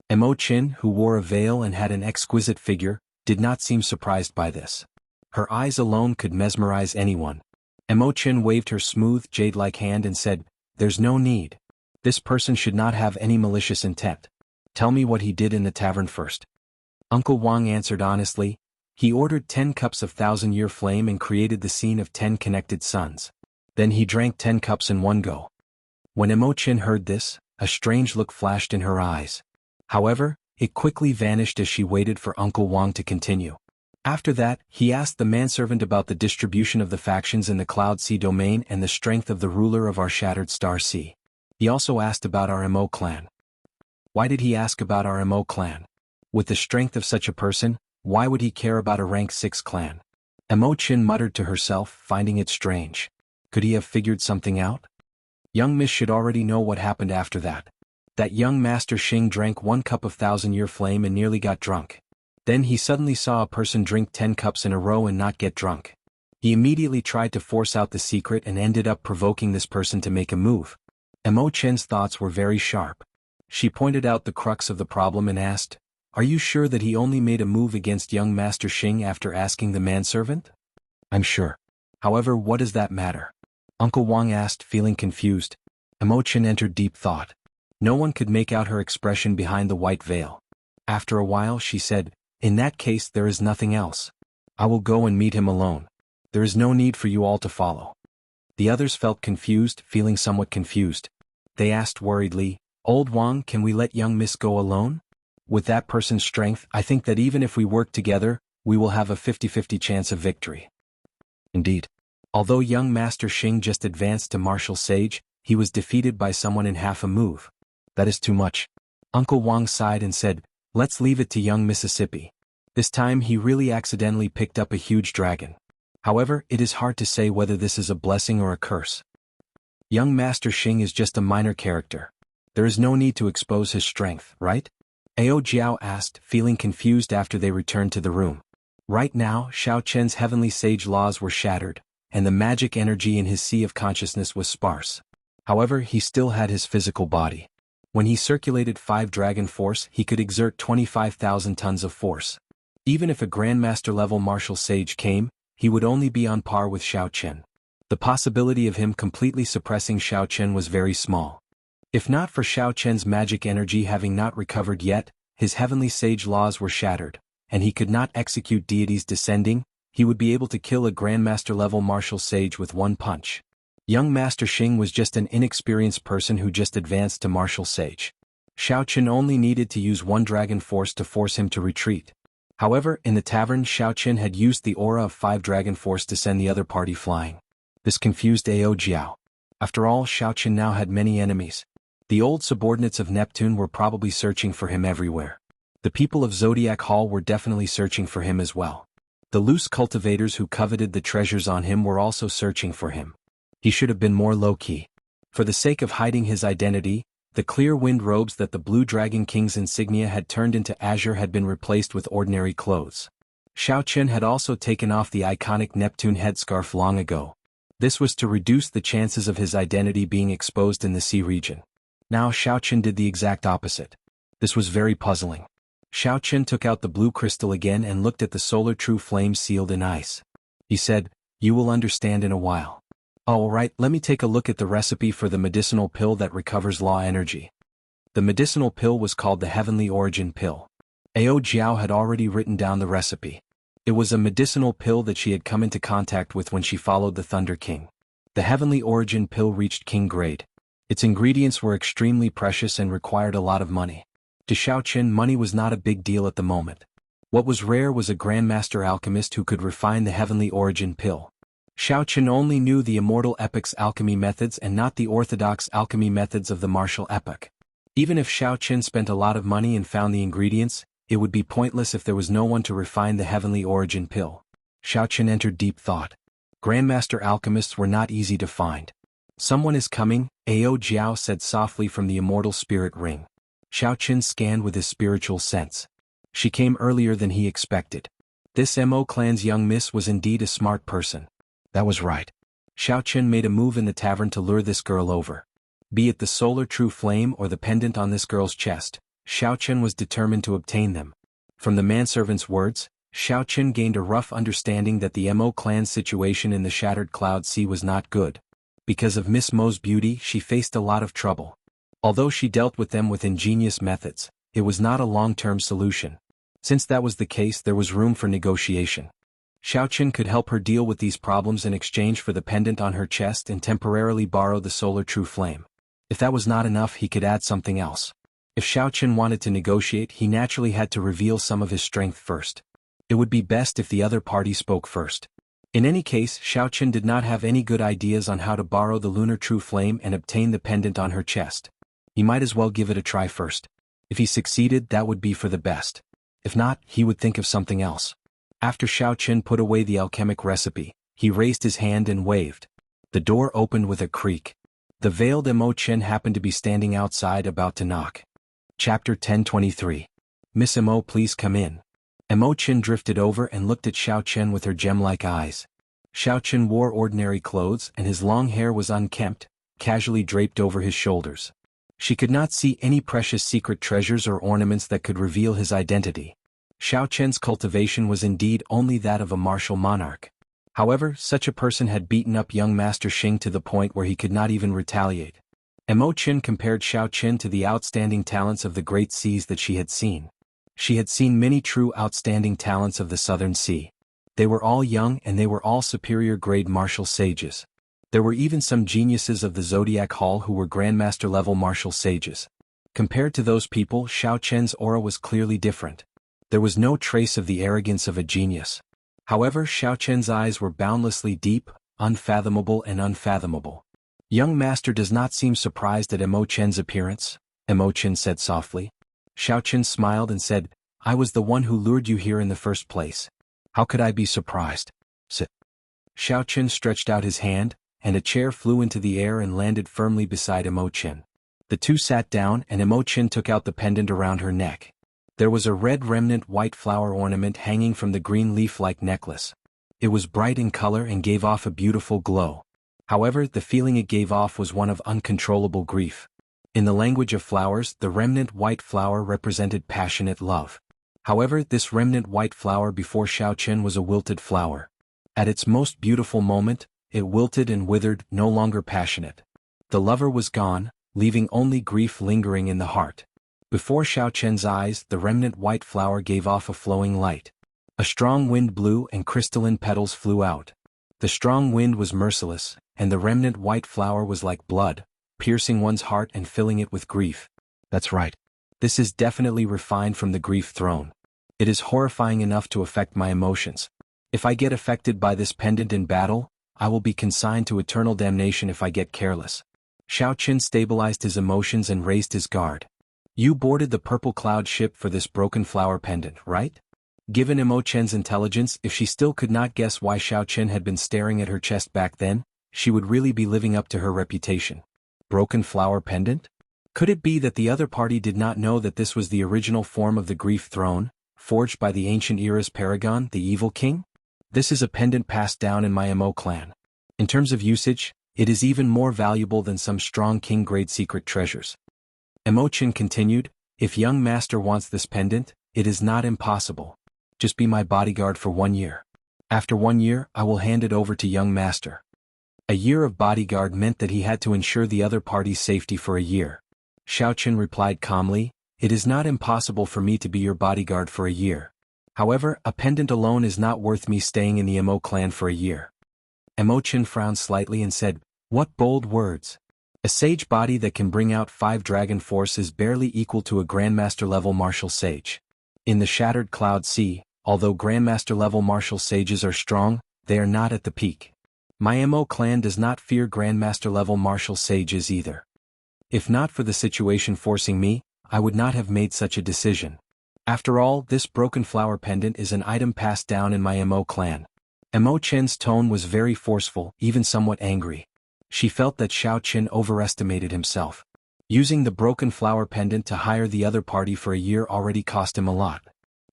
Mo Qin, who wore a veil and had an exquisite figure, did not seem surprised by this. Her eyes alone could mesmerize anyone. Mo Qin waved her smooth, jade-like hand and said, "There's no need. This person should not have any malicious intent. Tell me what he did in the tavern first." Uncle Wang answered honestly. He ordered 10 cups of thousand-year flame and created the scene of 10 connected suns. Then he drank 10 cups in one go. When Mo Qin heard this, a strange look flashed in her eyes. However, it quickly vanished as she waited for Uncle Wang to continue. After that, he asked the manservant about the distribution of the factions in the Cloud Sea domain and the strength of the ruler of our Shattered Star Sea. He also asked about our Mo clan. Why did he ask about our Mo clan? With the strength of such a person, why would he care about a rank 6 clan? Mo Qin muttered to herself, finding it strange. Could he have figured something out? Young Miss should already know what happened after that. That young Master Xing drank 1 cup of thousand-year flame and nearly got drunk. Then he suddenly saw a person drink 10 cups in a row and not get drunk. He immediately tried to force out the secret and ended up provoking this person to make a move. Mo Qin's thoughts were very sharp. She pointed out the crux of the problem and asked, "Are you sure that he only made a move against young Master Xing after asking the manservant?" "I'm sure. However, what does that matter?" Uncle Wang asked, feeling confused. Mo Qin entered deep thought. No one could make out her expression behind the white veil. After a while she said, "In that case there is nothing else. I will go and meet him alone. There is no need for you all to follow." The others felt confused, feeling somewhat confused. They asked worriedly, "Old Wang, can we let young Miss go alone? With that person's strength, I think that even if we work together, we will have a 50-50 chance of victory." Indeed. Although young Master Xing just advanced to Martial Sage, he was defeated by someone in half a move. That is too much. Uncle Wang sighed and said, "Let's leave it to young Mississippi. This time he really accidentally picked up a huge dragon. However, it is hard to say whether this is a blessing or a curse. Young Master Xing is just a minor character. There is no need to expose his strength, right?" Ao Jiao asked, feeling confused after they returned to the room. Right now, Xiao Chen's heavenly sage laws were shattered, and the magic energy in his sea of consciousness was sparse. However, he still had his physical body. When he circulated 5 dragon force, he could exert 25,000 tons of force. Even if a Grandmaster level martial sage came, he would only be on par with Xiao Qian. The possibility of him completely suppressing Xiao Qian was very small. If not for Xiao Qian's magic energy having not recovered yet, his heavenly sage laws were shattered, and he could not execute deities descending. He would be able to kill a Grandmaster level martial sage with one punch. Young Master Xing was just an inexperienced person who just advanced to martial sage. Xiao Qian only needed to use 1 dragon force to force him to retreat. However, in the tavern, Xiao Qian had used the aura of 5 dragon force to send the other party flying. This confused Ao Jiao. After all, Xiao Qian now had many enemies. The old subordinates of Neptune were probably searching for him everywhere. The people of Zodiac Hall were definitely searching for him as well. The loose cultivators who coveted the treasures on him were also searching for him. He should have been more low-key. For the sake of hiding his identity, the clear wind robes that the Blue Dragon King's insignia had turned into azure had been replaced with ordinary clothes. Xiao Qian had also taken off the iconic Neptune headscarf long ago. This was to reduce the chances of his identity being exposed in the sea region. Now Xiao Qian did the exact opposite. This was very puzzling. Xiao Qian took out the blue crystal again and looked at the solar true flame sealed in ice. He said, "You will understand in a while." Alright, let me take a look at the recipe for the medicinal pill that recovers law energy. The medicinal pill was called the Heavenly Origin Pill. Ao Jiao had already written down the recipe. It was a medicinal pill that she had come into contact with when she followed the Thunder King. The Heavenly Origin Pill reached King grade. Its ingredients were extremely precious and required a lot of money. To Xiao Qian, money was not a big deal at the moment. What was rare was a Grandmaster alchemist who could refine the Heavenly Origin Pill. Xiao Qian only knew the immortal epic's alchemy methods and not the orthodox alchemy methods of the martial epic. Even if Xiao Qian spent a lot of money and found the ingredients, it would be pointless if there was no one to refine the Heavenly Origin Pill. Xiao Qian entered deep thought. Grandmaster alchemists were not easy to find. "Someone is coming," Ao Jiao said softly from the immortal spirit ring. Xiao Qian scanned with his spiritual sense. She came earlier than he expected. This Mo clan's young miss was indeed a smart person. That was right. Xiao Qian made a move in the tavern to lure this girl over. Be it the solar true flame or the pendant on this girl's chest, Xiao Qian was determined to obtain them. From the manservant's words, Xiao Qian gained a rough understanding that the Mo clan's situation in the Shattered Cloud Sea was not good. Because of Miss Mo's beauty, she faced a lot of trouble. Although she dealt with them with ingenious methods, it was not a long-term solution. Since that was the case, there was room for negotiation. Xiao Qian could help her deal with these problems in exchange for the pendant on her chest and temporarily borrow the solar true flame. If that was not enough, he could add something else. If Xiao Qian wanted to negotiate, he naturally had to reveal some of his strength first. It would be best if the other party spoke first. In any case, Xiao Qian did not have any good ideas on how to borrow the lunar true flame and obtain the pendant on her chest. He might as well give it a try first. If he succeeded, that would be for the best. If not, he would think of something else. After Xiao Qian put away the alchemic recipe, he raised his hand and waved. The door opened with a creak. The veiled Mo Chen happened to be standing outside about to knock. Chapter 1023. "Miss Mo, please come in." Mo Chen drifted over and looked at Xiao Qian with her gem-like eyes. Xiao Qian wore ordinary clothes and his long hair was unkempt, casually draped over his shoulders. She could not see any precious secret treasures or ornaments that could reveal his identity. Xiao Qian's cultivation was indeed only that of a martial monarch. However, such a person had beaten up young Master Xing to the point where he could not even retaliate. Mo Chen compared Xiao Qian to the outstanding talents of the great seas that she had seen. She had seen many true outstanding talents of the Southern Sea. They were all young and they were all superior grade martial sages. There were even some geniuses of the Zodiac Hall who were Grandmaster level martial sages. Compared to those people, Xiao Qian's aura was clearly different. There was no trace of the arrogance of a genius. However, Xiao Qian's eyes were boundlessly deep, unfathomable and unfathomable. "Young master does not seem surprised at Mo Chen's appearance," Mo Chen said softly. Xiao Qian smiled and said, "I was the one who lured you here in the first place. How could I be surprised?" Sit. Xiao Qian stretched out his hand, and a chair flew into the air and landed firmly beside Mo Chen. The two sat down and Mo Chen took out the pendant around her neck. There was a red remnant white flower ornament hanging from the green leaf-like necklace. It was bright in color and gave off a beautiful glow. However, the feeling it gave off was one of uncontrollable grief. In the language of flowers, the remnant white flower represented passionate love. However, this remnant white flower before Xiaochen was a wilted flower. At its most beautiful moment, it wilted and withered, no longer passionate. The lover was gone, leaving only grief lingering in the heart. Before Xiaochen's eyes, the remnant white flower gave off a flowing light. A strong wind blew and crystalline petals flew out. The strong wind was merciless, and the remnant white flower was like blood, piercing one's heart and filling it with grief. That's right. This is definitely refined from the grief throne. It is horrifying enough to affect my emotions. If I get affected by this pendant in battle, I will be consigned to eternal damnation if I get careless. Xiaochen stabilized his emotions and raised his guard. You boarded the purple cloud ship for this broken flower pendant, right? Given Emochen's intelligence, if she still could not guess why Xiaochen had been staring at her chest back then, she would really be living up to her reputation. Broken flower pendant? Could it be that the other party did not know that this was the original form of the grief throne, forged by the ancient era's paragon, the evil king? This is a pendant passed down in my Emo clan. In terms of usage, it is even more valuable than some strong king-grade secret treasures. Emochin continued, if young master wants this pendant, it is not impossible. Just be my bodyguard for 1 year. After 1 year, I will hand it over to young master. A year of bodyguard meant that he had to ensure the other party's safety for a year. Xiaochen replied calmly, it is not impossible for me to be your bodyguard for a year. However, a pendant alone is not worth me staying in the Emo clan for a year. Emochin frowned slightly and said, what bold words. A sage body that can bring out 5 dragon force is barely equal to a grandmaster-level martial sage. In the Shattered Cloud Sea, although grandmaster-level martial sages are strong, they are not at the peak. My Emo clan does not fear grandmaster-level martial sages either. If not for the situation forcing me, I would not have made such a decision. After all, this broken flower pendant is an item passed down in my Emo clan. Emo Chen's tone was very forceful, even somewhat angry. She felt that Xiao Chen overestimated himself. Using the broken flower pendant to hire the other party for a year already cost him a lot.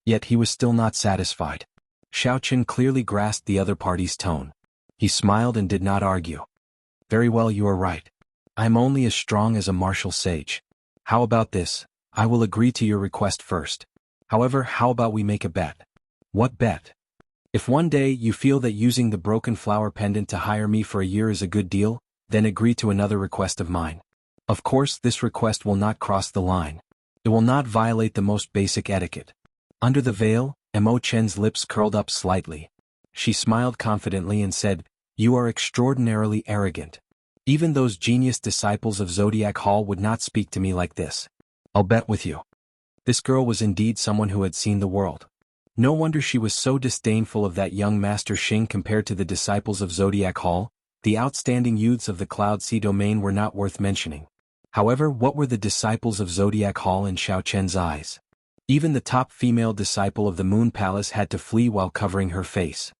Yet he was still not satisfied. Xiao Chen clearly grasped the other party's tone. He smiled and did not argue. Very well, you are right. I am only as strong as a martial sage. How about this? I will agree to your request first. However, how about we make a bet? What bet? If one day you feel that using the broken flower pendant to hire me for a year is a good deal, then agree to another request of mine. Of course, this request will not cross the line. It will not violate the most basic etiquette. Under the veil, Emo Chen's lips curled up slightly. She smiled confidently and said, you are extraordinarily arrogant. Even those genius disciples of Zodiac Hall would not speak to me like this. I'll bet with you. This girl was indeed someone who had seen the world. No wonder she was so disdainful of that young Master Xing compared to the disciples of Zodiac Hall. The outstanding youths of the Cloud Sea domain were not worth mentioning. However, what were the disciples of Zodiac Hall in Xiao Chen's eyes? Even the top female disciple of the Moon Palace had to flee while covering her face.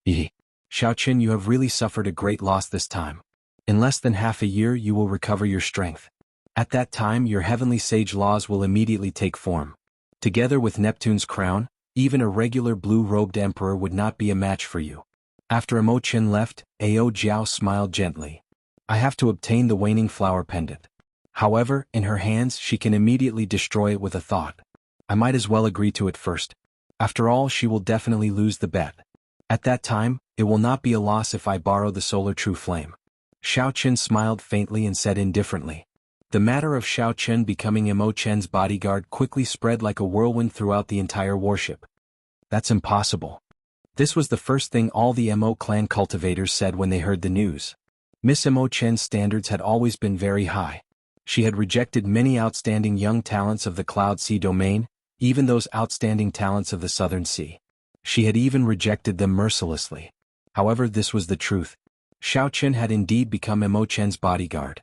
Xiao Chen, you have really suffered a great loss this time. In less than half a year you will recover your strength. At that time your heavenly sage laws will immediately take form. Together with Neptune's crown, even a regular blue-robed emperor would not be a match for you. After Emo Chen left, Ao Jiao smiled gently. I have to obtain the waning flower pendant. However, in her hands she can immediately destroy it with a thought. I might as well agree to it first. After all, she will definitely lose the bet. At that time, it will not be a loss if I borrow the solar true flame. Xiao Chen smiled faintly and said indifferently. The matter of Xiao Chen becoming Emo Chen's bodyguard quickly spread like a whirlwind throughout the entire warship. That's impossible. This was the first thing all the Emo clan cultivators said when they heard the news. Miss Emo Chen's standards had always been very high. She had rejected many outstanding young talents of the Cloud Sea domain, even those outstanding talents of the Southern Sea. She had even rejected them mercilessly. However, this was the truth. Xiao Chen had indeed become Emo Chen's bodyguard.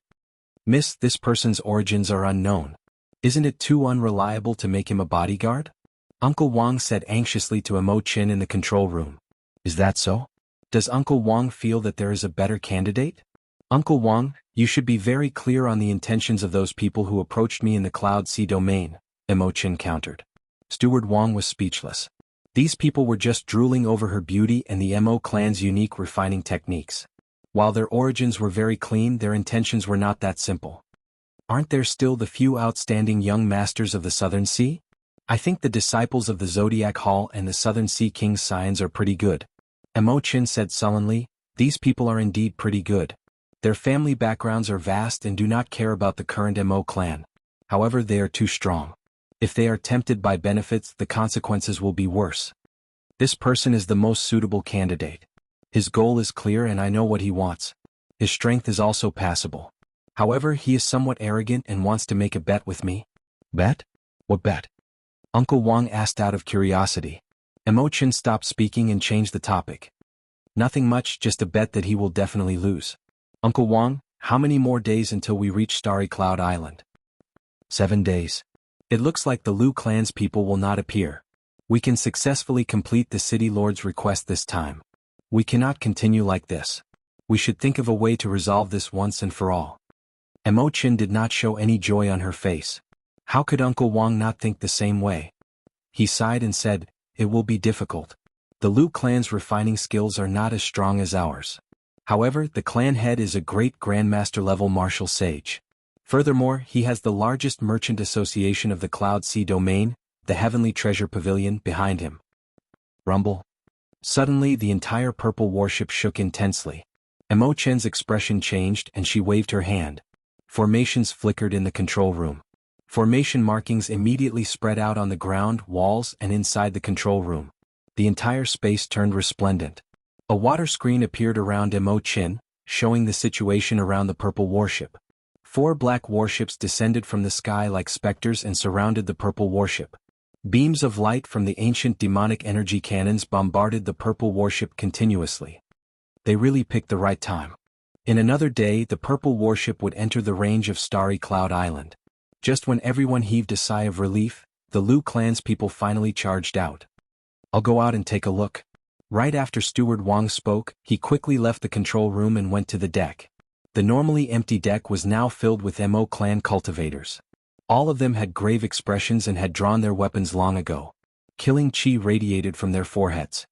Miss, this person's origins are unknown. Isn't it too unreliable to make him a bodyguard? Uncle Wang said anxiously to Emo Chen in the control room. Is that so? Does Uncle Wang feel that there is a better candidate? Uncle Wang, you should be very clear on the intentions of those people who approached me in the Cloud Sea domain, Emo Chen countered. Steward Wang was speechless. These people were just drooling over her beauty and the Emo clan's unique refining techniques. While their origins were very clean, their intentions were not that simple. Aren't there still the few outstanding young masters of the Southern Sea? I think the disciples of the Zodiac Hall and the Southern Sea King's signs are pretty good. Imo-chin said sullenly, these people are indeed pretty good. Their family backgrounds are vast and do not care about the current Mo clan. However, they are too strong. If they are tempted by benefits, the consequences will be worse. This person is the most suitable candidate. His goal is clear and I know what he wants. His strength is also passable. However, he is somewhat arrogant and wants to make a bet with me. Bet? What bet? Uncle Wang asked out of curiosity. Imo-chin stopped speaking and changed the topic. Nothing much, just a bet that he will definitely lose. Uncle Wang, how many more days until we reach Starry Cloud Island? 7 days. It looks like the Lu clan's people will not appear. We can successfully complete the City Lord's request this time. We cannot continue like this. We should think of a way to resolve this once and for all. Imo-chin did not show any joy on her face. How could Uncle Wang not think the same way? He sighed and said, it will be difficult. The Lu clan's refining skills are not as strong as ours. However, the clan head is a great Grandmaster level martial sage. Furthermore, he has the largest merchant association of the Cloud Sea domain, the Heavenly Treasure Pavilion, behind him. Rumble. Suddenly the entire purple warship shook intensely. Imo-chen's expression changed and she waved her hand. Formations flickered in the control room. Formation markings immediately spread out on the ground, walls, and inside the control room. The entire space turned resplendent. A water screen appeared around Imo-chin, showing the situation around the purple warship. 4 black warships descended from the sky like specters and surrounded the purple warship. Beams of light from the ancient demonic energy cannons bombarded the purple warship continuously. They really picked the right time. In another day, the purple warship would enter the range of Starry Cloud Island. Just when everyone heaved a sigh of relief, the Lu clan's people finally charged out. I'll go out and take a look. Right after Steward Wang spoke, he quickly left the control room and went to the deck. The normally empty deck was now filled with Mo clan cultivators. All of them had grave expressions and had drawn their weapons long ago. Killing chi radiated from their foreheads.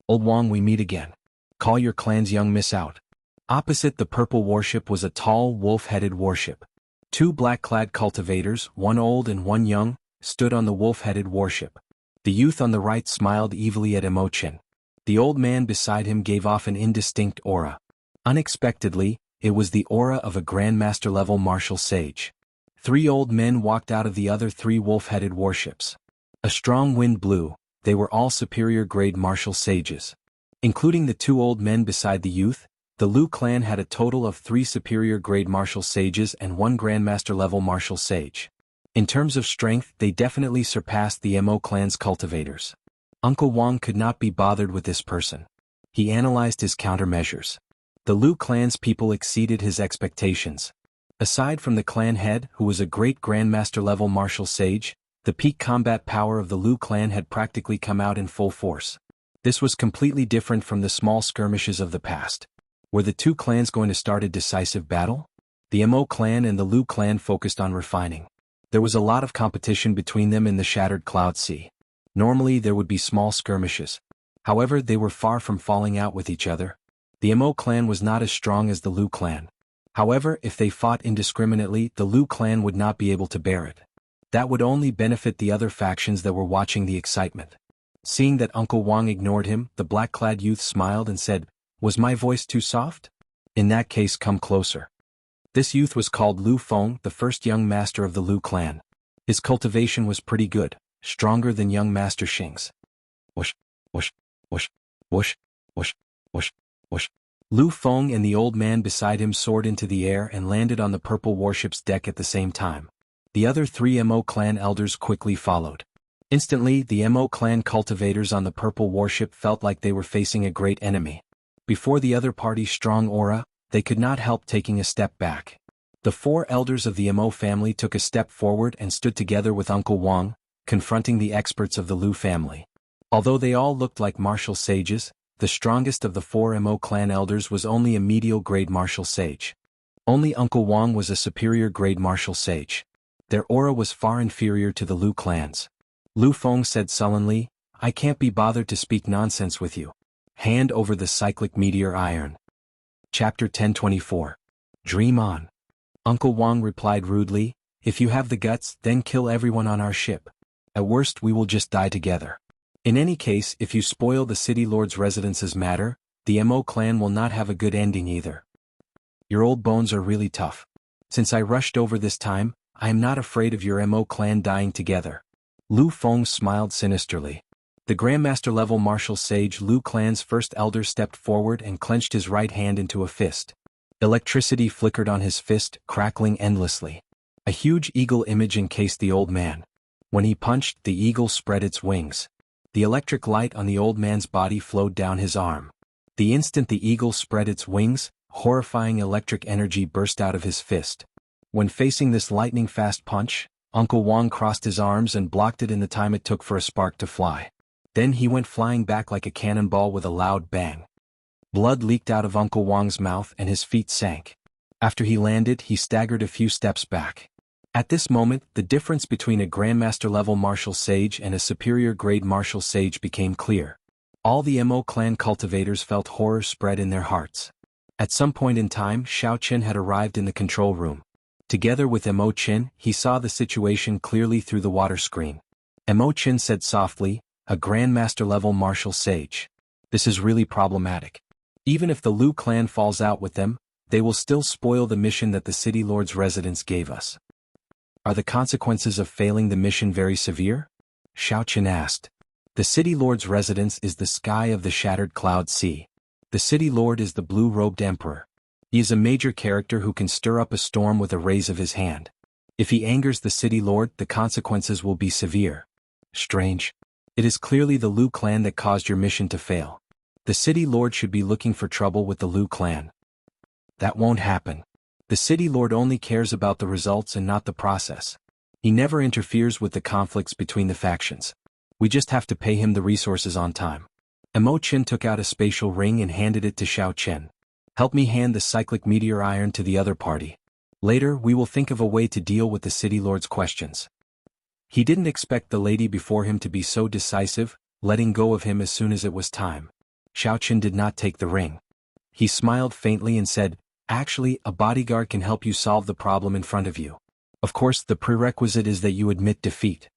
Old Wang, we meet again. Call your clan's young miss out. Opposite the purple warship was a tall, wolf-headed warship. 2 black-clad cultivators, one old and one young, stood on the wolf-headed warship. The youth on the right smiled evilly at Imo-chin. The old man beside him gave off an indistinct aura. Unexpectedly, it was the aura of a Grandmaster-level martial sage. 3 old men walked out of the other 3 wolf-headed warships. A strong wind blew. They were all superior-grade martial sages. Including the 2 old men beside the youth, the Lu clan had a total of 3 superior-grade martial sages and 1 Grandmaster-level martial sage. In terms of strength, they definitely surpassed the Mo clan's cultivators. Uncle Wang could not be bothered with this person. He analyzed his countermeasures. The Lu clan's people exceeded his expectations. Aside from the clan head, who was a great Grandmaster-level martial sage, the peak combat power of the Lu clan had practically come out in full force. This was completely different from the small skirmishes of the past. Were the 2 clans going to start a decisive battle? The Mo clan and the Lu clan focused on refining. There was a lot of competition between them in the Shattered Cloud Sea. Normally there would be small skirmishes. However, they were far from falling out with each other. The Mo clan was not as strong as the Lu clan. However, if they fought indiscriminately, the Lu clan would not be able to bear it. That would only benefit the other factions that were watching the excitement. Seeing that Uncle Wang ignored him, the black-clad youth smiled and said, "Was my voice too soft? In that case, come closer." This youth was called Lu Feng, the first young master of the Lu clan. His cultivation was pretty good, stronger than young Master Xing's. Whoosh, whoosh, whoosh, whoosh, whoosh, whoosh, whoosh. Lu Feng and the old man beside him soared into the air and landed on the purple warship's deck at the same time. The other 3 Mo clan elders quickly followed. Instantly, the Mo clan cultivators on the purple warship felt like they were facing a great enemy. Before the other party's strong aura, they could not help taking a step back. The 4 elders of the Mo family took a step forward and stood together with Uncle Wang, confronting the experts of the Lu family. Although they all looked like martial sages, the strongest of the 4 Mo clan elders was only a medial-grade martial sage. Only Uncle Wang was a superior-grade martial sage. Their aura was far inferior to the Lu clan's. Lu Feng said sullenly, "I can't be bothered to speak nonsense with you. Hand over the cyclic meteor iron." Chapter 1024. Dream on. Uncle Wang replied rudely, "If you have the guts, then kill everyone on our ship. At worst we will just die together. In any case, if you spoil the city lord's residence's matter, the Mo clan will not have a good ending either. Your old bones are really tough. Since I rushed over this time, I am not afraid of your Mo clan dying together." Lu Feng smiled sinisterly. The Grandmaster-level martial sage Lu clan's first elder stepped forward and clenched his right hand into a fist. Electricity flickered on his fist, crackling endlessly. A huge eagle image encased the old man. When he punched, the eagle spread its wings. The electric light on the old man's body flowed down his arm. The instant the eagle spread its wings, horrifying electric energy burst out of his fist. When facing this lightning-fast punch, Uncle Wang crossed his arms and blocked it in the time it took for a spark to fly. Then he went flying back like a cannonball with a loud bang. Blood leaked out of Uncle Wang's mouth and his feet sank. After he landed, he staggered a few steps back. At this moment, the difference between a Grandmaster-level martial sage and a superior-grade martial sage became clear. All the Mo clan cultivators felt horror spread in their hearts. At some point in time, Xiao Qin had arrived in the control room. Together with Mo Qin, he saw the situation clearly through the water screen. Mo Qin said softly, "A Grandmaster-level martial sage. This is really problematic. Even if the Lu clan falls out with them, they will still spoil the mission that the city lord's residence gave us. Are the consequences of failing the mission very severe?" Xiao Qin asked. "The city lord's residence is the sky of the shattered cloud sea. The city lord is the blue-robed emperor. He is a major character who can stir up a storm with a raise of his hand. If he angers the city lord, the consequences will be severe." "Strange. It is clearly the Lu clan that caused your mission to fail. The city lord should be looking for trouble with the Lu clan." "That won't happen. The city lord only cares about the results and not the process. He never interferes with the conflicts between the factions. We just have to pay him the resources on time." Mo Qin took out a spatial ring and handed it to Xiao Qin. "Help me hand the cyclic meteor iron to the other party. Later we will think of a way to deal with the city lord's questions." He didn't expect the lady before him to be so decisive, letting go of him as soon as it was time. Xiao Qin did not take the ring. He smiled faintly and said, "Actually, a bodyguard can help you solve the problem in front of you. Of course, the prerequisite is that you admit defeat."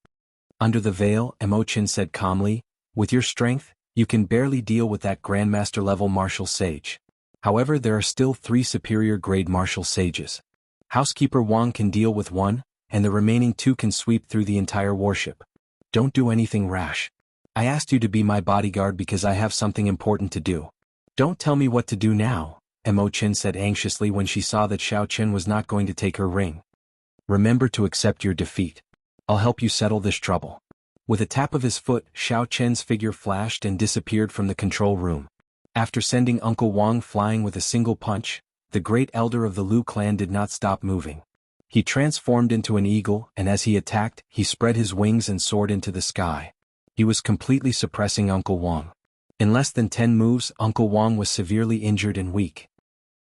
Under the veil, Mo Qin said calmly, "With your strength, you can barely deal with that Grandmaster-level martial sage. However, there are still 3 superior-grade martial sages. Housekeeper Wang can deal with 1, and the remaining 2 can sweep through the entire warship. Don't do anything rash. I asked you to be my bodyguard because I have something important to do. Don't tell me what to do now," Mo Qin said anxiously when she saw that Xiao Qin was not going to take her ring. "Remember to accept your defeat. I'll help you settle this trouble." With a tap of his foot, Xiao Qin's figure flashed and disappeared from the control room. After sending Uncle Wang flying with a single punch, the great elder of the Lu clan did not stop moving. He transformed into an eagle, and as he attacked, he spread his wings and soared into the sky. He was completely suppressing Uncle Wang. In less than 10 moves, Uncle Wang was severely injured and weak.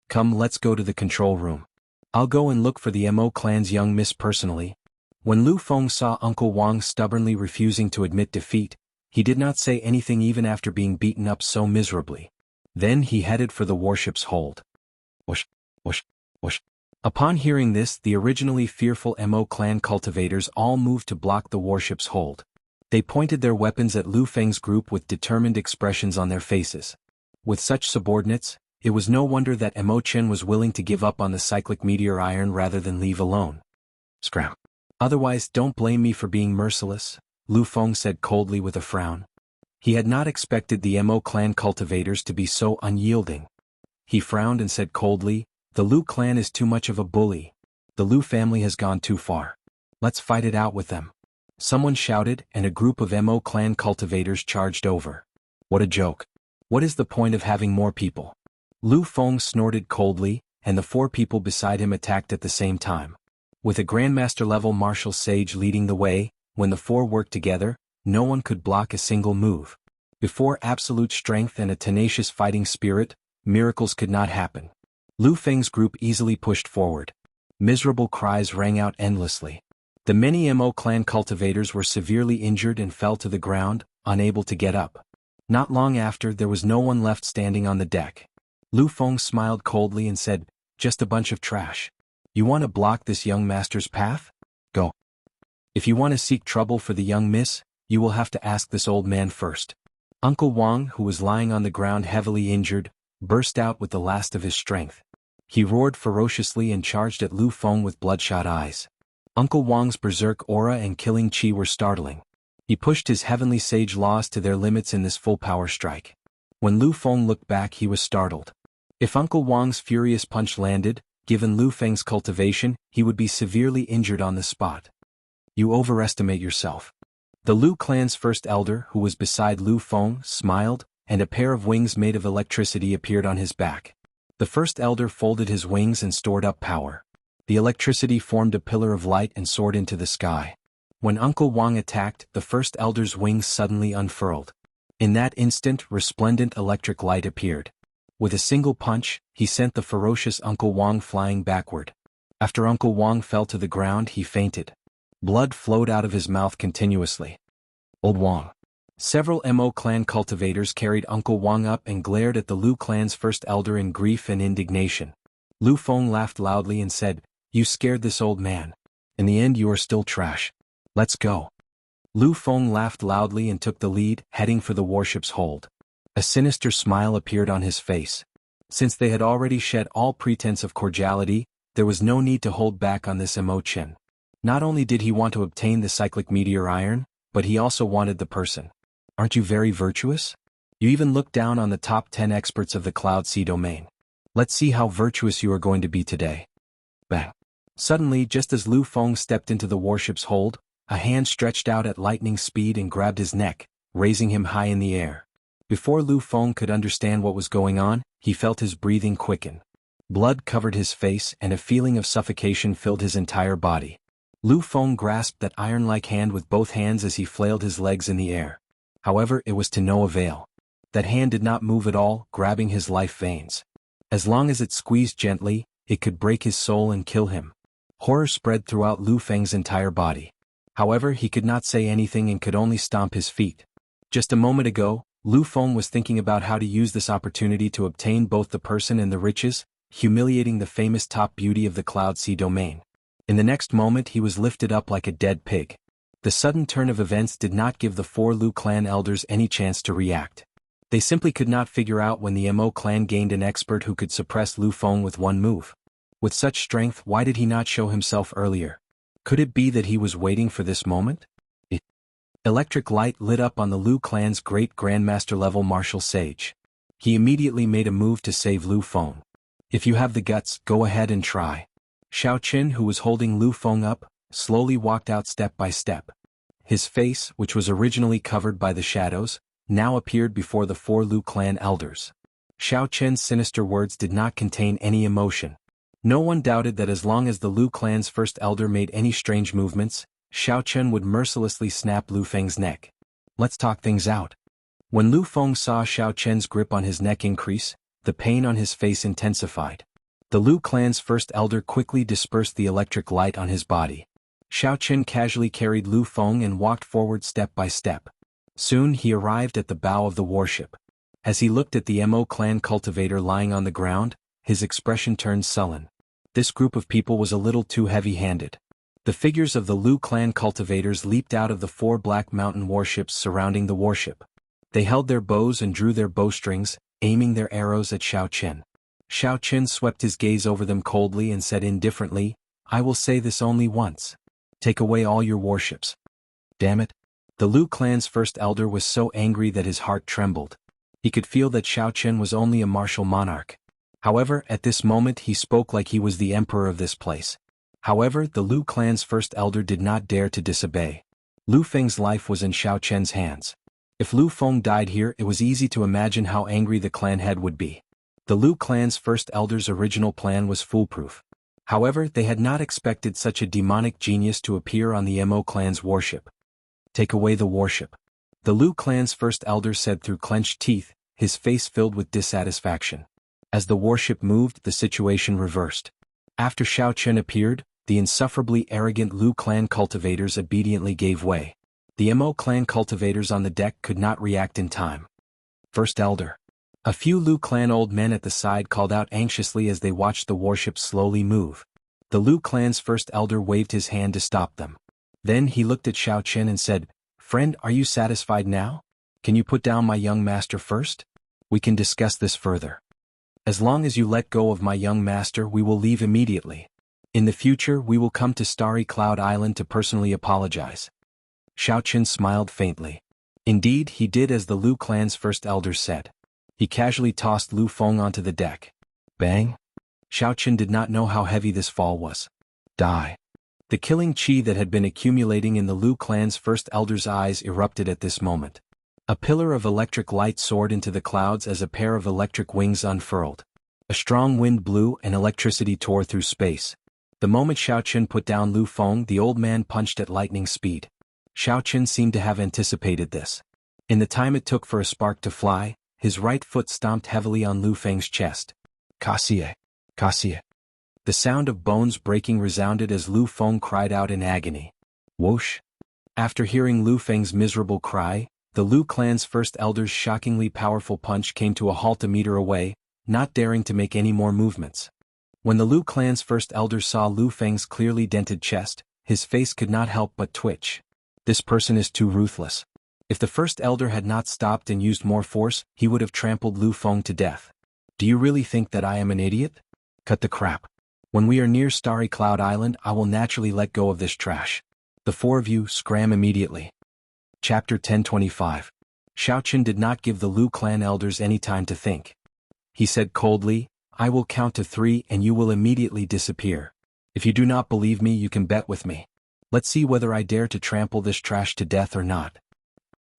"Come, let's go to the control room. I'll go and look for the Mo clan's young miss personally." When Lu Feng saw Uncle Wang stubbornly refusing to admit defeat, he did not say anything even after being beaten up so miserably. Then he headed for the warship's hold. Whoosh, whoosh, whoosh. Upon hearing this, the originally fearful Mo clan cultivators all moved to block the warship's hold. They pointed their weapons at Lu Feng's group with determined expressions on their faces. With such subordinates, it was no wonder that Mo Qin was willing to give up on the cyclic meteor iron rather than leave alone. "Scram. Otherwise, don't blame me for being merciless," Lu Feng said coldly with a frown. He had not expected the Mo clan cultivators to be so unyielding. He frowned and said coldly, "The Lu clan is too much of a bully. The Lu family has gone too far. Let's fight it out with them." Someone shouted, and a group of Mo clan cultivators charged over. "What a joke. What is the point of having more people?" Lu Feng snorted coldly, and the 4 people beside him attacked at the same time. With a Grandmaster-level martial sage leading the way, when the 4 worked together, no one could block a single move. Before absolute strength and a tenacious fighting spirit, miracles could not happen. Lu Feng's group easily pushed forward. Miserable cries rang out endlessly. The many Mo clan cultivators were severely injured and fell to the ground, unable to get up. Not long after, there was no one left standing on the deck. Lu Feng smiled coldly and said, "Just a bunch of trash. You want to block this young master's path? Go. If you want to seek trouble for the young miss, you will have to ask this old man first." Uncle Wang, who was lying on the ground heavily injured, burst out with the last of his strength. He roared ferociously and charged at Lu Feng with bloodshot eyes. Uncle Wang's berserk aura and killing chi were startling. He pushed his heavenly sage laws to their limits in this full-power strike. When Lu Feng looked back, he was startled. If Uncle Wang's furious punch landed, given Lu Feng's cultivation, he would be severely injured on the spot. "You overestimate yourself." The Lu clan's first elder, who was beside Lu Feng, smiled, and a pair of wings made of electricity appeared on his back. The first elder folded his wings and stored up power. The electricity formed a pillar of light and soared into the sky. When Uncle Wang attacked, the first elder's wings suddenly unfurled. In that instant, resplendent electric light appeared. With a single punch, he sent the ferocious Uncle Wang flying backward. After Uncle Wang fell to the ground, he fainted. Blood flowed out of his mouth continuously. "Old Wang." Several Mo clan cultivators carried Uncle Wang up and glared at the Lu clan's first elder in grief and indignation. Lu Feng laughed loudly and said, "You scared this old man. In the end, you are still trash. Let's go." Lu Feng laughed loudly and took the lead, heading for the warship's hold. A sinister smile appeared on his face. Since they had already shed all pretense of cordiality, there was no need to hold back on this Mo Chen. Not only did he want to obtain the cyclic meteor iron, but he also wanted the person. "Aren't you very virtuous? You even looked down on the top 10 experts of the Cloud Sea domain. Let's see how virtuous you are going to be today." Bang. Suddenly, just as Lu Feng stepped into the warship's hold, a hand stretched out at lightning speed and grabbed his neck, raising him high in the air. Before Lu Feng could understand what was going on, he felt his breathing quicken. Blood covered his face and a feeling of suffocation filled his entire body. Lu Feng grasped that iron-like hand with both hands as he flailed his legs in the air. However, it was to no avail. That hand did not move at all, grabbing his life veins. As long as it squeezed gently, it could break his soul and kill him. Horror spread throughout Lu Feng's entire body. However, he could not say anything and could only stomp his feet. Just a moment ago, Lu Feng was thinking about how to use this opportunity to obtain both the person and the riches, humiliating the famous top beauty of the Cloud Sea domain. In the next moment he was lifted up like a dead pig. The sudden turn of events did not give the 4 Lu clan elders any chance to react. They simply could not figure out when the Mo clan gained an expert who could suppress Lu Feng with one move. With such strength, why did he not show himself earlier? Could it be that he was waiting for this moment? Electric light lit up on the Lu clan's great grandmaster level martial sage. He immediately made a move to save Lu Feng. "If you have the guts, go ahead and try." Xiao Qin, who was holding Lu Feng up, slowly walked out step by step. His face, which was originally covered by the shadows, now appeared before the 4 Lu clan elders. Xiao Qin's sinister words did not contain any emotion. No one doubted that as long as the Lu clan's first elder made any strange movements, Xiao Qin would mercilessly snap Lu Feng's neck. "Let's talk things out." When Lu Feng saw Xiao Qin's grip on his neck increase, the pain on his face intensified. The Lu clan's first elder quickly dispersed the electric light on his body. Xiao Qin casually carried Lu Feng and walked forward step by step. Soon he arrived at the bow of the warship. As he looked at the Mo clan cultivator lying on the ground, his expression turned sullen. This group of people was a little too heavy-handed. The figures of the Lu clan cultivators leaped out of the 4 black mountain warships surrounding the warship. They held their bows and drew their bowstrings, aiming their arrows at Xiao Qin. Xiao Qin swept his gaze over them coldly and said indifferently, "I will say this only once. Take away all your warships." Damn it. The Lu clan's first elder was so angry that his heart trembled. He could feel that Xiao Qin was only a martial monarch. However, at this moment he spoke like he was the emperor of this place. However, the Lu clan's first elder did not dare to disobey. Lu Feng's life was in Xiao Qin's hands. If Lu Feng died here, it was easy to imagine how angry the clan head would be. The Lu clan's first elder's original plan was foolproof. However, they had not expected such a demonic genius to appear on the Mo clan's warship. "Take away the warship," the Lu clan's first elder said through clenched teeth, his face filled with dissatisfaction. As the warship moved, the situation reversed. After Xiao Qin appeared, the insufferably arrogant Lu clan cultivators obediently gave way. The Mo clan cultivators on the deck could not react in time. "First elder." A few Lu clan old men at the side called out anxiously as they watched the warship slowly move. The Lu clan's first elder waved his hand to stop them. Then he looked at Xiao Chen and said, "Friend, are you satisfied now? Can you put down my young master first? We can discuss this further. As long as you let go of my young master, we will leave immediately. In the future, we will come to Starry Cloud Island to personally apologize." Xiao Chen smiled faintly. Indeed, he did as the Lu clan's first elder said. He casually tossed Lu Feng onto the deck. Bang! Xiao Chen did not know how heavy this fall was. Die! The killing qi that had been accumulating in the Lu clan's first elder's eyes erupted at this moment. A pillar of electric light soared into the clouds as a pair of electric wings unfurled. A strong wind blew and electricity tore through space. The moment Xiao Chen put down Lu Feng, the old man punched at lightning speed. Xiao Chen seemed to have anticipated this. In the time it took for a spark to fly, his right foot stomped heavily on Lu Feng's chest. "Kaxie! Kaxie!" The sound of bones breaking resounded as Lu Feng cried out in agony. Whoosh! After hearing Lu Feng's miserable cry, the Lu clan's first elder's shockingly powerful punch came to a halt a meter away, not daring to make any more movements. When the Lu clan's first elder saw Lu Feng's clearly dented chest, his face could not help but twitch. This person is too ruthless. If the first elder had not stopped and used more force, he would have trampled Lu Feng to death. Do you really think that I am an idiot? Cut the crap. When we are near Starry Cloud Island, I will naturally let go of this trash. The four of you, scram immediately. Chapter 1025. Xiao Chen did not give the Lu clan elders any time to think. He said coldly, "I will count to 3 and you will immediately disappear. If you do not believe me, you can bet with me. Let's see whether I dare to trample this trash to death or not.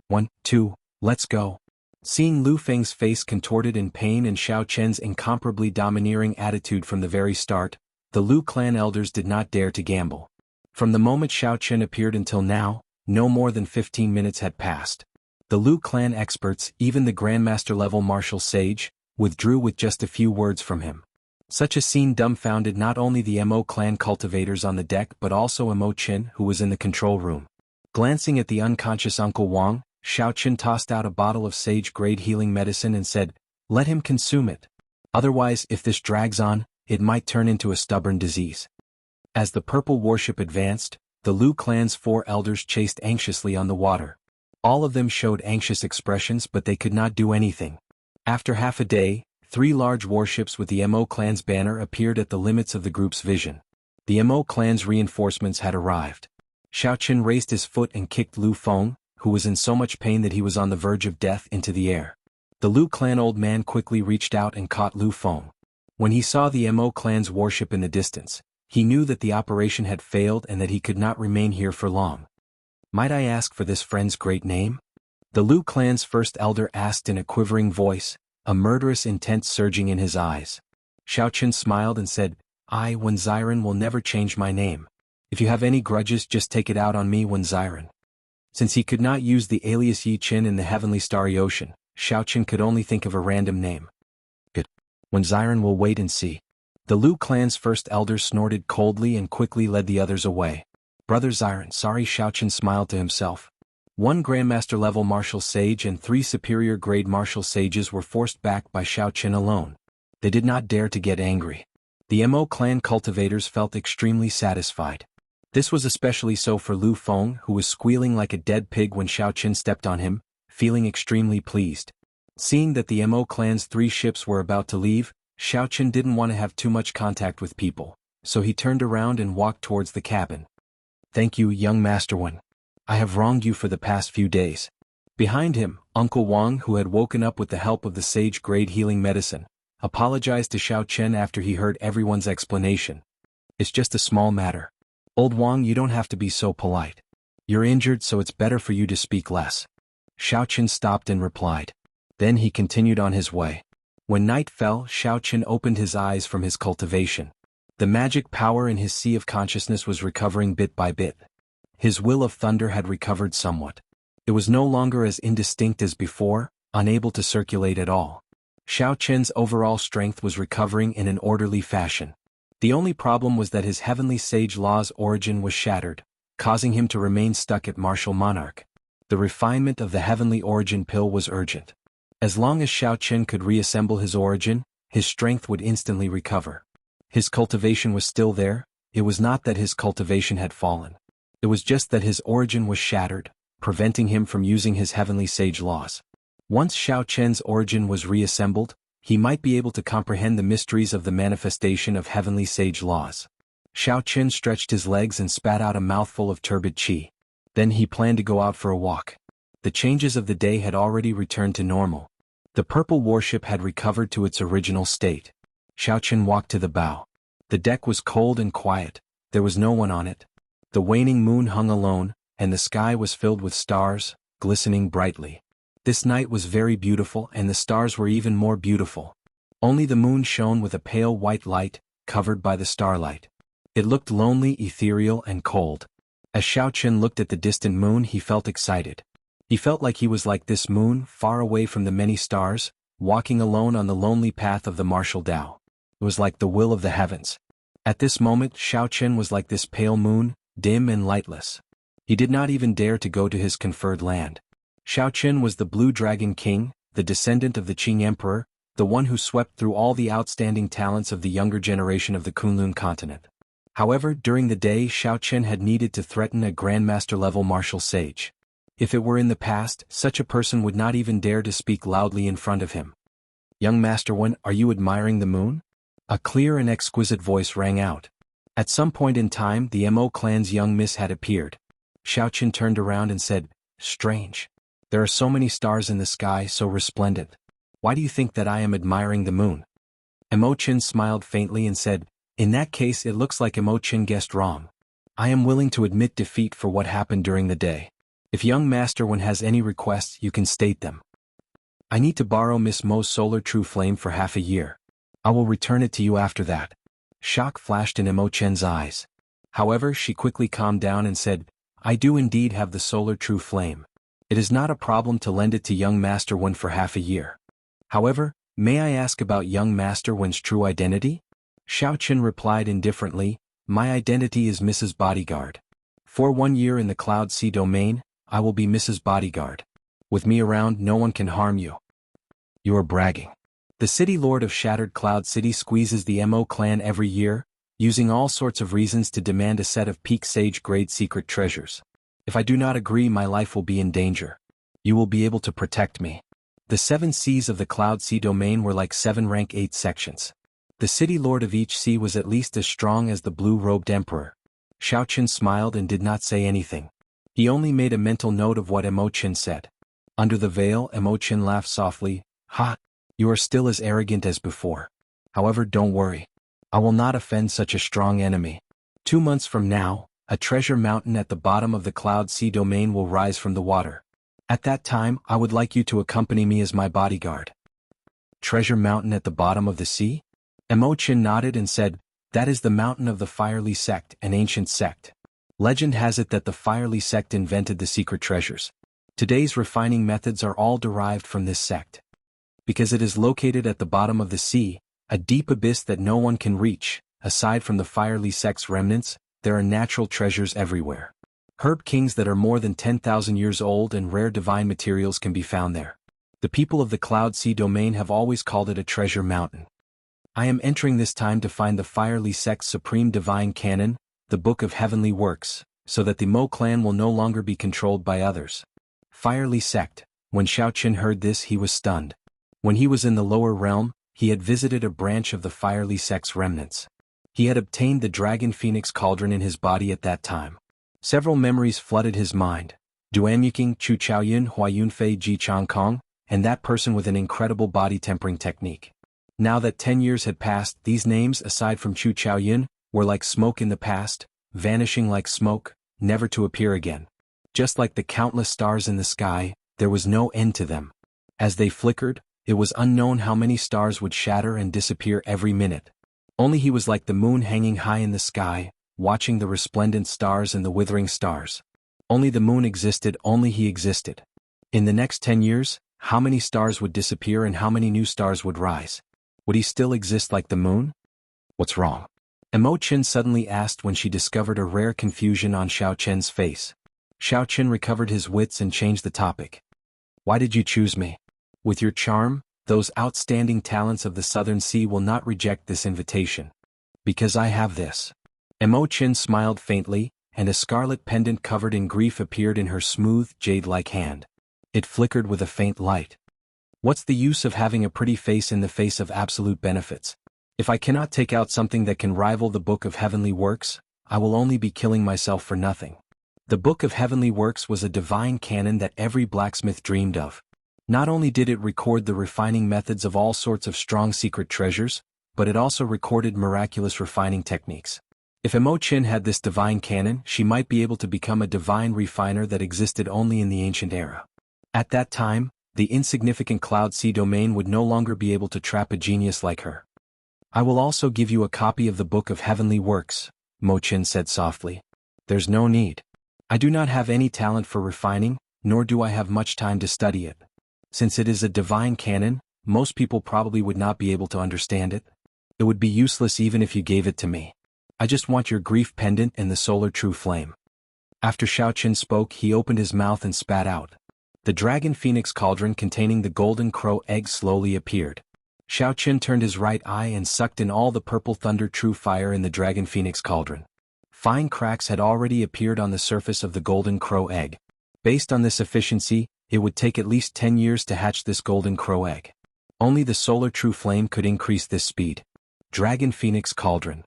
1, 2, let's go." Seeing Lu Feng's face contorted in pain and Xiao Chen's incomparably domineering attitude from the very start, the Lu clan elders did not dare to gamble. From the moment Xiao Chen appeared until now, no more than 15 minutes had passed. The Lu clan experts, even the Grandmaster-level martial sage, withdrew with just a few words from him. Such a scene dumbfounded not only the Mo clan cultivators on the deck but also Mo Qin, who was in the control room. Glancing at the unconscious Uncle Wang, Xiao Chen tossed out a bottle of sage-grade healing medicine and said, "Let him consume it. Otherwise, if this drags on, it might turn into a stubborn disease." As the purple warship advanced, the Lu clan's 4 elders chased anxiously on the water. All of them showed anxious expressions but they could not do anything. After half a day, 3 large warships with the Mo clan's banner appeared at the limits of the group's vision. The Mo clan's reinforcements had arrived. Xiao Chen raised his foot and kicked Lu Feng, who was in so much pain that he was on the verge of death, into the air. The Lu clan old man quickly reached out and caught Lu Feng. When he saw the Mo clan's warship in the distance, he knew that the operation had failed and that he could not remain here for long. "Might I ask for this friend's great name?" The Lu clan's first elder asked in a quivering voice, a murderous intent surging in his eyes. Xiao Chen smiled and said, "I, Wen Ziren, will never change my name. If you have any grudges, just take it out on me, Wen Ziren." Since he could not use the alias Yi Qin in the heavenly starry ocean, Xiao Chen could only think of a random name. "Good. Wen Ziren will wait and see." The Lu clan's first elder snorted coldly and quickly led the others away. "Brother Ziren, sorry," Xiao Chen smiled to himself. 1 Grandmaster-level martial sage and 3 superior-grade martial sages were forced back by Xiao Chen alone. They did not dare to get angry. The Mo clan cultivators felt extremely satisfied. This was especially so for Lu Feng, who was squealing like a dead pig when Xiao Chen stepped on him, feeling extremely pleased. Seeing that the Mo clan's 3 ships were about to leave, Xiao Chen didn't want to have too much contact with people, so he turned around and walked towards the cabin. "Thank you, young Master Wen. I have wronged you for the past few days." Behind him, Uncle Wang, who had woken up with the help of the sage-grade healing medicine, apologized to Xiao Chen after he heard everyone's explanation. "It's just a small matter. Old Wang, you don't have to be so polite. You're injured, so it's better for you to speak less." Xiao Chen stopped and replied. Then he continued on his way. When night fell, Xiao Chen opened his eyes from his cultivation. The magic power in his sea of consciousness was recovering bit by bit. His will of thunder had recovered somewhat. It was no longer as indistinct as before, unable to circulate at all. Xiao Chen's overall strength was recovering in an orderly fashion. The only problem was that his heavenly sage law's origin was shattered, causing him to remain stuck at martial monarch. The refinement of the heavenly origin pill was urgent. As long as Xiao Chen could reassemble his origin, his strength would instantly recover. His cultivation was still there. It was not that his cultivation had fallen. It was just that his origin was shattered, preventing him from using his heavenly sage laws. Once Xiao Chen's origin was reassembled, he might be able to comprehend the mysteries of the manifestation of heavenly sage laws. Xiao Chen stretched his legs and spat out a mouthful of turbid qi. Then he planned to go out for a walk. The changes of the day had already returned to normal. The purple warship had recovered to its original state. Xiao Chen walked to the bow. The deck was cold and quiet. There was no one on it. The waning moon hung alone, and the sky was filled with stars, glistening brightly. This night was very beautiful, and the stars were even more beautiful. Only the moon shone with a pale white light, covered by the starlight. It looked lonely, ethereal, and cold. As Xiao Chen looked at the distant moon, he felt excited. He felt like he was like this moon, far away from the many stars, walking alone on the lonely path of the martial Tao. It was like the will of the heavens. At this moment, Xiao Chen was like this pale moon, dim and lightless. He did not even dare to go to his conferred land. Xiao Chen was the Blue Dragon King, the descendant of the Qing Emperor, the one who swept through all the outstanding talents of the younger generation of the Kunlun continent. However, during the day, Xiao Chen had needed to threaten a Grandmaster-level martial sage. If it were in the past, such a person would not even dare to speak loudly in front of him. "Young Master Wen, are you admiring the moon?" A clear and exquisite voice rang out. At some point in time, the Mo clan's young miss had appeared. Xiao Chen turned around and said, "Strange. There are so many stars in the sky, so resplendent. Why do you think that I am admiring the moon?" Mo Chen smiled faintly and said, "In that case it looks like Mo Chen guessed wrong. I am willing to admit defeat for what happened during the day. If young Master Wen has any requests, you can state them. I need to borrow Miss Mo's solar true flame for half a year. I will return it to you after that." Shock flashed in Mo Chen's eyes. However, she quickly calmed down and said, "I do indeed have the solar true flame. It is not a problem to lend it to young Master Wen for half a year. However, may I ask about young Master Wen's true identity?" Xiao Chen replied indifferently, "My identity is Mrs. Bodyguard. For 1 year in the Cloud Sea domain, I will be Mrs. Bodyguard. With me around, no one can harm you." "You are bragging." The city lord of Shattered Cloud City squeezes the Mo clan every year, using all sorts of reasons to demand a set of peak sage grade secret treasures. If I do not agree, my life will be in danger. You will be able to protect me. The 7 seas of the Cloud Sea domain were like 7 rank 8 sections. The city lord of each sea was at least as strong as the blue-robed emperor. Xiao Chen smiled and did not say anything. He only made a mental note of what Mo Chen said. Under the veil, Mo Chen laughed softly. "Ha! You are still as arrogant as before. However, don't worry. I will not offend such a strong enemy. 2 months from now, a treasure mountain at the bottom of the Cloud Sea domain will rise from the water. At that time, I would like you to accompany me as my bodyguard." "Treasure mountain at the bottom of the sea?" Mo Chen nodded and said, "That is the mountain of the Firely sect, an ancient sect. Legend has it that the Firely sect invented the secret treasures. Today's refining methods are all derived from this sect. Because it is located at the bottom of the sea, a deep abyss that no one can reach, aside from the Firely sect's remnants, there are natural treasures everywhere. Herb kings that are more than 10,000 years old and rare divine materials can be found there. The people of the Cloud Sea domain have always called it a treasure mountain. I am entering this time to find the Firely sect's supreme divine canon, the Book of Heavenly Works, so that the Mo clan will no longer be controlled by others." Firely sect. When Xiao Chen heard this, he was stunned. When he was in the lower realm, he had visited a branch of the Firely sect's remnants. He had obtained the Dragon Phoenix Cauldron in his body at that time. Several memories flooded his mind. Duanyuking, Chu Chaoyun, Huayunfei Ji Chang Kong, and that person with an incredible body tempering technique. Now that 10 years had passed, these names, aside from Chu Chaoyun, were like smoke in the past, vanishing like smoke, never to appear again. Just like the countless stars in the sky, there was no end to them. As they flickered, it was unknown how many stars would shatter and disappear every minute. Only he was like the moon hanging high in the sky, watching the resplendent stars and the withering stars. Only the moon existed, only he existed. In the next 10 years, how many stars would disappear and how many new stars would rise? Would he still exist like the moon? "What's wrong?" Mo Chen suddenly asked when she discovered a rare confusion on Xiao Chen's face. Xiao Chen recovered his wits and changed the topic. "Why did you choose me?" With your charm, those outstanding talents of the Southern Sea will not reject this invitation. Because I have this. Emo Chin smiled faintly, and a scarlet pendant covered in grief appeared in her smooth, jade-like hand. It flickered with a faint light. What's the use of having a pretty face in the face of absolute benefits? If I cannot take out something that can rival the Book of Heavenly Works, I will only be killing myself for nothing. The Book of Heavenly Works was a divine canon that every blacksmith dreamed of. Not only did it record the refining methods of all sorts of strong secret treasures, but it also recorded miraculous refining techniques. If Emo Chin had this divine canon, she might be able to become a divine refiner that existed only in the ancient era. At that time, the insignificant Cloud Sea domain would no longer be able to trap a genius like her. I will also give you a copy of the Book of Heavenly Works, Mo Chin said softly. There's no need. I do not have any talent for refining, nor do I have much time to study it. Since it is a divine canon, most people probably would not be able to understand it. It would be useless even if you gave it to me. I just want your grief pendant and the solar true flame. After Xiaoqin spoke, he opened his mouth and spat out. The dragon phoenix cauldron containing the golden crow egg slowly appeared. Xiaoqin turned his right eye and sucked in all the purple thunder true fire in the dragon phoenix cauldron. Fine cracks had already appeared on the surface of the golden crow egg. Based on this efficiency, it would take at least 10 years to hatch this golden crow egg. Only the solar true flame could increase this speed. Dragon Phoenix Cauldron.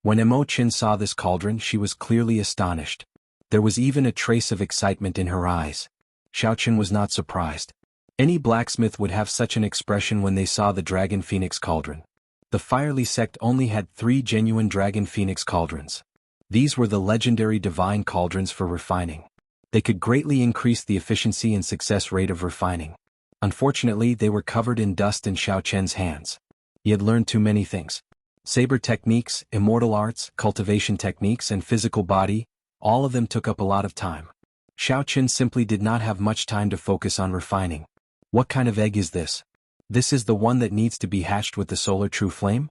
When Emo Chin saw this cauldron, she was clearly astonished. There was even a trace of excitement in her eyes. Xiaoqin was not surprised. Any blacksmith would have such an expression when they saw the Dragon Phoenix Cauldron. The Firely sect only had 3 genuine Dragon Phoenix Cauldrons. These were the legendary divine cauldrons for refining. They could greatly increase the efficiency and success rate of refining. Unfortunately, they were covered in dust in Xiaoqian's hands. He had learned too many things. Saber techniques, immortal arts, cultivation techniques, and physical body, all of them took up a lot of time. Xiaoqin simply did not have much time to focus on refining. What kind of egg is this? This is the one that needs to be hatched with the solar true flame?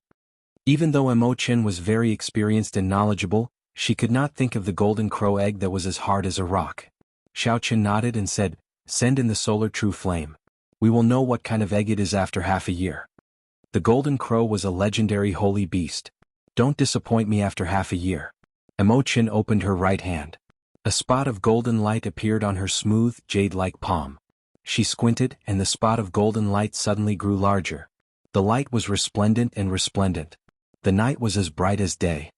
Even though Emo Chin was very experienced and knowledgeable, she could not think of the golden crow egg that was as hard as a rock. Xiaoqin nodded and said, "Send in the solar true flame. We will know what kind of egg it is after half a year." The golden crow was a legendary holy beast. Don't disappoint me after half a year. Emo Chin opened her right hand. A spot of golden light appeared on her smooth, jade-like palm. She squinted, and the spot of golden light suddenly grew larger. The light was resplendent and resplendent. The night was as bright as day.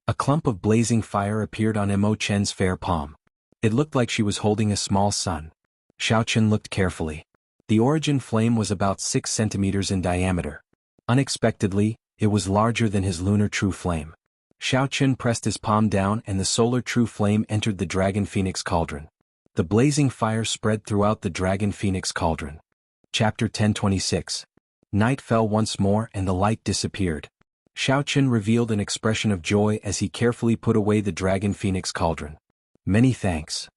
A clump of blazing fire appeared on Emo Chen's fair palm. It looked like she was holding a small sun. Xiaoqin looked carefully. The origin flame was about 6 centimeters in diameter. Unexpectedly, it was larger than his lunar true flame. Xiaoqin pressed his palm down and the solar true flame entered the Dragon Phoenix Cauldron. The blazing fire spread throughout the Dragon Phoenix Cauldron. Chapter 1026. Night fell once more and the light disappeared. Xiaoqin revealed an expression of joy as he carefully put away the Dragon Phoenix Cauldron. Many thanks.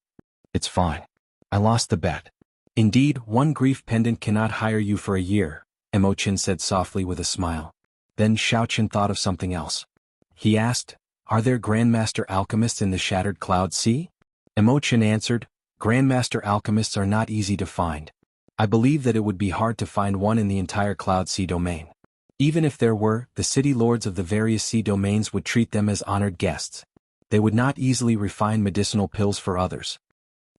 It's fine. I lost the bet. Indeed, one grief pendant cannot hire you for a year, Emo Chin said softly with a smile. Then Xiaoqin thought of something else. He asked, "Are there Grandmaster Alchemists in the Shattered Cloud Sea?" Emo Chin answered, "Grandmaster Alchemists are not easy to find. I believe that it would be hard to find one in the entire Cloud Sea domain. Even if there were, the city lords of the various sea domains would treat them as honored guests. They would not easily refine medicinal pills for others."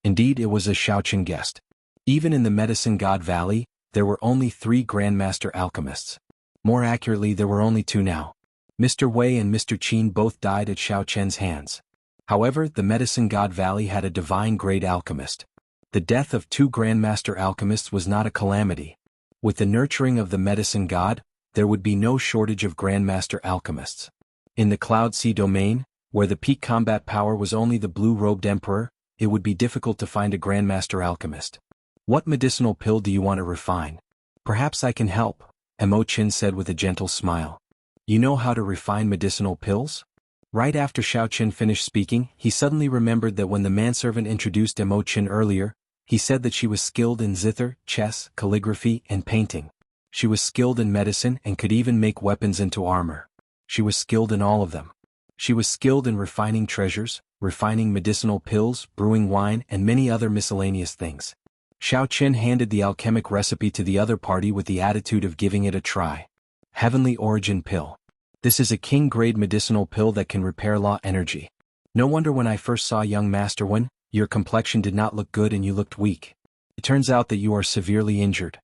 Indeed, it was a Xiaoqin guessed. Even in the Medicine God Valley, there were only 3 Grandmaster Alchemists. More accurately, there were only 2 now. Mr. Wei and Mr. Qin both died at Xiaoqian's hands. However, the Medicine God Valley had a divine-grade alchemist. The death of 2 Grandmaster Alchemists was not a calamity. With the nurturing of the Medicine God, there would be no shortage of Grandmaster Alchemists. In the Cloud Sea domain, where the peak combat power was only the blue-robed emperor, it would be difficult to find a Grandmaster Alchemist. "What medicinal pill do you want to refine?" "Perhaps I can help," Emo Chin said with a gentle smile. "You know how to refine medicinal pills?" Right after Xiaoqin finished speaking, he suddenly remembered that when the manservant introduced Emo Chin earlier, he said that she was skilled in zither, chess, calligraphy, and painting. She was skilled in medicine and could even make weapons into armor. She was skilled in all of them. She was skilled in refining treasures, refining medicinal pills, brewing wine, and many other miscellaneous things. Xiao Qian handed the alchemic recipe to the other party with the attitude of giving it a try. Heavenly Origin Pill. This is a king-grade medicinal pill that can repair law energy. No wonder when I first saw young Master Wen, your complexion did not look good and you looked weak. It turns out that you are severely injured.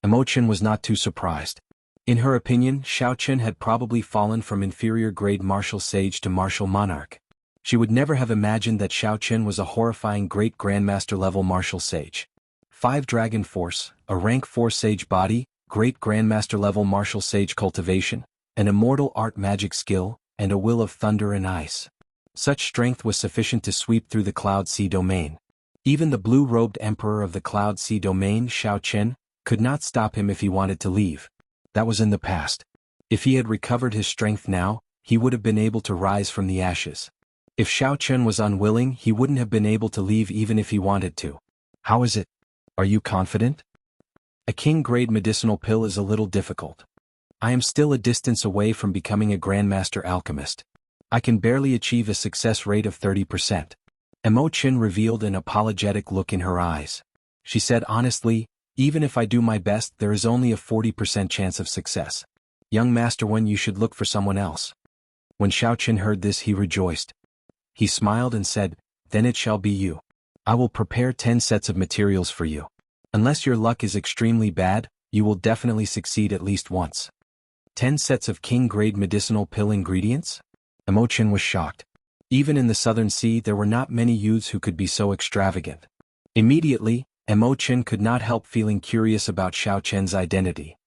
Imochen was not too surprised. In her opinion, Xiao Qian had probably fallen from inferior-grade martial sage to martial monarch. She would never have imagined that Xiao Qian was a horrifying great grandmaster-level martial sage. 5 Dragon Force, a rank 4 sage body, great grandmaster-level martial sage cultivation, an immortal art magic skill, and a will of thunder and ice. Such strength was sufficient to sweep through the Cloud Sea domain. Even the blue-robed emperor of the Cloud Sea domain, Xiao Qian, could not stop him if he wanted to leave. That was in the past. If he had recovered his strength now, he would have been able to rise from the ashes. If Xiao Qian was unwilling, he wouldn't have been able to leave even if he wanted to. How is it? Are you confident? A king-grade medicinal pill is a little difficult. I am still a distance away from becoming a grandmaster alchemist. I can barely achieve a success rate of 30%. Imochen revealed an apologetic look in her eyes. She said honestly, even if I do my best, there is only a 40% chance of success. Young Master Wen, you should look for someone else. When Xiao Qian heard this, he rejoiced. He smiled and said, then it shall be you. I will prepare 10 sets of materials for you. Unless your luck is extremely bad, you will definitely succeed at least once. 10 sets of king-grade medicinal pill ingredients? Imochen was shocked. Even in the Southern Sea there were not many youths who could be so extravagant. Immediately, Imochen could not help feeling curious about Xiao Qian's identity.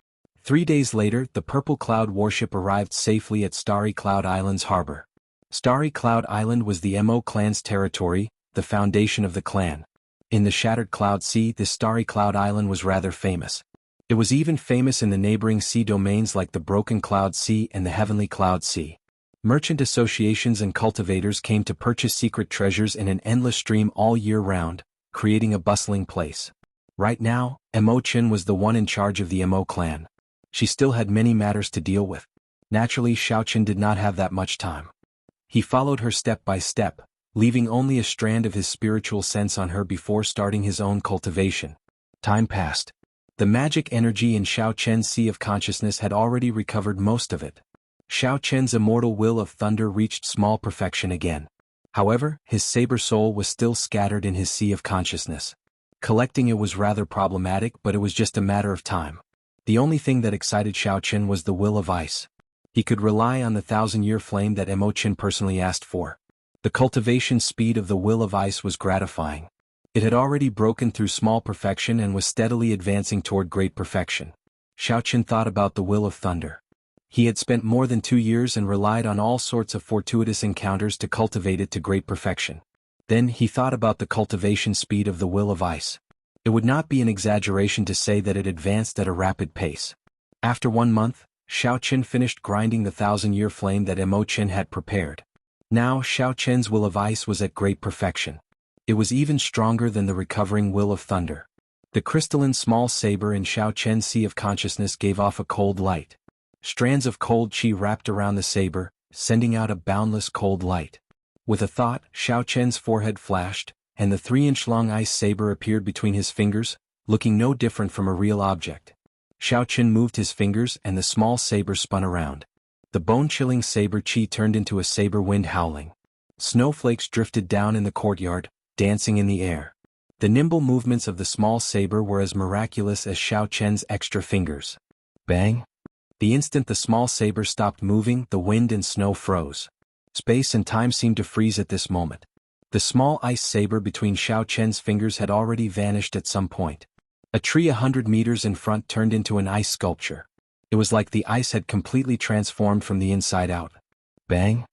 3 days later, the Purple Cloud warship arrived safely at Starry Cloud Island's harbor. Starry Cloud Island was the Mo clan's territory, the foundation of the clan. In the Shattered Cloud Sea, this Starry Cloud Island was rather famous. It was even famous in the neighboring sea domains like the Broken Cloud Sea and the Heavenly Cloud Sea. Merchant associations and cultivators came to purchase secret treasures in an endless stream all year round, creating a bustling place. Right now, Imochen was the one in charge of the Mo clan. She still had many matters to deal with. Naturally, Xiao Qian did not have that much time. He followed her step by step, leaving only a strand of his spiritual sense on her before starting his own cultivation. Time passed. The magic energy in Xiao Qian's sea of consciousness had already recovered most of it. Xiao Qian's immortal will of thunder reached small perfection again. However, his saber soul was still scattered in his sea of consciousness. Collecting it was rather problematic, but it was just a matter of time. The only thing that excited Xiao Qian was the will of ice. He could rely on the 1,000-year flame that Imochen personally asked for. The cultivation speed of the will of ice was gratifying. It had already broken through small perfection and was steadily advancing toward great perfection. Xiao Qian thought about the will of thunder. He had spent more than 2 years and relied on all sorts of fortuitous encounters to cultivate it to great perfection. Then he thought about the cultivation speed of the will of ice. It would not be an exaggeration to say that it advanced at a rapid pace. After 1 month, Xiao Qian finished grinding the 1,000-year flame that Imochen had prepared. Now Xiao Qian's will of ice was at great perfection. It was even stronger than the recovering will of thunder. The crystalline small saber in Xiao Qian's sea of consciousness gave off a cold light. Strands of cold qi wrapped around the saber, sending out a boundless cold light. With a thought, Xiao Qian's forehead flashed, and the 3-inch-long ice saber appeared between his fingers, looking no different from a real object. Xiao Qian moved his fingers and the small saber spun around. The bone-chilling saber qi turned into a saber wind howling. Snowflakes drifted down in the courtyard, dancing in the air. The nimble movements of the small saber were as miraculous as Xiao Qian's extra fingers. Bang! The instant the small saber stopped moving, the wind and snow froze. Space and time seemed to freeze at this moment. The small ice saber between Xiao Qian's fingers had already vanished at some point. A tree 100 meters in front turned into an ice sculpture. It was like the ice had completely transformed from the inside out. Bang!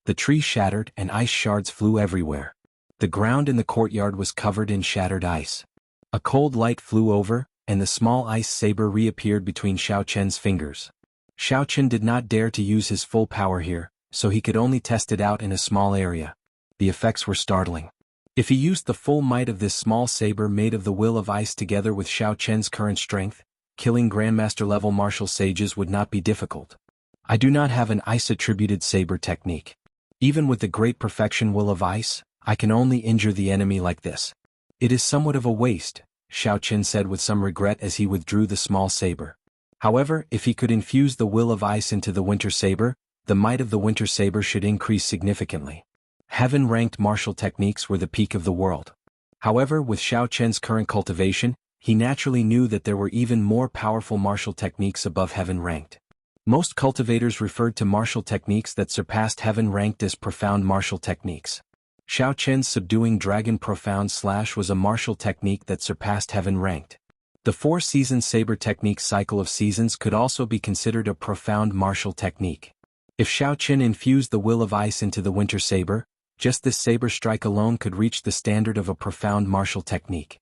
The tree shattered and ice shards flew everywhere. The ground in the courtyard was covered in shattered ice. A cold light flew over, and the small ice saber reappeared between Xiao Qian's fingers. Xiao Qian did not dare to use his full power here, so he could only test it out in a small area. The effects were startling. If he used the full might of this small saber made of the will of ice together with Xiao Qian's current strength, killing Grandmaster-level martial sages would not be difficult. I do not have an ice-attributed saber technique. Even with the great perfection will of ice, I can only injure the enemy like this. It is somewhat of a waste, Xiao Qin said with some regret as he withdrew the small saber. However, if he could infuse the will of ice into the winter saber, the might of the winter saber should increase significantly. Heaven-ranked martial techniques were the peak of the world. However, with Xiao Qin's current cultivation, he naturally knew that there were even more powerful martial techniques above heaven-ranked. Most cultivators referred to martial techniques that surpassed heaven-ranked as profound martial techniques. Xiao Qin's subduing dragon profound slash was a martial technique that surpassed heaven-ranked. The 4-season saber technique cycle of seasons could also be considered a profound martial technique. If Xiao Qin infused the will of ice into the winter saber, just this saber strike alone could reach the standard of a profound martial technique.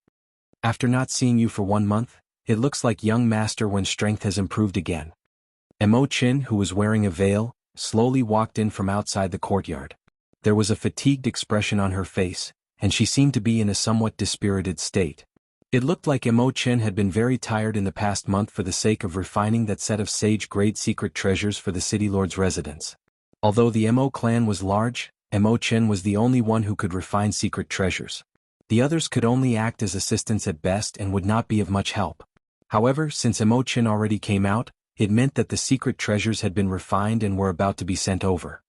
After not seeing you for 1 month, it looks like young master when strength has improved again. Mo Qin, who was wearing a veil, slowly walked in from outside the courtyard. There was a fatigued expression on her face, and she seemed to be in a somewhat dispirited state. It looked like Mo Qin had been very tired in the past month for the sake of refining that set of sage-grade secret treasures for the city lord's residence. Although the Mo clan was large, Mo Qin was the only one who could refine secret treasures. The others could only act as assistants at best and would not be of much help. However, since Mo Qin already came out, it meant that the secret treasures had been refined and were about to be sent over.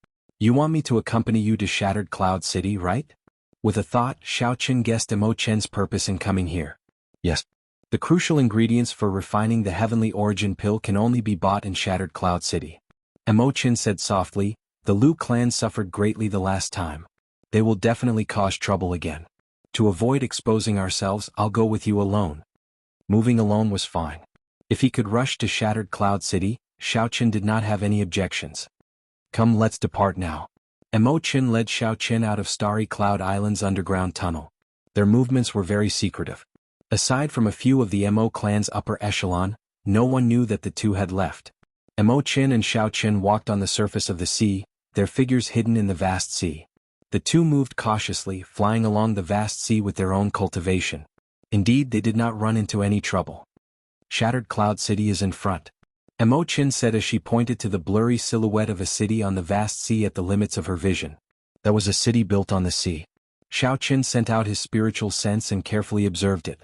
You want me to accompany you to Shattered Cloud City, right? With a thought, Xiao Qin guessed Mo Qin's purpose in coming here. Yes. The crucial ingredients for refining the heavenly origin pill can only be bought in Shattered Cloud City. Mo Qin said softly, the Lu clan suffered greatly the last time. They will definitely cause trouble again. To avoid exposing ourselves, I'll go with you alone. Moving alone was fine. If he could rush to Shattered Cloud City, Xiao Qin did not have any objections. Come, let's depart now. Mo Qin led Xiao Qin out of Starry Cloud Island's underground tunnel. Their movements were very secretive. Aside from a few of the Mo clan's upper echelon, no one knew that the two had left. Mo Qin and Xiao Qin walked on the surface of the sea, their figures hidden in the vast sea. The two moved cautiously, flying along the vast sea with their own cultivation. Indeed, they did not run into any trouble. Shattered Cloud City is in front. Mo Qin said as she pointed to the blurry silhouette of a city on the vast sea at the limits of her vision. That was a city built on the sea. Xiao Qin sent out his spiritual sense and carefully observed it.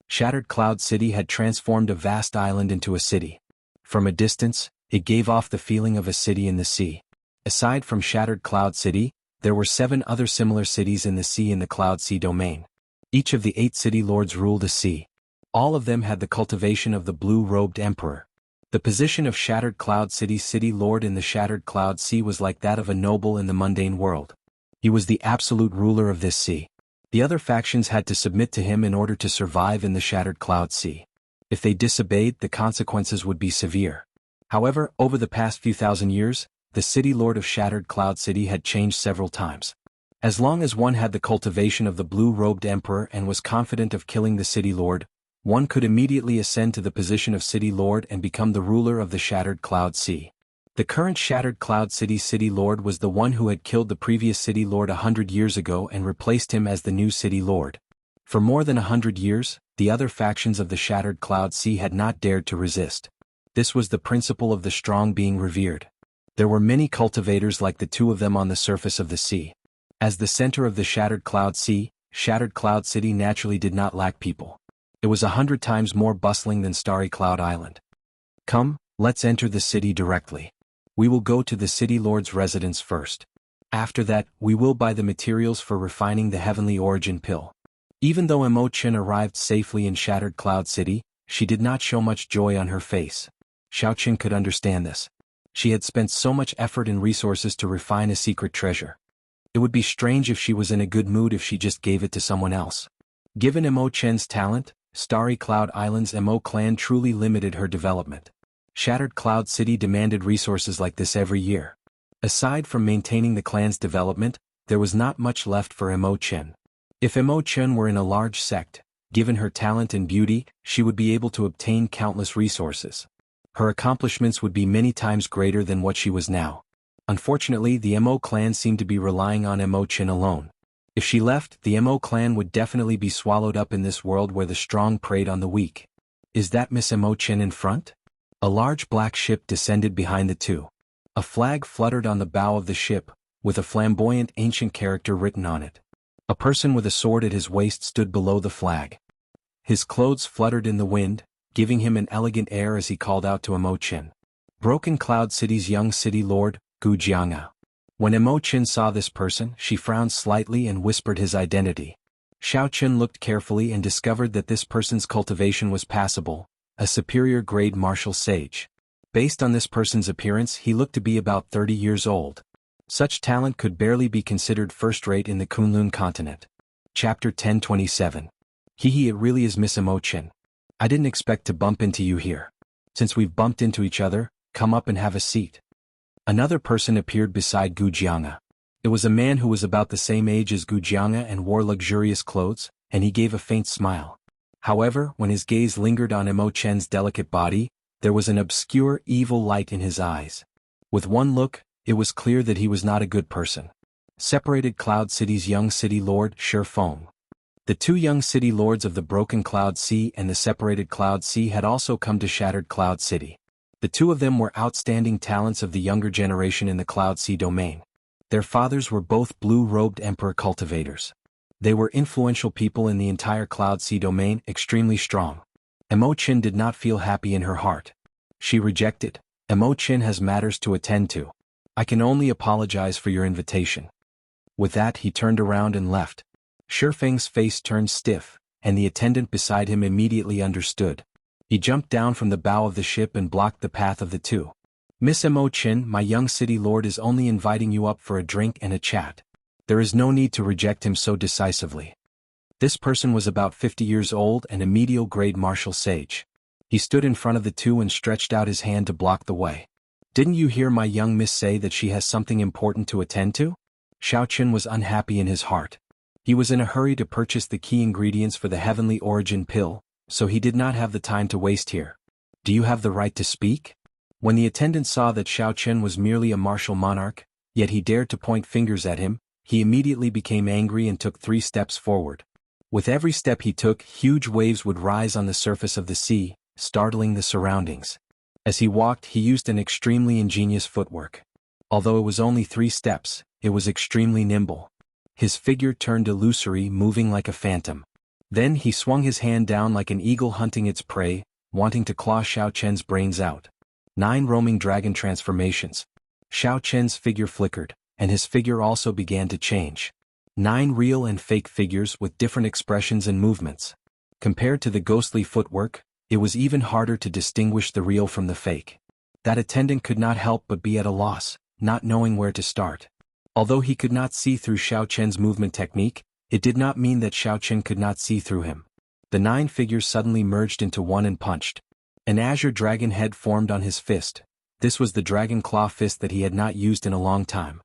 Shattered Cloud City had transformed a vast island into a city. From a distance, it gave off the feeling of a city in the sea. Aside from Shattered Cloud City, there were 7 other similar cities in the sea in the Cloud Sea domain. Each of the 8 city lords ruled a sea. All of them had the cultivation of the blue-robed emperor. The position of Shattered Cloud City's city lord in the Shattered Cloud Sea was like that of a noble in the mundane world. He was the absolute ruler of this sea. The other factions had to submit to him in order to survive in the Shattered Cloud Sea. If they disobeyed, the consequences would be severe. However, over the past few thousand years, the city lord of Shattered Cloud City had changed several times. As long as one had the cultivation of the blue-robed emperor and was confident of killing the city lord, one could immediately ascend to the position of city lord and become the ruler of the Shattered Cloud Sea. The current Shattered Cloud City's city lord was the one who had killed the previous city lord 100 years ago and replaced him as the new city lord. For more than 100 years, the other factions of the Shattered Cloud Sea had not dared to resist. This was the principle of the strong being revered. There were many cultivators like the two of them on the surface of the sea. As the center of the Shattered Cloud Sea, Shattered Cloud City naturally did not lack people. It was 100 times more bustling than Starry Cloud Island. Come, let's enter the city directly. We will go to the city lord's residence first. After that, we will buy the materials for refining the heavenly origin pill. Even though Mo Qin arrived safely in Shattered Cloud City, she did not show much joy on her face. Xiao Qin could understand this. She had spent so much effort and resources to refine a secret treasure. It would be strange if she was in a good mood if she just gave it to someone else. Given Mo Qin's talent, Starry Cloud Island's Mo clan truly limited her development. Shattered Cloud City demanded resources like this every year. Aside from maintaining the clan's development, there was not much left for Mo Qin. If Mo Qin were in a large sect, given her talent and beauty, she would be able to obtain countless resources. Her accomplishments would be many times greater than what she was now. Unfortunately, the Mo clan seemed to be relying on Mo Qin alone. If she left, the Mo clan would definitely be swallowed up in this world where the strong preyed on the weak. Is that Miss Mo Qin in front? A large black ship descended behind the two. A flag fluttered on the bow of the ship, with a flamboyant ancient character written on it. A person with a sword at his waist stood below the flag. His clothes fluttered in the wind, giving him an elegant air as he called out to Imo-chin. Broken Cloud City's young city lord, Gu Jianga. When Imo-chin saw this person, she frowned slightly and whispered his identity. Xiao-chin looked carefully and discovered that this person's cultivation was passable, a superior grade martial sage. Based on this person's appearance, he looked to be about 30 years old. Such talent could barely be considered first-rate in the Kunlun continent. Chapter 1027. It really is Miss Imo-chin. I didn't expect to bump into you here. Since we've bumped into each other, come up and have a seat. Another person appeared beside Gu Jianga. It was a man who was about the same age as Gu Jianga and wore luxurious clothes, and he gave a faint smile. However, when his gaze lingered on Imo-chin's delicate body, there was an obscure, evil light in his eyes. With one look, it was clear that he was not a good person. Separated Cloud City's young city lord, Shi Feng. The two young city lords of the Broken Cloud Sea and the Separated Cloud Sea had also come to Shattered Cloud City. The two of them were outstanding talents of the younger generation in the Cloud Sea domain. Their fathers were both blue-robed emperor cultivators. They were influential people in the entire Cloud Sea domain, extremely strong. Imo-chin did not feel happy in her heart. She rejected. Imo-chin has matters to attend to. I can only apologize for your invitation. With that, he turned around and left. Shi Feng's face turned stiff, and the attendant beside him immediately understood. He jumped down from the bow of the ship and blocked the path of the two. Miss Imo-chin, my young city lord is only inviting you up for a drink and a chat. There is no need to reject him so decisively. This person was about 50 years old and a medial-grade martial sage. He stood in front of the two and stretched out his hand to block the way. Didn't you hear my young miss say that she has something important to attend to? Xiao-chin was unhappy in his heart. He was in a hurry to purchase the key ingredients for the heavenly origin pill, so he did not have the time to waste here. Do you have the right to speak? When the attendant saw that Xiao-chin was merely a martial monarch, yet he dared to point fingers at him, he immediately became angry and took 3 steps forward. With every step he took, huge waves would rise on the surface of the sea, startling the surroundings. As he walked, he used an extremely ingenious footwork. Although it was only 3 steps, it was extremely nimble. His figure turned illusory, moving like a phantom. Then he swung his hand down like an eagle hunting its prey, wanting to claw Xiao-chen's brains out. 9 roaming dragon transformations. Xiao-chen's figure flickered, and his figure also began to change. 9 real and fake figures with different expressions and movements. Compared to the ghostly footwork, it was even harder to distinguish the real from the fake. That attendant could not help but be at a loss, not knowing where to start. Although he could not see through Xiao-chen's movement technique, it did not mean that Xiao-chen could not see through him. The 9 figures suddenly merged into one and punched. An azure dragon head formed on his fist. This was the dragon claw fist that he had not used in a long time.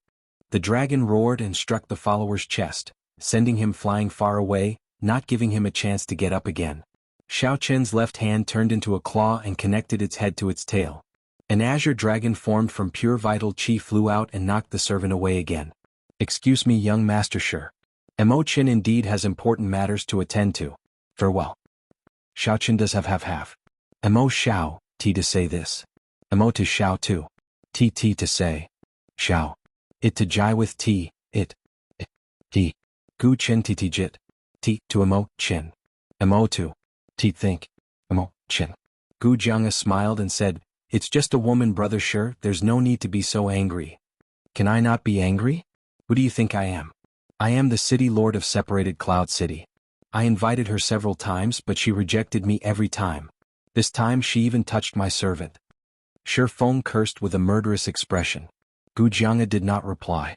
The dragon roared and struck the follower's chest, sending him flying far away, not giving him a chance to get up again. Xiao-chen's left hand turned into a claw and connected its head to its tail. An azure dragon formed from pure vital chi flew out and knocked the servant away again. Excuse me, young master Shi. Imo-chin indeed has important matters to attend to. Farewell. Xiao-chin does have half. Imo Xiao, T to say this. Imo to Xiao too. T to say. Xiao. It to jai with T, it. T. Gu chen T jit. T to Imo-chin. Imo to. T think. Imo-chin. Gu Jianga smiled and said, It's just a woman, brother Shi, there's no need to be so angry. Can I not be angry? Who do you think I am? I am the city lord of Separated Cloud City. I invited her several times but she rejected me every time. This time she even touched my servant. Shi Feng cursed with a murderous expression. Gu Jianga did not reply.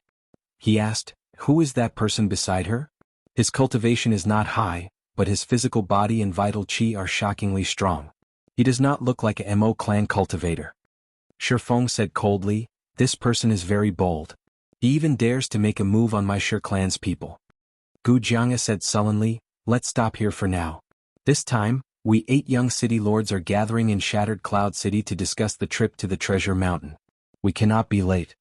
He asked, Who is that person beside her? His cultivation is not high, but his physical body and vital chi are shockingly strong. He does not look like a Mo clan cultivator. Shi Feng said coldly, This person is very bold. He even dares to make a move on my Shi clan's people. Gu Jianga said sullenly, Let's stop here for now. This time, we 8 young city lords are gathering in Shattered Cloud City to discuss the trip to the Treasure Mountain. We cannot be late.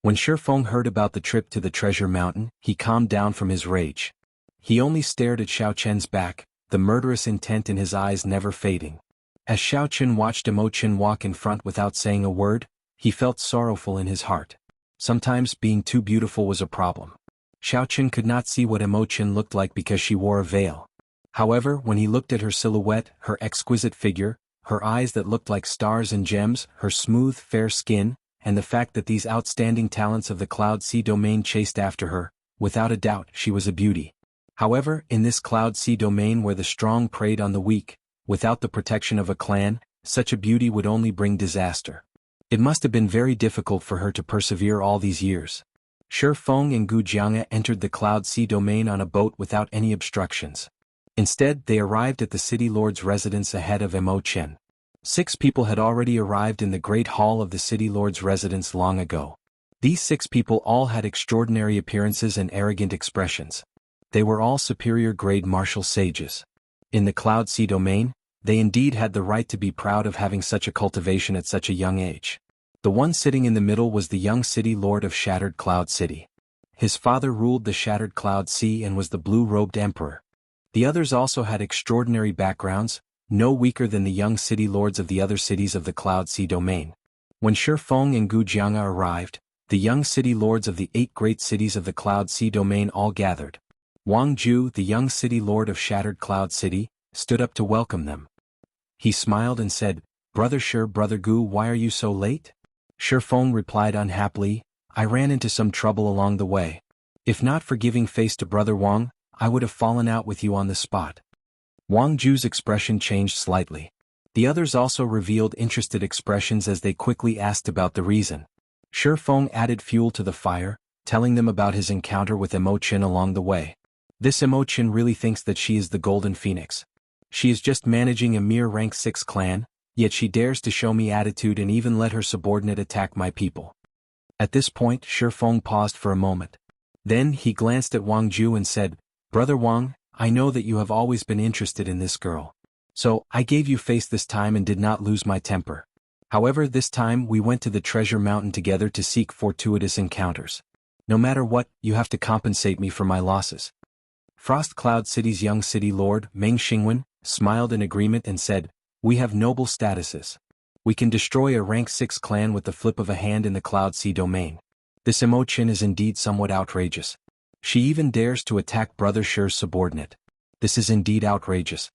When Shi Feng heard about the trip to the Treasure Mountain, he calmed down from his rage. He only stared at Xiao-chen's back, the murderous intent in his eyes never fading. As Xiao-chen watched Imo-chin walk in front without saying a word, he felt sorrowful in his heart. Sometimes being too beautiful was a problem. Xiao-chen could not see what Imo-chin looked like because she wore a veil. However, when he looked at her silhouette, her exquisite figure, her eyes that looked like stars and gems, her smooth, fair skin, and the fact that these outstanding talents of the Cloud Sea domain chased after her, without a doubt she was a beauty. However, in this Cloud Sea domain where the strong preyed on the weak, without the protection of a clan, such a beauty would only bring disaster. It must have been very difficult for her to persevere all these years. Shi Feng and Gu Jianga entered the Cloud Sea domain on a boat without any obstructions. Instead, they arrived at the city lord's residence ahead of Mo Chen. 6 people had already arrived in the great hall of the city lord's residence long ago. These 6 people all had extraordinary appearances and arrogant expressions. They were all superior grade martial sages. In the Cloud Sea domain, they indeed had the right to be proud of having such a cultivation at such a young age. The one sitting in the middle was the young city lord of Shattered Cloud City. His father ruled the Shattered Cloud Sea and was the blue-robed emperor. The others also had extraordinary backgrounds, no weaker than the young city lords of the other cities of the Cloud Sea domain. When Shi Feng and Gu Jianga arrived, the young city lords of the 8 great cities of the Cloud Sea domain all gathered. Wang Ju, the young city lord of Shattered Cloud City, stood up to welcome them. He smiled and said, "Brother Shi, Brother Gu, why are you so late?" Shi Feng replied unhappily, "I ran into some trouble along the way. If not for giving face to Brother Wang, I would have fallen out with you on the spot." Wang Ju's expression changed slightly. The others also revealed interested expressions as they quickly asked about the reason. Shi Feng added fuel to the fire, telling them about his encounter with Mo Chen along the way. This Mo Chen really thinks that she is the Golden Phoenix. She is just managing a mere rank 6 clan, yet she dares to show me attitude and even let her subordinate attack my people. At this point, Shi Feng paused for a moment. Then he glanced at Wang Ju and said, "Brother Wang, I know that you have always been interested in this girl. So, I gave you face this time and did not lose my temper. However, this time we went to the treasure mountain together to seek fortuitous encounters. No matter what, you have to compensate me for my losses." Frost Cloud City's young city lord, Meng Xingwen, smiled in agreement and said, "We have noble statuses. We can destroy a rank 6 clan with the flip of a hand in the Cloud Sea domain. This Mo Chen is indeed somewhat outrageous. She even dares to attack Brother Shi's subordinate. This is indeed outrageous.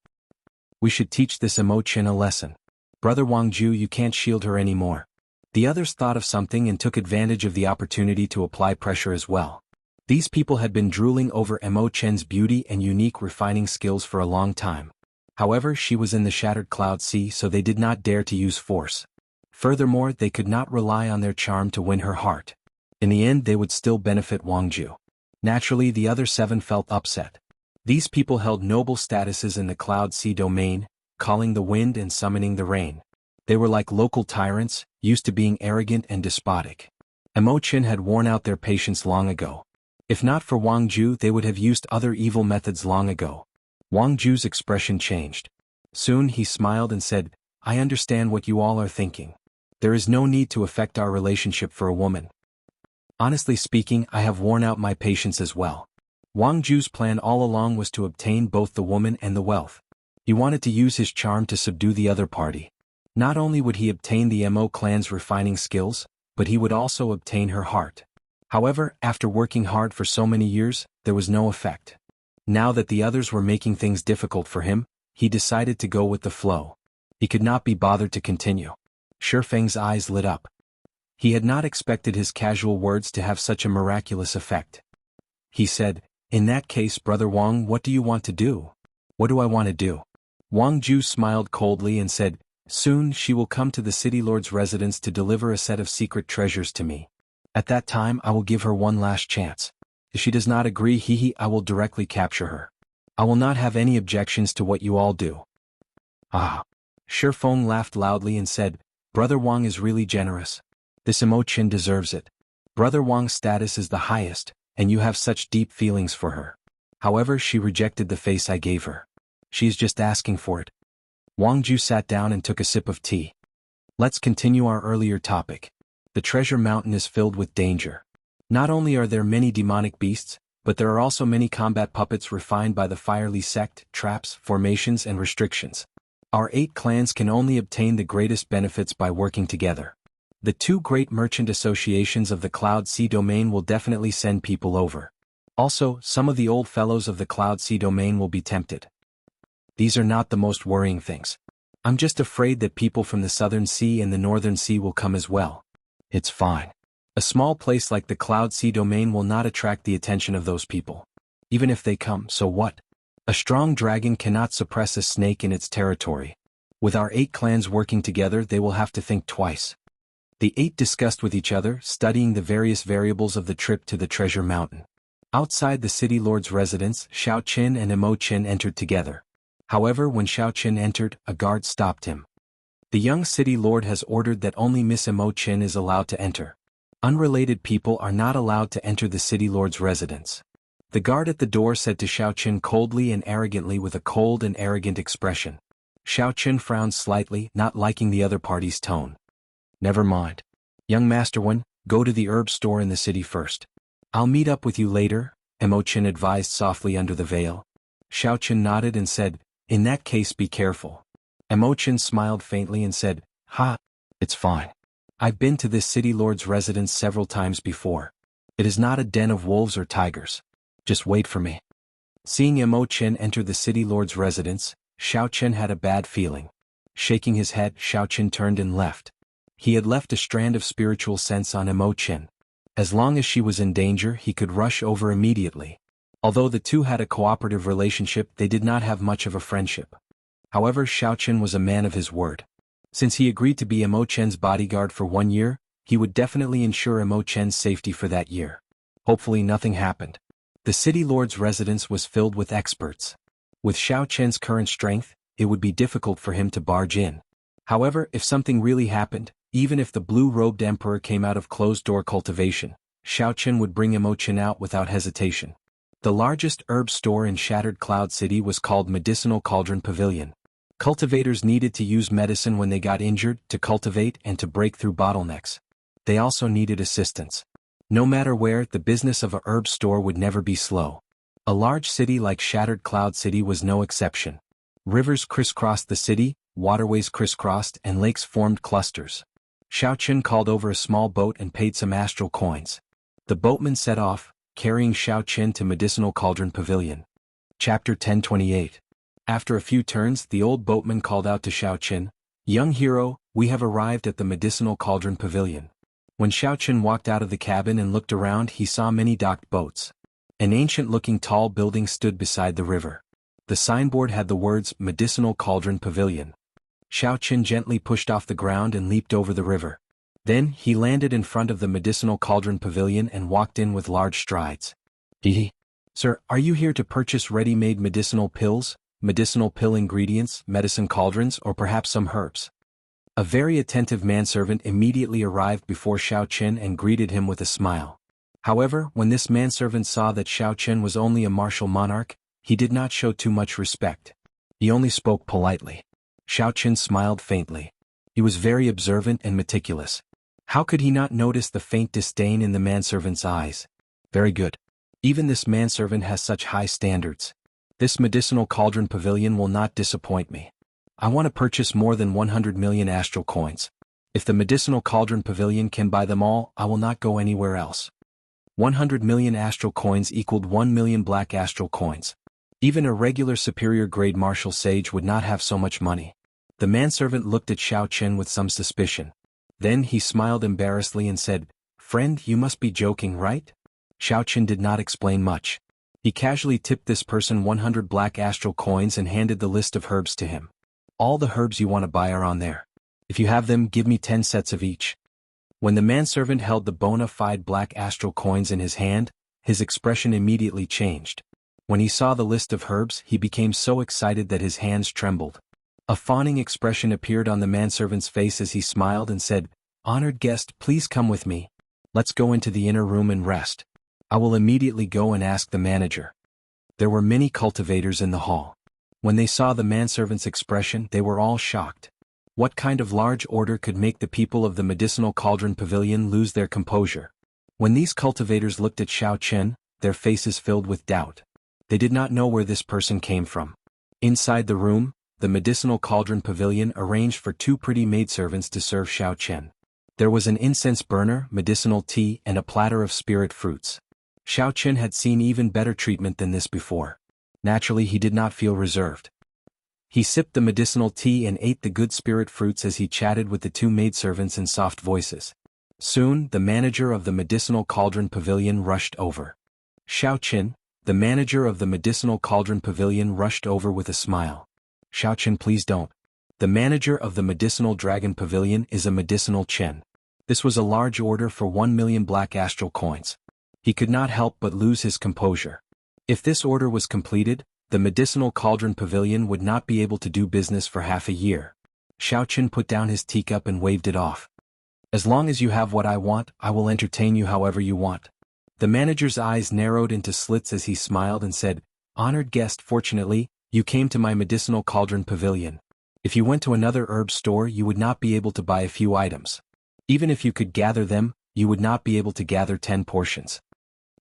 We should teach this Mo Chen a lesson. Brother Wang Ju, you can't shield her anymore." The others thought of something and took advantage of the opportunity to apply pressure as well. These people had been drooling over Mo Chen's beauty and unique refining skills for a long time. However, she was in the Shattered Cloud Sea, so they did not dare to use force. Furthermore, they could not rely on their charm to win her heart. In the end, they would still benefit Wang Ju. Naturally, the other 7 felt upset. These people held noble statuses in the Cloud Sea domain, calling the wind and summoning the rain. They were like local tyrants, used to being arrogant and despotic. Mo Chen had worn out their patience long ago. If not for Wang Ju, they would have used other evil methods long ago. Wang Ju's expression changed. Soon he smiled and said, "I understand what you all are thinking. There is no need to affect our relationship for a woman. Honestly speaking, I have worn out my patience as well." Wang Ju's plan all along was to obtain both the woman and the wealth. He wanted to use his charm to subdue the other party. Not only would he obtain the Mo clan's refining skills, but he would also obtain her heart. However, after working hard for so many years, there was no effect. Now that the others were making things difficult for him, he decided to go with the flow. He could not be bothered to continue. Shi Feng's eyes lit up. He had not expected his casual words to have such a miraculous effect. He said, "In that case, Brother Wang, what do you want to do?" "What do I want to do?" Wang Ju smiled coldly and said, "Soon she will come to the city lord's residence to deliver a set of secret treasures to me. At that time I will give her one last chance. If she does not agree, I will directly capture her. I will not have any objections to what you all do." "Ah." Shi Feng laughed loudly and said, "Brother Wang is really generous. This Mo Chen deserves it. Brother Wang's status is the highest, and you have such deep feelings for her. However, she rejected the face I gave her. She is just asking for it." Wang Ju sat down and took a sip of tea. Let's continue our earlier topic. The treasure mountain is filled with danger. Not only are there many demonic beasts, but there are also many combat puppets refined by the Firely sect, traps, formations and restrictions. Our 8 clans can only obtain the greatest benefits by working together. The 2 great merchant associations of the Cloud Sea domain will definitely send people over. Also, some of the old fellows of the Cloud Sea domain will be tempted. These are not the most worrying things. I'm just afraid that people from the Southern Sea and the Northern Sea will come as well. It's fine. A small place like the Cloud Sea domain will not attract the attention of those people. Even if they come, so what? A strong dragon cannot suppress a snake in its territory. With our 8 clans working together, they will have to think twice. The 8 discussed with each other, studying the various variables of the trip to the Treasure Mountain. Outside the city lord's residence, Xiao Qin and Emo Qin entered together. However, when Xiao Qin entered, a guard stopped him. The young city lord has ordered that only Miss Emo Qin is allowed to enter. Unrelated people are not allowed to enter the city lord's residence. The guard at the door said to Xiao Qin coldly and arrogantly with a cold and arrogant expression. Xiao Qin frowned slightly, not liking the other party's tone. Never mind. Young Master One, go to the herb store in the city first. I'll meet up with you later, Emo Qin advised softly under the veil. Xiao Qin nodded and said, in that case be careful. Emo Qin smiled faintly and said, ha, it's fine. I've been to this city lord's residence several times before. It is not a den of wolves or tigers. Just wait for me. Seeing Emo Qin enter the city lord's residence, Xiao Qin had a bad feeling. Shaking his head, Xiao Qin turned and left. He had left a strand of spiritual sense on Emo Qin. As long as she was in danger, he could rush over immediately. Although the two had a cooperative relationship, they did not have much of a friendship. However, Xiao Qin was a man of his word. Since he agreed to be Emo Qin's bodyguard for 1 year, he would definitely ensure Emo Qin's safety for that year. Hopefully nothing happened. The city lord's residence was filled with experts. With Xiao Qin's current strength, it would be difficult for him to barge in. However, if something really happened, even if the blue-robed emperor came out of closed-door cultivation, Xiao Qin would bring Emo Qin out without hesitation. The largest herb store in Shattered Cloud City was called Medicinal Cauldron Pavilion. Cultivators needed to use medicine when they got injured, to cultivate and to break through bottlenecks. They also needed assistance. No matter where, the business of a herb store would never be slow. A large city like Shattered Cloud City was no exception. Rivers crisscrossed the city, waterways crisscrossed, and lakes formed clusters. Xiao Qin called over a small boat and paid some astral coins. The boatman set off, carrying Xiao Qin to Medicinal Cauldron Pavilion. Chapter 1028. After a few turns, the old boatman called out to Xiao Qin, "Young hero, we have arrived at the Medicinal Cauldron Pavilion." When Xiao Qin walked out of the cabin and looked around, he saw many docked boats. An ancient-looking tall building stood beside the river. The signboard had the words, Medicinal Cauldron Pavilion. Xiao Qin gently pushed off the ground and leaped over the river. Then, he landed in front of the Medicinal Cauldron Pavilion and walked in with large strides. Sir, are you here to purchase ready-made medicinal pills, medicinal pill ingredients, medicine cauldrons, or perhaps some herbs? A very attentive manservant immediately arrived before Xiao Qin and greeted him with a smile. However, when this manservant saw that Xiao Qin was only a martial monarch, he did not show too much respect. He only spoke politely. Xiao Qin smiled faintly. He was very observant and meticulous. How could he not notice the faint disdain in the manservant's eyes? Very good. Even this manservant has such high standards. This Medicinal Cauldron Pavilion will not disappoint me. I want to purchase more than 100 million astral coins. If the Medicinal Cauldron Pavilion can buy them all, I will not go anywhere else. 100 million astral coins equaled 1 million black astral coins. Even a regular superior-grade martial sage would not have so much money. The manservant looked at Xiao Qin with some suspicion. Then he smiled embarrassedly and said, "Friend, you must be joking, right?" Xiao Qin did not explain much. He casually tipped this person 100 black astral coins and handed the list of herbs to him. "All the herbs you want to buy are on there. If you have them, give me 10 sets of each." When the manservant held the bona fide black astral coins in his hand, his expression immediately changed. When he saw the list of herbs, he became so excited that his hands trembled. A fawning expression appeared on the manservant's face as he smiled and said, "Honored guest, please come with me. Let's go into the inner room and rest. I will immediately go and ask the manager." There were many cultivators in the hall. When they saw the manservant's expression, they were all shocked. What kind of large order could make the people of the Medicinal Cauldron Pavilion lose their composure? When these cultivators looked at Xiao Qin, their faces filled with doubt. They did not know where this person came from. Inside the room, the Medicinal Cauldron Pavilion arranged for 2 pretty maidservants to serve Xiao Qin. There was an incense burner, medicinal tea, and a platter of spirit fruits. Xiao Qin had seen even better treatment than this before. Naturally, he did not feel reserved. He sipped the medicinal tea and ate the good spirit fruits as he chatted with the two maidservants in soft voices. Soon, the manager of the medicinal cauldron pavilion rushed over. Xiao Qin, the manager of the medicinal cauldron pavilion rushed over with a smile. Xiao Qin, please don't. The manager of the medicinal dragon pavilion is a medicinal Qin. This was a large order for 1 million black astral coins. He could not help but lose his composure. If this order was completed, the medicinal cauldron pavilion would not be able to do business for half a year. Xiao Qin put down his teacup and waved it off. As long as you have what I want, I will entertain you however you want. The manager's eyes narrowed into slits as he smiled and said, Honored guest, fortunately, you came to my medicinal cauldron pavilion. If you went to another herb store, you would not be able to buy a few items. Even if you could gather them, you would not be able to gather 10 portions.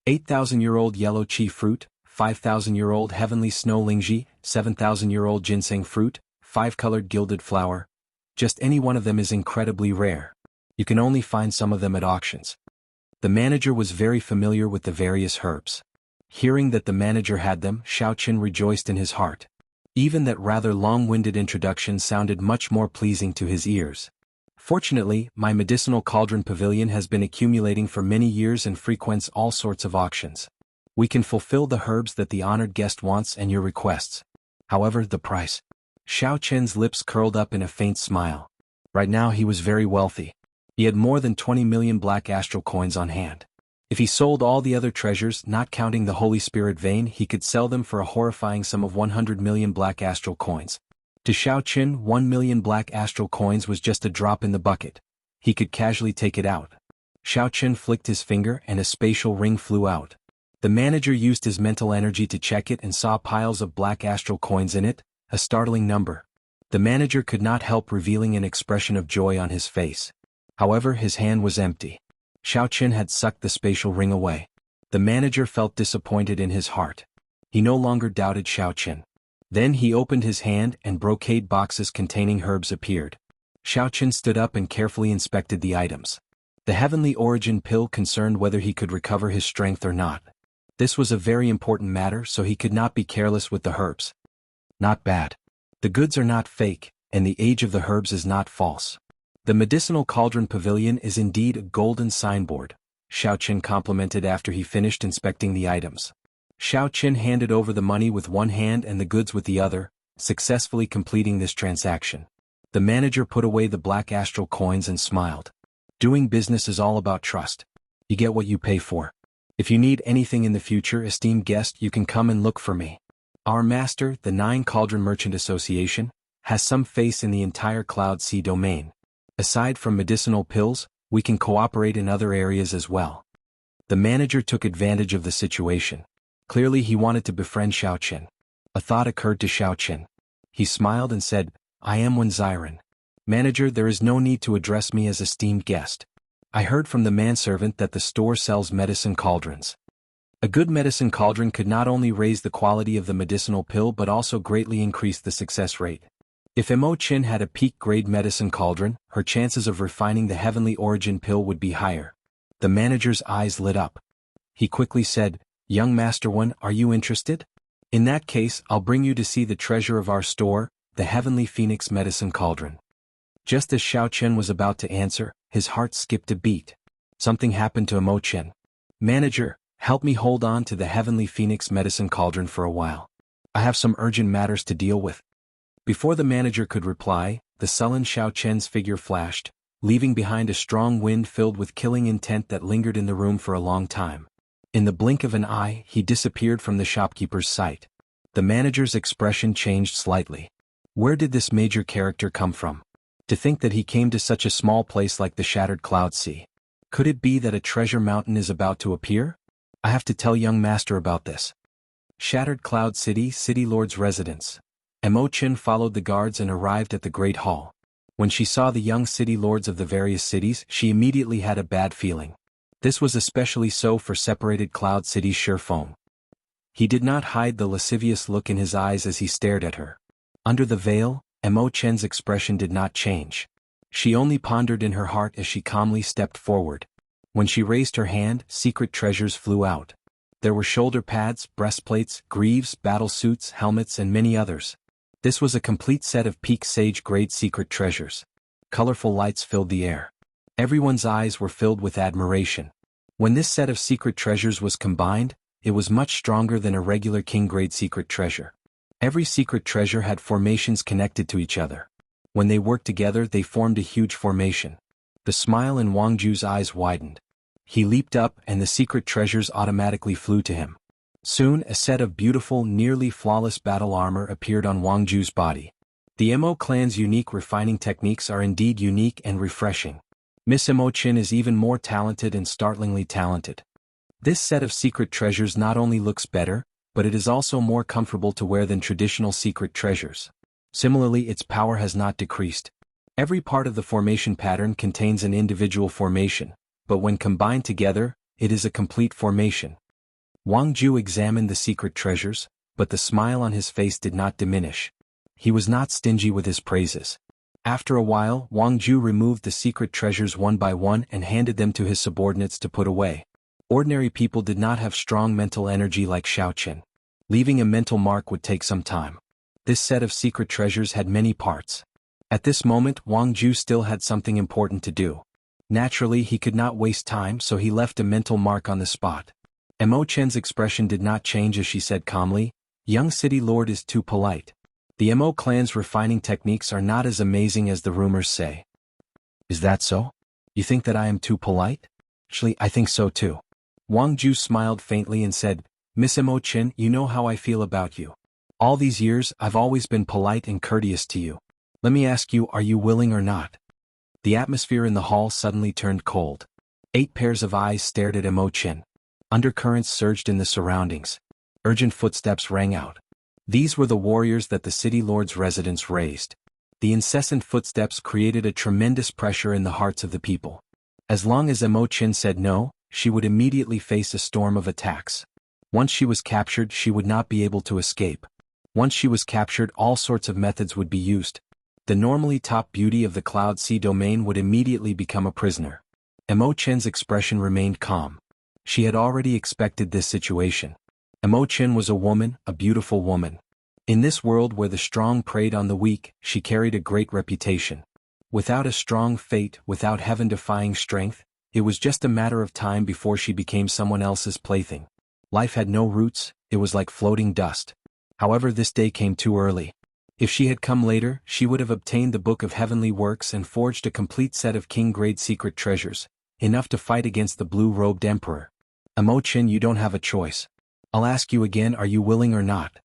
8,000-year-old yellow qi fruit, 5,000-year-old heavenly snow lingji, 7,000-year-old ginseng fruit, 5-colored gilded flower. Just any one of them is incredibly rare. You can only find some of them at auctions. The manager was very familiar with the various herbs. Hearing that the manager had them, Xiao Qin rejoiced in his heart. Even that rather long-winded introduction sounded much more pleasing to his ears. Fortunately, my medicinal cauldron pavilion has been accumulating for many years and frequents all sorts of auctions. We can fulfill the herbs that the honored guest wants and your requests. However, the price. Xiao Qin's lips curled up in a faint smile. Right now he was very wealthy. He had more than 20 million black astral coins on hand. If he sold all the other treasures, not counting the Holy Spirit vein, he could sell them for a horrifying sum of 100 million black astral coins. To Xiao Qin, 1 million black astral coins was just a drop in the bucket. He could casually take it out. Xiao Qin flicked his finger and a spatial ring flew out. The manager used his mental energy to check it and saw piles of black astral coins in it, a startling number. The manager could not help revealing an expression of joy on his face. However, his hand was empty. Xiao Qin had sucked the spatial ring away. The manager felt disappointed in his heart. He no longer doubted Xiao Qin. Then he opened his hand and brocade boxes containing herbs appeared. Xiao Qin stood up and carefully inspected the items. The heavenly origin pill concerned whether he could recover his strength or not. This was a very important matter, so he could not be careless with the herbs. Not bad. The goods are not fake, and the age of the herbs is not false. The medicinal cauldron pavilion is indeed a golden signboard, Xiao Qin complimented after he finished inspecting the items. Xiao Qin handed over the money with one hand and the goods with the other, successfully completing this transaction. The manager put away the black astral coins and smiled. Doing business is all about trust. You get what you pay for. If you need anything in the future, esteemed guest, you can come and look for me. Our master, the Nine Cauldron Merchant Association, has some face in the entire Cloud Sea domain. Aside from medicinal pills, we can cooperate in other areas as well. The manager took advantage of the situation. Clearly he wanted to befriend Xiao Qin. A thought occurred to Xiao Qin. He smiled and said, I am Wenziren. Manager, there is no need to address me as esteemed guest. I heard from the manservant that the store sells medicine cauldrons. A good medicine cauldron could not only raise the quality of the medicinal pill but also greatly increase the success rate. If Mo Qin had a peak-grade medicine cauldron, her chances of refining the heavenly origin pill would be higher. The manager's eyes lit up. He quickly said, Young Master One, are you interested? In that case, I'll bring you to see the treasure of our store, the Heavenly Phoenix Medicine Cauldron. Just as Xiao Qin was about to answer, his heart skipped a beat. Something happened to Mo Qin. Manager, help me hold on to the Heavenly Phoenix Medicine Cauldron for a while. I have some urgent matters to deal with. Before the manager could reply, the sullen Xiao Qin's figure flashed, leaving behind a strong wind filled with killing intent that lingered in the room for a long time. In the blink of an eye, he disappeared from the shopkeeper's sight. The manager's expression changed slightly. Where did this major character come from? To think that he came to such a small place like the Shattered Cloud Sea. Could it be that a treasure mountain is about to appear? I have to tell young master about this. Shattered Cloud City, City Lord's residence. Mo Qin followed the guards and arrived at the Great Hall. When she saw the young city lords of the various cities, she immediately had a bad feeling. This was especially so for separated Cloud City's Shurfeng. He did not hide the lascivious look in his eyes as he stared at her. Under the veil, Mo Qin's expression did not change. She only pondered in her heart as she calmly stepped forward. When she raised her hand, secret treasures flew out. There were shoulder pads, breastplates, greaves, battle suits, helmets and many others. This was a complete set of peak sage-grade secret treasures. Colorful lights filled the air. Everyone's eyes were filled with admiration. When this set of secret treasures was combined, it was much stronger than a regular king-grade secret treasure. Every secret treasure had formations connected to each other. When they worked together, they formed a huge formation. The smile in Wang Ju's eyes widened. He leaped up and the secret treasures automatically flew to him. Soon, a set of beautiful, nearly flawless battle armor appeared on Wang Ju's body. The Mo clan's unique refining techniques are indeed unique and refreshing. Miss Mo Qin is even more talented and startlingly talented. This set of secret treasures not only looks better, but it is also more comfortable to wear than traditional secret treasures. Similarly, its power has not decreased. Every part of the formation pattern contains an individual formation, but when combined together, it is a complete formation. Wang Ju examined the secret treasures, but the smile on his face did not diminish. He was not stingy with his praises. After a while, Wang Ju removed the secret treasures one by one and handed them to his subordinates to put away. Ordinary people did not have strong mental energy like Xiaoqin. Leaving a mental mark would take some time. This set of secret treasures had many parts. At this moment, Wang Ju still had something important to do. Naturally, he could not waste time, so he left a mental mark on the spot. Mo Chen's expression did not change as she said calmly, "Young city lord is too polite. The Mo clan's refining techniques are not as amazing as the rumors say." "Is that so? You think that I am too polite?" "Actually, I think so too." Wang Ju smiled faintly and said, "Miss Mo Chen, you know how I feel about you. All these years, I've always been polite and courteous to you. Let me ask you, are you willing or not?" The atmosphere in the hall suddenly turned cold. 8 pairs of eyes stared at Mo Chen. Undercurrents surged in the surroundings. Urgent footsteps rang out. These were the warriors that the city lord's residence raised. The incessant footsteps created a tremendous pressure in the hearts of the people. As long as Mo Chen said no, she would immediately face a storm of attacks. Once she was captured, she would not be able to escape. Once she was captured, all sorts of methods would be used. The normally top beauty of the Cloud Sea domain would immediately become a prisoner. Mo Chen's expression remained calm. She had already expected this situation. Mo Chen was a woman, a beautiful woman. In this world where the strong preyed on the weak, she carried a great reputation. Without a strong fate, without heaven-defying strength, it was just a matter of time before she became someone else's plaything. Life had no roots, it was like floating dust. However, this day came too early. If she had come later, she would have obtained the Book of Heavenly Works and forged a complete set of king-grade secret treasures, enough to fight against the blue-robed emperor. Mo Chen, you don't have a choice. I'll ask you again, are you willing or not?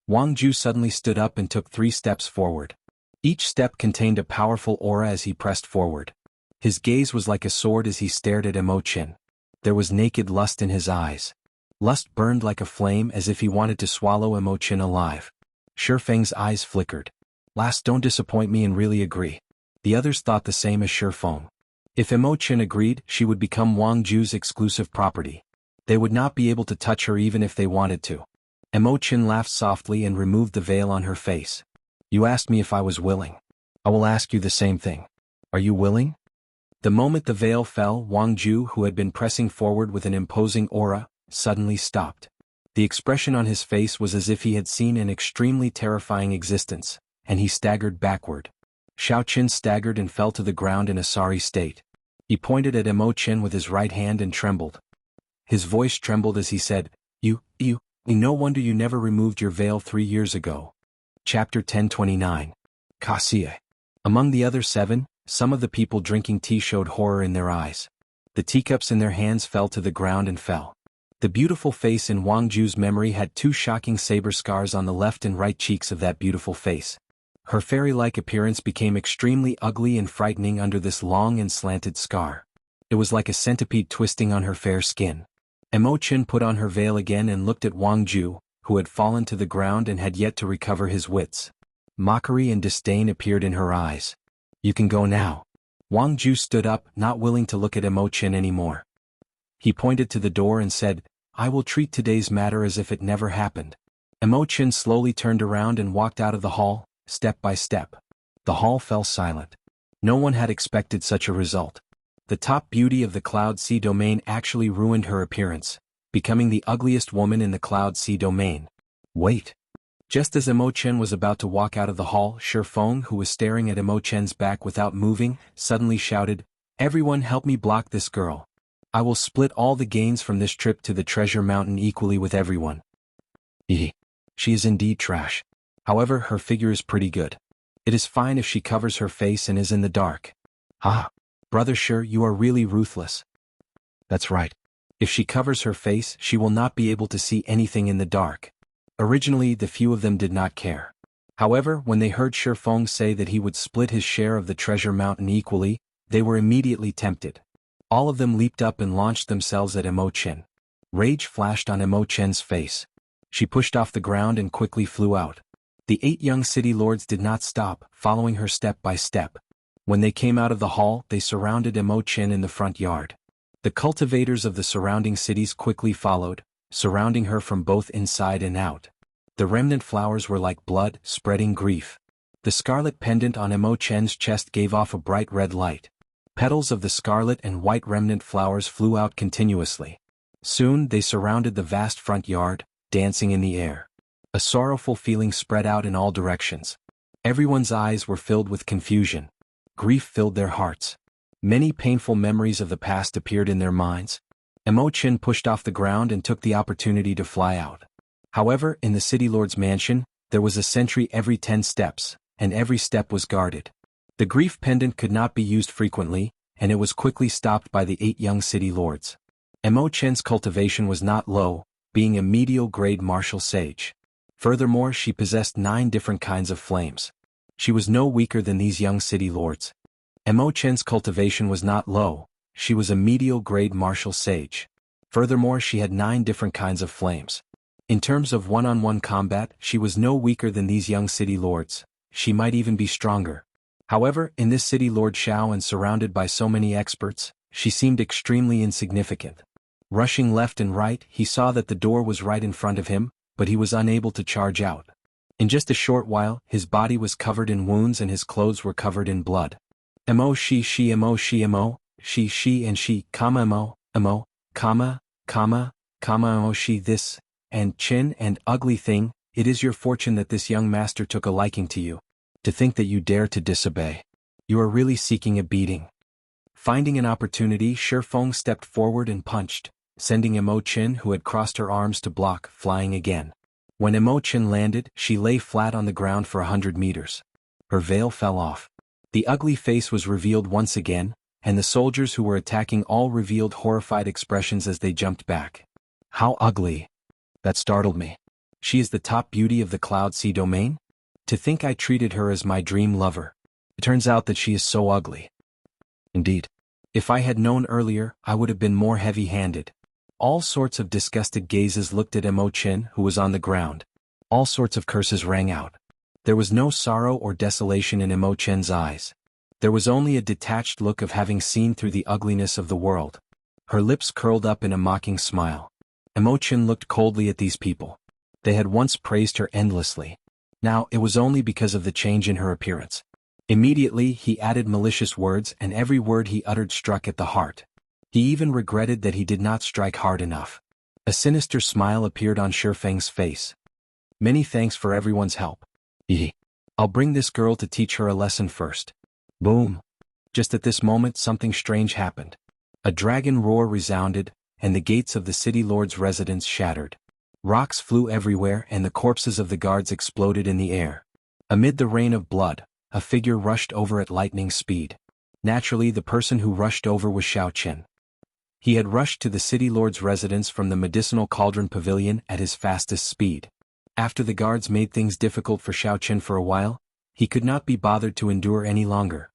Wang Ju suddenly stood up and took 3 steps forward. Each step contained a powerful aura as he pressed forward. His gaze was like a sword as he stared at Mo Chen. There was naked lust in his eyes. Lust burned like a flame as if he wanted to swallow Mo Chen alive. Shifeng's eyes flickered. "Last, don't disappoint me and really agree." The others thought the same as Shifeng. If Mo Chen agreed, she would become Wang Ju's exclusive property. They would not be able to touch her even if they wanted to. Mo Chen laughed softly and removed the veil on her face. "You asked me if I was willing. I will ask you the same thing. Are you willing?" The moment the veil fell, Wang Ju, who had been pressing forward with an imposing aura, suddenly stopped. The expression on his face was as if he had seen an extremely terrifying existence, and he staggered backward. Xiaoqin staggered and fell to the ground in a sorry state. He pointed at Mo Chen with his right hand and trembled. His voice trembled as he said, No wonder you never removed your veil 3 years ago." Chapter 1029. Kaxie. Among the other 7, some of the people drinking tea showed horror in their eyes. The teacups in their hands fell to the ground and fell. The beautiful face in Wang Ju's memory had 2 shocking saber scars on the left and right cheeks of that beautiful face. Her fairy-like appearance became extremely ugly and frightening under this long and slanted scar. It was like a centipede twisting on her fair skin. Mo Chen put on her veil again and looked at Wang Ju, who had fallen to the ground and had yet to recover his wits. Mockery and disdain appeared in her eyes. "You can go now." Wang Ju stood up, not willing to look at Mo Chen anymore. He pointed to the door and said, "I will treat today's matter as if it never happened." Mo Chen slowly turned around and walked out of the hall, step by step. The hall fell silent. No one had expected such a result. The top beauty of the Cloud Sea domain actually ruined her appearance, becoming the ugliest woman in the Cloud Sea domain. "Wait. Just as Emo Chen was about to walk out of the hall, Shi Feng, who was staring at Emo Chen's back without moving, suddenly shouted, "Everyone help me block this girl. I will split all the gains from this trip to the treasure mountain equally with everyone." She is indeed trash. However, her figure is pretty good. It is fine if she covers her face and is in the dark. Ah, Brother Shi, you are really ruthless. That's right. If she covers her face, she will not be able to see anything in the dark. Originally, the few of them did not care. However, when they heard Shi Feng say that he would split his share of the treasure mountain equally, they were immediately tempted. All of them leaped up and launched themselves at Emo Chen. Rage flashed on Emo Chen's face. She pushed off the ground and quickly flew out. The 8 young city lords did not stop, following her step by step. When they came out of the hall, they surrounded Emo Chen in the front yard. The cultivators of the surrounding cities quickly followed, surrounding her from both inside and out. The remnant flowers were like blood, spreading grief. The scarlet pendant on Emo Chen's chest gave off a bright red light. Petals of the scarlet and white remnant flowers flew out continuously. Soon they surrounded the vast front yard, dancing in the air. A sorrowful feeling spread out in all directions. Everyone's eyes were filled with confusion. Grief filled their hearts. Many painful memories of the past appeared in their minds. Emo Chen pushed off the ground and took the opportunity to fly out. However, in the city lord's mansion, there was a sentry every 10 steps, and every step was guarded. The grief pendant could not be used frequently, and it was quickly stopped by the 8 young city lords. Emo Chen's cultivation was not low, being a medial-grade martial sage. Furthermore, she possessed 9 different kinds of flames. She was no weaker than these young city lords. Emo Chen's cultivation was not low, she was a medial-grade martial sage. Furthermore, she had 9 different kinds of flames. In terms of one-on-one combat, she was no weaker than these young city lords, she might even be stronger. However, in this city Lord Xiao and surrounded by so many experts, she seemed extremely insignificant. Rushing left and right, he saw that the door was right in front of him, but he was unable to charge out. In just a short while, his body was covered in wounds and his clothes were covered in blood. Emo she emo she and she, emo, comma, emo she this, and chin and ugly thing, it is your fortune that this young master took a liking to you. To think that you dare to disobey. You are really seeking a beating. Finding an opportunity, Shi Feng stepped forward and punched, sending Emo Chen, who had crossed her arms to block, flying again. When Emo Chen landed, she lay flat on the ground for 100 meters. Her veil fell off. The ugly face was revealed once again, and the soldiers who were attacking all revealed horrified expressions as they jumped back. How ugly! That startled me. She is the top beauty of the Cloud Sea domain? To think I treated her as my dream lover. It turns out that she is so ugly. Indeed. If I had known earlier, I would have been more heavy-handed. All sorts of disgusted gazes looked at Emo Chen, who was on the ground. All sorts of curses rang out. There was no sorrow or desolation in Emo Chen's eyes. There was only a detached look of having seen through the ugliness of the world. Her lips curled up in a mocking smile. Emo Chen looked coldly at these people. They had once praised her endlessly. Now, it was only because of the change in her appearance. Immediately, he added malicious words, and every word he uttered struck at the heart. He even regretted that he did not strike hard enough. A sinister smile appeared on Shi Feng's face. Many thanks for everyone's help. I'll bring this girl to teach her a lesson first. Boom! Just at this moment something strange happened. A dragon roar resounded, and the gates of the city lord's residence shattered. Rocks flew everywhere and the corpses of the guards exploded in the air. Amid the rain of blood, a figure rushed over at lightning speed. Naturally, the person who rushed over was Xiao Chen. He had rushed to the city lord's residence from the medicinal cauldron pavilion at his fastest speed. After the guards made things difficult for Xiao Chen for a while, he could not be bothered to endure any longer.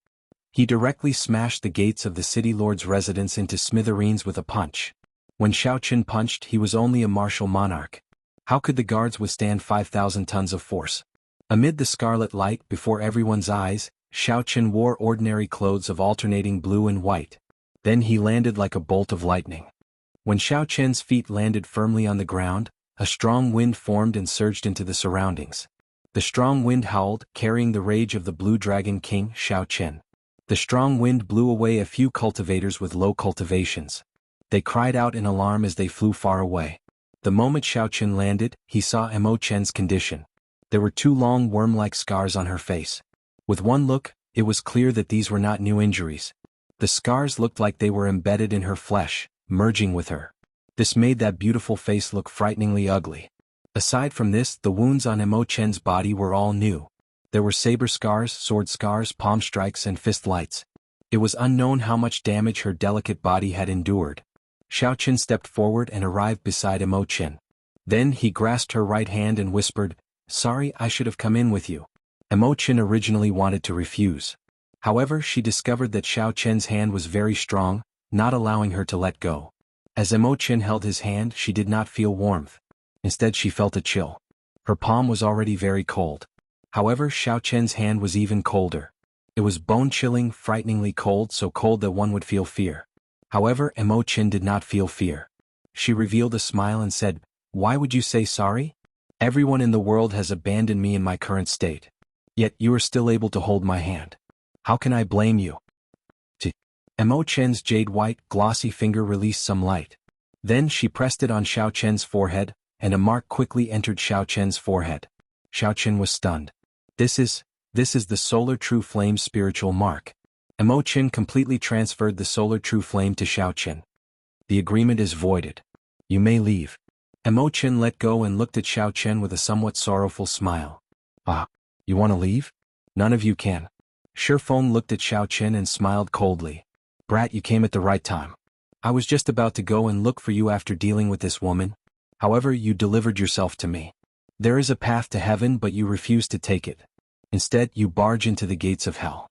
He directly smashed the gates of the city lord's residence into smithereens with a punch. When Xiao Chen punched, he was only a martial monarch. How could the guards withstand 5,000 tons of force? Amid the scarlet light before everyone's eyes, Xiao Chen wore ordinary clothes of alternating blue and white. Then he landed like a bolt of lightning. When Xiao Chen's feet landed firmly on the ground, a strong wind formed and surged into the surroundings. The strong wind howled, carrying the rage of the Blue Dragon King, Xiao Chen. The strong wind blew away a few cultivators with low cultivations. They cried out in alarm as they flew far away. The moment Xiao Chen landed, he saw Emo Chen's condition. There were 2 long worm-like scars on her face. With one look, it was clear that these were not new injuries. The scars looked like they were embedded in her flesh, merging with her. This made that beautiful face look frighteningly ugly. Aside from this, the wounds on Imo Chen's body were all new. There were saber scars, sword scars, palm strikes, and fist lights. It was unknown how much damage her delicate body had endured. Xiao Chen stepped forward and arrived beside Imo Chen. Then he grasped her right hand and whispered, "Sorry, I should have come in with you." Imo Chen originally wanted to refuse. However, she discovered that Xiao Chen's hand was very strong, not allowing her to let go. As Imo Chen held his hand, she did not feel warmth. Instead, she felt a chill. Her palm was already very cold. However, Xiao Chen's hand was even colder. It was bone-chilling, frighteningly cold, so cold that one would feel fear. However, Imo Chen did not feel fear. She revealed a smile and said, "Why would you say sorry? Everyone in the world has abandoned me in my current state. Yet you are still able to hold my hand. How can I blame you?" Imo Chen's jade-white, glossy finger released some light. Then she pressed it on Xiao Chen's forehead, and a mark quickly entered Xiao Chen's forehead. Xiao Chen was stunned. This is the Solar True Flame's spiritual mark. Imo Chen completely transferred the Solar True Flame to Xiao Chen. "The agreement is voided. You may leave." Imo Chen let go and looked at Xiao Chen with a somewhat sorrowful smile. "Ah, you want to leave? None of you can." Shifeng looked at Xiao Chen and smiled coldly. "Brat, you came at the right time. I was just about to go and look for you after dealing with this woman. However, you delivered yourself to me. There is a path to heaven, but you refused to take it. Instead, you barge into the gates of hell."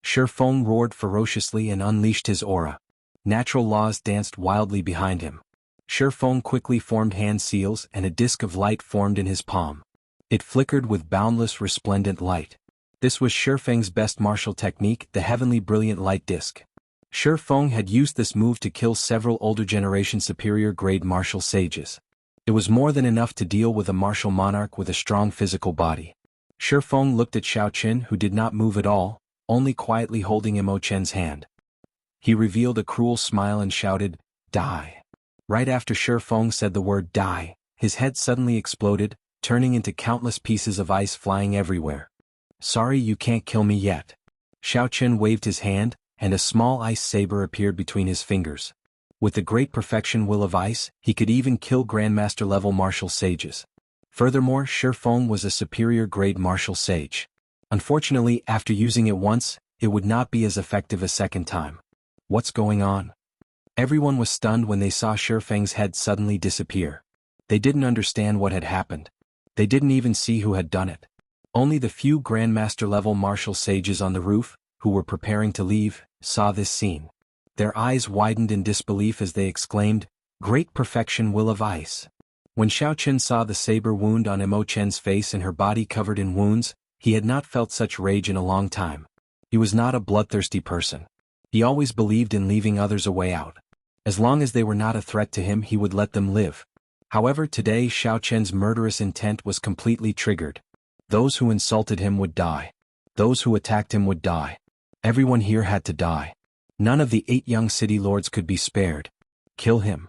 Shifeng roared ferociously and unleashed his aura. Natural laws danced wildly behind him. Shifeng quickly formed hand seals and a disk of light formed in his palm. It flickered with boundless resplendent light. This was Shifeng's best martial technique, the heavenly brilliant light disk. Shifeng had used this move to kill several older generation superior grade martial sages. It was more than enough to deal with a martial monarch with a strong physical body. Shifeng looked at Xiao Chen, who did not move at all, only quietly holding Imo Chen's hand. He revealed a cruel smile and shouted, "Die." Right after Shifeng said the word "die," his head suddenly exploded, turning into countless pieces of ice flying everywhere. "Sorry, you can't kill me yet." Xiao Chen waved his hand, and a small ice saber appeared between his fingers. With the great perfection will of ice, he could even kill Grandmaster-level martial sages. Furthermore, Shifeng was a superior grade martial sage. Unfortunately, after using it once, it would not be as effective a second time. What's going on? Everyone was stunned when they saw Shifeng's head suddenly disappear. They didn't understand what had happened. They didn't even see who had done it. Only the few Grandmaster-level martial sages on the roof, who were preparing to leave, saw this scene. Their eyes widened in disbelief as they exclaimed, "Great perfection will of ice." When Xiao Chen saw the saber wound on Imo Chen's face and her body covered in wounds, he had not felt such rage in a long time. He was not a bloodthirsty person. He always believed in leaving others a way out. As long as they were not a threat to him, he would let them live. However, today Xiao Chen's murderous intent was completely triggered. Those who insulted him would die. Those who attacked him would die. Everyone here had to die. None of the 8 young city lords could be spared. Kill him.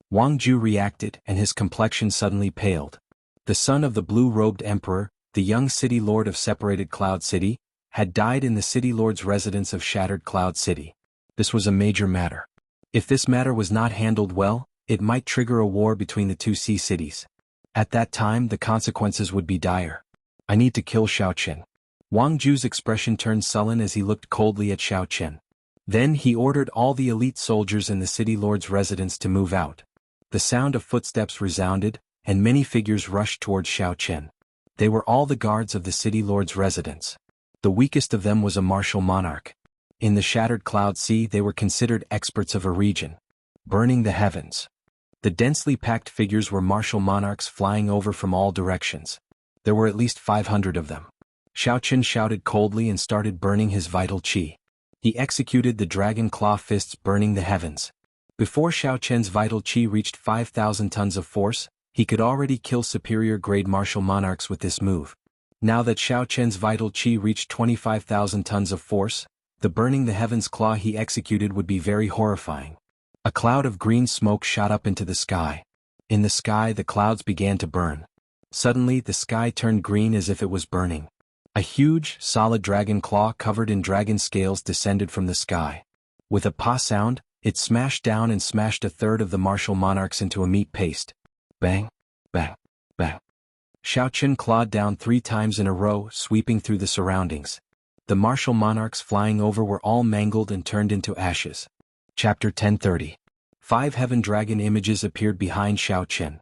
Wang Ju reacted, and his complexion suddenly paled. The son of the blue-robed emperor, the young city lord of separated Cloud City, had died in the city lord's residence of Shattered Cloud City. This was a major matter. If this matter was not handled well, it might trigger a war between the 2 sea cities. At that time, the consequences would be dire. "I need to kill Xiao Chen." Wang Ju's expression turned sullen as he looked coldly at Xiao Chen. Then he ordered all the elite soldiers in the city lord's residence to move out. The sound of footsteps resounded, and many figures rushed towards Xiao Chen. They were all the guards of the city lord's residence. The weakest of them was a martial monarch. In the Shattered Cloud Sea, they were considered experts of a region. Burning the heavens. The densely packed figures were martial monarchs flying over from all directions. There were at least 500 of them. Xiao Chen shouted coldly and started burning his vital qi. He executed the dragon claw fists burning the heavens. Before Xiao Chen's vital qi reached 5,000 tons of force, he could already kill superior grade martial monarchs with this move. Now that Xiao Chen's vital qi reached 25,000 tons of force, the burning the heavens claw he executed would be very horrifying. A cloud of green smoke shot up into the sky. In the sky, the clouds began to burn. Suddenly the sky turned green as if it was burning. A huge, solid dragon claw covered in dragon scales descended from the sky. With a pa sound, it smashed down and smashed a third of the martial monarchs into a meat paste. Bang, bang, bang. Xiao Qin clawed down 3 times in a row, sweeping through the surroundings. The martial monarchs flying over were all mangled and turned into ashes. Chapter 1030. 5 heaven dragon images appeared behind Xiao Qin.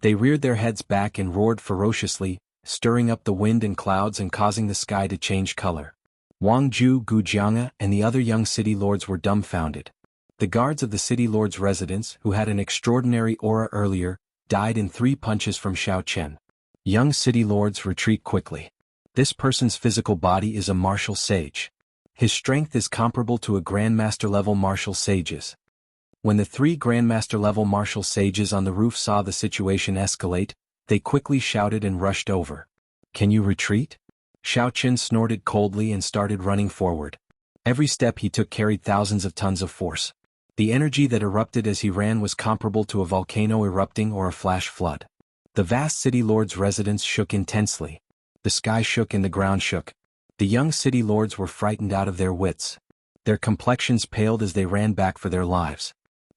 They reared their heads back and roared ferociously, stirring up the wind and clouds and causing the sky to change color. Wang Ju, Gu Jianga, and the other young city lords were dumbfounded. The guards of the city lord's residence, who had an extraordinary aura earlier, died in 3 punches from Xiao Qin. Young city lords, retreat quickly. This person's physical body is a martial sage. His strength is comparable to a grandmaster-level martial sage's. When the 3 grandmaster-level martial sages on the roof saw the situation escalate, they quickly shouted and rushed over. "Can you retreat?" Xiao Qin snorted coldly and started running forward. Every step he took carried thousands of tons of force. The energy that erupted as he ran was comparable to a volcano erupting or a flash flood. The vast city lord's residence shook intensely. The sky shook and the ground shook. The young city lords were frightened out of their wits. Their complexions paled as they ran back for their lives.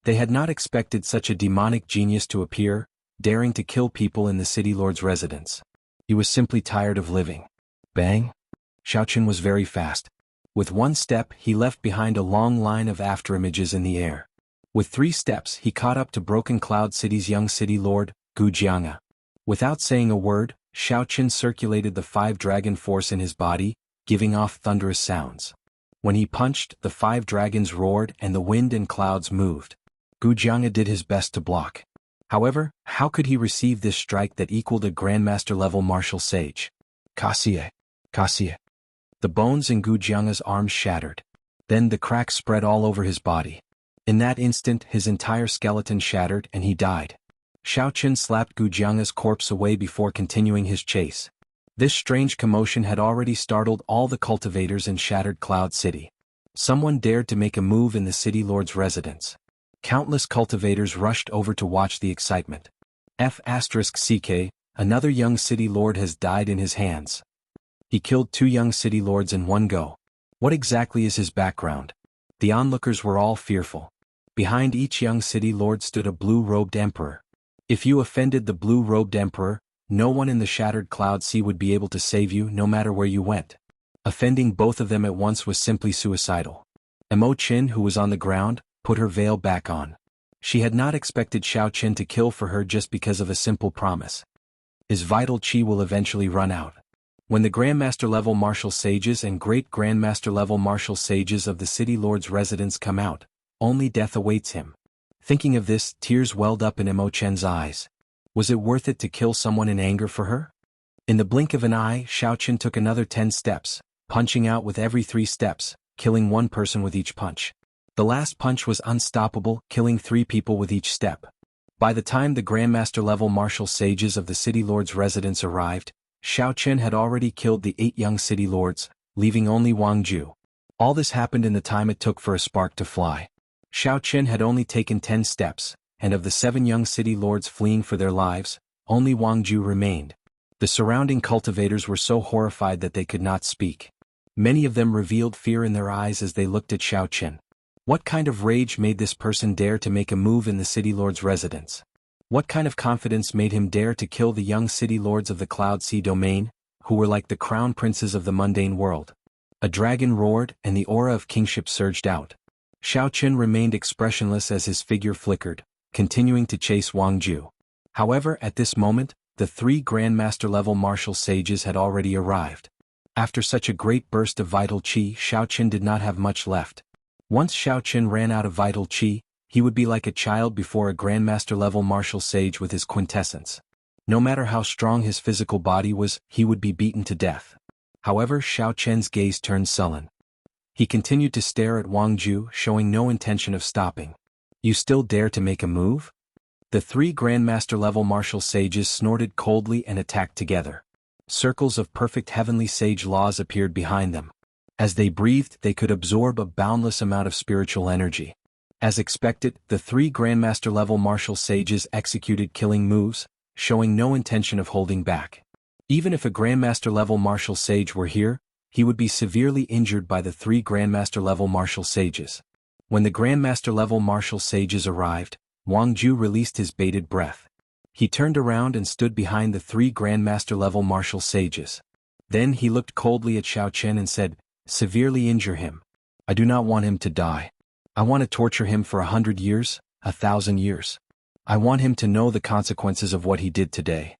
They had not expected such a demonic genius to appear, daring to kill people in the city lord's residence. He was simply tired of living. Bang! Xiao Qin was very fast. With 1 step, he left behind a long line of afterimages in the air. With 3 steps, he caught up to Broken Cloud City's young city lord, Gu Jianga. Without saying a word, Xiao Qin circulated the 5 dragon force in his body, giving off thunderous sounds. When he punched, the 5 dragons roared and the wind and clouds moved. Gu Jianga did his best to block. However, how could he receive this strike that equaled a grandmaster-level martial sage? Cassie! Cassie! The bones in Gu Jianga's arms shattered. Then the cracks spread all over his body. In that instant, his entire skeleton shattered and he died. Xiao Qin slapped Gu Jianga's corpse away before continuing his chase. This strange commotion had already startled all the cultivators in Shattered Cloud City. Someone dared to make a move in the city lord's residence. Countless cultivators rushed over to watch the excitement. F***CK, another young city lord has died in his hands. He killed 2 young city lords in one go. What exactly is his background? The onlookers were all fearful. Behind each young city lord stood a blue-robed emperor. If you offended the blue-robed emperor, no one in the Shattered Cloud Sea would be able to save you no matter where you went. Offending both of them at once was simply suicidal. Mo Qin, who was on the ground, put her veil back on. She had not expected Xiao Qin to kill for her just because of a simple promise. His vital qi will eventually run out. When the Grandmaster-level martial sages and Great Grandmaster-level martial sages of the City Lord's residence come out, only death awaits him. Thinking of this, tears welled up in Mo Chen's eyes. Was it worth it to kill someone in anger for her? In the blink of an eye, Xiao Qin took another 10 steps, punching out with every 3 steps, killing 1 person with each punch. The last punch was unstoppable, killing 3 people with each step. By the time the Grandmaster-level martial sages of the City Lord's residence arrived, Xiao Qin had already killed the 8 young city lords, leaving only Wang Ju. All this happened in the time it took for a spark to fly. Xiao Qin had only taken 10 steps, and of the 7 young city lords fleeing for their lives, only Wang Ju remained. The surrounding cultivators were so horrified that they could not speak. Many of them revealed fear in their eyes as they looked at Xiao Qin. What kind of rage made this person dare to make a move in the city lord's residence? What kind of confidence made him dare to kill the young city lords of the Cloud Sea domain, who were like the crown princes of the mundane world? A dragon roared, and the aura of kingship surged out. Xiao Qin remained expressionless as his figure flickered, continuing to chase Wang Ju. However, at this moment, the 3 Grandmaster-level martial sages had already arrived. After such a great burst of vital qi, Xiao Qin did not have much left. Once Xiao Qin ran out of vital qi, he would be like a child before a Grandmaster-level martial sage with his quintessence. No matter how strong his physical body was, he would be beaten to death. However, Xiao Qin's gaze turned sullen. He continued to stare at Wang Ju, showing no intention of stopping. You still dare to make a move? The 3 Grandmaster-level martial sages snorted coldly and attacked together. Circles of perfect heavenly sage laws appeared behind them. As they breathed, they could absorb a boundless amount of spiritual energy. As expected, the 3 Grandmaster-level martial sages executed killing moves. showing no intention of holding back. Even if a Grandmaster-level martial sage were here, he would be severely injured by the 3 Grandmaster-level martial sages. When the Grandmaster-level martial sages arrived, Wang Ju released his bated breath. He turned around and stood behind the 3 Grandmaster-level martial sages. Then he looked coldly at Xiao Chen and said, "Severely injure him. I do not want him to die. I want to torture him for 100 years, 1,000 years. I want him to know the consequences of what he did today."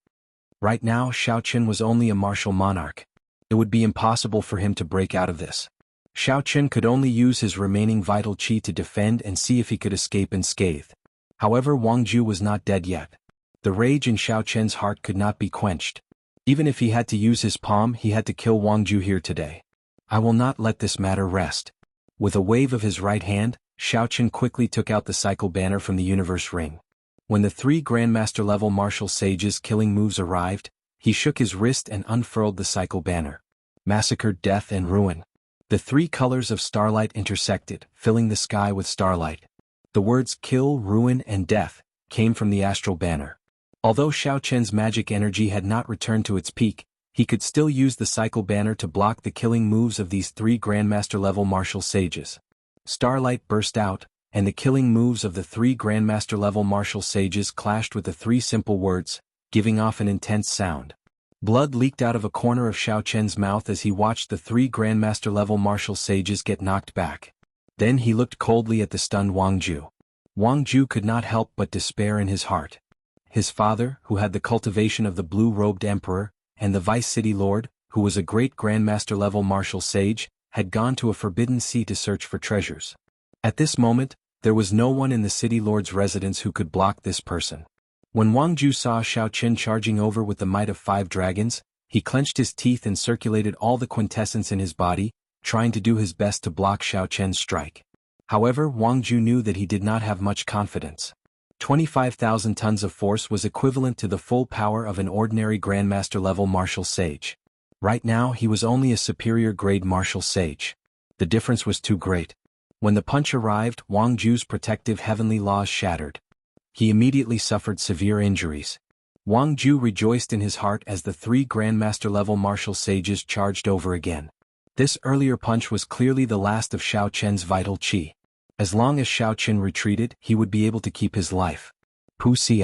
Right now Xiao Chen was only a martial monarch. It would be impossible for him to break out of this. Xiao Chen could only use his remaining vital qi to defend and see if he could escape unscathed. However, Wang Ju was not dead yet. The rage in Xiao Chen's heart could not be quenched. Even if he had to use his palm, he had to kill Wang Ju here today. "I will not let this matter rest." With a wave of his right hand, Xiao Chen quickly took out the cycle banner from the universe ring. When the 3 Grandmaster-level martial sages' killing moves arrived, he shook his wrist and unfurled the cycle banner. Massacre, death and ruin. The 3 colors of starlight intersected, filling the sky with starlight. The words kill, ruin and death came from the astral banner. Although Xiao Chen's magic energy had not returned to its peak, he could still use the cycle banner to block the killing moves of these 3 Grandmaster-level martial sages. Starlight burst out, and the killing moves of the 3 Grandmaster-level martial sages clashed with the 3 simple words, giving off an intense sound. Blood leaked out of a corner of Xiao Chen's mouth as he watched the 3 Grandmaster-level martial sages get knocked back. Then he looked coldly at the stunned Wang Ju. Wang Ju could not help but despair in his heart. His father, who had the cultivation of the blue-robed emperor, and the vice-city lord, who was a great Grandmaster-level martial sage, had gone to a forbidden sea to search for treasures. At this moment, there was no one in the city lord's residence who could block this person. When Wang Ju saw Xiao Chen charging over with the might of 5 dragons, he clenched his teeth and circulated all the quintessence in his body, trying to do his best to block Xiao Chen's strike. However, Wang Ju knew that he did not have much confidence. 25,000 tons of force was equivalent to the full power of an ordinary Grandmaster-level martial sage. Right now he was only a superior-grade martial sage. The difference was too great. When the punch arrived, Wang Ju's protective heavenly laws shattered. He immediately suffered severe injuries. Wang Ju rejoiced in his heart as the 3 Grandmaster-level martial sages charged over again. This earlier punch was clearly the last of Xiao Chen's vital qi. As long as Xiao Chen retreated, he would be able to keep his life. Pu Si.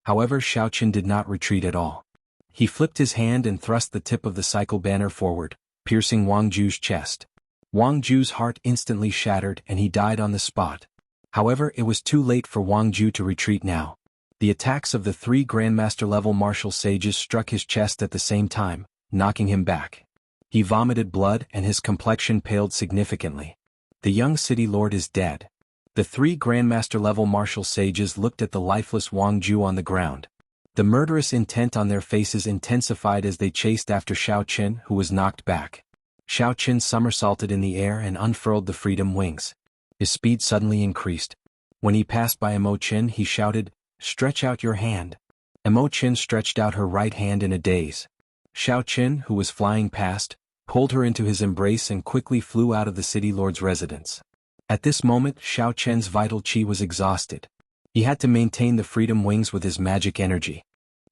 However, Xiao Chen did not retreat at all. He flipped his hand and thrust the tip of the cycle banner forward, piercing Wang Ju's chest. Wang Ju's heart instantly shattered and he died on the spot. However, it was too late for Wang Ju to retreat now. The attacks of the 3 Grandmaster-level martial sages struck his chest at the same time, knocking him back. He vomited blood and his complexion paled significantly. The young city lord is dead. The 3 Grandmaster-level martial sages looked at the lifeless Wang Ju on the ground. The murderous intent on their faces intensified as they chased after Xiao Chen, who was knocked back. Xiao Chen somersaulted in the air and unfurled the freedom wings. His speed suddenly increased. When he passed by Imo Chen, he shouted, "Stretch out your hand." Imo Chen stretched out her right hand in a daze. Xiao Chen, who was flying past, pulled her into his embrace and quickly flew out of the city lord's residence. At this moment, Xiao Chen's vital qi was exhausted. He had to maintain the freedom wings with his magic energy.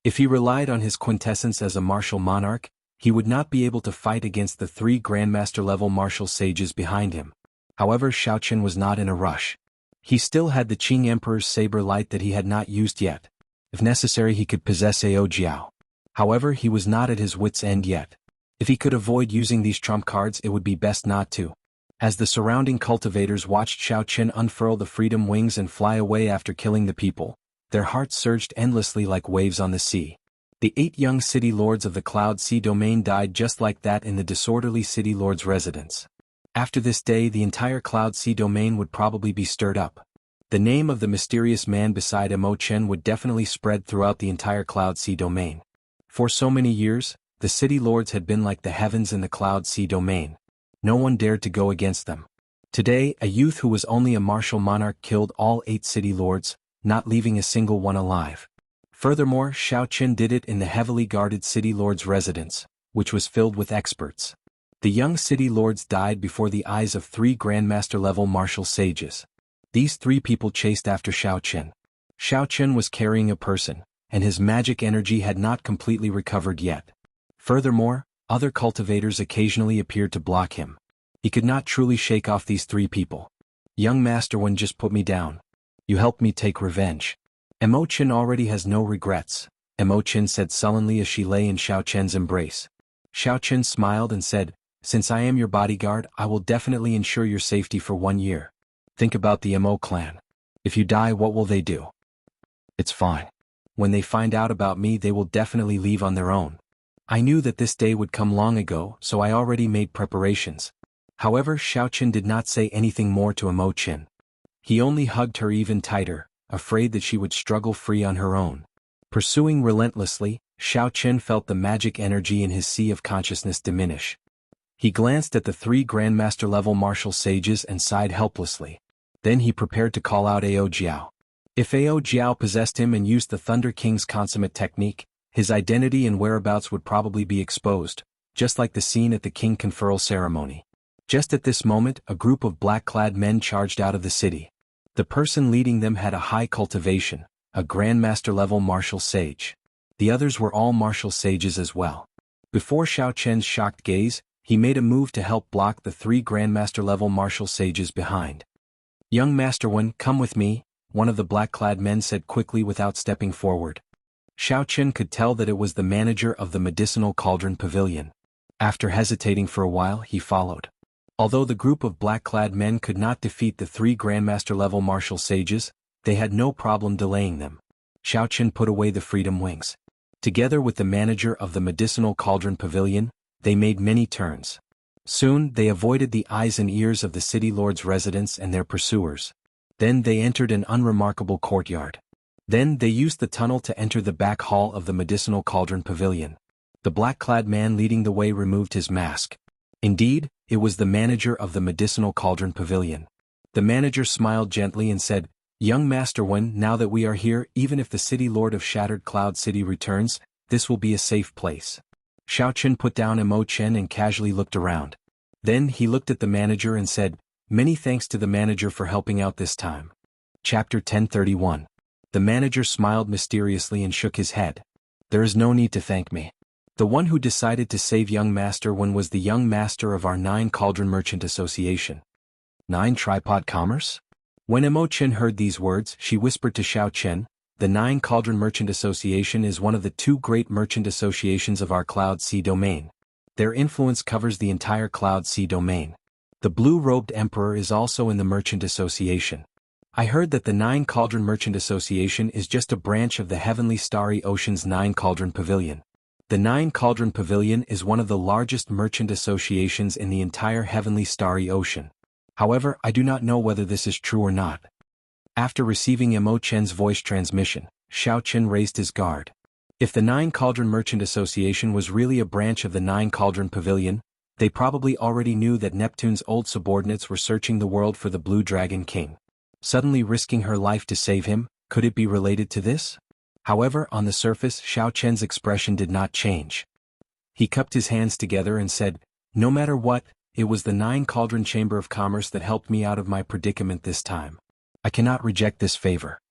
If he relied on his quintessence as a martial monarch, he would not be able to fight against the 3 Grandmaster-level martial sages behind him. However, Xiao Chen was not in a rush. He still had the Qing Emperor's saber light that he had not used yet. If necessary, he could possess Ao Jiao. However, he was not at his wit's end yet. If he could avoid using these trump cards, it would be best not to. As the surrounding cultivators watched Xiao Chen unfurl the freedom wings and fly away after killing the people, their hearts surged endlessly like waves on the sea. The 8 young city lords of the Cloud Sea domain died just like that in the disorderly city lord's residence. After this day, the entire Cloud Sea domain would probably be stirred up. The name of the mysterious man beside Imo Chen would definitely spread throughout the entire Cloud Sea domain. For so many years, the city lords had been like the heavens in the Cloud Sea domain. No one dared to go against them. Today, a youth who was only a martial monarch killed all 8 city lords, not leaving a single one alive. Furthermore, Xiao Chen did it in the heavily guarded city lord's residence, which was filled with experts. The young city lords died before the eyes of 3 Grandmaster-level martial sages. These 3 people chased after Xiao Chen. Xiao Chen was carrying a person, and his magic energy had not completely recovered yet. Furthermore, other cultivators occasionally appeared to block him. He could not truly shake off these three people. Young Master One just put me down. You helped me take revenge. Imo-chan already has no regrets, Imo-chan said sullenly as she lay in Xiao Chen's embrace. Xiao Chen smiled and said, since I am your bodyguard, I will definitely ensure your safety for 1 year. Think about the Imo clan. If you die, what will they do? It's fine. When they find out about me, they will definitely leave on their own. I knew that this day would come long ago, so I already made preparations. However, Xiao Chen did not say anything more to Imo-chan. He only hugged her even tighter, afraid that she would struggle free on her own. Pursuing relentlessly, Xiao Chen felt the magic energy in his sea of consciousness diminish. He glanced at the 3 Grandmaster-level martial sages and sighed helplessly. Then he prepared to call out Ao Jiao. If Ao Jiao possessed him and used the Thunder King's consummate technique, his identity and whereabouts would probably be exposed, just like the scene at the king conferral ceremony. Just at this moment, a group of black-clad men charged out of the city. The person leading them had a high cultivation, a Grandmaster-level martial sage. The others were all martial sages as well. Before Xiao Chen's shocked gaze, he made a move to help block the 3 Grandmaster-level martial sages behind. Young Master One, come with me, one of the black-clad men said quickly without stepping forward. Xiao Chen could tell that it was the manager of the medicinal cauldron pavilion. After hesitating for a while, he followed. Although the group of black-clad men could not defeat the 3 Grandmaster-level martial sages, they had no problem delaying them. Xiao Chen put away the freedom wings. Together with the manager of the medicinal cauldron pavilion, they made many turns. Soon, they avoided the eyes and ears of the city lord's residents and their pursuers. Then they entered an unremarkable courtyard. Then they used the tunnel to enter the back hall of the medicinal cauldron pavilion. The black-clad man leading the way removed his mask. Indeed, it was the manager of the medicinal cauldron pavilion. The manager smiled gently and said, Young Master One, now that we are here, even if the city lord of Shattered Cloud City returns, this will be a safe place. Xiao Chen put down Imo-chan and casually looked around. Then he looked at the manager and said, Many thanks to the manager for helping out this time. Chapter 1031. The manager smiled mysteriously and shook his head. There is no need to thank me. The one who decided to save young Master One was the young master of our 9 Cauldron Merchant Association. 9 Tripod Commerce? When Imo-chan heard these words, she whispered to Xiao Chen, the 9 Cauldron Merchant Association is one of the 2 great merchant associations of our Cloud Sea domain. Their influence covers the entire Cloud Sea domain. The blue-robed emperor is also in the Merchant Association. I heard that the 9 Cauldron Merchant Association is just a branch of the Heavenly Starry Ocean's 9 Cauldron Pavilion. The 9 Cauldron Pavilion is one of the largest merchant associations in the entire Heavenly Starry Ocean. However, I do not know whether this is true or not. After receiving Imo-chan's voice transmission, Xiao Chen raised his guard. If the 9 Cauldron Merchant Association was really a branch of the 9 Cauldron Pavilion, they probably already knew that Neptune's old subordinates were searching the world for the Blue Dragon King. Suddenly risking her life to save him, could it be related to this? However, on the surface, Xiao Chen's expression did not change. He cupped his hands together and said, No matter what, it was the 9 Cauldron Chamber of Commerce that helped me out of my predicament this time. I cannot reject this favor.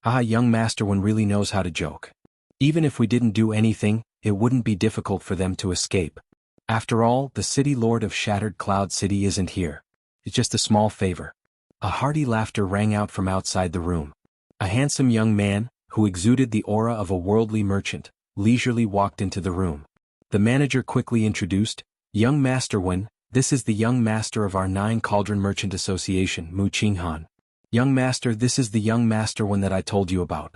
Young Master One really knows how to joke. Even if we didn't do anything, it wouldn't be difficult for them to escape. After all, the city lord of Shattered Cloud City isn't here. It's just a small favor. A hearty laughter rang out from outside the room. A handsome young man, who exuded the aura of a worldly merchant, leisurely walked into the room. The manager quickly introduced, Young Master One, this is the young master of our 9 Cauldron Merchant Association, Mu Qinghan. Young Master, this is the young Master One that I told you about.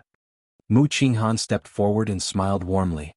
Mu Qinghan stepped forward and smiled warmly.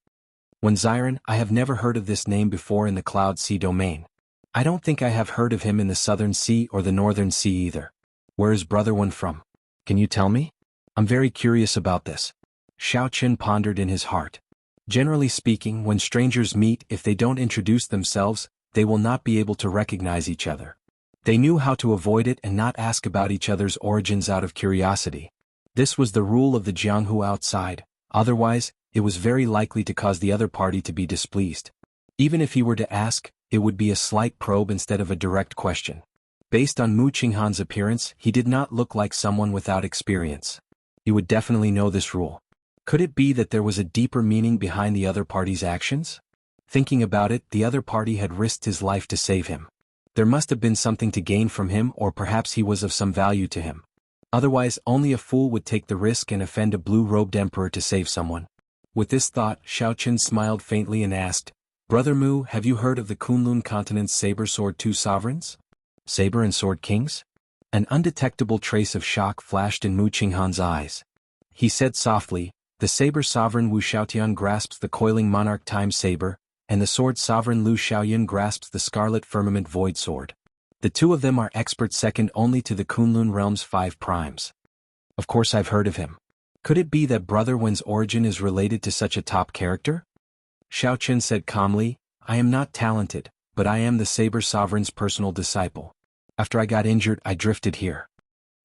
When Xiren, I have never heard of this name before in the Cloud Sea domain. I don't think I have heard of him in the Southern Sea or the Northern Sea either. Where is Brother One from? Can you tell me? I'm very curious about this. Xiao Chen pondered in his heart. Generally speaking, when strangers meet, if they don't introduce themselves, they will not be able to recognize each other. They knew how to avoid it and not ask about each other's origins out of curiosity. This was the rule of the Jianghu outside, otherwise, it was very likely to cause the other party to be displeased. Even if he were to ask, it would be a slight probe instead of a direct question. Based on Mu Qinghan's appearance, he did not look like someone without experience. He would definitely know this rule. Could it be that there was a deeper meaning behind the other party's actions? Thinking about it, the other party had risked his life to save him. There must have been something to gain from him, or perhaps he was of some value to him. Otherwise, only a fool would take the risk and offend a blue-robed emperor to save someone. With this thought, Xiao Chen smiled faintly and asked, "Brother Mu, have you heard of the Kunlun continent's saber-sword two sovereigns? Saber and sword kings?" An undetectable trace of shock flashed in Mu Qinghan's eyes. He said softly, "The saber sovereign Wu Xiaotian grasps the coiling monarch time saber, and the sword sovereign Lu Xiaoyan grasps the scarlet firmament void sword. The two of them are experts second only to the Kunlun realm's 5 primes. Of course I've heard of him. Could it be that Brother Wen's origin is related to such a top character?" Xiao Chen said calmly, "I am not talented, but I am the saber sovereign's personal disciple. After I got injured, I drifted here."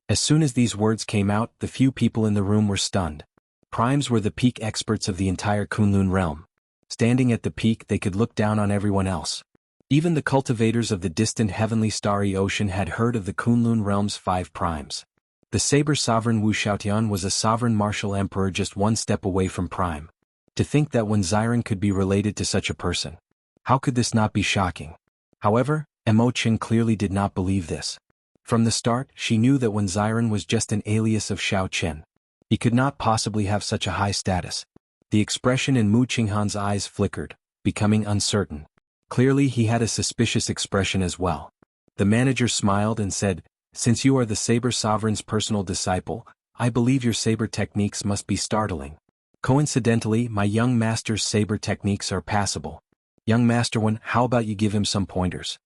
As soon as these words came out, the few people in the room were stunned. Primes were the peak experts of the entire Kunlun realm. Standing at the peak, they could look down on everyone else. Even the cultivators of the distant heavenly starry ocean had heard of the Kunlun realm's 5 primes. The saber sovereign Wu Xiaotian was a sovereign martial emperor just one step away from prime. To think that Wen Xiren could be related to such a person. How could this not be shocking? However, Mo Qin clearly did not believe this. From the start, she knew that Wen Xiren was just an alias of Xiao Chen. He could not possibly have such a high status. The expression in Mu Qinghan's eyes flickered, becoming uncertain. Clearly he had a suspicious expression as well. The manager smiled and said, "Since you are the saber sovereign's personal disciple, I believe your saber techniques must be startling. Coincidentally, my young master's saber techniques are passable. Young Master Wen, how about you give him some pointers?"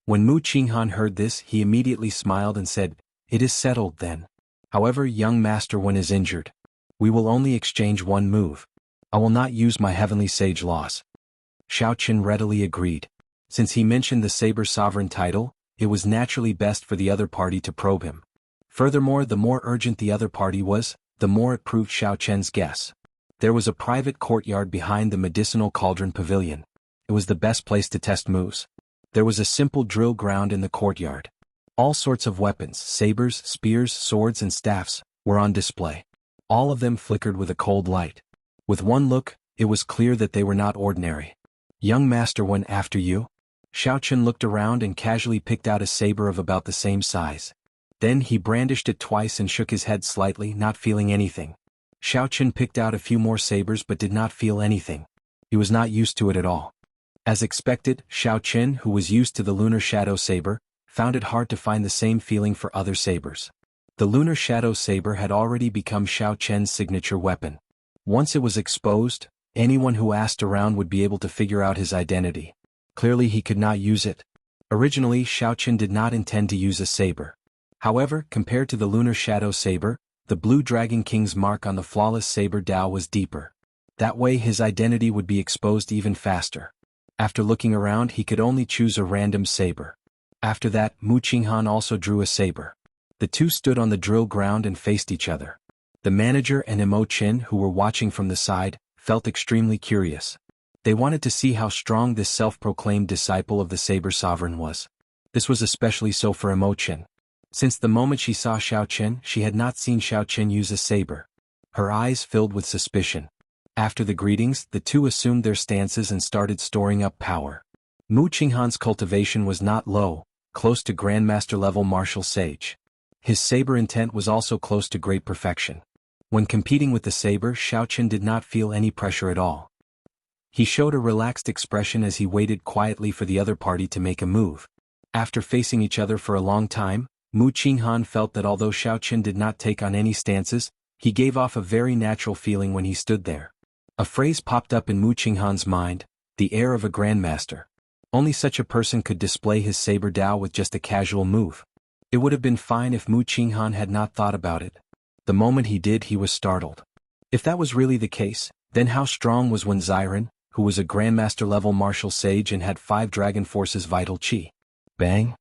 When Mu Qinghan heard this, he immediately smiled and said, "It is settled then. However, young Master Wen is injured. We will only exchange one move. I will not use my heavenly sage laws." Xiao Chen readily agreed. Since he mentioned the saber sovereign title, it was naturally best for the other party to probe him. Furthermore, the more urgent the other party was, the more it proved Xiao Chen's guess. There was a private courtyard behind the medicinal cauldron pavilion. It was the best place to test moves. There was a simple drill ground in the courtyard. All sorts of weapons, sabers, spears, swords and staffs, were on display. All of them flickered with a cold light. With one look, it was clear that they were not ordinary. "Young Master Wen, after you?" Xiao Chen looked around and casually picked out a saber of about the same size. Then he brandished it twice and shook his head slightly, not feeling anything. Xiao Chen picked out a few more sabers but did not feel anything. He was not used to it at all. As expected, Xiao Chen, who was used to the Lunar Shadow Saber, found it hard to find the same feeling for other sabers. The Lunar Shadow Saber had already become Xiao Chen's signature weapon. Once it was exposed, anyone who asked around would be able to figure out his identity. Clearly he could not use it. Originally, Xiao Chen did not intend to use a saber. However, compared to the Lunar Shadow Saber, the Blue Dragon King's mark on the flawless saber Dao was deeper. That way his identity would be exposed even faster. After looking around, he could only choose a random saber. After that, Mu Qinghan also drew a saber. The two stood on the drill ground and faced each other. The manager and Mo Qin, who were watching from the side, felt extremely curious. They wanted to see how strong this self-proclaimed disciple of the saber sovereign was. This was especially so for Mo Qin. Since the moment she saw Xiao Chen, she had not seen Xiao Chen use a saber. Her eyes filled with suspicion. After the greetings, the two assumed their stances and started storing up power. Mu Qinghan's cultivation was not low, close to Grandmaster-level martial sage. His saber intent was also close to great perfection. When competing with the saber, Xiao Chen did not feel any pressure at all. He showed a relaxed expression as he waited quietly for the other party to make a move. After facing each other for a long time, Mu Qinghan felt that although Xiao Chen did not take on any stances, he gave off a very natural feeling when he stood there. A phrase popped up in Mu Qinghan's mind, the air of a grandmaster. Only such a person could display his saber Dao with just a casual move. It would have been fine if Mu Qinghan had not thought about it. The moment he did, he was startled. If that was really the case, then how strong was Wen Xiren, who was a Grandmaster-level martial sage and had 5 Dragon Force's vital qi? Bang!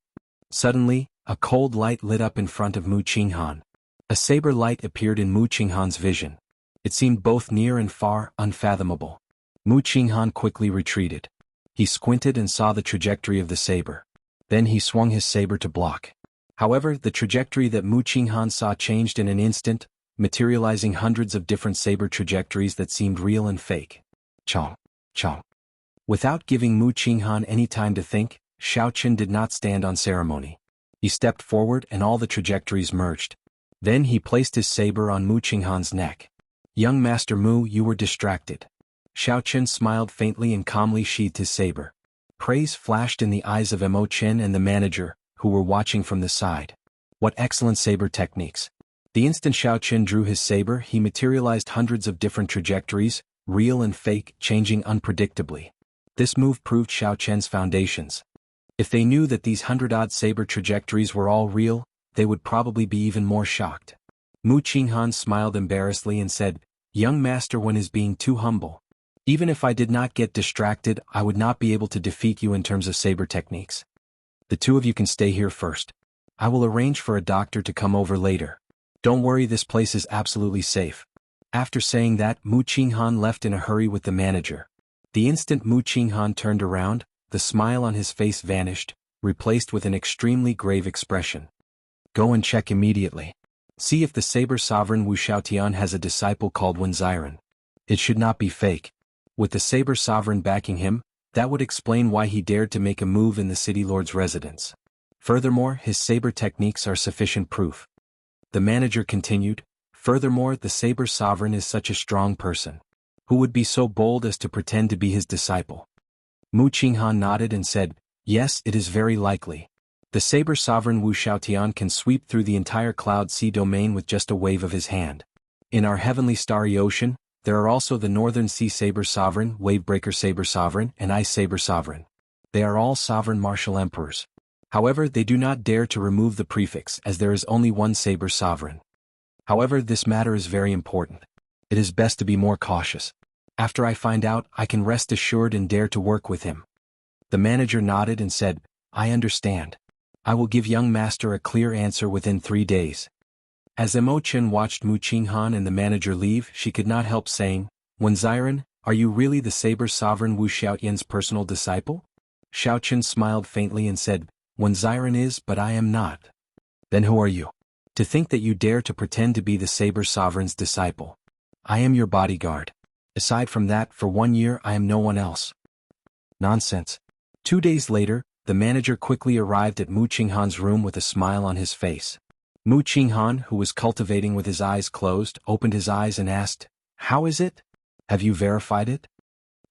Suddenly, a cold light lit up in front of Mu Qinghan. A saber light appeared in Mu Qinghan's vision. It seemed both near and far, unfathomable. Mu Qinghan quickly retreated. He squinted and saw the trajectory of the saber. Then he swung his saber to block. However, the trajectory that Mu Qinghan saw changed in an instant. materializing hundreds of different saber trajectories that seemed real and fake. Chong, chong. Without giving Mu Qinghan any time to think, Xiao Qin did not stand on ceremony. He stepped forward and all the trajectories merged. Then he placed his saber on Mu Qinghan's neck. "Young Master Mu, you were distracted." Xiao Qin smiled faintly and calmly sheathed his saber. Praise flashed in the eyes of Mo Qin and the manager, who were watching from the side. What excellent saber techniques. The instant Xiao Qin drew his saber, he materialized hundreds of different trajectories, real and fake, changing unpredictably. This move proved Xiao Qian's foundations. If they knew that these 100-odd saber trajectories were all real, they would probably be even more shocked. Mu Qinghan smiled embarrassedly and said, "Young master, one is being too humble. Even if I did not get distracted, I would not be able to defeat you in terms of saber techniques. The two of you can stay here first. I will arrange for a doctor to come over later. Don't worry, this place is absolutely safe." After saying that, Mu Qinghan left in a hurry with the manager. The instant Mu Qinghan turned around, the smile on his face vanished, replaced with an extremely grave expression. "Go and check immediately. See if the Saber Sovereign Wu Xiaotian has a disciple called Wen Ziren. It should not be fake." With the Saber Sovereign backing him, that would explain why he dared to make a move in the city lord's residence. Furthermore, his saber techniques are sufficient proof. The manager continued, "Furthermore, the Saber Sovereign is such a strong person. Who would be so bold as to pretend to be his disciple?" Mu Qinghan nodded and said, "Yes, it is very likely. The Saber Sovereign Wu Xiaotian can sweep through the entire Cloud Sea domain with just a wave of his hand. In our heavenly starry ocean, there are also the Northern Sea Saber Sovereign, Wavebreaker Saber Sovereign, and Ice Saber Sovereign. They are all sovereign martial emperors. However, they do not dare to remove the prefix as there is only one Saber Sovereign. However, this matter is very important. It is best to be more cautious. After I find out, I can rest assured and dare to work with him." The manager nodded and said, "I understand. I will give young master a clear answer within 3 days." As Mo Qin watched Mu Qinghan and the manager leave, she could not help saying, "Wen Ziren, are you really the Saber Sovereign Wu Xiaotian's personal disciple?" Xiao Qin smiled faintly and said, "Wen Ziren is, but I am not." "Then who are you? To think that you dare to pretend to be the Saber Sovereign's disciple. I am your bodyguard. Aside from that, for 1 year I am no one else." "Nonsense." 2 days later, the manager quickly arrived at Mu Qinghan's room with a smile on his face. Mu Qinghan, who was cultivating with his eyes closed, opened his eyes and asked, "How is it? Have you verified it?"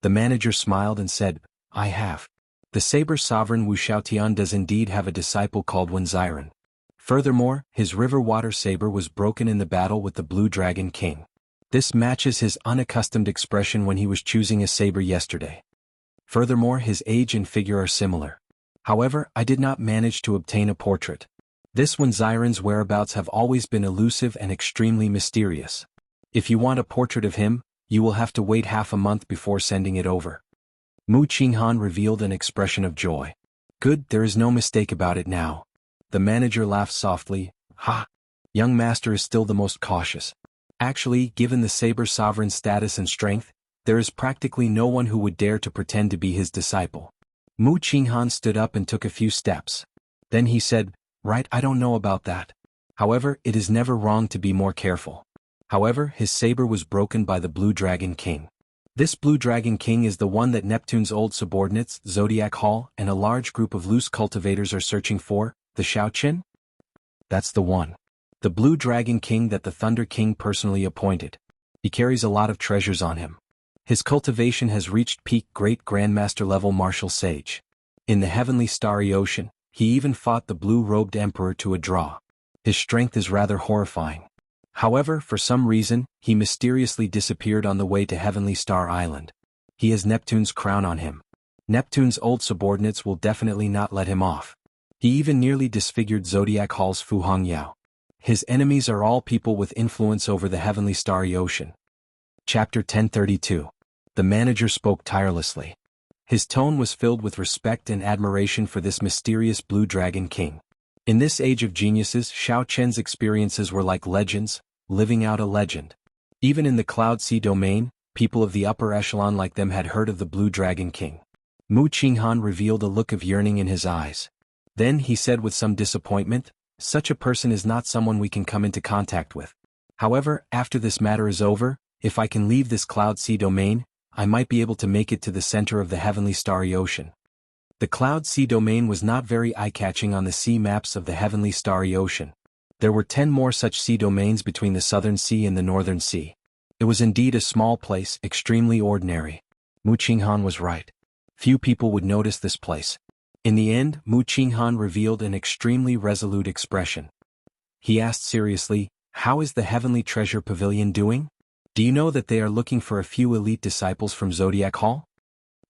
The manager smiled and said, "I have. The Saber Sovereign Wu Xiaotian does indeed have a disciple called Wen Ziren. Furthermore, his river water saber was broken in the battle with the Blue Dragon King. This matches his unaccustomed expression when he was choosing a saber yesterday. Furthermore, his age and figure are similar. However, I did not manage to obtain a portrait. This Wen Ziren's whereabouts have always been elusive and extremely mysterious. If you want a portrait of him, you will have to wait half a month before sending it over." Mu Qinghan revealed an expression of joy. "Good, there is no mistake about it now." The manager laughed softly, "Ha! Young master is still the most cautious. Actually, given the Saber Sovereign's status and strength, there is practically no one who would dare to pretend to be his disciple." Mu Qinghan stood up and took a few steps. Then he said, "Right, I don't know about that. However, it is never wrong to be more careful." However, his saber was broken by the Blue Dragon King. This Blue Dragon King is the one that Neptune's old subordinates, Zodiac Hall, and a large group of loose cultivators are searching for, the Xiao Qin? That's the one. The Blue Dragon King that the Thunder King personally appointed. He carries a lot of treasures on him. His cultivation has reached peak Great Grandmaster level martial sage. In the heavenly starry ocean, he even fought the blue-robed emperor to a draw. His strength is rather horrifying. However, for some reason, he mysteriously disappeared on the way to Heavenly Star Island. He has Neptune's crown on him. Neptune's old subordinates will definitely not let him off. He even nearly disfigured Zodiac Hall's Fu Hongyao. His enemies are all people with influence over the heavenly starry ocean. Chapter 1032. The manager spoke tirelessly. His tone was filled with respect and admiration for this mysterious Blue Dragon King. In this age of geniuses, Xiao Qian's experiences were like legends, living out a legend. Even in the Cloud Sea domain, people of the upper echelon like them had heard of the Blue Dragon King. Mu Qinghan revealed a look of yearning in his eyes. Then he said with some disappointment, "Such a person is not someone we can come into contact with. However, after this matter is over, if I can leave this Cloud Sea domain, I might be able to make it to the center of the heavenly starry ocean. The Cloud Sea domain was not very eye-catching on the sea maps of the heavenly starry ocean. There were 10 more such sea domains between the Southern Sea and the Northern Sea. It was indeed a small place, extremely ordinary. Mu Qinghan was right. Few people would notice this place. In the end, Mu Qinghan revealed an extremely resolute expression. He asked seriously, "How is the Heavenly Treasure Pavilion doing? Do you know that they are looking for a few elite disciples from Zodiac Hall?"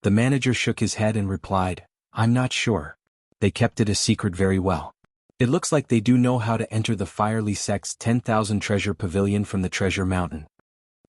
The manager shook his head and replied, "I'm not sure. They kept it a secret very well. It looks like they do know how to enter the Firely sect's 10,000 treasure pavilion from the Treasure Mountain."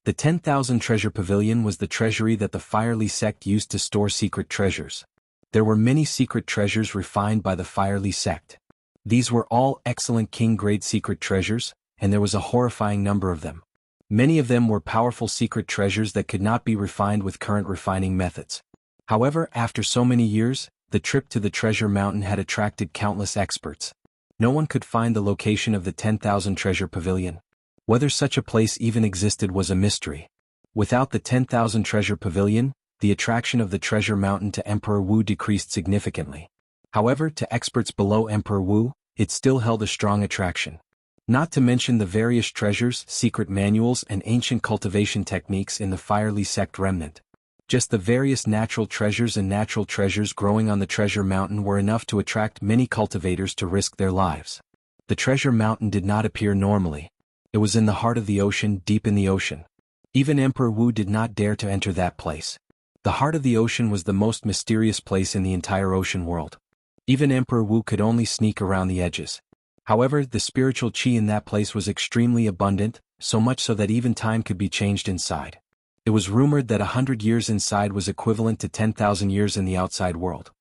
The 10,000 treasure pavilion was the treasury that the Firely sect used to store secret treasures. There were many secret treasures refined by the Firely sect. These were all excellent king-grade secret treasures, and there was a horrifying number of them. Many of them were powerful secret treasures that could not be refined with current refining methods. However, after so many years, the trip to the Treasure Mountain had attracted countless experts. No one could find the location of the 10,000 treasure pavilion. Whether such a place even existed was a mystery. Without the 10,000 treasure pavilion, the attraction of the Treasure Mountain to Emperor Wu decreased significantly. However, to experts below Emperor Wu, it still held a strong attraction. Not to mention the various treasures, secret manuals, and ancient cultivation techniques in the Firely sect remnant. Just the various natural treasures and natural treasures growing on the Treasure Mountain were enough to attract many cultivators to risk their lives. The Treasure Mountain did not appear normally. It was in the heart of the ocean, deep in the ocean. Even Emperor Wu did not dare to enter that place. The heart of the ocean was the most mysterious place in the entire ocean world. Even Emperor Wu could only sneak around the edges. However, the spiritual qi in that place was extremely abundant, so much so that even time could be changed inside. It was rumored that 100 years inside was equivalent to 10,000 years in the outside world.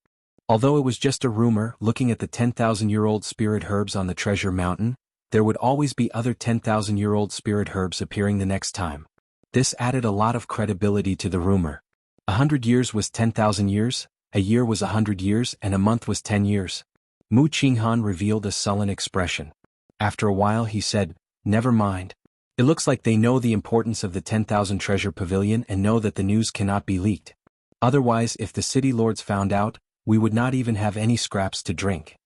Although it was just a rumor, looking at the 10,000-year-old spirit herbs on the Treasure Mountain, there would always be other 10,000-year-old spirit herbs appearing the next time. This added a lot of credibility to the rumor. 100 years was 10,000 years, a year was 100 years, and a month was 10 years. Mu Qinghan revealed a sullen expression. After a while he said, "Never mind. It looks like they know the importance of the 10,000 treasure pavilion and know that the news cannot be leaked. Otherwise, if the city lords found out, we would not even have any scraps to drink.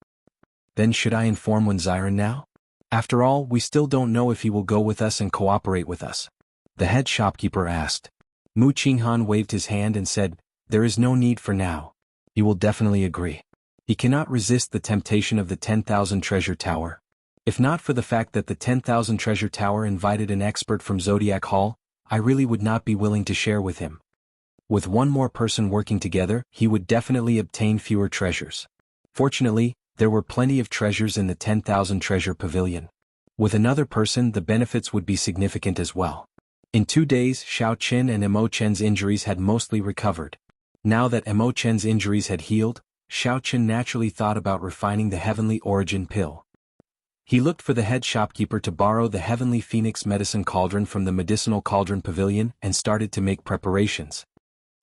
Then should I inform Wenziren now? After all, we still don't know if he will go with us and cooperate with us." The head shopkeeper asked. Mu Qinghan waved his hand and said, "There is no need for now. He will definitely agree. He cannot resist the temptation of the 10,000 treasure tower. If not for the fact that the 10,000 treasure tower invited an expert from Zodiac Hall, I really would not be willing to share with him. With one more person working together, he would definitely obtain fewer treasures. Fortunately, there were plenty of treasures in the 10,000 treasure pavilion. With another person, the benefits would be significant as well. In 2 days, Xiao Qin and Emo Chen's injuries had mostly recovered. Now that Emo Chen's injuries had healed, Xiao Qin naturally thought about refining the Heavenly Origin pill. He looked for the head shopkeeper to borrow the Heavenly Phoenix Medicine Cauldron from the Medicinal Cauldron Pavilion and started to make preparations.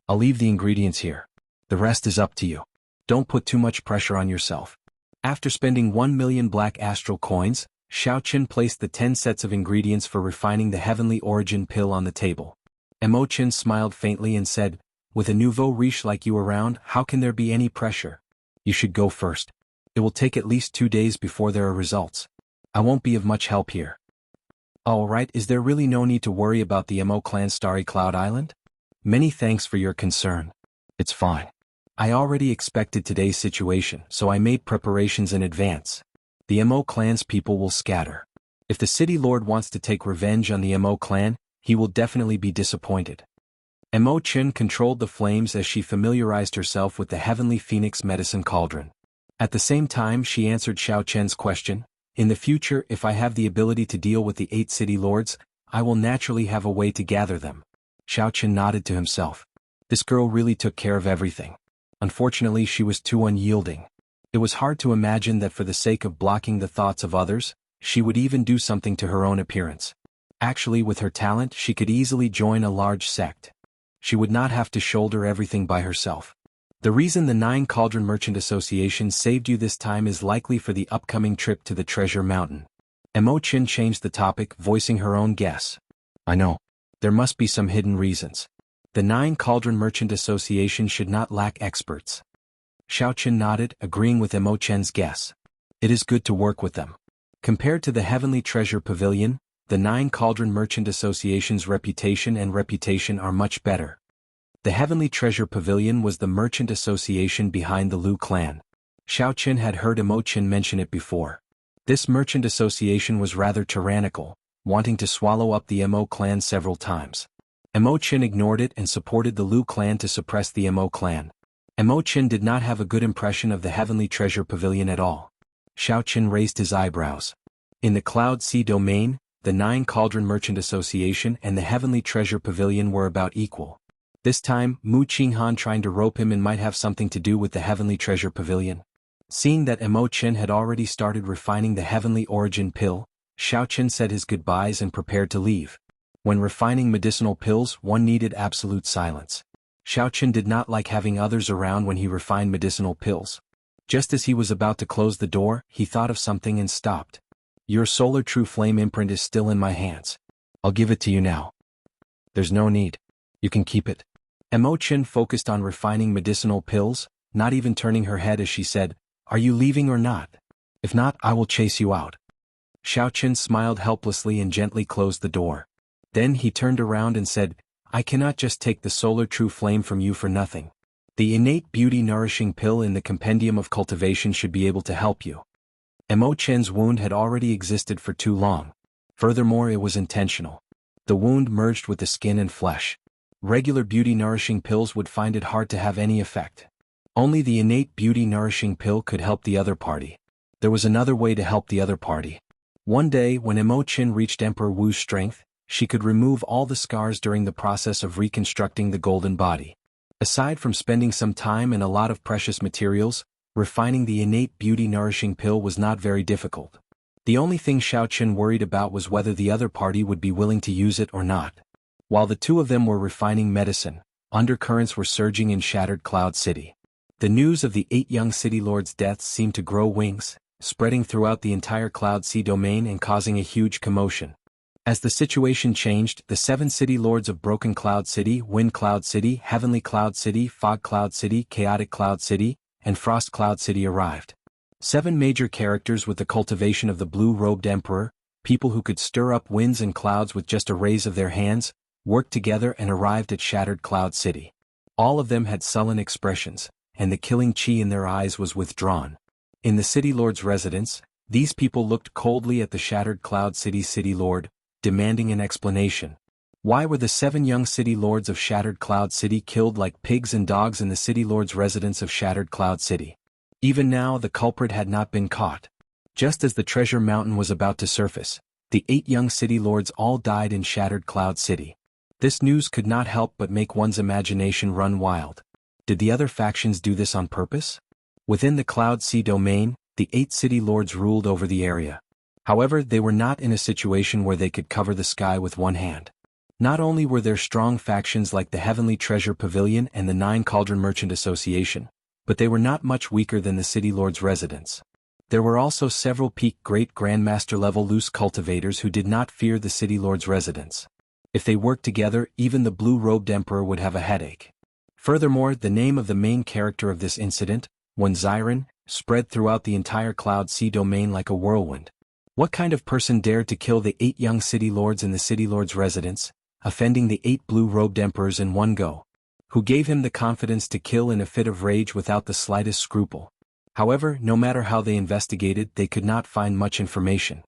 "I'll leave the ingredients here. The rest is up to you. Don't put too much pressure on yourself." After spending 1 million black astral coins, Xiao Qin placed the 10 sets of ingredients for refining the Heavenly Origin pill on the table. Emo Chin smiled faintly and said, "With a nouveau riche like you around, how can there be any pressure? You should go first. It will take at least 2 days before there are results. I won't be of much help here." "All right, is there really no need to worry about the Emo clan's Starry Cloud Island? Many thanks for your concern. It's fine. I already expected today's situation, so I made preparations in advance. The Emo clan's people will scatter. If the city lord wants to take revenge on the Emo clan, he will definitely be disappointed." Emo Chin controlled the flames as she familiarized herself with the Heavenly Phoenix Medicine Cauldron. At the same time, she answered Xiao Chen's question. "In the future, if I have the ability to deal with the 8 city lords, I will naturally have a way to gather them." Xiao Chen nodded to himself. This girl really took care of everything. Unfortunately, she was too unyielding. It was hard to imagine that for the sake of blocking the thoughts of others, she would even do something to her own appearance. Actually, with her talent, she could easily join a large sect. She would not have to shoulder everything by herself. The reason the 9 Cauldron Merchant Association saved you this time is likely for the upcoming trip to the Treasure Mountain. Imo-chin changed the topic, voicing her own guess. I know. There must be some hidden reasons. The Nine Cauldron Merchant Association should not lack experts. Xiaoqin nodded, agreeing with Imo-chen's guess. It is good to work with them. Compared to the Heavenly Treasure Pavilion, the Nine Cauldron Merchant Association's reputation are much better. The Heavenly Treasure Pavilion was the merchant association behind the Liu clan. Xiaoqin had heard Imo-chin mention it before. This merchant association was rather tyrannical, wanting to swallow up the Imo clan several times. Imo-chin ignored it and supported the Liu clan to suppress the Imo clan. Imo-chin did not have a good impression of the Heavenly Treasure Pavilion at all. Xiaoqin raised his eyebrows. In the Cloud Sea domain, the Nine Cauldron Merchant Association and the Heavenly Treasure Pavilion were about equal. This time, Mu Qinghan trying to rope him in might have something to do with the Heavenly Treasure Pavilion. Seeing that Imo-chin had already started refining the Heavenly Origin Pill, Xiaoqin said his goodbyes and prepared to leave. When refining medicinal pills, one needed absolute silence. Xiaoqin did not like having others around when he refined medicinal pills. Just as he was about to close the door, he thought of something and stopped. Your Solar True Flame imprint is still in my hands. I'll give it to you now. There's no need. You can keep it. Imo-chin focused on refining medicinal pills, not even turning her head as she said, Are you leaving or not? If not, I will chase you out. Xiaoqin smiled helplessly and gently closed the door. Then he turned around and said, I cannot just take the Solar True Flame from you for nothing. The innate beauty nourishing pill in the Compendium of Cultivation should be able to help you. Imo-chen's wound had already existed for too long. Furthermore, it was intentional. The wound merged with the skin and flesh. Regular beauty-nourishing pills would find it hard to have any effect. Only the innate beauty-nourishing pill could help the other party. There was another way to help the other party. One day, when Imo-chin reached Emperor Wu's strength, she could remove all the scars during the process of reconstructing the golden body. Aside from spending some time and a lot of precious materials, refining the innate beauty-nourishing pill was not very difficult. The only thing Xiaoqin worried about was whether the other party would be willing to use it or not. While the two of them were refining medicine, undercurrents were surging in Shattered Cloud City. The news of the 8 young city lords' deaths seemed to grow wings, spreading throughout the entire Cloud Sea domain and causing a huge commotion. As the situation changed, the 7 city lords of Broken Cloud City, Wind Cloud City, Heavenly Cloud City, Fog Cloud City, Chaotic Cloud City, and Frost Cloud City arrived. 7 major characters with the cultivation of the blue-robed emperor, people who could stir up winds and clouds with just a raise of their hands, worked together and arrived at Shattered Cloud City. All of them had sullen expressions, and the killing chi in their eyes was withdrawn. In the city lord's residence, these people looked coldly at the Shattered Cloud City city lord, demanding an explanation. Why were the 7 young city lords of Shattered Cloud City killed like pigs and dogs in the city lord's residence of Shattered Cloud City? Even now the culprit had not been caught. Just as the treasure mountain was about to surface, the 8 young city lords all died in Shattered Cloud City. This news could not help but make one's imagination run wild. Did the other factions do this on purpose? Within the Cloud Sea domain, the 8 city lords ruled over the area. However, they were not in a situation where they could cover the sky with one hand. Not only were there strong factions like the Heavenly Treasure Pavilion and the 9 Cauldron Merchant Association, but they were not much weaker than the city lord's residence. There were also several peak Great Grandmaster level loose cultivators who did not fear the city lord's residence. If they worked together, even the blue-robed emperor would have a headache. Furthermore, the name of the main character of this incident, Ziren, spread throughout the entire Cloud Sea domain like a whirlwind. What kind of person dared to kill the 8 young city lords in the city lord's residence, offending the 8 blue-robed emperors in one go? Who gave him the confidence to kill in a fit of rage without the slightest scruple? However, no matter how they investigated, they could not find much information.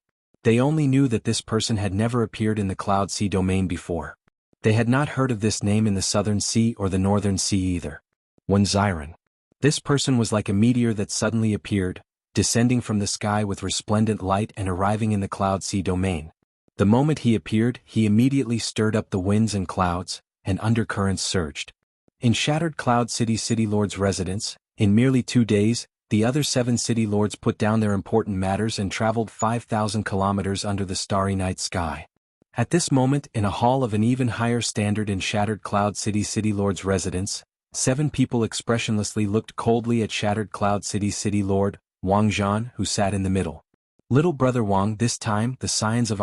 They only knew that this person had never appeared in the Cloud Sea domain before. They had not heard of this name in the Southern Sea or the Northern Sea either. Ziren. This person was like a meteor that suddenly appeared, descending from the sky with resplendent light and arriving in the Cloud Sea domain. The moment he appeared, he immediately stirred up the winds and clouds, and undercurrents surged. In Shattered Cloud City city lord's residence, in merely 2 days, the other 7 city lords put down their important matters and traveled 5,000 kilometers under the starry night sky. At this moment, in a hall of an even higher standard in Shattered Cloud City city lord's residence, 7 people expressionlessly looked coldly at Shattered Cloud City city lord, Wang Zhan, who sat in the middle. Little brother Wang, this time the signs of